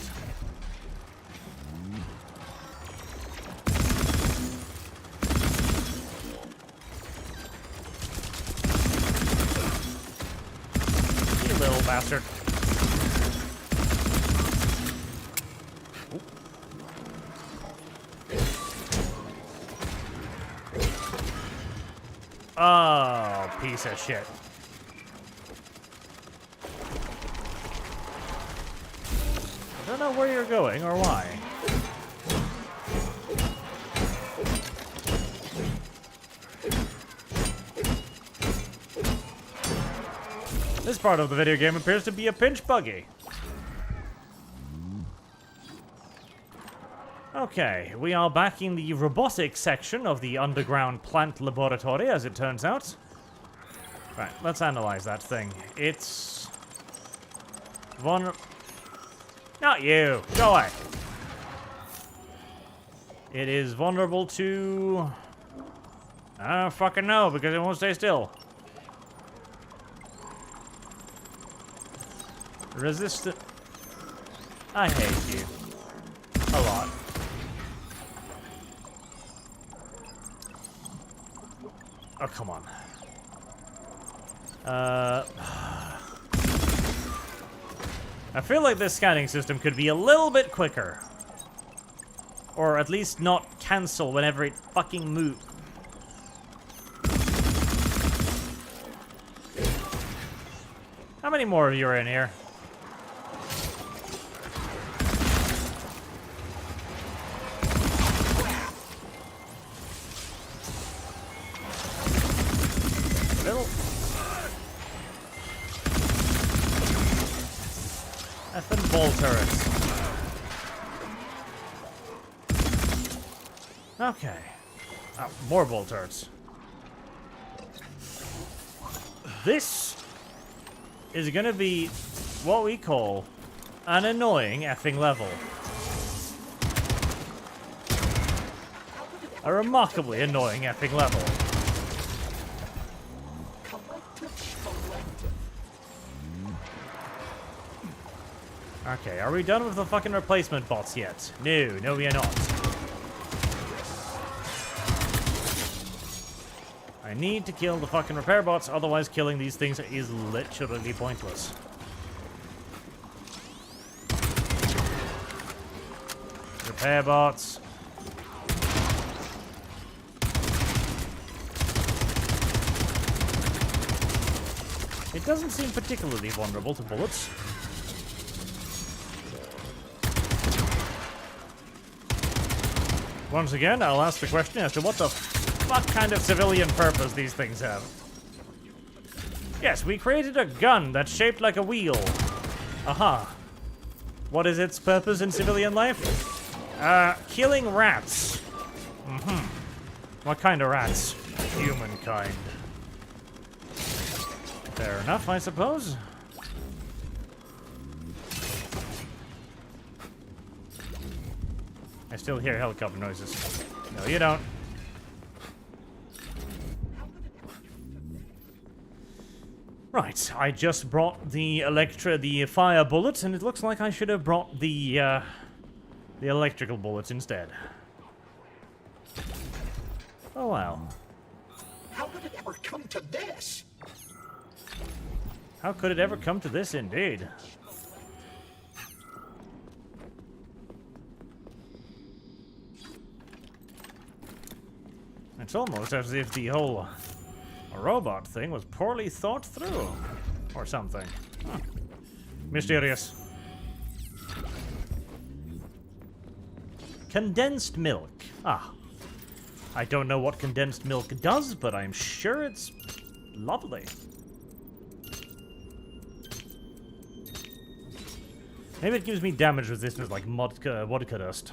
You little bastard. Oh, piece of shit. I don't know where you're going or why. This part of the video game appears to be a pinch buggy. Okay, we are back in the robotics section of the underground plant laboratory, as it turns out. Right, let's analyze that thing. It's Not you. Go away. It is vulnerable to... I don't fucking know because it won't stay still. Resistant. I hate you. A lot. Oh, come on. I feel like this scanning system could be a little bit quicker. Or at least not cancel whenever it fucking moves. How many more of you are in here? Little. Effing ball turrets. Okay. Oh, more ball turrets. This is gonna be what we call an annoying effing level. A remarkably annoying effing level. Okay, are we done with the fucking replacement bots yet? No, we are not. I need to kill the fucking repair bots, otherwise killing these things is literally pointless. Repair bots. It doesn't seem particularly vulnerable to bullets. Once again, I'll ask the question as to what the fuck kind of civilian purpose these things have. Yes, we created a gun that's shaped like a wheel. Aha. What is its purpose in civilian life? Killing rats. What kind of rats? Humankind. Fair enough, I suppose. I still hear helicopter noises. No, you don't. Right, I just brought the fire bullets, and it looks like I should have brought the electrical bullets instead. Oh well. How could it ever come to this? How could it ever come to this, indeed? It's almost as if the whole robot thing was poorly thought through, or something. Huh. Mysterious. Condensed milk. Ah. I don't know what condensed milk does, but I'm sure it's lovely. Maybe it gives me damage resistance like vodka dust.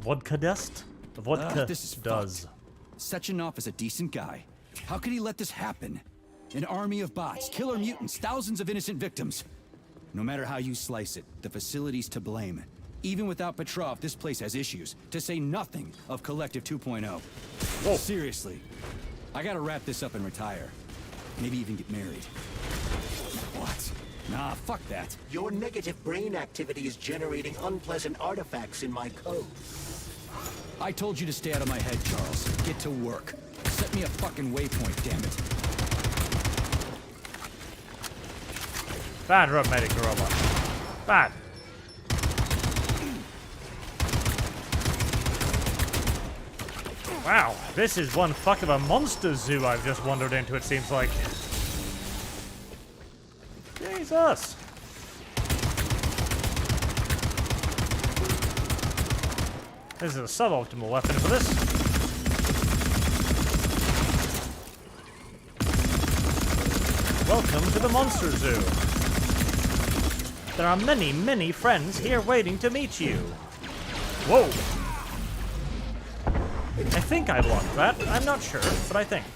Vodka dust? Vodka this is does. Sechenov is a decent guy. How could he let this happen? An army of bots, killer mutants, thousands of innocent victims. No matter how you slice it, the facility's to blame. Even without Petrov, this place has issues, to say nothing of Collective 2.0. Whoa. Seriously, I gotta wrap this up and retire. Maybe even get married. What? Nah, fuck that. Your negative brain activity is generating unpleasant artifacts in my code. I told you to stay out of my head, Charles. Get to work. Set me a fucking waypoint, damn it. Bad medic robot. Bad. Wow, this is one fuck of a monster zoo I've just wandered into, it seems like. Jesus. This is a suboptimal weapon for this. Welcome to the Monster Zoo. There are many, many friends here waiting to meet you. Whoa. I think I blocked that. I'm not sure, but I think.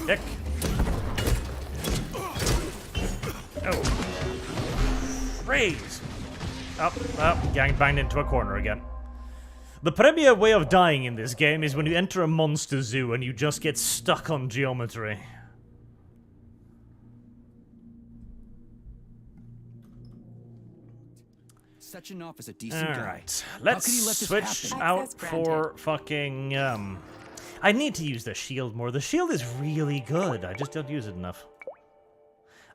Dick. Freeze! Gang banged into a corner again. The premier way of dying in this game is when you enter a monster zoo and you just get stuck on geometry. Sechenov is a decent guy. Alright, How let's could he let this switch happen? out for fucking, I need to use the shield more. The shield is really good. I just don't use it enough.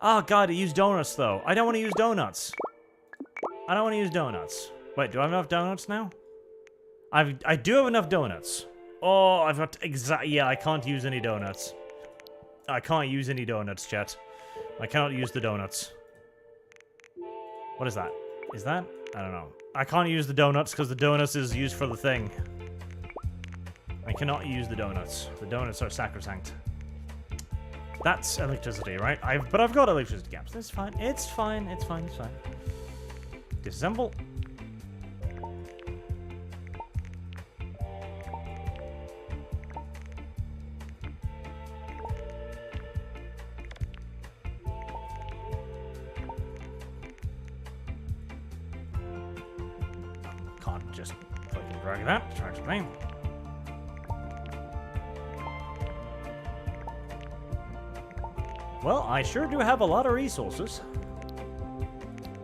Oh god, I use donuts though. I don't want to use donuts. I don't want to use donuts. Wait, do I have enough donuts now? I do have enough donuts. Oh, I've got yeah, I can't use any donuts. I can't use any donuts, chat. I cannot use the donuts. What is that? Is that? I don't know. I can't use the donuts because the donuts is used for the thing. I cannot use the donuts. The donuts are sacrosanct. That's electricity, right? But I've got electricity gaps. That's fine. It's fine. It's fine. It's fine. Disassemble. Can't just fucking drag that. Try to name. Well, I sure do have a lot of resources.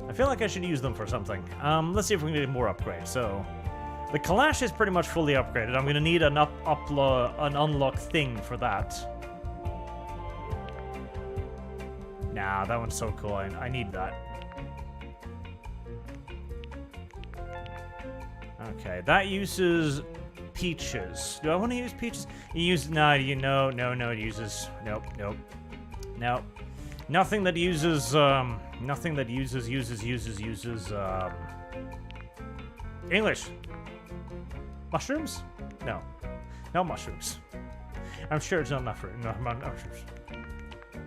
I feel like I should use them for something. Let's see if we can get more upgrades. So, the Kalash is pretty much fully upgraded. I'm gonna need an unlock thing for that. Nah, that one's so cool. I need that. Okay, that uses peaches. Do I want to use peaches? You use no, it uses nope. Nothing that uses English. Mushrooms? No. No mushrooms. I'm sure it's not mushrooms.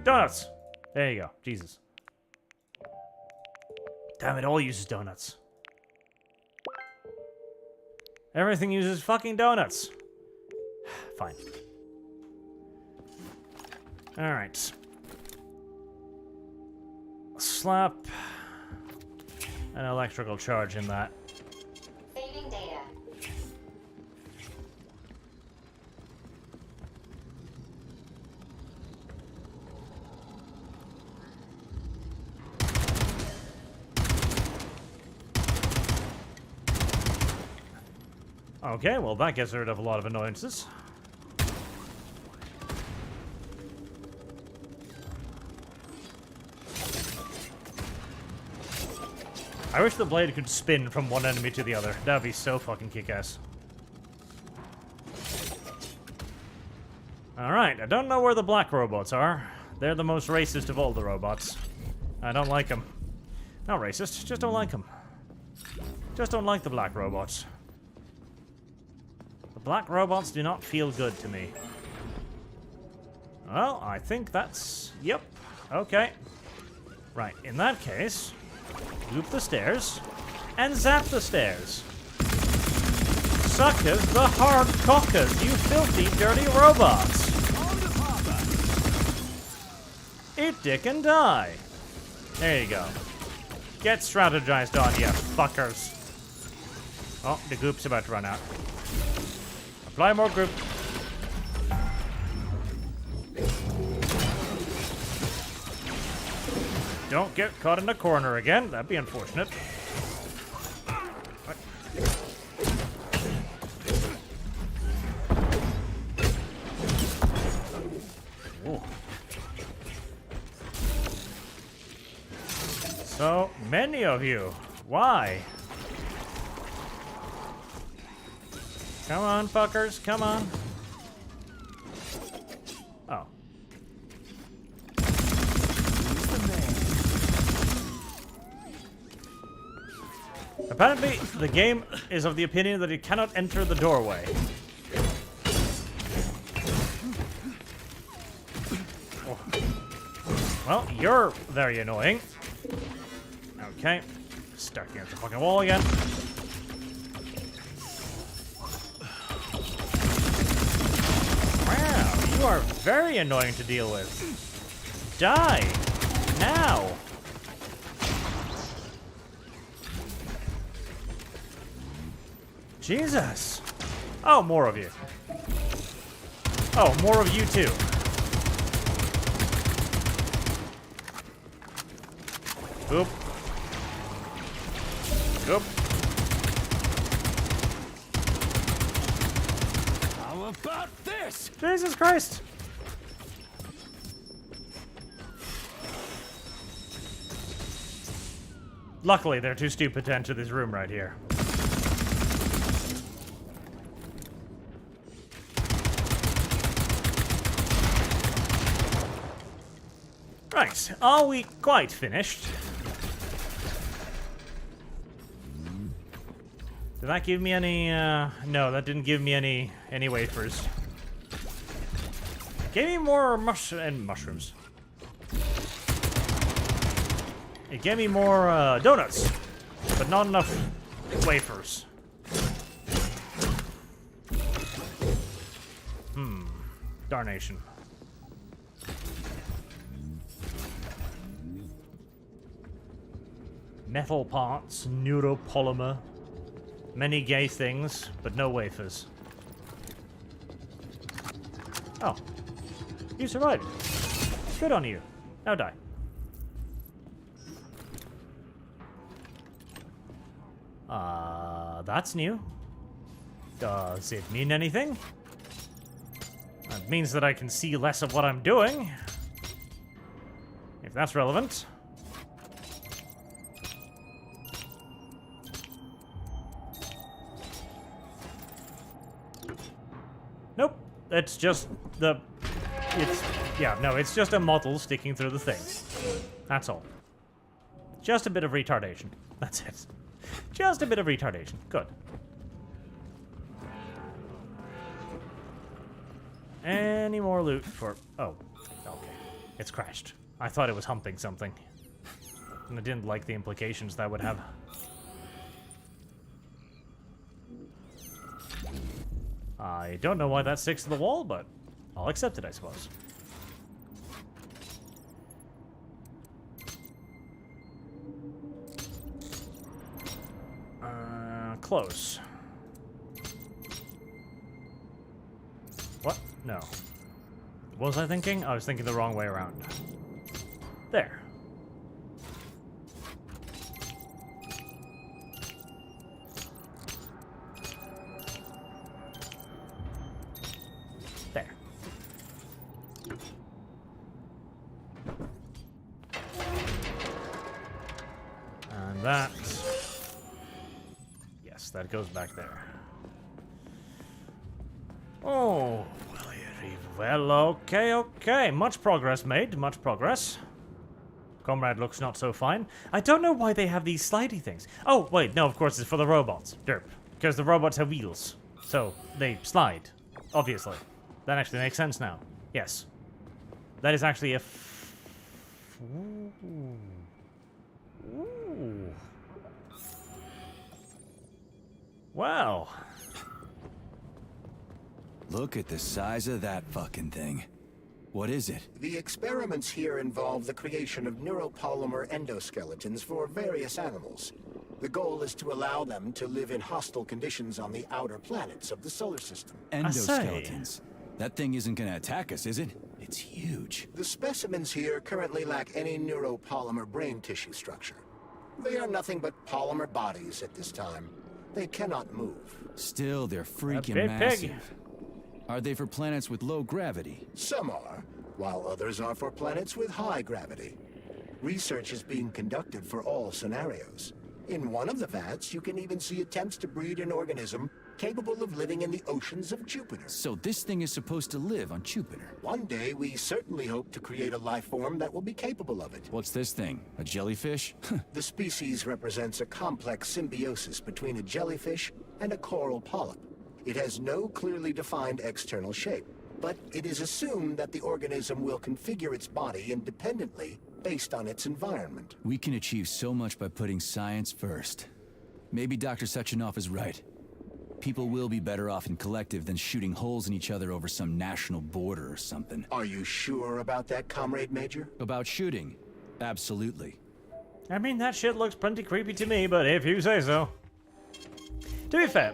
Donuts! There you go. Jesus. Damn, it all uses donuts. Everything uses fucking donuts. Fine. Alright. Slap an electrical charge in that. Saving data. Okay, well that gets rid of a lot of annoyances. I wish the blade could spin from one enemy to the other. That'd be so fucking kick-ass. Alright, I don't know where the black robots are. They're the most racist of all the robots. I don't like them. Not racist, just don't like them. Just don't like the black robots. The black robots do not feel good to me. Well, I think that's... Yep. Okay. Right, in that case... Loop the stairs, and zap the stairs. Suckers the hard cockers, you filthy, dirty robots! Eat dick and die. There you go. Get strategized on, you fuckers. Oh, the goop's about to run out. Apply more goop. Don't get caught in a corner again. That'd be unfortunate. Ooh. So many of you. Why? Come on, fuckers. Come on. Oh. Apparently, the game is of the opinion that it cannot enter the doorway. Oh. Well, you're very annoying. Okay. Stuck against the fucking wall again. Wow, you are very annoying to deal with. Die! Now! Jesus. Oh, more of you. Oh, more of you too. Oop. Oop. How about this? Jesus Christ. Luckily, they're too stupid to enter this room right here. Right, are we quite finished? Did that give me any, no, that didn't give me any wafers. It gave me more mushrooms. It gave me more, donuts, but not enough wafers. Darnation. Metal parts, neuropolymer, many gay things, but no wafers. Oh. You survived. Good on you. Now die. That's new. Does it mean anything? That means that I can see less of what I'm doing. If that's relevant. Nope. It's just the... it's just a model sticking through the thing. That's all. Just a bit of retardation. That's it. Just a bit of retardation. Good. Any more loot for... Oh. Okay. It's crashed. I thought it was humping something. And I didn't like the implications that would have. I don't know why that sticks to the wall, but I'll accept it, I suppose. Close. What? No. What was I thinking? I was thinking the wrong way around. There. There. And that... Yes, that goes back there. Oh, well, okay. Much progress made, much progress. Comrade looks not so fine. I don't know why they have these slidey things. Oh, wait, no, of course it's for the robots. Derp. Because the robots have wheels. So, they slide. Obviously. That actually makes sense now. Yes. That is actually a... Ooh. Ooh. Wow. Look at the size of that fucking thing. What is it? The experiments here involve the creation of neuropolymer endoskeletons for various animals. The goal is to allow them to live in hostile conditions on the outer planets of the solar system. Endoskeletons? That thing isn't gonna attack us, is it? It's huge. The specimens here currently lack any neuropolymer brain tissue structure. They are nothing but polymer bodies at this time. They cannot move. Still, they're freaking massive. Are they for planets with low gravity? Some are, while others are for planets with high gravity. Research is being conducted for all scenarios. In one of the vats, you can even see attempts to breed an organism capable of living in the oceans of Jupiter. So this thing is supposed to live on Jupiter? One day, we certainly hope to create a life form that will be capable of it. What's this thing? A jellyfish? The species represents a complex symbiosis between a jellyfish and a coral polyp. It has no clearly defined external shape, but it is assumed that the organism will configure its body independently based on its environment. We can achieve so much by putting science first. Maybe Dr. Sechenov is right. People will be better off in collective than shooting holes in each other over some national border or something. Are you sure about that, Comrade Major? About shooting? Absolutely. I mean, that shit looks pretty creepy to me, but if you say so. To be fair,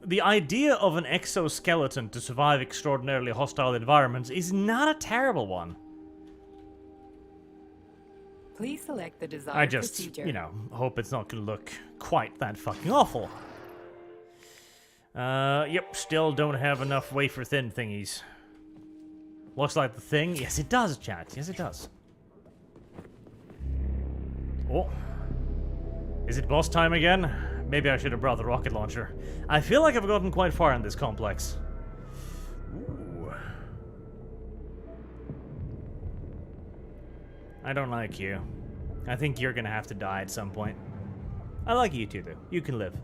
the idea of an exoskeleton to survive extraordinarily hostile environments is not a terrible one. Please select the desired I just, procedure. you know, hope it's not gonna look quite that fucking awful. Yep, still don't have enough wafer thin thingies. Looks like the thing. Yes, it does, chat. Yes, it does. Oh. Is it boss time again? Maybe I should have brought the rocket launcher. I feel like I've gotten quite far in this complex. Ooh. I don't like you. I think you're gonna have to die at some point. I like you too, though. You can live.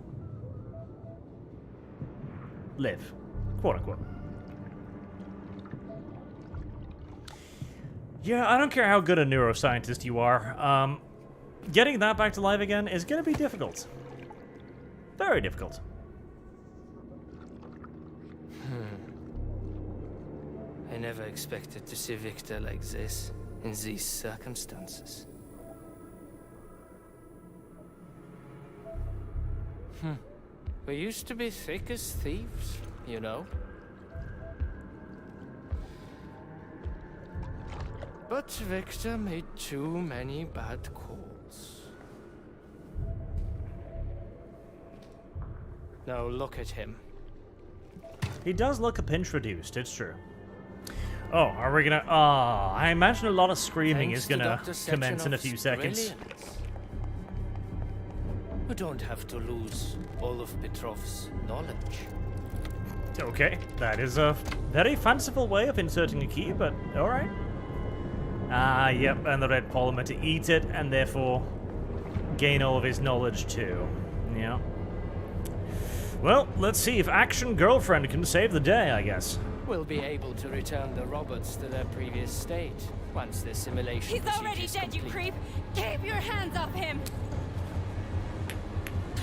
Live. Quote unquote. Yeah, I don't care how good a neuroscientist you are. Getting that back to life again is gonna be difficult. Very difficult. I never expected to see Victor like this, in these circumstances. We used to be thick as thieves, you know. But Victor made too many bad calls. Now look at him. He does look a pinch reduced, it's true. Oh, are we gonna... I imagine a lot of screaming is gonna commence in a few seconds. We don't have to lose all of Petrov's knowledge. Okay, that is a very fanciful way of inserting a key, but alright. Yep, and the red polymer to eat it, and therefore gain all of his knowledge too. Yeah. Well, let's see if Action Girlfriend can save the day, I guess. We'll be able to return the robots to their previous state once the simulation He's already dead, you creep! Keep your hands off him!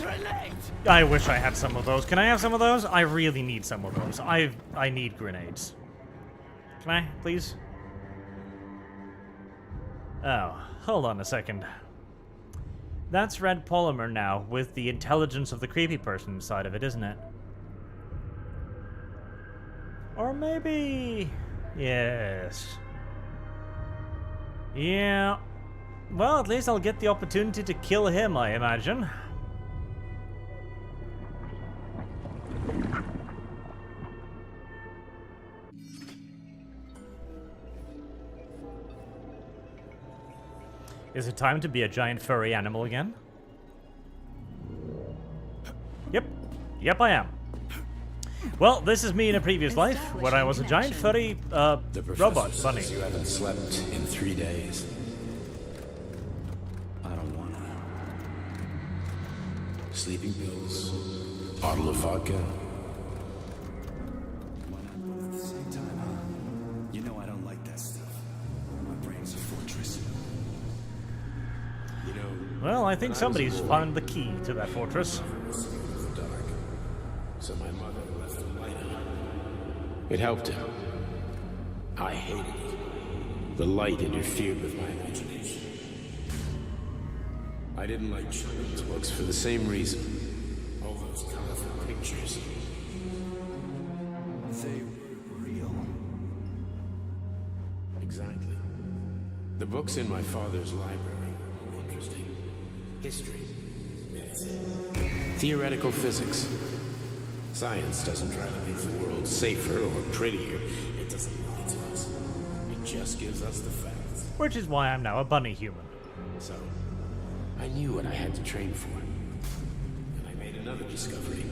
Grenade! I wish I had some of those. Can I have some of those? I really need some of those. I need grenades. Can I, please? Oh, hold on a second. That's red polymer now, with the intelligence of the creepy person inside of it, isn't it? Or maybe... Yes. Yeah. Well, at least I'll get the opportunity to kill him, I imagine. Is it time to be a giant furry animal again? Yep. Yep, I am. Well, this is me in a previous life, where I was a giant furry, robot bunny. You haven't slept in 3 days. I don't wanna. Sleeping pills, bottle of vodka. Why not both at the same time, huh? You know I don't like that stuff. My brain's a fortress. You know... Well, I think somebody's found the key to that fortress. So my mother left the light on. It helped him. I hated it. The light interfered with my imagination. I didn't like children's books for the same reason. All those colorful pictures. They were real. Exactly. The books in my father's library were more interesting. History, medicine, theoretical physics. Science doesn't try to make the world safer or prettier. It doesn't lie to us. It just gives us the facts. Which is why I'm now a bunny human. So, I knew what I had to train for. And I made another discovery.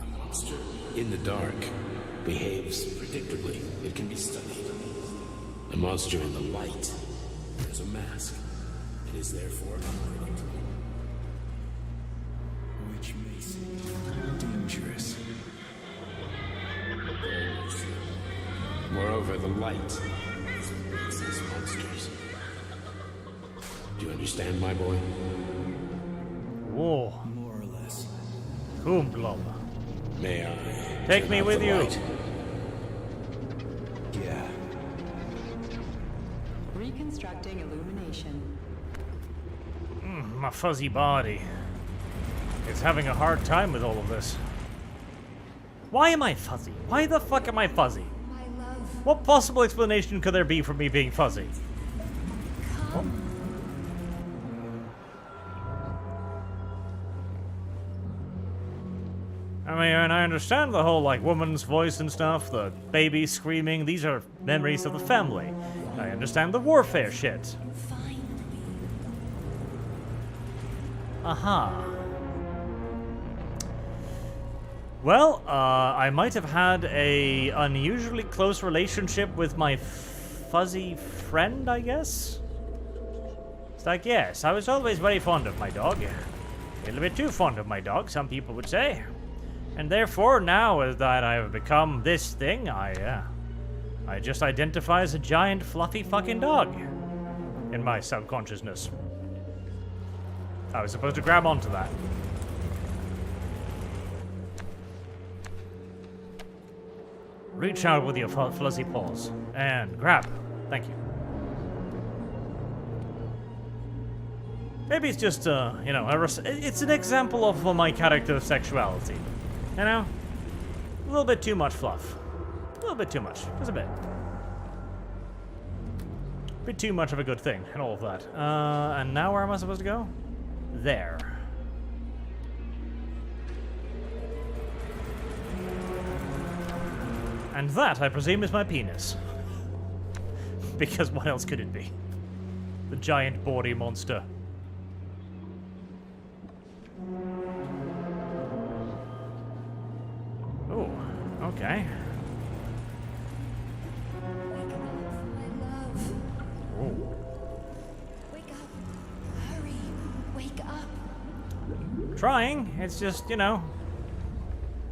A monster in the dark behaves predictably. It can be studied. A monster in the light wears a mask. It is therefore unpredictable. Which makes it dangerous. Very much so. Moreover, the light is what makes these monsters. Do you understand, my boy? Whoa. More or less. Boom, glob. May I take me with you? Light? Yeah. Reconstructing illumination. My fuzzy body. It's having a hard time with all of this. Why am I fuzzy? Why the fuck am I fuzzy? What possible explanation could there be for me being fuzzy? I mean, and I understand the whole, like, woman's voice and stuff, the baby screaming, these are memories of the family. I understand the warfare shit. Aha. Well, I might have had a unusually close relationship with my fuzzy friend, I guess? It's like, yes, I was always very fond of my dog. A little bit too fond of my dog, some people would say. And therefore, now that I have become this thing, I just identify as a giant, fluffy fucking dog in my subconsciousness. I was supposed to grab onto that. Reach out with your fuzzy paws and grab. Thank you. Maybe it's just, you know, it's an example of my character's sexuality. You know? A little bit too much fluff. A little bit too much. Just a bit. A bit too much of a good thing and all of that. And now where am I supposed to go? There. And that, I presume, is my penis. Because what else could it be? The giant body monster. Oh, okay. Wake up, my love. Oh. Wake up. Hurry. Wake up. Trying. It's just, you know.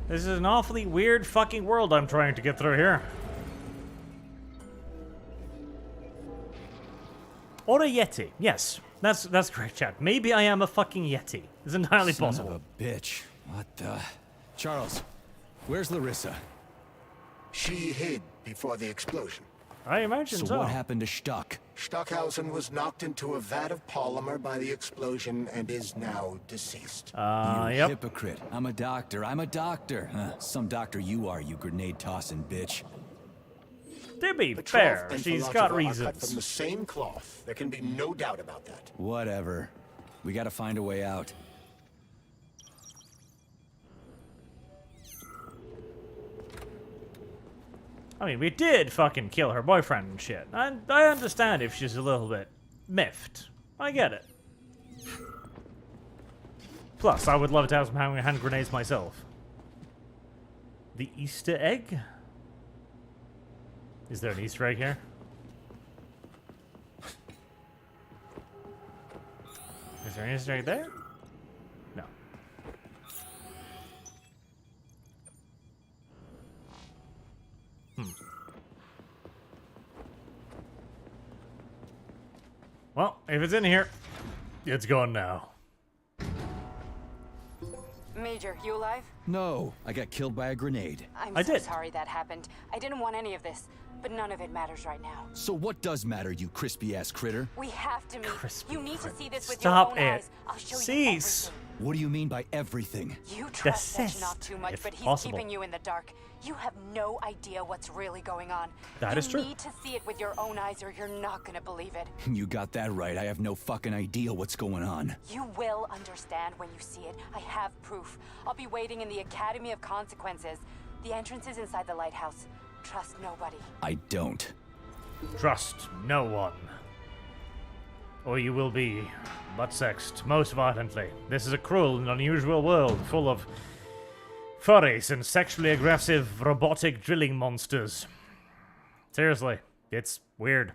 This is an awfully weird fucking world I'm trying to get through here. Or a Yeti. Yes. That's correct, chat. Maybe I am a fucking Yeti. It's entirely possible. Son of a bitch. What the... Charles, where's Larissa? She hid before the explosion. I imagine so. So what happened to Stuck? Stockhausen was knocked into a vat of polymer by the explosion and is now deceased. You yep. hypocrite. I'm a doctor. I'm a doctor. Some doctor you are, you grenade-tossing bitch. To be fair, she's got Cut reasons. from the same cloth. There can be no doubt about that. Whatever. We gotta find a way out. I mean, we did fucking kill her boyfriend and shit. I understand if she's a little bit miffed. I get it. Plus, I would love to have some hand grenades myself. The Easter egg? Is there an Easter egg here? Is there an Easter egg there? No. Well, if it's in here, it's gone now. Major, you alive? No, I got killed by a grenade. I'm so sorry that happened. I didn't want any of this, but none of it matters right now. So what does matter, you crispy-ass critter? We have to meet. You need to see this with Stop your own it. eyes. I'll show you Cease. everything. What do you mean by everything? You trust Desist, Sechenov too much, if but he's possible. keeping you in the dark. You have no idea what's really going on. That is true. You need to see it with your own eyes or you're not gonna believe it. You got that right. I have no fucking idea what's going on. You will understand when you see it. I have proof. I'll be waiting in the Academy of Consequences. The entrance is inside the lighthouse. Trust nobody. I don't. Trust no one. Or you will be butt-sexed most violently. This is a cruel and unusual world full of furries and sexually aggressive robotic drilling monsters. Seriously, it's weird.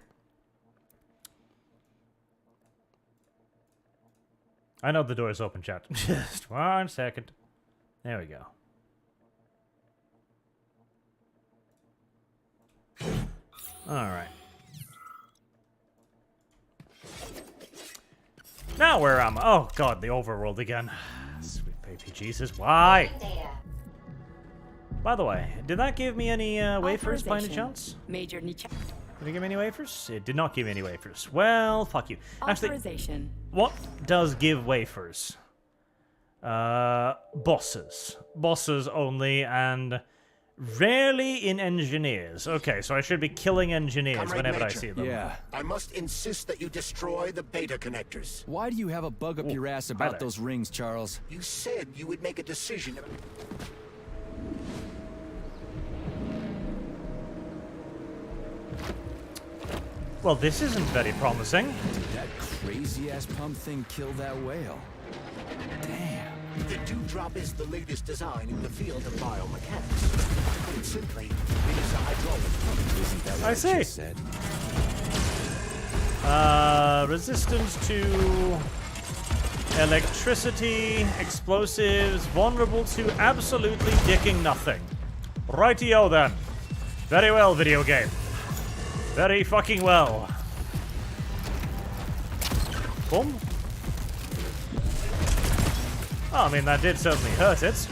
I know the door is open, chat. Just 1 second. There we go. Alright. Now where am I? Oh god, the overworld again. Sweet baby Jesus, why? By the way, did that give me any wafers by any chance? Major Nietzsche. Did it give me any wafers? It did not give me any wafers. Well, fuck you. Actually, Authorization. what does give wafers? Bosses. Bosses only, and Rarely in engineers. Okay, so I should be killing engineers Comrade whenever I Major. see them. Yeah. I must insist that you destroy the beta connectors. Why do you have a bug up your ass about those rings, Charles? You said you would make a decision. Well, this isn't very promising. Did that crazy-ass pump thing kill that whale? Damn. The Dewdrop is the latest design in the field of biomechanics. Put it simply, it is a hydraulic pump. Isn't that what I see. just said? Resistance to electricity, explosives, vulnerable to absolutely dicking nothing. Rightio then. Very well, video game. Very fucking well. Boom. Oh, I mean, that did certainly hurt it.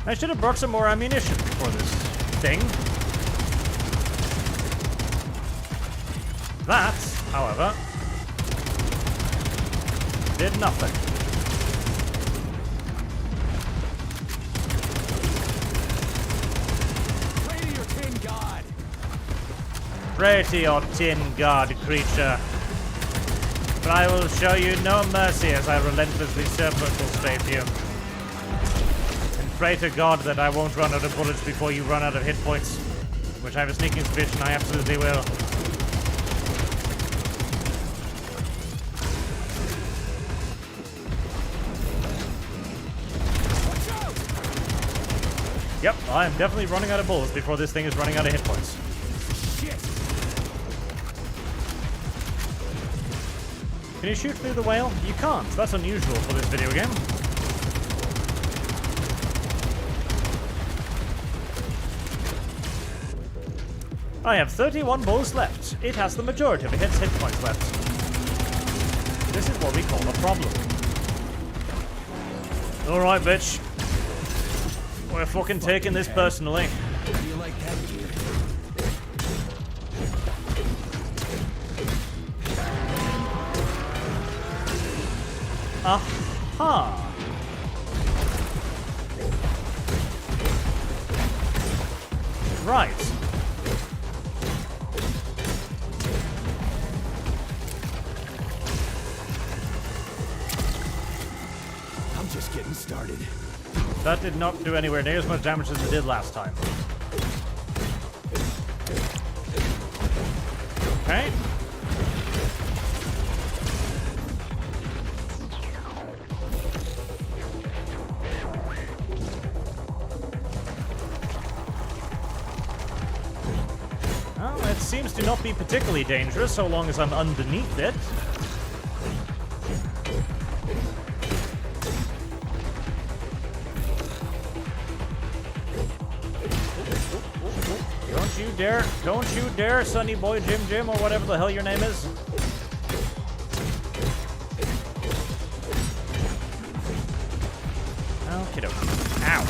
I should have brought some more ammunition for this thing. That, however, did nothing. Pray to your tin god. Pray to your tin god, creature. But I will show you no mercy as I relentlessly circumspect you. And pray to God that I won't run out of bullets before you run out of hit points. Which I have a sneaking suspicion I absolutely will. Yep, I am definitely running out of bullets before this thing is running out of hit points. Can you shoot through the whale? You can't. That's unusual for this video game. I have 31 bullets left. It has the majority of its hit points left. This is what we call a problem. Alright, bitch. We're fucking taking this personally. How do you like that gear? Aha! Right. I'm just getting started. That did not do anywhere near as much damage as it did last time. Okay. Well, it seems to not be particularly dangerous so long as I'm underneath it. Don't you dare, Sonny Boy Jim or whatever the hell your name is. Okie dokie. Ow.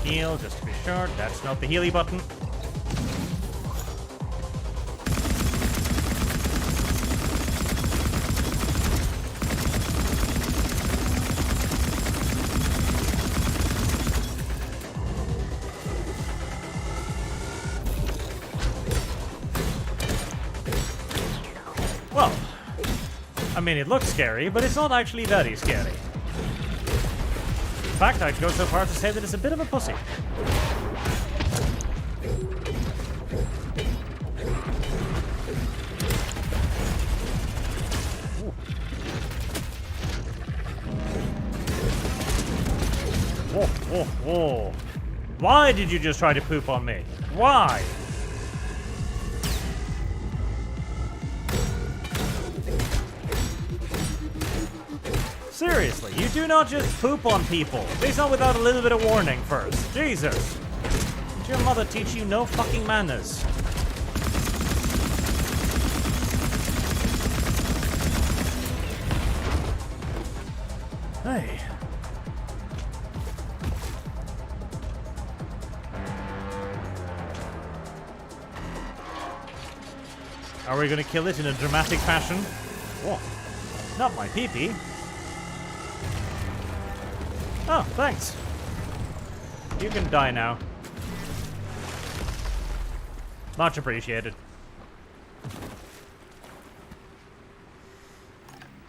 Heal, just to be sure. That's not the healy button. Well, I mean, it looks scary, but it's not actually very scary. In fact, I'd go so far as to say that it's a bit of a pussy. Whoa, whoa, whoa. Why did you just try to poop on me? Why? Seriously, you do not just poop on people. At least not without a little bit of warning first. Jesus. Did your mother teach you no fucking manners? Hey. Are we gonna kill it in a dramatic fashion? Whoa. Not my pee-pee. Oh, thanks. You can die now. Much appreciated.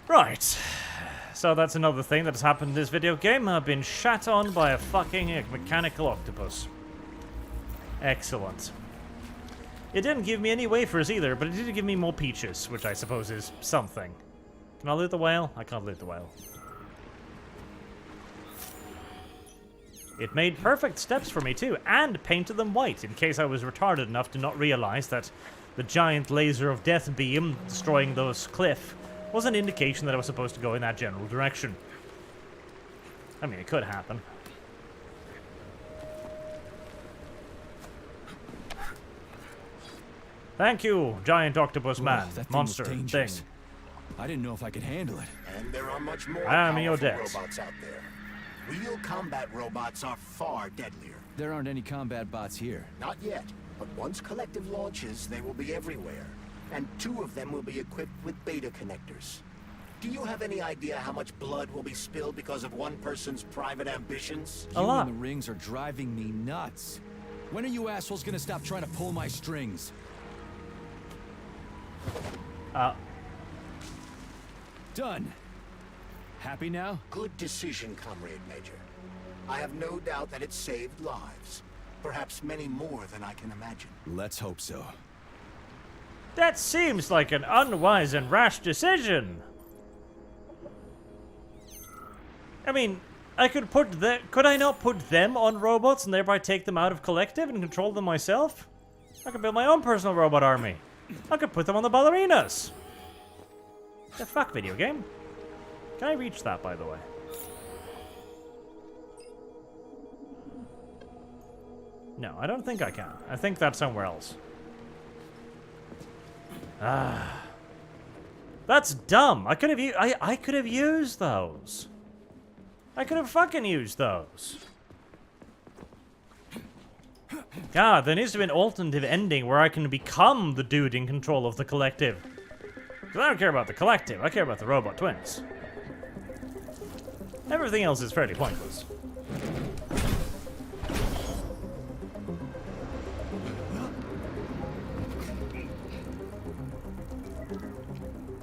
Right. So that's another thing that has happened in this video game. I've been shat on by a fucking mechanical octopus. Excellent. It didn't give me any wafers either, but it did give me more peaches, which I suppose is something. Can I loot the whale? I can't loot the whale. It made perfect steps for me too, and painted them white, in case I was retarded enough to not realize that the giant laser of death beam destroying those cliff was an indication that I was supposed to go in that general direction. I mean, it could happen. Thank you, giant octopus man, monster thing. I didn't know if I could handle it. And there are much more I am your powerful debt. robots out there. Real combat robots are far deadlier. There aren't any combat bots here. Not yet, but once Collective launches, they will be everywhere. And 2 of them will be equipped with beta connectors. Do you have any idea how much blood will be spilled because of one person's private ambitions? You and the rings are driving me nuts. When are you assholes gonna stop trying to pull my strings? Done. Happy now? Good decision, Comrade Major. I have no doubt that it saved lives. Perhaps many more than I can imagine. Let's hope so. That seems like an unwise and rash decision. I mean, could I not put them on robots and thereby take them out of Collective and control them myself? I could build my own personal robot army. I could put them on the ballerinas. The fuck, video game? Can I reach that, by the way? No, I don't think I can. I think that's somewhere else. Ah. That's dumb. I could have used those. I could have fucking used those. God, there needs to be an alternative ending where I can become the dude in control of the Collective. Because I don't care about the Collective, I care about the robot twins. Everything else is fairly pointless.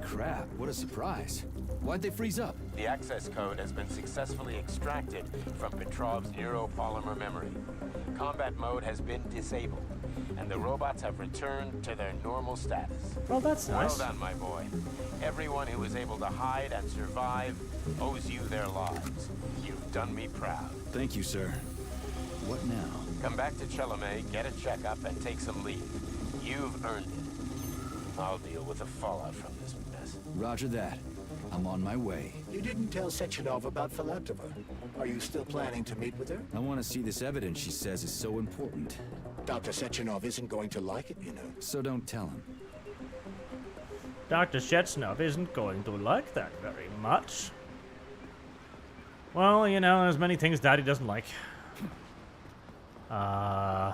Crap, what a surprise. Why'd they freeze up? The access code has been successfully extracted from Petrov's neuropolymer memory. Combat mode has been disabled, and the robots have returned to their normal status. Well, that's nice. Well done, my boy. Everyone who was able to hide and survive owes you their lives. You've done me proud. Thank you, sir. What now? Come back to Chalamet, get a checkup, and take some leave. You've earned it. I'll deal with the fallout from this mess. Roger that. I'm on my way. You didn't tell Sechenov about Filatova. Are you still planning to meet with her? I want to see this evidence she says is so important. Dr. Sechenov isn't going to like it, you know. So don't tell him. Dr. Sechenov isn't going to like that very much. Well, you know, there's many things Daddy doesn't like. I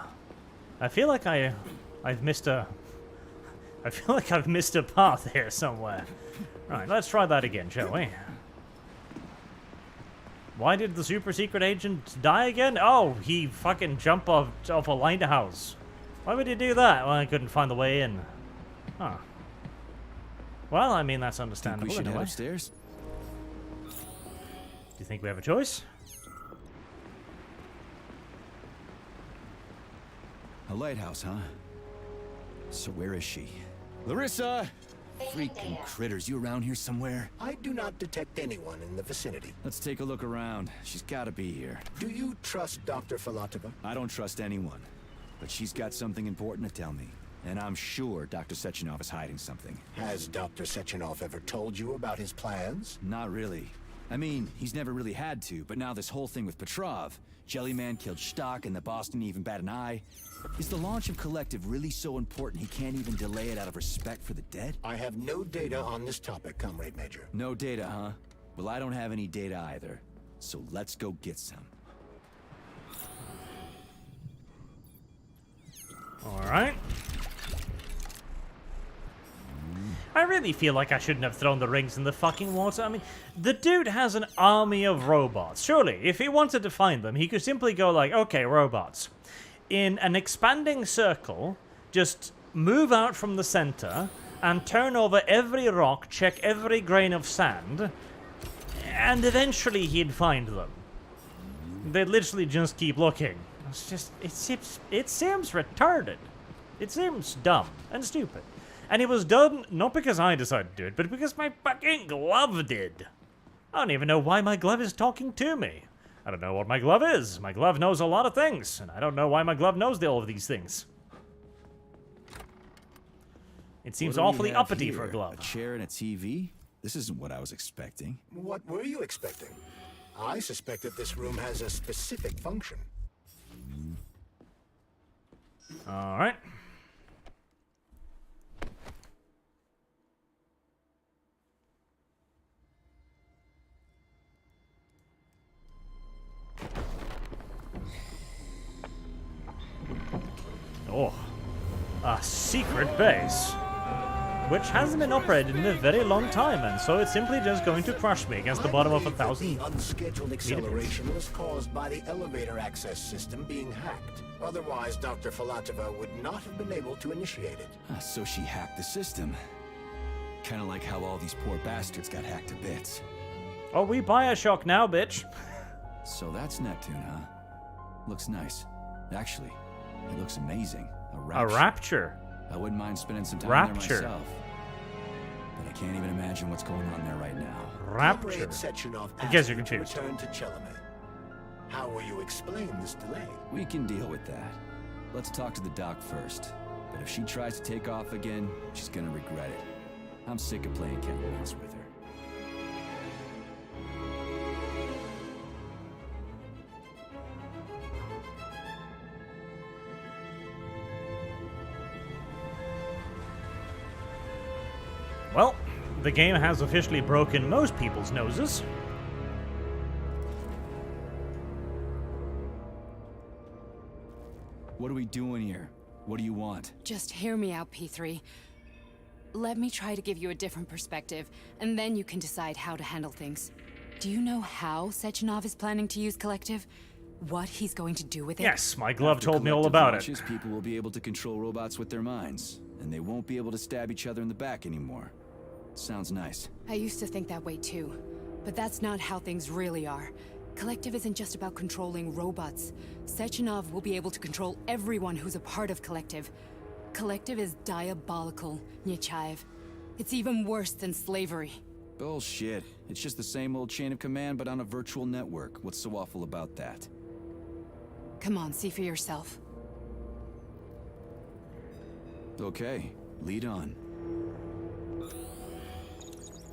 feel like I've missed a... I feel like I've missed a path here somewhere. Right, let's try that again, shall we? Why did the super secret agent die again? Oh, he fucking jumped off a lighthouse. Why would he do that? Well, I couldn't find the way in. Huh. Well, I mean, that's understandable. Think we should anyway. head upstairs? Do you think we have a choice? A lighthouse, huh? So where is she? Larissa! Freaking critters, you around here somewhere? I do not detect anyone in the vicinity. Let's take a look around. She's gotta be here. Do you trust Dr. Filatova? I don't trust anyone. But she's got something important to tell me. And I'm sure Dr. Sechenov is hiding something. Has Dr. Sechenov ever told you about his plans? Not really. I mean, he's never really had to, but now this whole thing with Petrov, Jellyman killed Stock and the boss didn't even bat an eye. Is the launch of Collective really so important he can't even delay it out of respect for the dead? I have no data on this topic, Comrade Major. No data, huh? Well, I don't have any data either. So let's go get some. Alright. I really feel like I shouldn't have thrown the rings in the fucking water. I mean, the dude has an army of robots. Surely, if he wanted to find them, he could simply go like, okay, robots. In an expanding circle, just move out from the center and turn over every rock, check every grain of sand, and eventually he'd find them. They'd literally just keep looking. It's just, it seems retarded. It seems dumb and stupid. And it was done not because I decided to do it, but because my fucking glove did. I don't even know why my glove is talking to me. I don't know what my glove is. My glove knows a lot of things, and I don't know why my glove knows all of these things. It seems awfully uppity for a glove. A chair and a TV? This isn't what I was expecting. What were you expecting? I suspect that this room has a specific function. All right. Oh, a secret base, which hasn't been operated in a very long time, and so it's simply just going to crush me against the bottom of 1,000. The unscheduled acceleration was caused by the elevator access system being hacked. Otherwise, Dr. Filatova would not have been able to initiate it. So she hacked the system. Kind of like how all these poor bastards got hacked to bits. Oh, we Bioshock now, bitch. So that's Neptune, huh? Looks nice. Actually, it looks amazing. A rapture. I wouldn't mind spending some time Rapture. there myself. But I can't even imagine what's going on there right now. Rapture. I guess you're confused. Return to Chelome. How will you explain this delay? We can deal with that. Let's talk to the doc first. But if she tries to take off again, she's gonna regret it. I'm sick of playing cat and mouse with her. Well, the game has officially broken most people's noses. What are we doing here? What do you want? Just hear me out, P3. Let me try to give you a different perspective, and then you can decide how to handle things. Do you know how Sechenov is planning to use Collective? What he's going to do with it? Yes, my glove told me all about it. People will be able to control robots with their minds, and they won't be able to stab each other in the back anymore. Sounds nice. I used to think that way too, but that's not how things really are. Collective isn't just about controlling robots. Sechenov will be able to control everyone who's a part of Collective. Collective is diabolical, Nechayev. It's even worse than slavery. Bullshit. It's just the same old chain of command, but on a virtual network. What's so awful about that? Come on, see for yourself. Okay, lead on.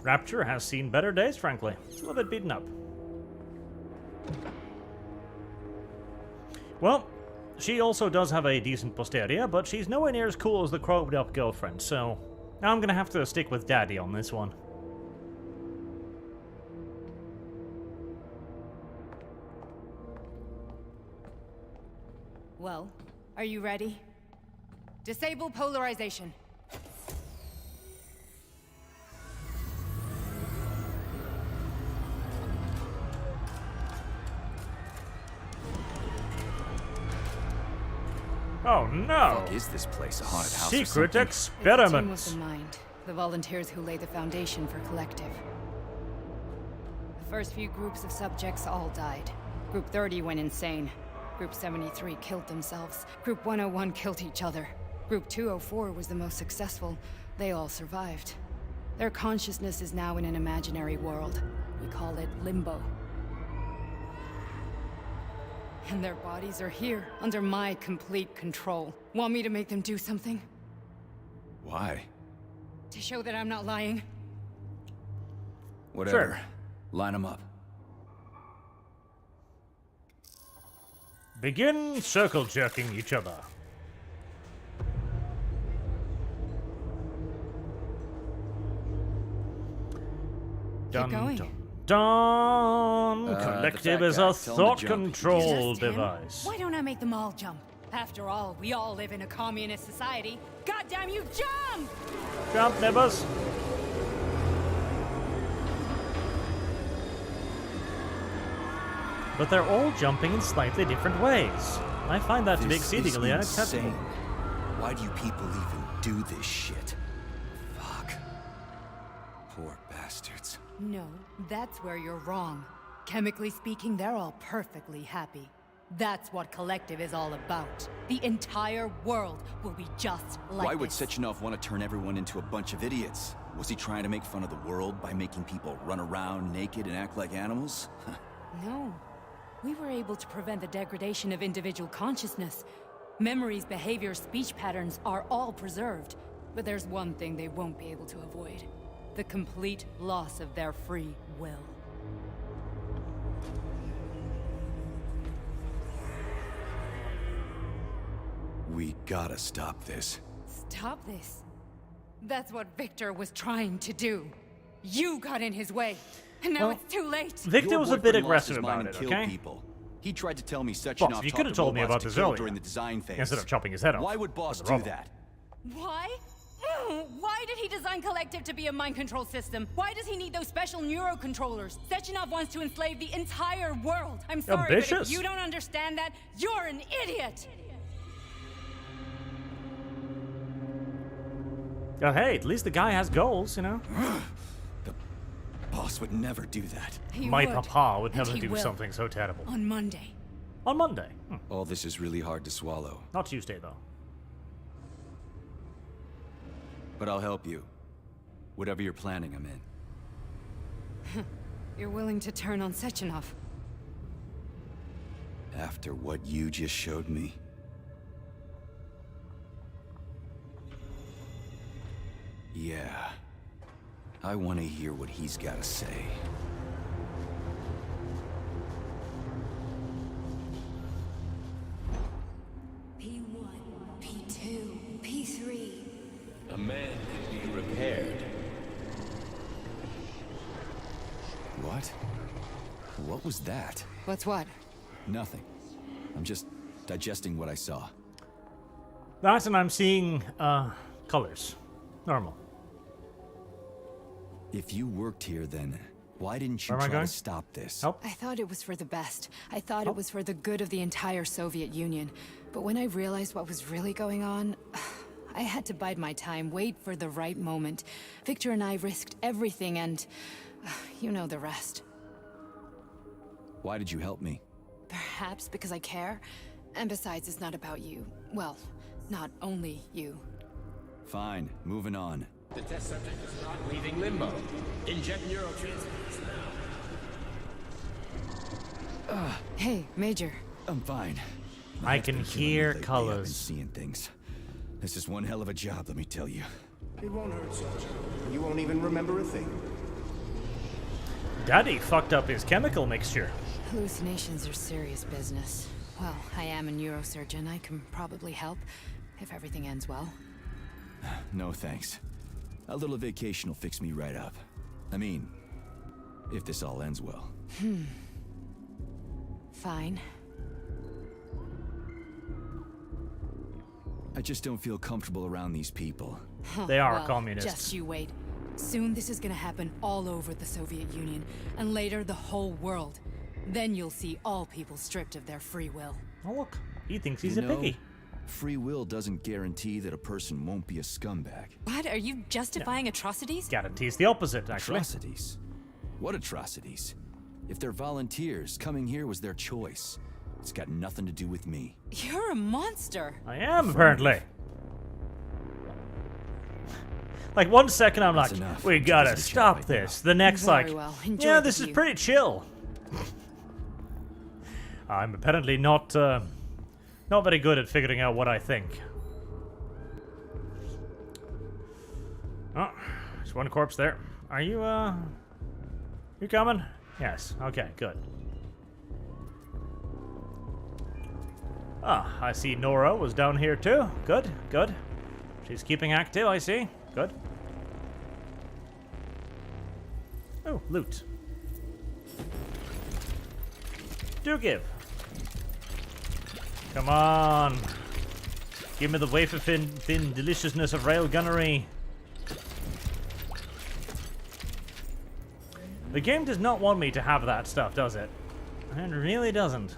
Rapture has seen better days, frankly. It's a little bit beaten up. Well, she also does have a decent posterior, but she's nowhere near as cool as the chromed up girlfriend, so now I'm gonna have to stick with Daddy on this one. Well, are you ready? Disable polarization. Oh no! Fuck is this place, a haunted house? Secret It's experiments. a team of the mind, the volunteers who lay the foundation for Collective. The first few groups of subjects all died. Group 30 went insane. Group 73 killed themselves. Group 101 killed each other. Group 204 was the most successful. They all survived. Their consciousness is now in an imaginary world. We call it Limbo. And their bodies are here, under my complete control. Want me to make them do something? Why? To show that I'm not lying? Whatever. Sure. Line them up. Begin circle jerking each other. Keep going. Collective is a fat guy. Tell him to thought jump. control Just him? device. Why don't I make them all jump? After all, we all live in a communist society. Goddamn you, jump! Jump, nibbers. But they're all jumping in slightly different ways. I find that to be exceedingly unacceptable. Why do you people even do this shit? Fuck. Poor bastards. No, that's where you're wrong. Chemically speaking, they're all perfectly happy. That's what Collective is all about. The entire world will be just like Why would this. Sechenov want to turn everyone into a bunch of idiots? Was he trying to make fun of the world by making people run around naked and act like animals? No. We were able to prevent the degradation of individual consciousness. Memories, behaviors, speech patterns are all preserved. But there's one thing they won't be able to avoid. The complete loss of their free will. We gotta stop this. Stop this. That's what Victor was trying to do. You got in his way. And now it's too late. Victor was a bit aggressive about it, okay? People. He tried to tell me Sechenov Boss, you could have told me about this earlier. during the design phase. Instead of chopping his head off. Why would Boss with the do robot. that? Why? Why did he design Collective to be a mind control system? Why does he need those special neurocontrollers? Sechenov wants to enslave the entire world. I'm sorry, but Ambitious. if you don't understand that, you're an idiot! Oh, hey, at least the guy has goals, you know? The boss would never do that. My papa would and never he do will. something so terrible. On Monday. On Monday. All this is really hard to swallow. Not Tuesday, though. But I'll help you. Whatever you're planning, I'm in. You're willing to turn on Sechenov. After what you just showed me. Yeah. I want to hear what he's got to say. P1, P2, P3. A man can be repaired. What? What was that? What's what? Nothing. I'm just digesting what I saw. That's and I'm seeing, colors. Normal. If you worked here, then why didn't you Where am I try going? to stop this? Help. I thought it was for the best. I thought it was for the good of the entire Soviet Union. But when I realized what was really going on, I had to bide my time, wait for the right moment. Victor and I risked everything and you know the rest. Why did you help me? Perhaps because I care. And besides, it's not about you. Well, not only you. Fine, moving on. The test subject is not leaving limbo. Inject neurotransmitters now. Hey, Major. I'm fine. I can hear I've been colors. seeing things. This is one hell of a job, let me tell you. It won't hurt, Soldier. You won't even remember a thing. Daddy fucked up his chemical mixture. Hallucinations are serious business. Well, I am a neurosurgeon. I can probably help, if everything ends well. No thanks. A little vacation will fix me right up. I mean, if this all ends well. Fine. I just don't feel comfortable around these people. They are Well, communists. Just you wait. Soon this is gonna happen all over the Soviet Union, and later the whole world. Then you'll see all people stripped of their free will. Oh look, he thinks he's You a know, piggy. Free will doesn't guarantee that a person won't be a scumbag. What? Are you justifying atrocities? Guarantees the opposite, actually. Atrocities? What atrocities? If they're volunteers, coming here was their choice. It's got nothing to do with me. You're a monster. I am, apparently. Like, 1 second I'm like, That's enough. we gotta Just a chat stop right this. The next, Very like, well. Enjoy yeah, the this is view. pretty chill. I'm apparently not very good at figuring out what I think. Oh, there's one corpse there. Are you, you coming? Yes, okay, good. Ah, I see Nora was down here too. Good, good. She's keeping active, I see. Good. Oh, loot. Do give. Come on. Give me the wafer-thin deliciousness of railgunnery. The game does not want me to have that stuff, does it? It really doesn't.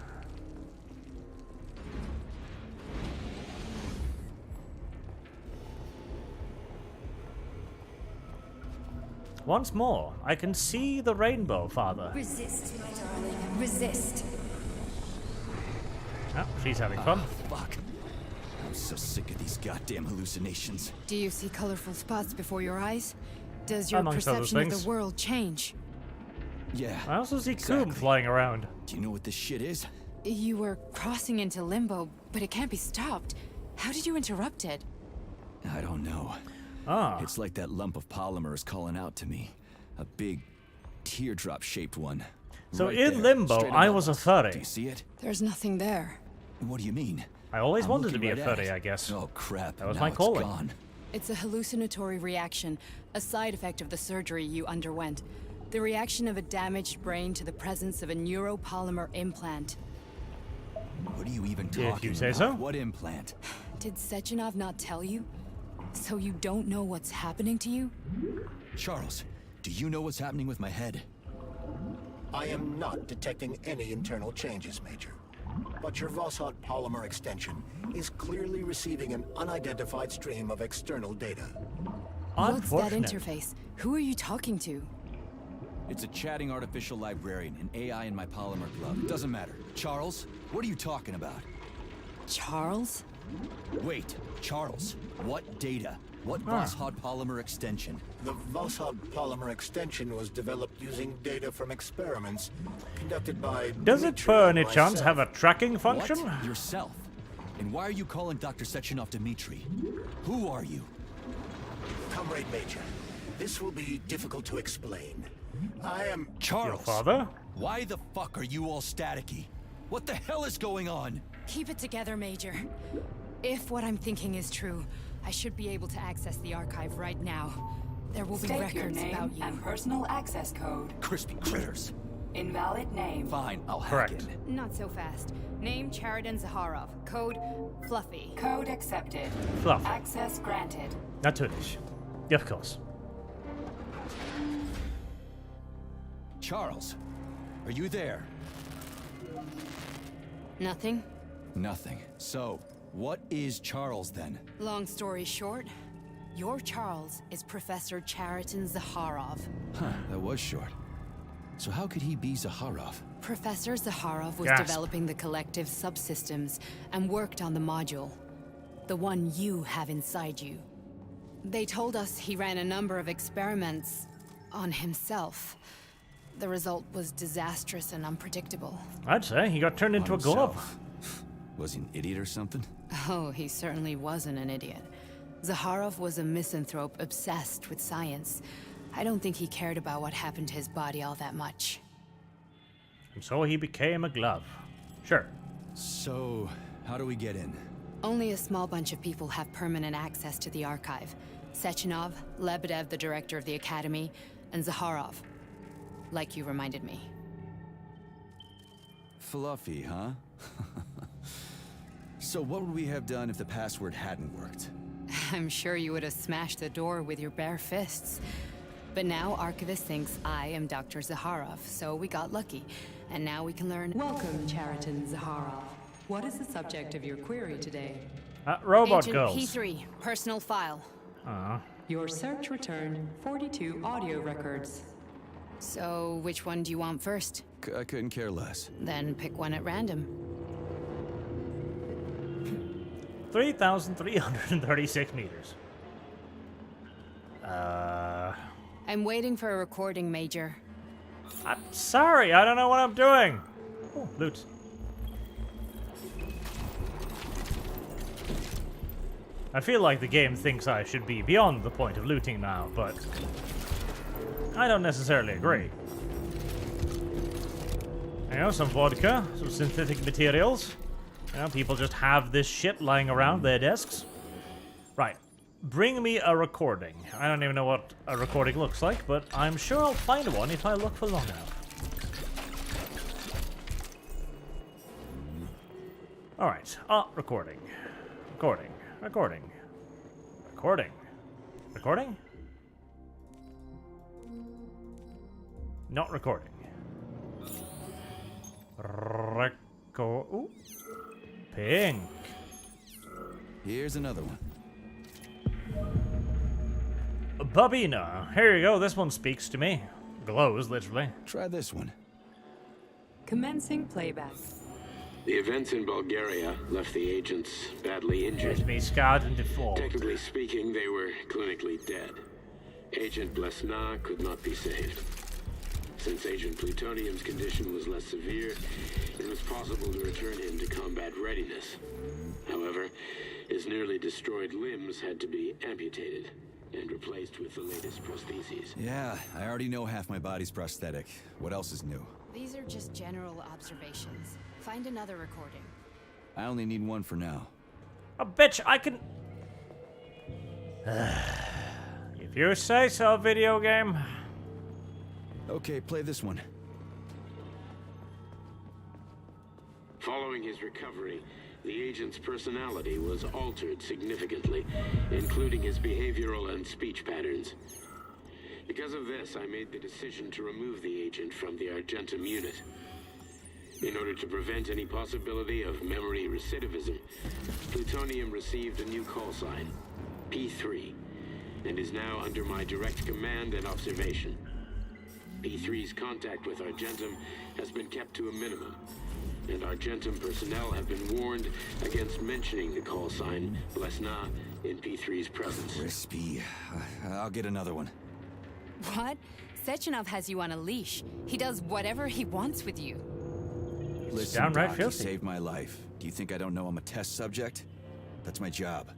Once more, I can see the rainbow, Father. Resist, my darling. Resist. Oh, she's having fun. Fuck. I'm so sick of these goddamn hallucinations. Do you see colorful spots before your eyes? Does your Amongst other perception of things. the world change? Yeah. I also see Coom flying around. Do you know what this shit is? You were crossing into limbo, but it can't be stopped. How did you interrupt it? I don't know. Ah. It's like that lump of polymer is calling out to me. A big, teardrop-shaped one. So Right in there, limbo, straight I above was a us. furry. Do you see it? There's nothing there. What do you mean? I always I'm wanted to looking be a right at furry, it. I guess. Oh crap! That was now my it's calling. gone. It's a hallucinatory reaction, a side effect of the surgery you underwent. The reaction of a damaged brain to the presence of a neuropolymer implant. What are you even If talking you say about? so. What implant? Did Sechenov not tell you? So you don't know what's happening to you? Charles, do you know what's happening with my head? I am not detecting any internal changes, Major. But your Vossot polymer extension is clearly receiving an unidentified stream of external data. What's that interface? Who are you talking to? It's a chatting artificial librarian, an AI in my polymer glove. It doesn't matter. Charles, what are you talking about? Charles? Wait, Charles, what data? What Vossot polymer extension? The Vossot polymer extension was developed using data from experiments conducted by... Does it, Dmitri per and any chance, myself. have a tracking function? What? Yourself? And why are you calling Dr. Sechenov Dmitri? Who are you? Comrade Major, this will be difficult to explain. I am... Charles! Your father? Why the fuck are you all staticky? What the hell is going on? Keep it together, Major. If what I'm thinking is true, I should be able to access the archive right now. There will be State your records name about you. and personal access code. Crispy critters. Invalid name. Fine, I'll Correct. hack in. Not so fast. Name Chariton Zaharov. Code Fluffy. Code accepted. Fluff. Access granted. Natürlich. Yeah, of course. Charles, are you there? Nothing? Nothing. So, what is Charles then? Long story short, your Charles is Professor Chariton Zaharov. Huh, that was short. So how could he be Zaharov? Professor Zaharov was Gasp. developing the collective subsystems and worked on the module. The one you have inside you. They told us he ran a number of experiments on himself. The result was disastrous and unpredictable. I'd say he got turned into a glove. Himself. Was he an idiot or something? Oh, he certainly wasn't an idiot. Zaharov was a misanthrope obsessed with science. I don't think he cared about what happened to his body all that much. And so he became a glove. Sure. So, how do we get in? Only a small bunch of people have permanent access to the archive. Sechenov, Lebedev, the director of the academy, and Zaharov. Like you reminded me. Fluffy, huh? So what would we have done if the password hadn't worked? I'm sure you would have smashed the door with your bare fists. But now Archivist thinks I am Dr. Zaharov, so we got lucky. And now we can learn... Welcome, Chariton Zaharov. What is the subject of your query today? Robot Agent girls. P3, personal file. Your search returned 42 audio records. So, which one do you want first? I couldn't care less. Then pick one at random. 3,336 meters. I'm waiting for a recording, Major. I'm sorry, I don't know what I'm doing. Oh, loot. I feel like the game thinks I should be beyond the point of looting now, but I don't necessarily agree. You know, some vodka, some synthetic materials. You know, people just have this shit lying around their desks. Right. Bring me a recording. I don't even know what a recording looks like, but I'm sure I'll find one if I look for long enough. Alright. Recording. Recording. Recording. Recording. Recording? Not recording. Ooh. Pink. Here's another one. Babina. Here you go. This one speaks to me. Glows, literally. Try this one. Commencing playback. The events in Bulgaria left the agents badly injured. Let me scarred and deformed. Technically speaking, they were clinically dead. Agent Blesna could not be saved. Since Agent Plutonium's condition was less severe, it was possible to return him to combat readiness. However, his nearly destroyed limbs had to be amputated and replaced with the latest prostheses. Yeah, I already know half my body's prosthetic. What else is new? These are just general observations. Find another recording. I only need one for now. Oh, bitch, I can... If you say so, video game. Okay, play this one. Following his recovery, the agent's personality was altered significantly, including his behavioral and speech patterns. Because of this, I made the decision to remove the agent from the Argentum unit. In order to prevent any possibility of memory recidivism, Plutonium received a new call sign, P3, and is now under my direct command and observation. P3's contact with Argentum has been kept to a minimum, and Argentum personnel have been warned against mentioning the call sign Blesna in P3's presence. Crispy. I'll get another one. What? Sechenov has you on a leash. He does whatever he wants with you. Listen, downright Doc, you filthy. saved my life. Do you think I don't know I'm a test subject? That's my job.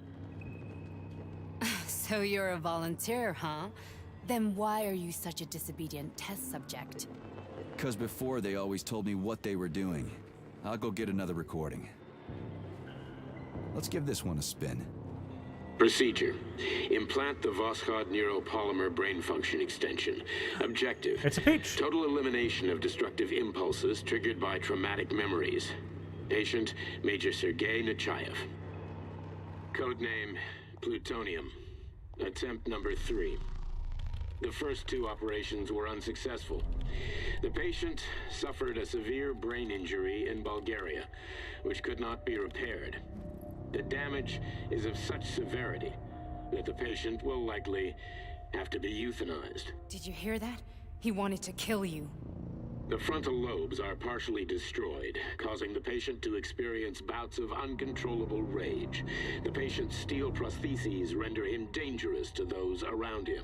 So you're a volunteer, huh? Then why are you such a disobedient test subject? Because before they always told me what they were doing. I'll go get another recording. Let's give this one a spin. Procedure. Implant the Voskhod neuropolymer brain function extension. Objective. It's a peach. Total elimination of destructive impulses triggered by traumatic memories. Patient, Major Sergei Nechayev. Codename, Plutonium. Attempt number 3. The first 2 operations were unsuccessful. The patient suffered a severe brain injury in Bulgaria, which could not be repaired. The damage is of such severity that the patient will likely have to be euthanized. Did you hear that? He wanted to kill you. The frontal lobes are partially destroyed, causing the patient to experience bouts of uncontrollable rage. The patient's steel prostheses render him dangerous to those around him.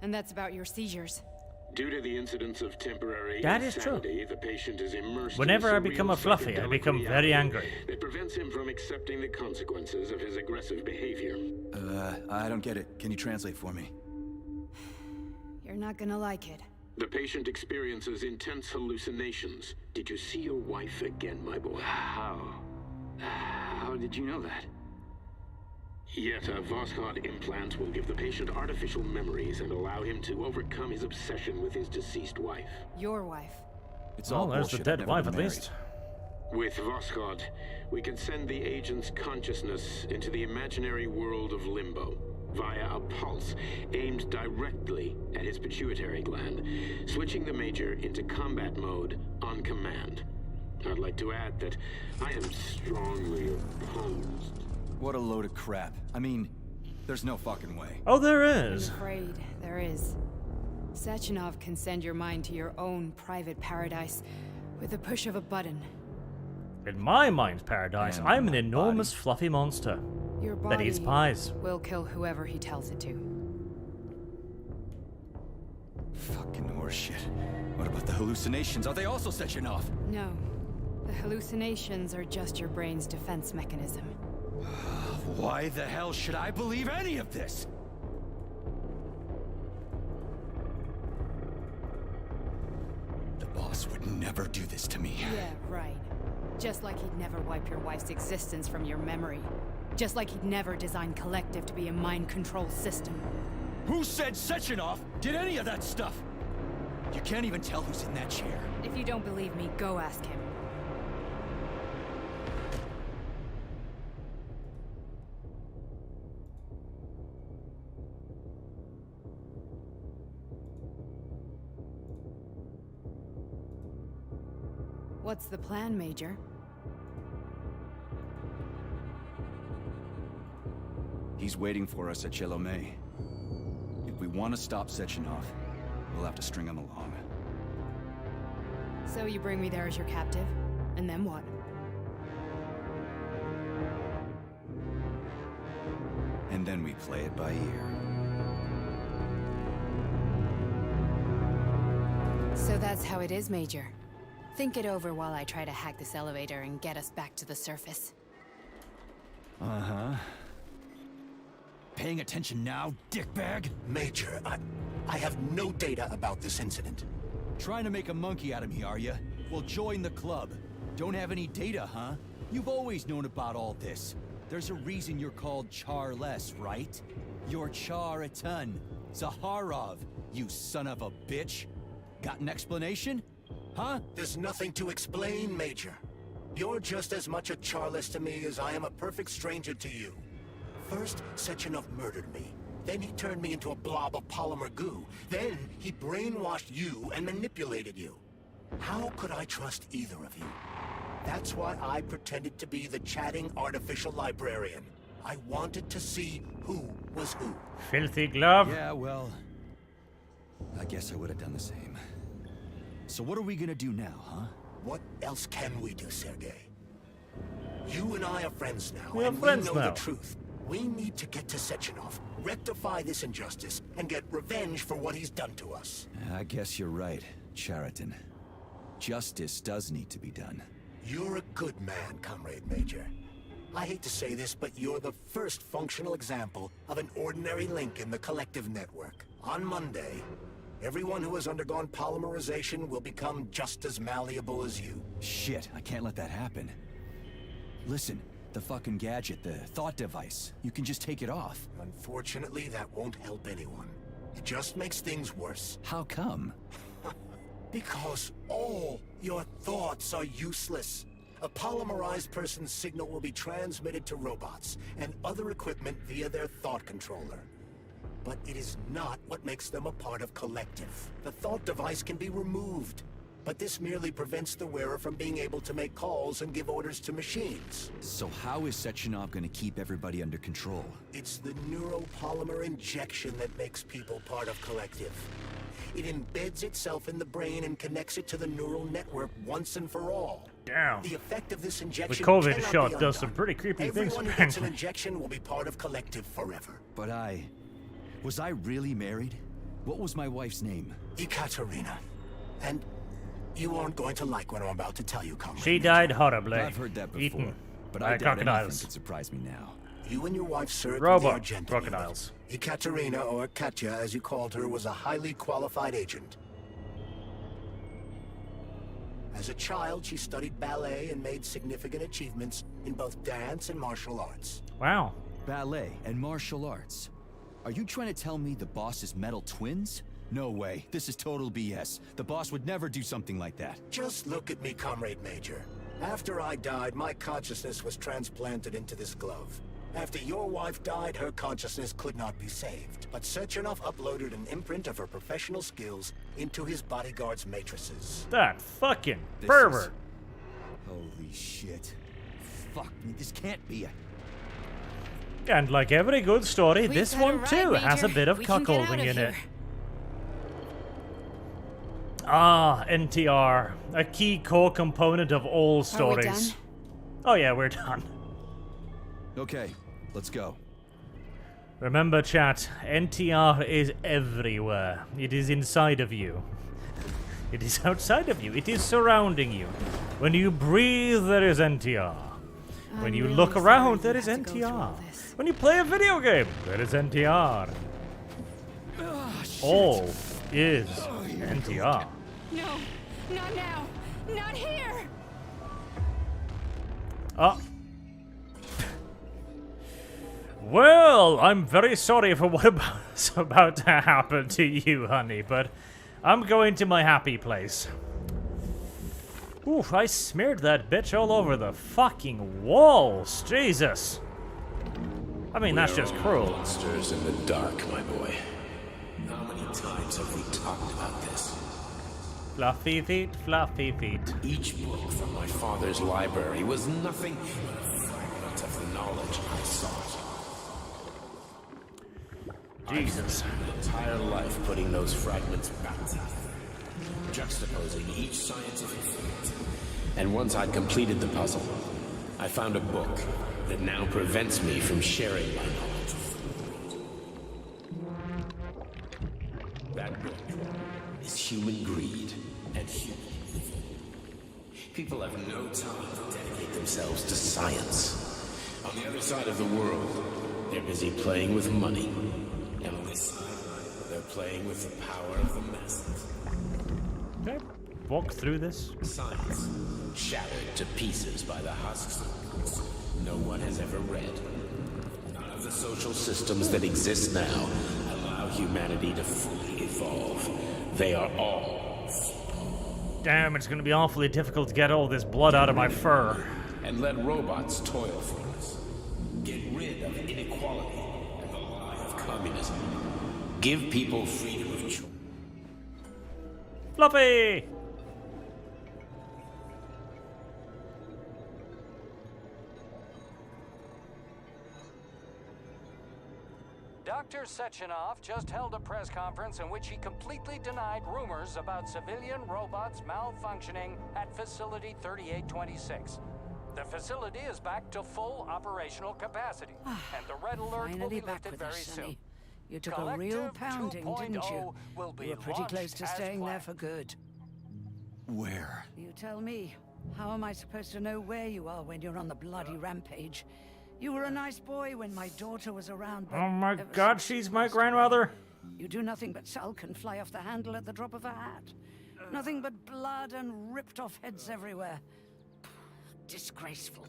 And that's about your seizures. Due to the incidence of temporary That is true. insanity, the patient is immersed Whenever in I become a surreal fluffy, I psychedelic become very reality angry. that prevents him from accepting the consequences of his aggressive behavior. I don't get it. Can you translate for me? You're not gonna like it. The patient experiences intense hallucinations. Did you see your wife again, my boy? How did you know that? Yet a Voskhod implant will give the patient artificial memories and allow him to overcome his obsession with his deceased wife. Your wife. It's all there's the bullshit. dead I've never wife been at married. least. With Voskhod, we can send the agent's consciousness into the imaginary world of limbo via a pulse aimed directly at his pituitary gland, switching the Major into combat mode on command. I'd like to add that I am strongly opposed. What a load of crap. I mean, there's no fucking way. Oh, there is. I'm afraid there is. Sechenov can send your mind to your own private paradise with the push of a button. In my mind's paradise, And I'm an my enormous fluffy monster Your that body eats pies. will kill whoever he tells it to. Fucking horseshit. What about the hallucinations? Are they also setting off? No. The hallucinations are just your brain's defense mechanism. Why the hell should I believe any of this? The boss would never do this to me. Yeah, right. Just like he'd never wipe your wife's existence from your memory. Just like he'd never design Collective to be a mind control system. Who said Sechenov did any of that stuff? You can't even tell who's in that chair. If you don't believe me, go ask him. What's the plan, Major? He's waiting for us at Chelomey. If we want to stop Sechenov, we'll have to string him along. So you bring me there as your captive, and then what? And then we play it by ear. So that's how it is, Major. Think it over while I try to hack this elevator and get us back to the surface. Uh-huh. Paying attention now, dickbag? Major, I have no data about this incident. Trying to make a monkey out of me, are you? Well, join the club. Don't have any data, huh? You've always known about all this. There's a reason you're called Charless, right? You're Char-a-ton. Zaharov, you son of a bitch. Got an explanation? Huh? There's nothing to explain, Major. You're just as much a Charless to me as I am a perfect stranger to you. First, Sechenov murdered me. Then he turned me into a blob of polymer goo. Then he brainwashed you and manipulated you. How could I trust either of you? That's why I pretended to be the chatting artificial librarian. I wanted to see who was who. Filthy glove. Yeah, well, I guess I would have done the same. So what are we gonna do now, huh? What else can we do, Sergei? You and I are friends now, We are and friends we know now. the truth. We need to get to Sechenov, rectify this injustice, and get revenge for what he's done to us. I guess you're right, Chariton. Justice does need to be done. You're a good man, Comrade Major. I hate to say this, but you're the first functional example of an ordinary link in the collective network. On Monday, everyone who has undergone polymerization will become just as malleable as you. Shit, I can't let that happen. Listen, the fucking gadget, the thought device, you can just take it off. Unfortunately, that won't help anyone. It just makes things worse. How come? Because all your thoughts are useless. A polymerized person's signal will be transmitted to robots and other equipment via their thought controller. But it is not what makes them a part of collective. The thought device can be removed, but this merely prevents the wearer from being able to make calls and give orders to machines. So how is Sechenov gonna keep everybody under control? It's the neuropolymer injection that makes people part of collective. It embeds itself in the brain and connects it to the neural network once and for all. Damn. The effect of this The injection COVID cannot shot be does some undone. pretty creepy things, Everyone who gets an injection will be part of collective forever. But was I really married? What was my wife's name? Ekaterina. And you aren't going to like what I'm about to tell you, Comrade. She died horribly. I've heard that before, Eaten but by I doubt anything crocodiles. could surprise me now. You and your wife served Robot in the Argentine crocodiles. unit. Ekaterina, or Katya as you called her, was a highly qualified agent. As a child, she studied ballet and made significant achievements in both dance and martial arts. Wow. Ballet and martial arts. Are you trying to tell me the boss is metal twins? No way. This is total BS. The boss would never do something like that. Just look at me, Comrade Major. After I died, my consciousness was transplanted into this glove. After your wife died, her consciousness could not be saved. But Sechenov uploaded an imprint of her professional skills into his bodyguard's matrices. That fucking This pervert. Holy shit. Fuck me, this can't be a... And like every good story, We've this got a one ride, too has a Major. bit of We can get out cuckolding of in it. here. Ah, NTR, a key core component of all Are we stories. done? Oh yeah, we're done. Okay, let's go. Remember, chat, NTR is everywhere. It is inside of you. It is outside of you. It is surrounding you. When you breathe, there is NTR. When I'm you really look sorry around, there you is had to go through NTR. all this. When you play a video game, there is NTR. All is NTR. No, not now. Not here. Oh. Well, I'm very sorry for what's about to happen to you, honey, but I'm going to my happy place. Oof, I smeared that bitch all over the fucking walls. Jesus. I mean, that's just cruel. Monsters in the dark, my boy. How many times have we talked about this? Fluffy feet, fluffy feet. Each book from my father's library was nothing but a fragment of the knowledge I sought. Jesus. I spent an entire life putting those fragments back together, juxtaposing each scientific fact. And once I'd completed the puzzle, I found a book that now prevents me from sharing my knowledge with the world. That book is human greed and human evil. People have no time to dedicate themselves to science. On the other side of the world, they're busy playing with money. And on this side, they're playing with the power of the masses. Okay, walk through this. Science, shattered to pieces by the husks of books no one has ever read. None of the social systems that exist now allow humanity to fully evolve. They are all. Damn, it's gonna be awfully difficult to get all this blood out of my fur. And let robots toil for us. Get rid of inequality and the lie of communism. Give people freedom of choice. Fluffy! Dr. Sechenov just held a press conference in which he completely denied rumors about civilian robots malfunctioning at Facility 3826. The facility is back to full operational capacity, and the red alert will be lifted very soon. You took a real pounding, didn't you? You were pretty close to staying there for good. Where? You tell me. How am I supposed to know where you are when you're on the bloody rampage? You were a nice boy when my daughter was around, but Oh my god, she's my grandmother. you do nothing but sulk and fly off the handle at the drop of a hat. Nothing but blood and ripped off heads everywhere. Disgraceful.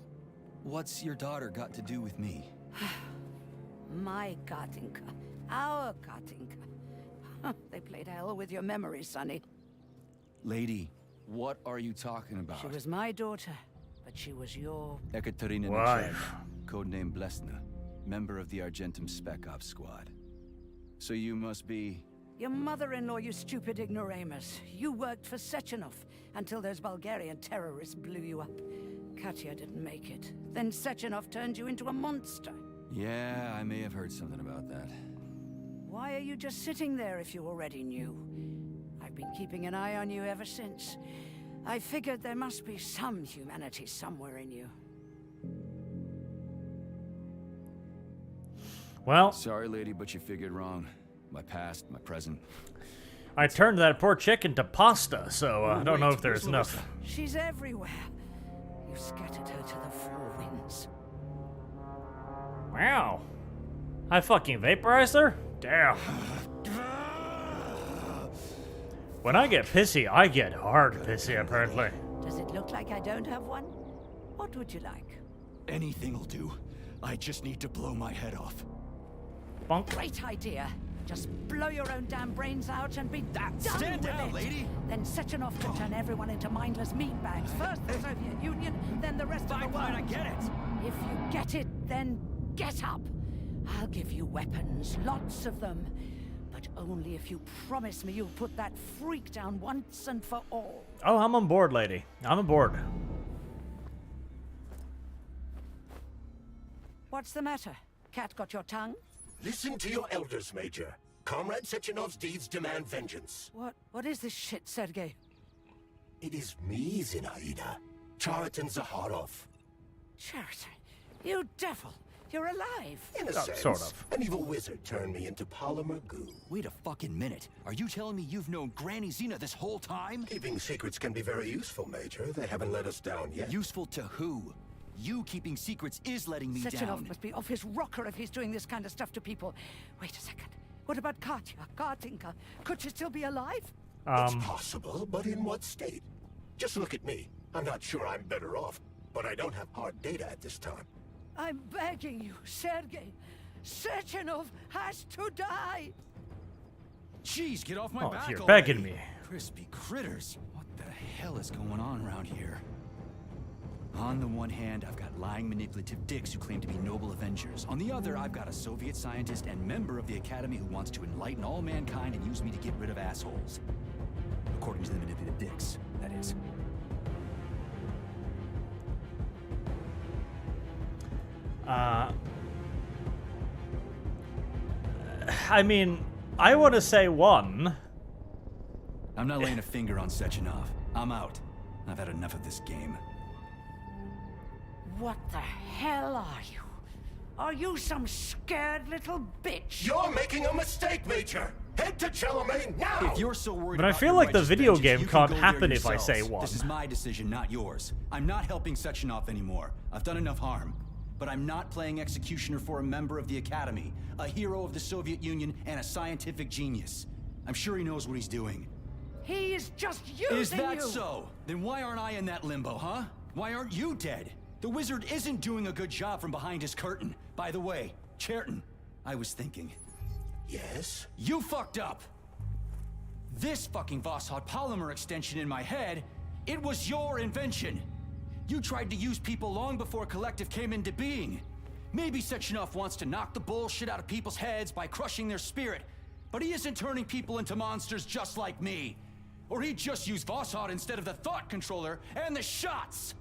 What's your daughter got to do with me? My Katinka. Our Katinka. They played hell with your memory, Sonny. Lady, what are you talking about? She was my daughter, but she was your... Ekaterina Wife. Nechaeva, codename Blesna, member of the Argentum Spec Ops squad. So you must be... Your mother-in-law, you stupid ignoramus. You worked for Sechenov until those Bulgarian terrorists blew you up. Katya didn't make it. Then Sechenov turned you into a monster. Yeah, I may have heard something about that. Why are you just sitting there if you already knew? I've been keeping an eye on you ever since. I figured there must be some humanity somewhere in you. Well, sorry, lady, but you figured wrong. My past, my present. I turned that poor chick into pasta, so I don't know if there's enough. She's everywhere. You scattered her to the four winds. Wow. I fucking vaporized her? Damn. When I get pissy, I get hard pissy, apparently. Does it look like I don't have one? What would you like? Anything will do. I just need to blow my head off. Bonk. Great idea. Just blow your own damn brains out and be done Stand with down, it. lady. Then Sechenov can turn everyone into mindless meatbags. First the Soviet Union, then the rest of the world. I get it. If you get it, then get up. I'll give you weapons, lots of them. But only if you promise me you'll put that freak down once and for all. Oh, I'm on board, lady. I'm on board. What's the matter? Cat got your tongue? Listen to your elders, Major. Comrade Sechenov's deeds demand vengeance. What is this shit, Sergei? It is me, Zinaida. Chariton Zaharov. Chariton, you devil! You're alive! In a sense, sort of. An evil wizard turned me into polymer goo. Wait a fucking minute. Are you telling me you've known Granny Xena this whole time? Keeping secrets can be very useful, Major. They haven't let us down yet. Useful to who? You keeping secrets is letting me Sechenov down. must be off his rocker if he's doing this kind of stuff to people. Wait a second. What about Katya, Katinka? Could she still be alive? It's possible, but in what state? Just look at me. I'm not sure I'm better off, but I don't have hard data at this time. I'm begging you, Sergei. Sechenov has to die! Jeez, get off my back you're already. begging me. Crispy critters. What the hell is going on around here? On the one hand, I've got lying, manipulative dicks who claim to be noble avengers. On the other, I've got a Soviet scientist and member of the Academy who wants to enlighten all mankind and use me to get rid of assholes. According to the manipulative dicks, that is. I mean, I want to say one. I'm not laying a finger on Sechenov. I'm out. I've had enough of this game. What the hell are you? Are you some scared little bitch? You're making a mistake, Major! Head to Jellermain now! If you're so worried But I about feel your like the righteous video vengeance, game you can can't go there happen if I say yourselves. one. This is my decision, not yours. I'm not helping Sechenov anymore. I've done enough harm. But I'm not playing executioner for a member of the Academy, a hero of the Soviet Union, and a scientific genius. I'm sure he knows what he's doing. He is just using you! Is that so? Then why aren't I in that limbo, huh? Why aren't you dead? The wizard isn't doing a good job from behind his curtain. By the way, Cherton, I was thinking. Yes? You fucked up! This fucking Voskhod polymer extension in my head, it was your invention! You tried to use people long before Collective came into being. Maybe Sechenov wants to knock the bullshit out of people's heads by crushing their spirit, but he isn't turning people into monsters just like me. Or he'd just use Voskhod instead of the thought controller and the shots!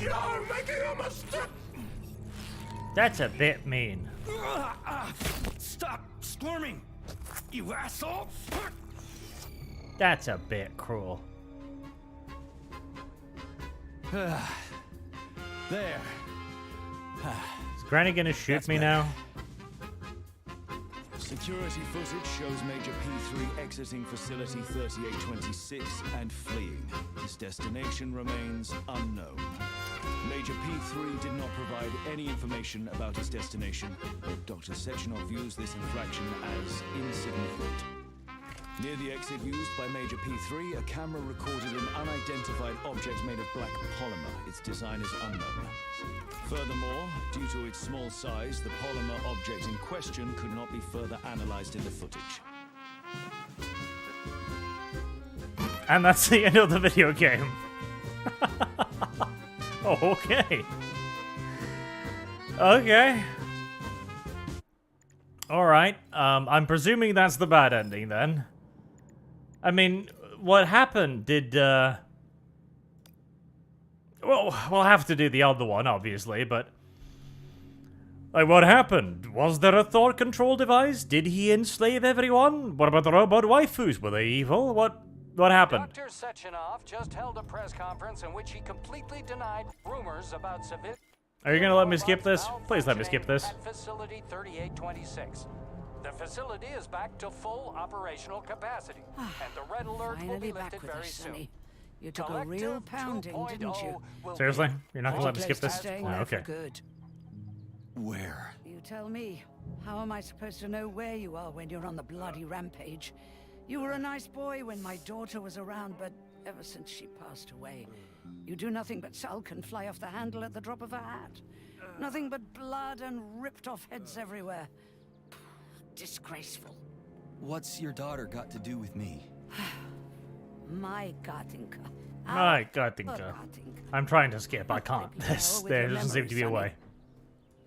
You're making a mistake! That's a bit mean. Stop squirming, you asshole! That's a bit cruel. There. Is Granny gonna shoot me now? Security footage shows Major P3 exiting facility 3826 and fleeing. His destination remains unknown. Major P3 did not provide any information about his destination, but Dr. Sechenov views this infraction as insignificant. Near the exit used by Major P3, a camera recorded an unidentified object made of black polymer. Its design is unknown. Furthermore, due to its small size, the polymer object in question could not be further analyzed in the footage. And that's the end of the video game. Oh, okay. Okay. Alright, I'm presuming that's the bad ending then. I mean, what happened? Did, well, we'll have to do the other one, obviously, but... Like, what happened? Was there a thought control device? Did he enslave everyone? What about the robot waifus? Were they evil? What happened? Dr. Sechenov just held a press conference in which he completely denied rumors about civilian... Are you gonna let me skip this? Please let me skip this. At facility 3826. The facility is back to full operational capacity, and the red alert will be lifted very soon. You took a real pounding, didn't you? Seriously? You're not gonna let me skip this? Staying Oh, there for okay. good. Where? You tell me. How am I supposed to know where you are when you're on the bloody rampage? You were a nice boy when my daughter was around, but ever since she passed away, you do nothing but sulk and fly off the handle at the drop of a hat. Nothing but blood and ripped off heads everywhere. Disgraceful. What's your daughter got to do with me? My Gatinka. My Gatinka. I'm trying to skip. I can't. There doesn't seem to be a way.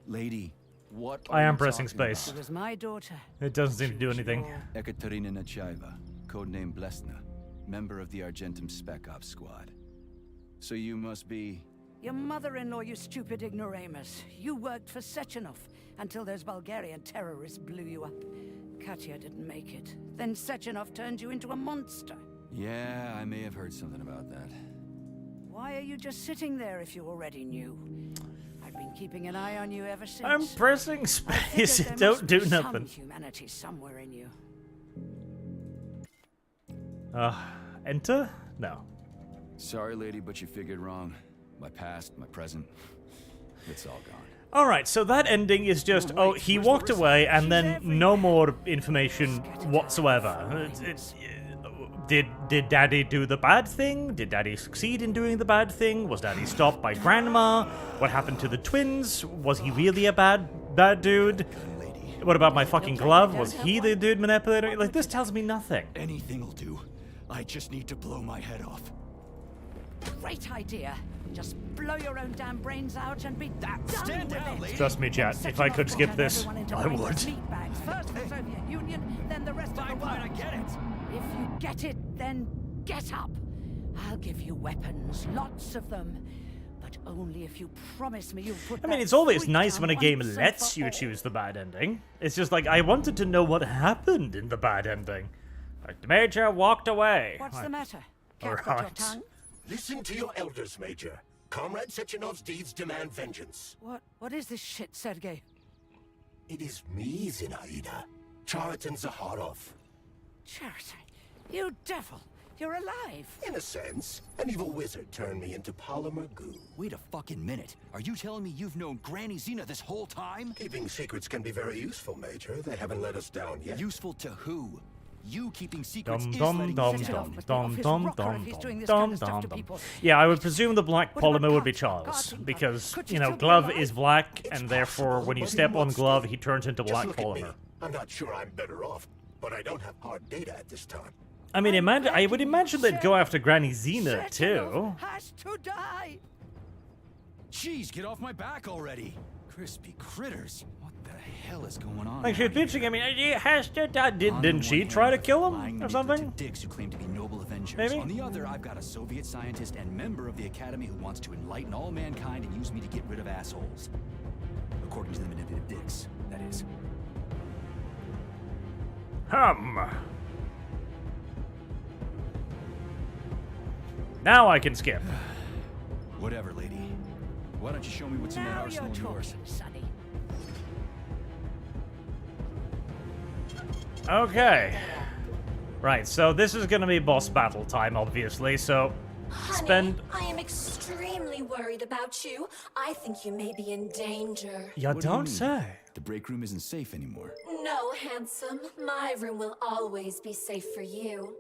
Lady, what I am you pressing talking space. It was my daughter. It doesn't seem to do anything. Ekaterina Nechaeva, codename Blesna, member of the Argentum Spec Ops squad. So you must be... Your mother-in-law, you stupid ignoramus. You worked for Sechenov until those Bulgarian terrorists blew you up. Katya didn't make it. Then Sechenov turned you into a monster. Yeah, I may have heard something about that. Why are you just sitting there if you already knew? I've been keeping an eye on you ever since. I'm pressing space. There Don't must do be some nothing. humanity somewhere in you. Enter? No. Sorry, lady, but you figured wrong. My past, my present, it's all gone. Alright, so that ending is just, oh, he walked away and then no more information whatsoever. Did Daddy do the bad thing? Did Daddy succeed in doing the bad thing? Was Daddy stopped by Grandma? What happened to the twins? Was he really a bad dude? What about my fucking glove? Was he the dude manipulator? Like, this tells me nothing. Anything will do. I just need to blow my head off. Great idea. Just blow your own damn brains out and be done Stand with down, it. lady. Trust me, chat, if I could skip this, I would. times. First the Soviet Union, then the rest of the world. Fine, I get it. If you get it, then get up. I'll give you weapons, lots of them. But only if you promise me you'll put I mean, that it's always freak nice down when a game once and lets for you all. choose the bad ending. It's just like, I wanted to know what happened in the bad ending. Like, the Major walked away. What's Like, the matter? Can't put alright. your tongue? Listen to your elders, Major. Comrade Sechenov's deeds demand vengeance. What is this shit, Sergei? It is me, Zinaida. Chariton Zaharov. Chariton, you devil! You're alive! In a sense, an evil wizard turned me into polymer goo. Wait a fucking minute. Are you telling me you've known Granny Xena this whole time? Keeping secrets can be very useful, Major. They haven't let us down yet. Useful to who? You keeping secrets Dum is dum letting dum you dum down. dum dum dum doing dum this dum kind of stuff dum to dum. people. Yeah, I would presume the Black What about Polymer would be Carter? Charles, Carter? because, Could you you know, still be Glove alive? is black, and therefore when you possible, step but on what Glove, still? he turns into Just Black look at me. Polymer. I'm not sure I'm better off, but I don't have hard data at this time. I mean, I would imagine they'd go after Granny Xena, too. Has to die! Jeez, get off my back already. Crispy critters. What the hell is going on? Like, she's bitching, I mean, it has to die. Didn't she try to kill him, or something? Dicks who claim to be noble Avengers. Maybe? On the other, I've got a Soviet scientist and member of the Academy who wants to enlighten all mankind and use me to get rid of assholes. According to the manipulative dicks, that is. Now I can skip. Whatever, lady. Why don't you show me what's in that Now arsenal you're of yours? talking, Sonny. Okay. Right, so this is gonna be boss battle time, obviously, so Honey, I am extremely worried about you. I think you may be in danger. You What do don't mean? say. The break room isn't safe anymore. No, handsome. My room will always be safe for you.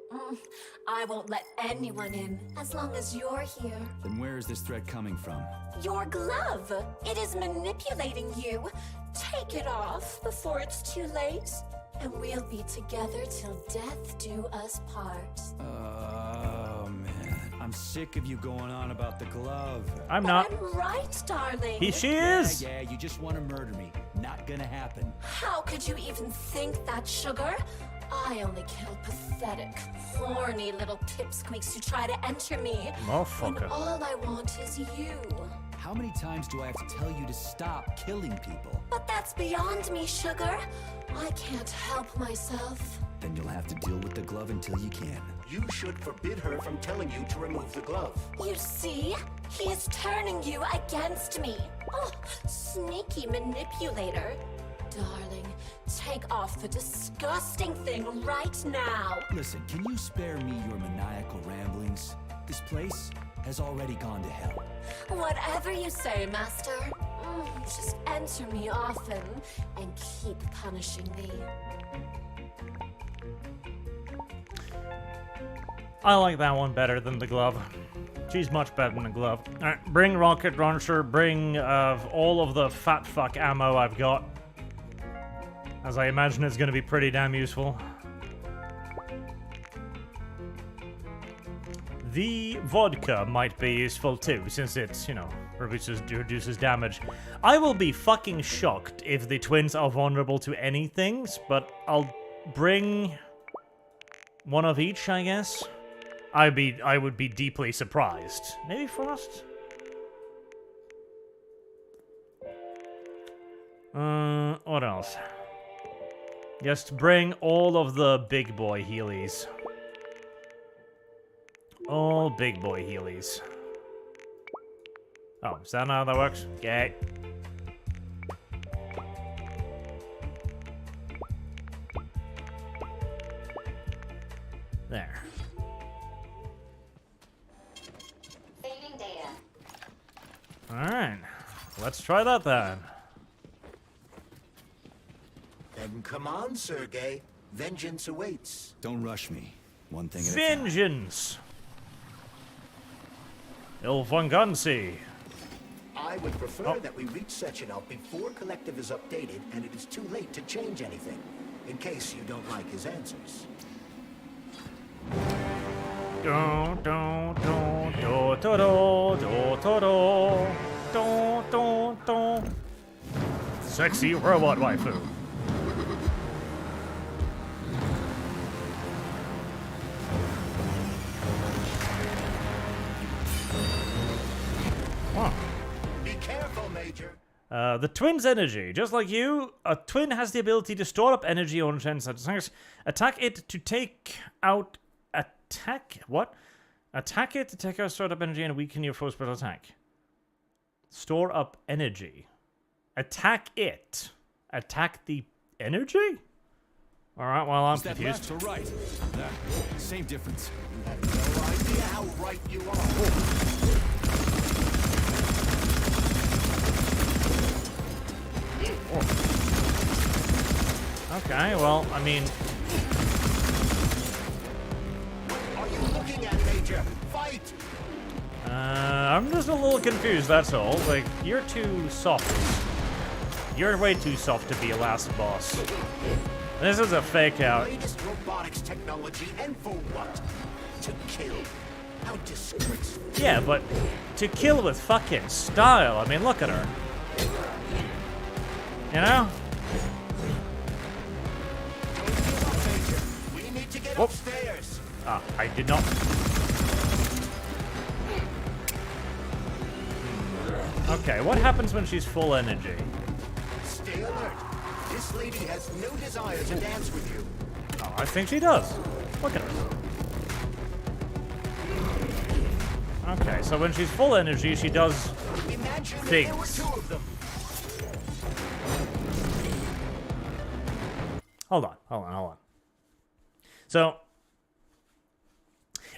I won't let anyone in as long as you're here. Then where is this threat coming from? Your glove. It is manipulating you. Take it off before it's too late. And we'll be together till death do us part. Oh, man. I'm sick of you going on about the glove. I'm not. I'm right, darling. She is. Yeah, you just want to murder me. Not gonna happen. How could you even think that, sugar? I only kill pathetic, horny little pipsqueaks who try to enter me. Motherfucker. When all I want is you. How many times do I have to tell you to stop killing people? But that's beyond me, sugar. I can't help myself. Then you'll have to deal with the glove until you can. You should forbid her from telling you to remove the glove. You see? He is turning you against me. Oh, sneaky manipulator. Darling, take off the disgusting thing right now. Listen, can you spare me your maniacal ramblings? This place has already gone to hell. Whatever you say, Master. Just enter me often and keep punishing me. I like that one better than the glove. She's much better than the glove. Alright, bring rocket launcher, bring all of the fat fuck ammo I've got. As I imagine it's gonna be pretty damn useful. The vodka might be useful too, since it's, you know, reduces damage. I will be fucking shocked if the twins are vulnerable to anything, but I'll bring one of each, I guess. I would be deeply surprised. Maybe Frost? What else? Just bring all of the big boy Heelys. All big boy Heelys. Oh, is that not how that works? Okay. There. Saving data. Alright. Let's try that then. Then come on, Sergei. Vengeance awaits. Don't rush me. One thing at a time. Vengeance! Il Vengancy. I would prefer that we reach Sechenov before Collective is updated and it is too late to change anything, in case you don't like his answers. Sexy robot waifu. The twin's energy. Just like you, a twin has the ability to store up energy on chance attacks. Attack it to take out... Attack? What? Attack it to take out stored up energy and weaken your foe's special attack. Store up energy. Attack it. Attack the energy? Alright, well, I'm confused. Is that left or right? That, same difference. I have no idea how right you are. Okay, well, I mean... What are you looking at, Major? Fight! I'm just a little confused, that's all. Like, you're too soft. You're way too soft to be a last boss. This is a fake out. Latest robotics technology, and for what? To kill. How disgraceful. Yeah, but to kill with fucking style. I mean, look at her. You know? Don't give up, Major. We need to get Whoop. upstairs. Ah, I did not. Okay, what happens when she's full energy? Stay alert. This lady has no desire to dance with you. Oh, I think she does. Look at her. Okay, so when she's full energy, she does Imagine things. there were two of them. Hold on. So,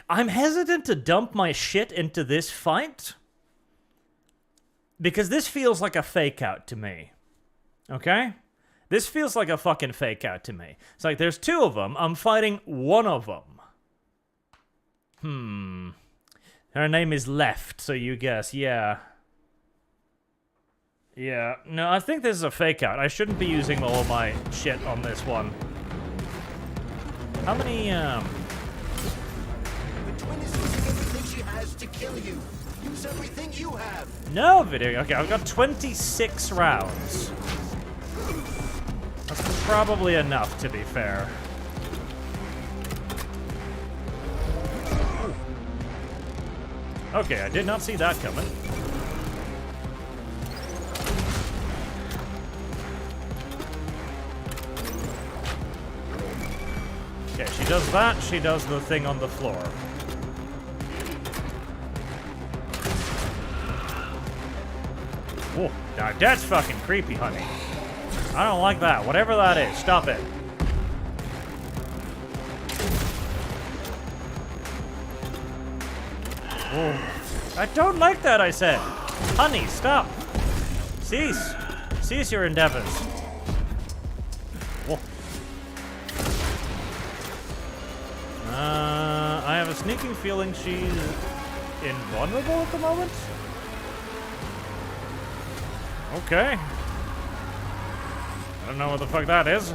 I'm hesitant to dump my shit into this fight because this feels like a fake out to me. Okay? This feels like a fucking fake out to me. It's like there's two of them. I'm fighting one of them. Her name is Left, so you guess. Yeah. Yeah. No, I think this is a fake out. I shouldn't be using all my shit on this one. How many, The twin is using everything she has to kill you. Use everything you have. No video. Okay, I've got 26 rounds. That's probably enough, to be fair. Okay, I did not see that coming. Okay, she does that, she does the thing on the floor. Whoa, now that's fucking creepy, honey. I don't like that. Whatever that is, stop it. Oh, I don't like that, I said. Honey, stop. Cease. Cease your endeavors. Whoa. I have a sneaking feeling she's invulnerable at the moment. Okay. I don't know what the fuck that is.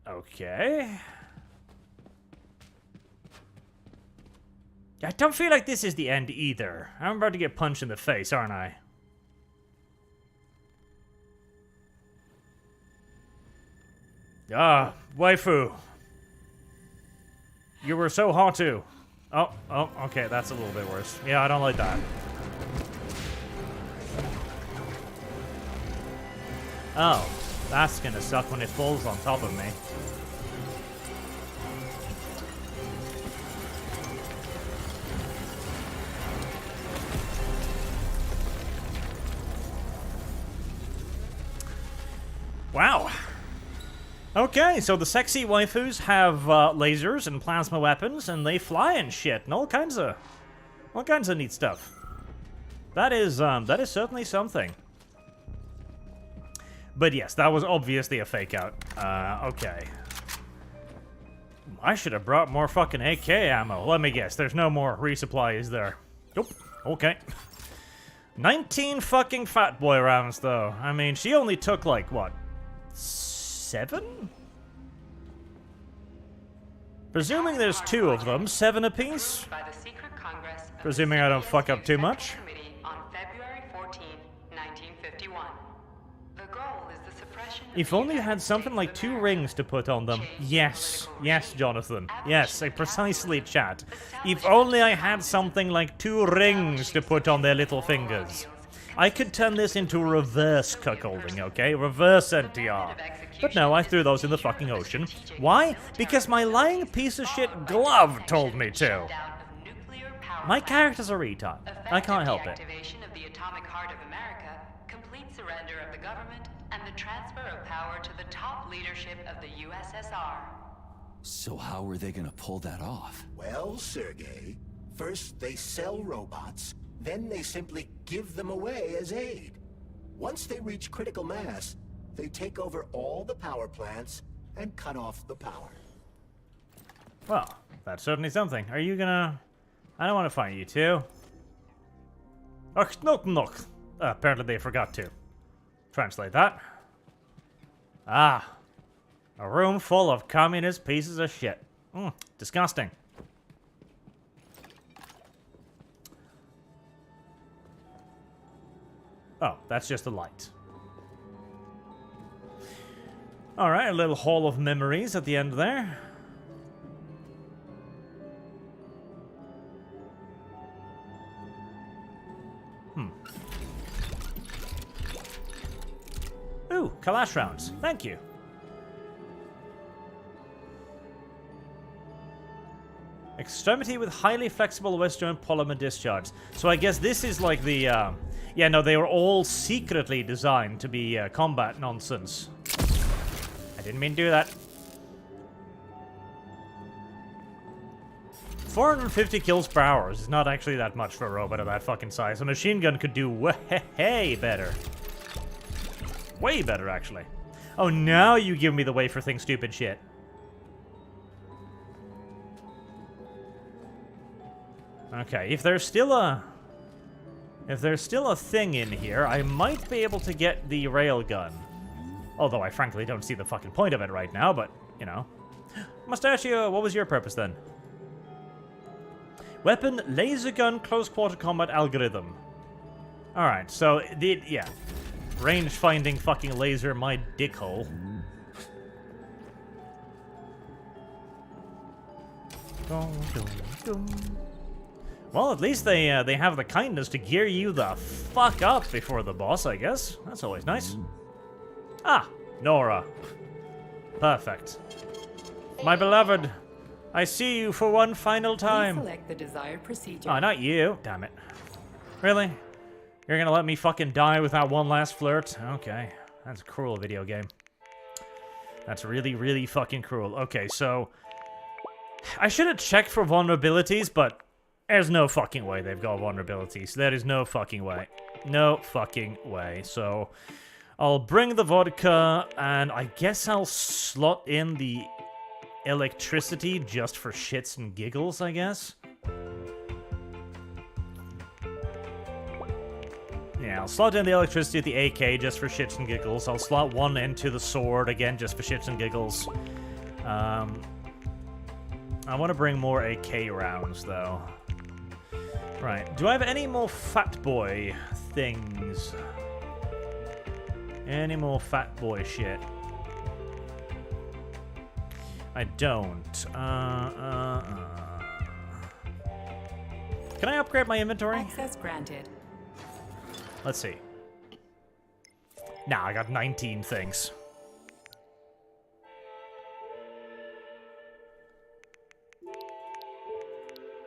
Okay. I don't feel like this is the end either. I'm about to get punched in the face, aren't I? Ah, waifu. You were so hot too. Oh, okay, that's a little bit worse. Yeah, I don't like that. Oh, that's gonna suck when it falls on top of me. Wow. Okay, so the sexy waifus have lasers and plasma weapons, and they fly and shit, and all kinds of neat stuff. That is certainly something. But yes, that was obviously a fake out. Okay. I should have brought more fucking AK ammo. Let me guess, there's no more resupply, is there? Nope. Okay. 19 fucking fat boy rounds, though. I mean, she only took, like, what? 7? Presuming there's 2 of them, 7 apiece? Presuming I don't fuck up too much. On February 14, 1951. If only you had something like 2 rings to put on them. Yes. Yes, Jonathan. Yes, precisely, chat. If only I had something like 2 rings to put on their little fingers. I could turn this into reverse cuckolding, okay? Reverse NTR. But no, I threw those in the fucking ocean. Why? Because my lying piece of shit glove told me to. My character's a retard. I can't help it. Of the atomic heart of America, complete surrender of the government, and the transfer of power to the top leadership of the USSR. So how are they gonna pull that off? Well, Sergei, first they sell robots, then they simply give them away as aid. Once they reach critical mass, they take over all the power plants and cut off the power. Well, that's certainly something. Are you gonna... I don't want to find you two. Knock knock. Apparently they forgot to translate that. Ah. A room full of communist pieces of shit. Disgusting. Oh, that's just a light. Alright, a little hall of memories at the end there. Ooh, Kalash rounds. Thank you. Extremity with highly flexible Western polymer discharge. So I guess this is like the, yeah, no, they were all secretly designed to be combat nonsense. I didn't mean to do that. 450 kills per hour is not actually that much for a robot of that fucking size. A machine gun could do way better. Way better, actually. Oh, now you give me the way for things stupid shit. Okay, if there's still a thing in here, I might be able to get the railgun. Although I frankly don't see the fucking point of it right now, but, you know. Mustachio, what was your purpose then? Weapon, laser gun, close quarter combat algorithm. Alright, so, yeah. Range finding fucking laser my dickhole. Well, at least they have the kindness to gear you the fuck up before the boss, I guess. That's always nice. Ah, Nora. Perfect. My beloved, I see you for one final time. Please select the desired procedure. Oh, not you. Damn it. Really? You're gonna let me fucking die with that one last flirt? Okay. That's a cruel video game. That's really, really fucking cruel. Okay, so... I should have checked for vulnerabilities, but... There's no fucking way they've got vulnerabilities. There is no fucking way. No fucking way. So... I'll bring the vodka, and I guess I'll slot in the electricity just for shits and giggles, I guess? Yeah, I'll slot in the electricity at the AK just for shits and giggles. I'll slot one into the sword, again, just for shits and giggles. I want to bring more AK rounds, though. Right, do I have any more Fat Boy things? Any more Fat Boy shit? I don't. Can I upgrade my inventory? Access granted. Let's see. Nah, I got 19 things.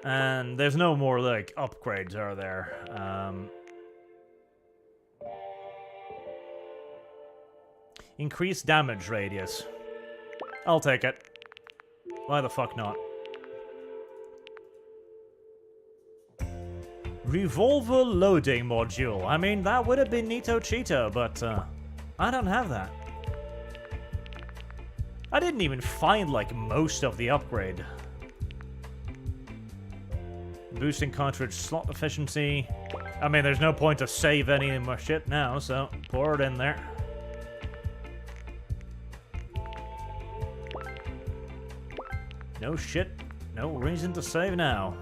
And there's no more, like, upgrades, are there? Increased damage radius. I'll take it. Why the fuck not? Revolver loading module. I mean, that would have been Neato Cheeto, but I don't have that. I didn't even find, like, most of the upgrade. Boosting cartridge slot efficiency. I mean, there's no point to save any more shit now, so pour it in there. No shit. No reason to save now.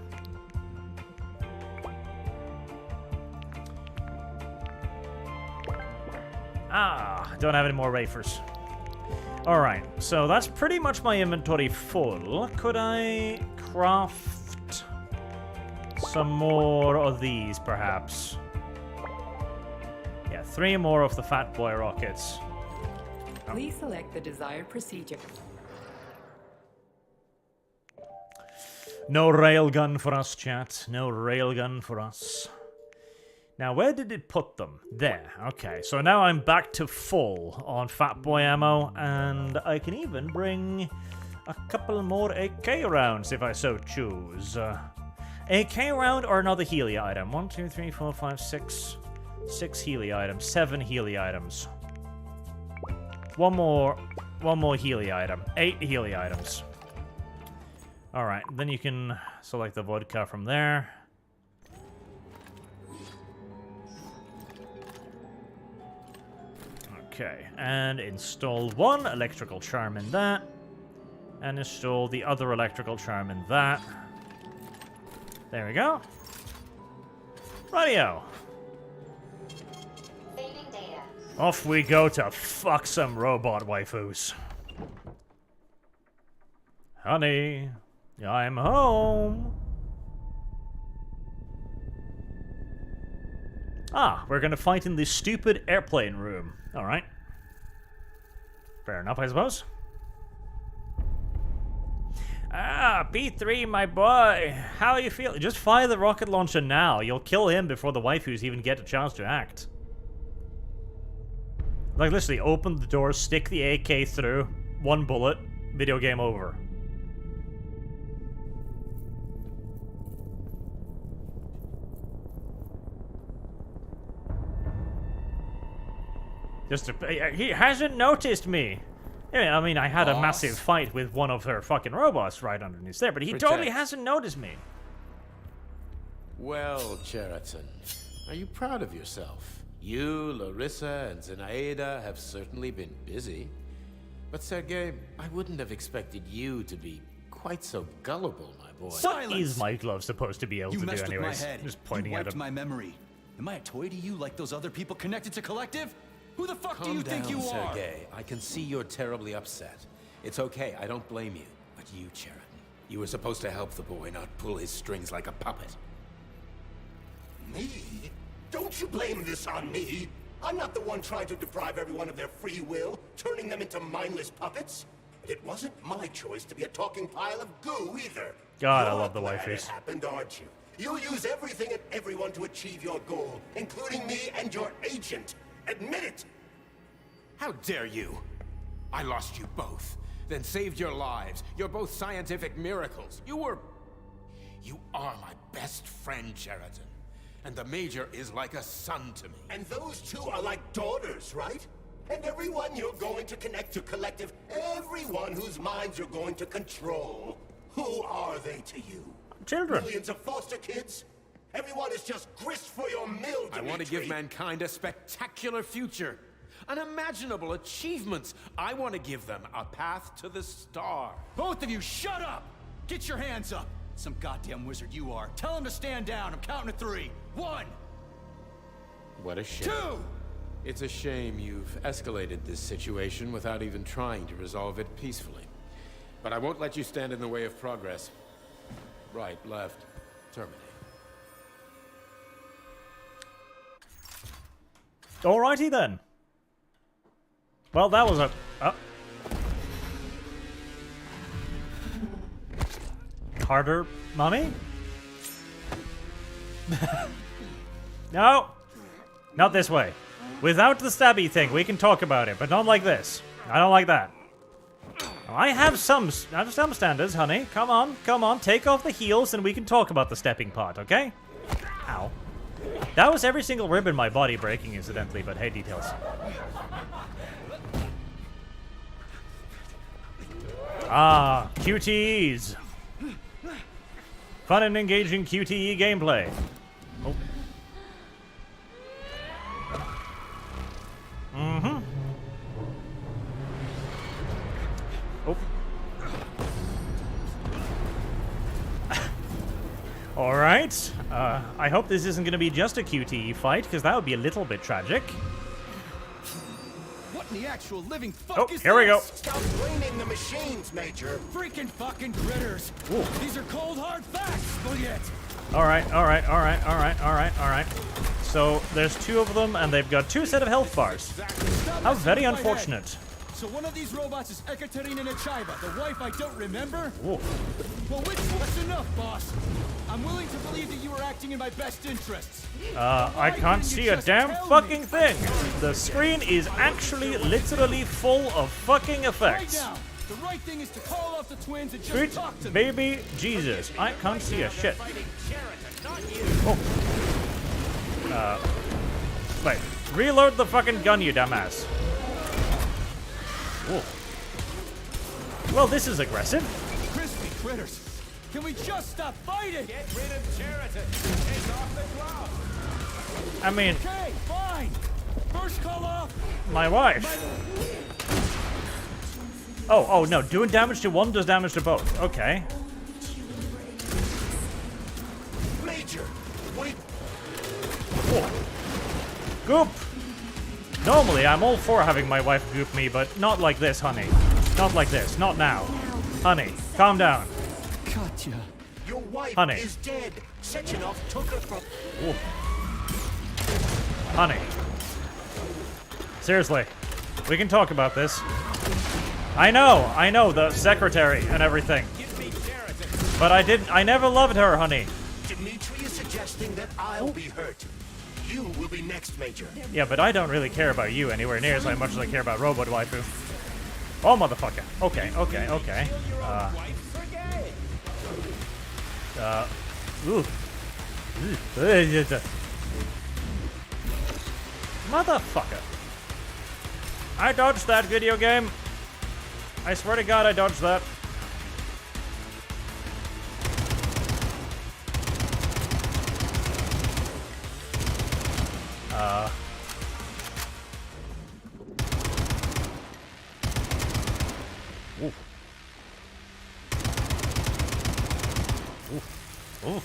Ah, don't have any more wafers. Alright, so that's pretty much my inventory full. Could I craft some more of these, perhaps? Yeah, 3 more of the Fat Boy rockets. Please select the desired procedure. No railgun for us, chat. No railgun for us. Now, where did it put them? There. Okay, so now I'm back to full on Fat Boy ammo, and I can even bring a couple more AK rounds if I so choose. AK round or another Healy item? 1, 2, 3, 4, 5, 6. 6 Healy items. 7 Healy items. One more Healy item. 8 Healy items. Alright, then you can select the vodka from there. Okay, and install 1 electrical charm in that. And install the other electrical charm in that. There we go. Radio. Off we go to fuck some robot waifus. Honey, I'm home. Ah, we're gonna fight in the stupid airplane room. Alright. Fair enough, I suppose. Ah, B3, my boy. How you feel? Just fire the rocket launcher now. You'll kill him before the waifus even get a chance to act. Like, literally, open the door, stick the AK through, 1 bullet, video game over. He hasn't noticed me. Yeah, I mean, I had a massive fight with one of her fucking robots right underneath there, but he totally hasn't noticed me. Well, Cheriton, are you proud of yourself? You, Larissa, and Zenaida have certainly been busy. But Sergei, I wouldn't have expected you to be quite so gullible, my boy. What is my glove supposed to be able to do anyways? With my head. Just pointing you at wiped him. my memory. Am I a toy to you like those other people connected to Collective? Who the fuck do you think you are? Sergei. I can see you're terribly upset. It's okay, I don't blame you. But you, Cheriton, you were supposed to help the boy, not pull his strings like a puppet. Me? Don't you blame this on me. I'm not the one trying to deprive everyone of their free will, turning them into mindless puppets. It wasn't my choice to be a talking pile of goo either. God, I You're love the glad wifeys. It happened, aren't you? You'll use everything and everyone to achieve your goal, including me and your agent. Admit it! How dare you? I lost you both, then saved your lives. You're both scientific miracles. You are my best friend, Cheriton. And the Major is like a son to me. And those two are like daughters, right? And everyone you're going to connect to Collective, everyone whose minds you're going to control. Who are they to you? Children. Millions of foster kids? Everyone is just grist for your mill, Dimitri. I want to give mankind a spectacular future. Unimaginable achievements. I want to give them a path to the star. Both of you, shut up! Get your hands up! Some goddamn wizard you are. Tell him to stand down. I'm counting to 3. 1! What a shame. 2! It's a shame you've escalated this situation without even trying to resolve it peacefully. But I won't let you stand in the way of progress. Right, left, terminate. Alrighty then. Well, that was a... Harder, mommy? No! Not this way. Without the stabby thing, we can talk about it, but not like this. I don't like that. I have some standards, honey. Come on. Take off the heels and we can talk about the stepping part, okay? Ow. That was every single rib in my body breaking, incidentally, but hey, details. Ah, QTEs. Fun and engaging QTE gameplay. Oh. Mm-hmm. Oh. Alright. I hope this isn't going to be just a QTE fight, because that would be a little bit tragic. What in the actual living fuck is here we go. Stop blaming the machines, Major. Freaking fucking critters. Ooh. These are cold hard facts, Juliet. Alright. So, there's 2 of them, and they've got 2 set of health bars. How very unfortunate. So one of these robots is Ekaterina Nechaeva, the wife I don't remember? Ooh. Well, what's enough, boss? I'm willing to believe that you were acting in my best interests. I can't see a damn fucking thing. The screen is actually literally full of fucking effects. Right now, the right thing is to call off the twins and just Sweet talk to me. baby Jesus. I can't see a shit. Oh. Wait. Reload the fucking gun, you dumbass. Whoa. Well, this is aggressive. Crispy critters. Can we just stop fighting? Get rid of Sheraton. Take off the glove. I mean... Okay, fine. First call off. My wife. Oh, no. Doing damage to one does damage to both. Okay. Major, wait. Whoa. Goop. Normally, I'm all for having my wife goop me, but not like this, honey. Not like this. Not now. Honey, calm down. Katya. Your wife Honey. is dead. Sechenov took her from... Ooh. Honey. Seriously. We can talk about this. I know, the secretary and everything. But I never loved her, honey. Dmitri is suggesting that I'll be hurt. You will be next, Major. Yeah, but I don't really care about you anywhere near as much as I care about Robot Waifu. Oh, motherfucker. Okay. Ooh. Motherfucker. I dodged that video game. I swear to God, I dodged that. Ooh. Ooh. Ooh.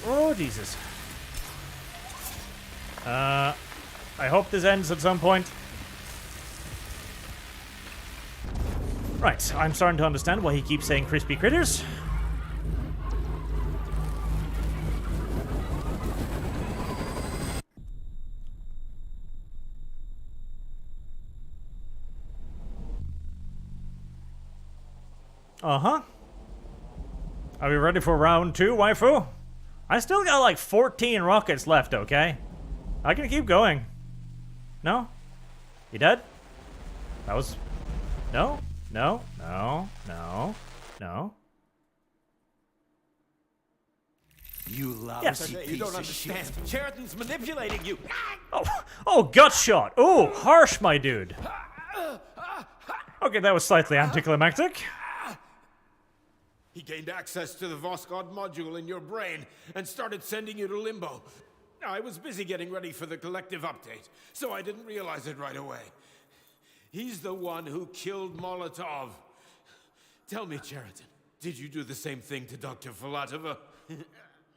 Oh, Jesus. I hope this ends at some point. Right, I'm starting to understand why he keeps saying crispy critters. Uh-huh. Are we ready for round 2, waifu? I still got like 14 rockets left, okay? I can keep going. No? You dead? That was... No? No? No? No? No? You lousy Yes. piece You don't of understand. shit. Sheraton's manipulating you. Oh, gut shot. Oh, harsh, my dude. Okay, that was slightly anticlimactic. He gained access to the Voskhod module in your brain and started sending you to limbo. I was busy getting ready for the collective update, so I didn't realize it right away. He's the one who killed Molotov. Tell me, Sheraton, did you do the same thing to Dr. Filatova?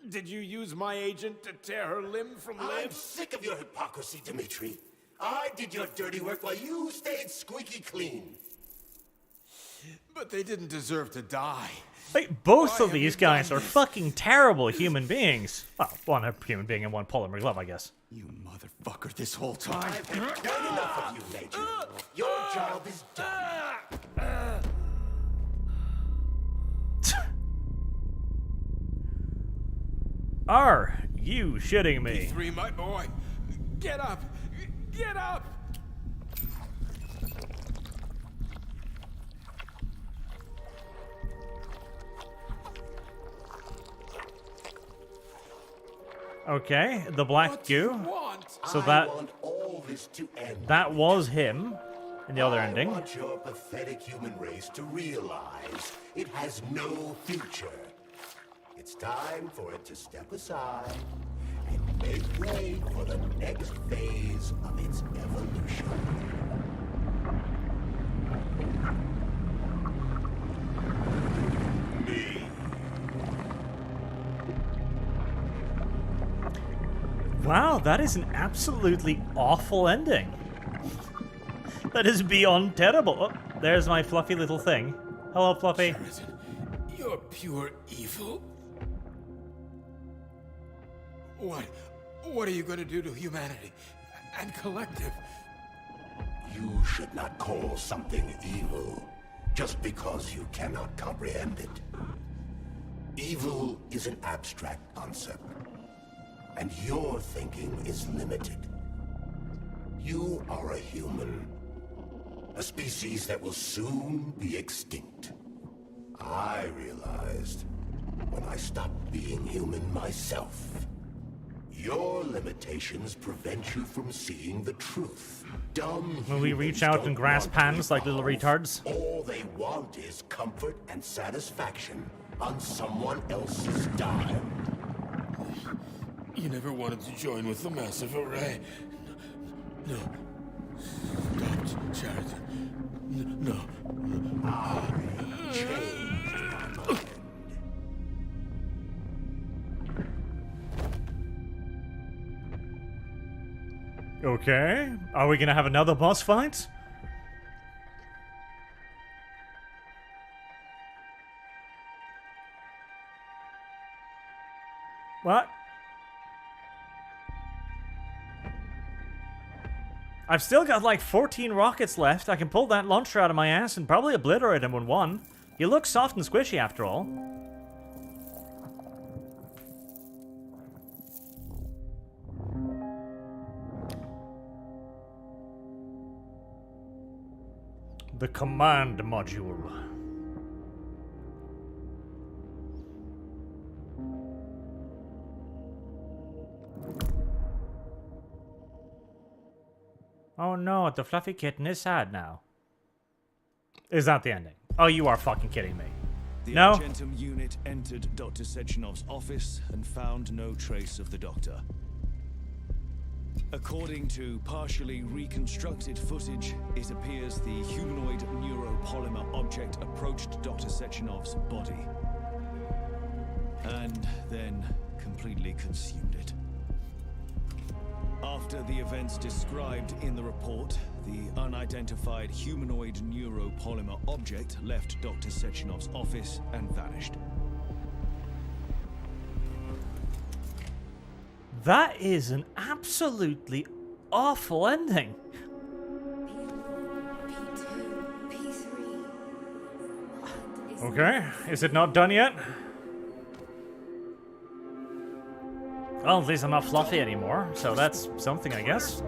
Did you use my agent to tear her limb from limb? I'm sick of your hypocrisy, Dmitri. I did your dirty work while you stayed squeaky clean. But they didn't deserve to die. Like, both of these guys are fucking terrible human beings. Well, one a human being and one polymer glove, I guess. You motherfucker this whole time. I've had enough of you, Major. Your job is done. Are you shitting me? P3, my boy. Get up! Get up! Okay, the black goo. So I want all this to end. that was him in the other I ending. want your pathetic human race to realize it has no future. It's time for it to step aside and make way for the next phase of its evolution. Wow, that is an absolutely awful ending. That is beyond terrible. Oh, there's my fluffy little thing. Hello, Fluffy. Sheridan, you're pure evil. What are you going to do to humanity and collective? You should not call something evil just because you cannot comprehend it. Evil is an abstract concept, and your thinking is limited. You are a human, a species that will soon be extinct. I realized when I stopped being human myself. Your limitations prevent you from seeing the truth. Dumb Will we reach out and grasp hands like little retards? All they want is comfort and satisfaction on someone else's dime. You never wanted to join with the massive array. No. Stop, Sheridan. No. I changed my mind. Okay. Are we gonna have another boss fight? What? I've still got like 14 rockets left. I can pull that launcher out of my ass and probably obliterate him in one. You look soft and squishy after all. The command module. Oh no, the fluffy kitten is sad now. Is that the ending? Oh, you are fucking kidding me. The No? Argentum unit entered Dr. Sechenov's office and found no trace of the doctor. According to partially reconstructed footage, it appears the humanoid neuropolymer object approached Dr. Sechenov's body and then completely consumed it. After the events described in the report, the unidentified humanoid neuropolymer object left Dr. Sechenov's office and vanished. That is an absolutely awful ending. Okay, is it not done yet? Well, at least I'm not fluffy anymore, so that's something, I guess.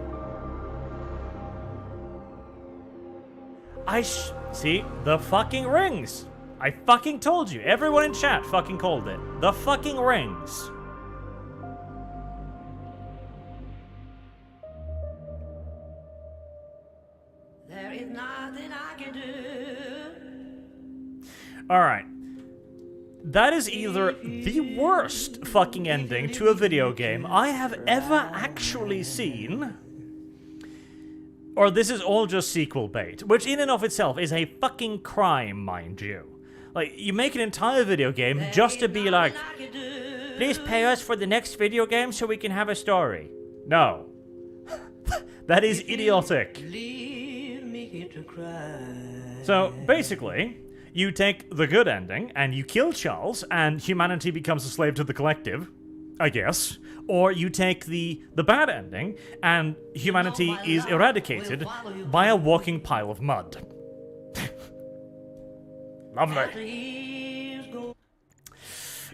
See, the fucking rings! I fucking told you. Everyone in chat fucking called it. The fucking rings. There is nothing I can do. Alright. That is either the worst fucking ending to a video game I have ever actually seen, or this is all just sequel bait, which in and of itself is a fucking crime, mind you. Like, you make an entire video game just to be like, please pay us for the next video game so we can have a story. No. That is idiotic. So, basically, you take the good ending, and you kill Charles, and humanity becomes a slave to the collective, I guess. Or you take the bad ending, and humanity is eradicated by a walking pile of mud. Lovely.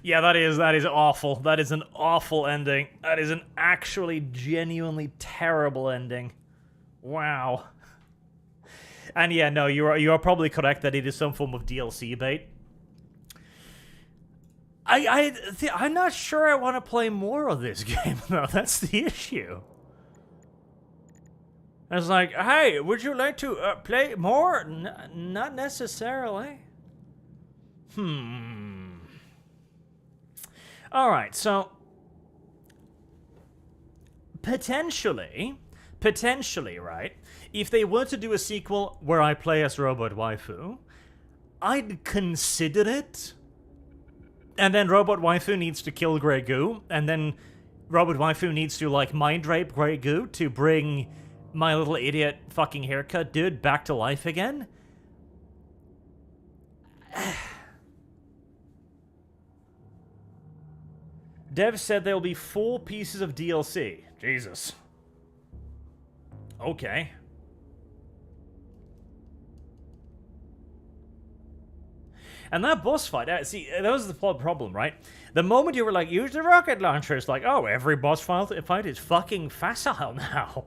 Yeah, that is awful. That is an awful ending. That is an actually genuinely terrible ending. Wow. And yeah, no, you are probably correct that it is some form of DLC bait. I'm not sure I want to play more of this game, though. That's the issue. It's like, hey, would you like to play more? Not necessarily. Alright, so... Potentially, right? If they were to do a sequel where I play as Robot Waifu, I'd consider it. And then Robot Waifu needs to kill Grey Goo, and then Robot Waifu needs to, like, mind rape Grey Goo to bring my little idiot fucking haircut dude back to life again? Dev said there will be 4 pieces of DLC. Jesus. Okay. And that boss fight, see, that was the problem, right? The moment you were like, use the rocket launcher, it's like, oh, every boss fight is fucking facile now.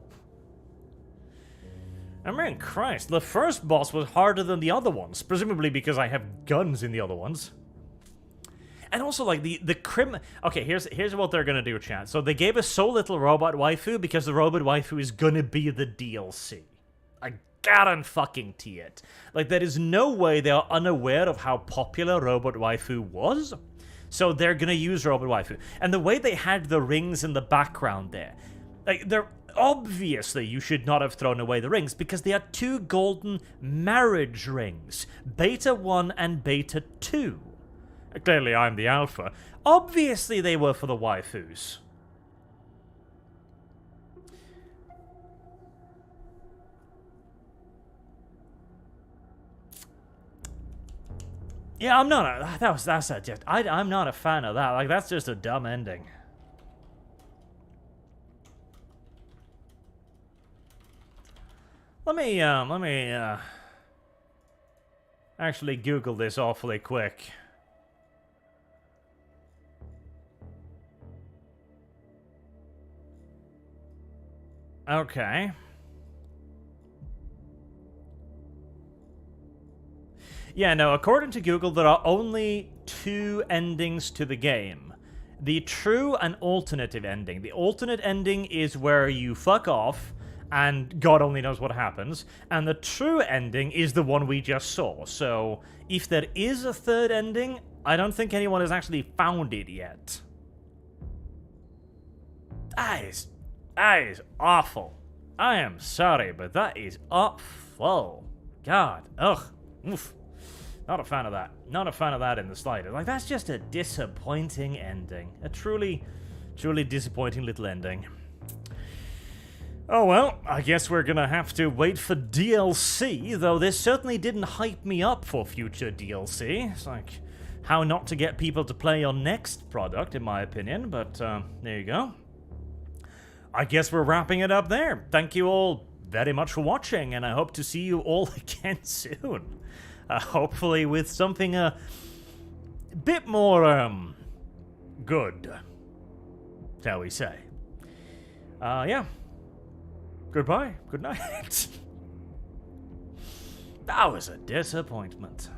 I mean, Christ, the first boss was harder than the other ones, presumably because I have guns in the other ones. And also, like, the okay, here's what they're gonna do, chat. So they gave us so little Robot Waifu because the Robot Waifu is gonna be the DLC. I guarantee it. Like, there is no way they are unaware of how popular Robot Waifu was. So they're gonna use Robot Waifu. And the way they had the rings in the background there, like, they're obviously you should not have thrown away the rings because they are 2 golden marriage rings. Beta 1 and Beta 2. Clearly I'm the alpha. Obviously they were for the waifus. Yeah, I'm not I'm not a fan of that. Like, that's just a dumb ending. Let me actually Google this awfully quick. Okay. Yeah, no, according to Google, there are only 2 endings to the game. The true and alternative ending. The alternate ending is where you fuck off, and God only knows what happens. And the true ending is the one we just saw. So, if there is a 3rd ending, I don't think anyone has actually found it yet. That is awful. I am sorry, but that is awful. God, ugh, oof. Not a fan of that. Not a fan of that in the slightest. Like, that's just a disappointing ending. A truly, truly disappointing little ending. Oh well, I guess we're gonna have to wait for DLC, though this certainly didn't hype me up for future DLC. It's like, how not to get people to play your next product, in my opinion, but there you go. I guess we're wrapping it up there. Thank you all very much for watching, and I hope to see you all again soon. Hopefully with something a bit more, good, shall we say. Yeah. Goodbye. Good night. That was a disappointment.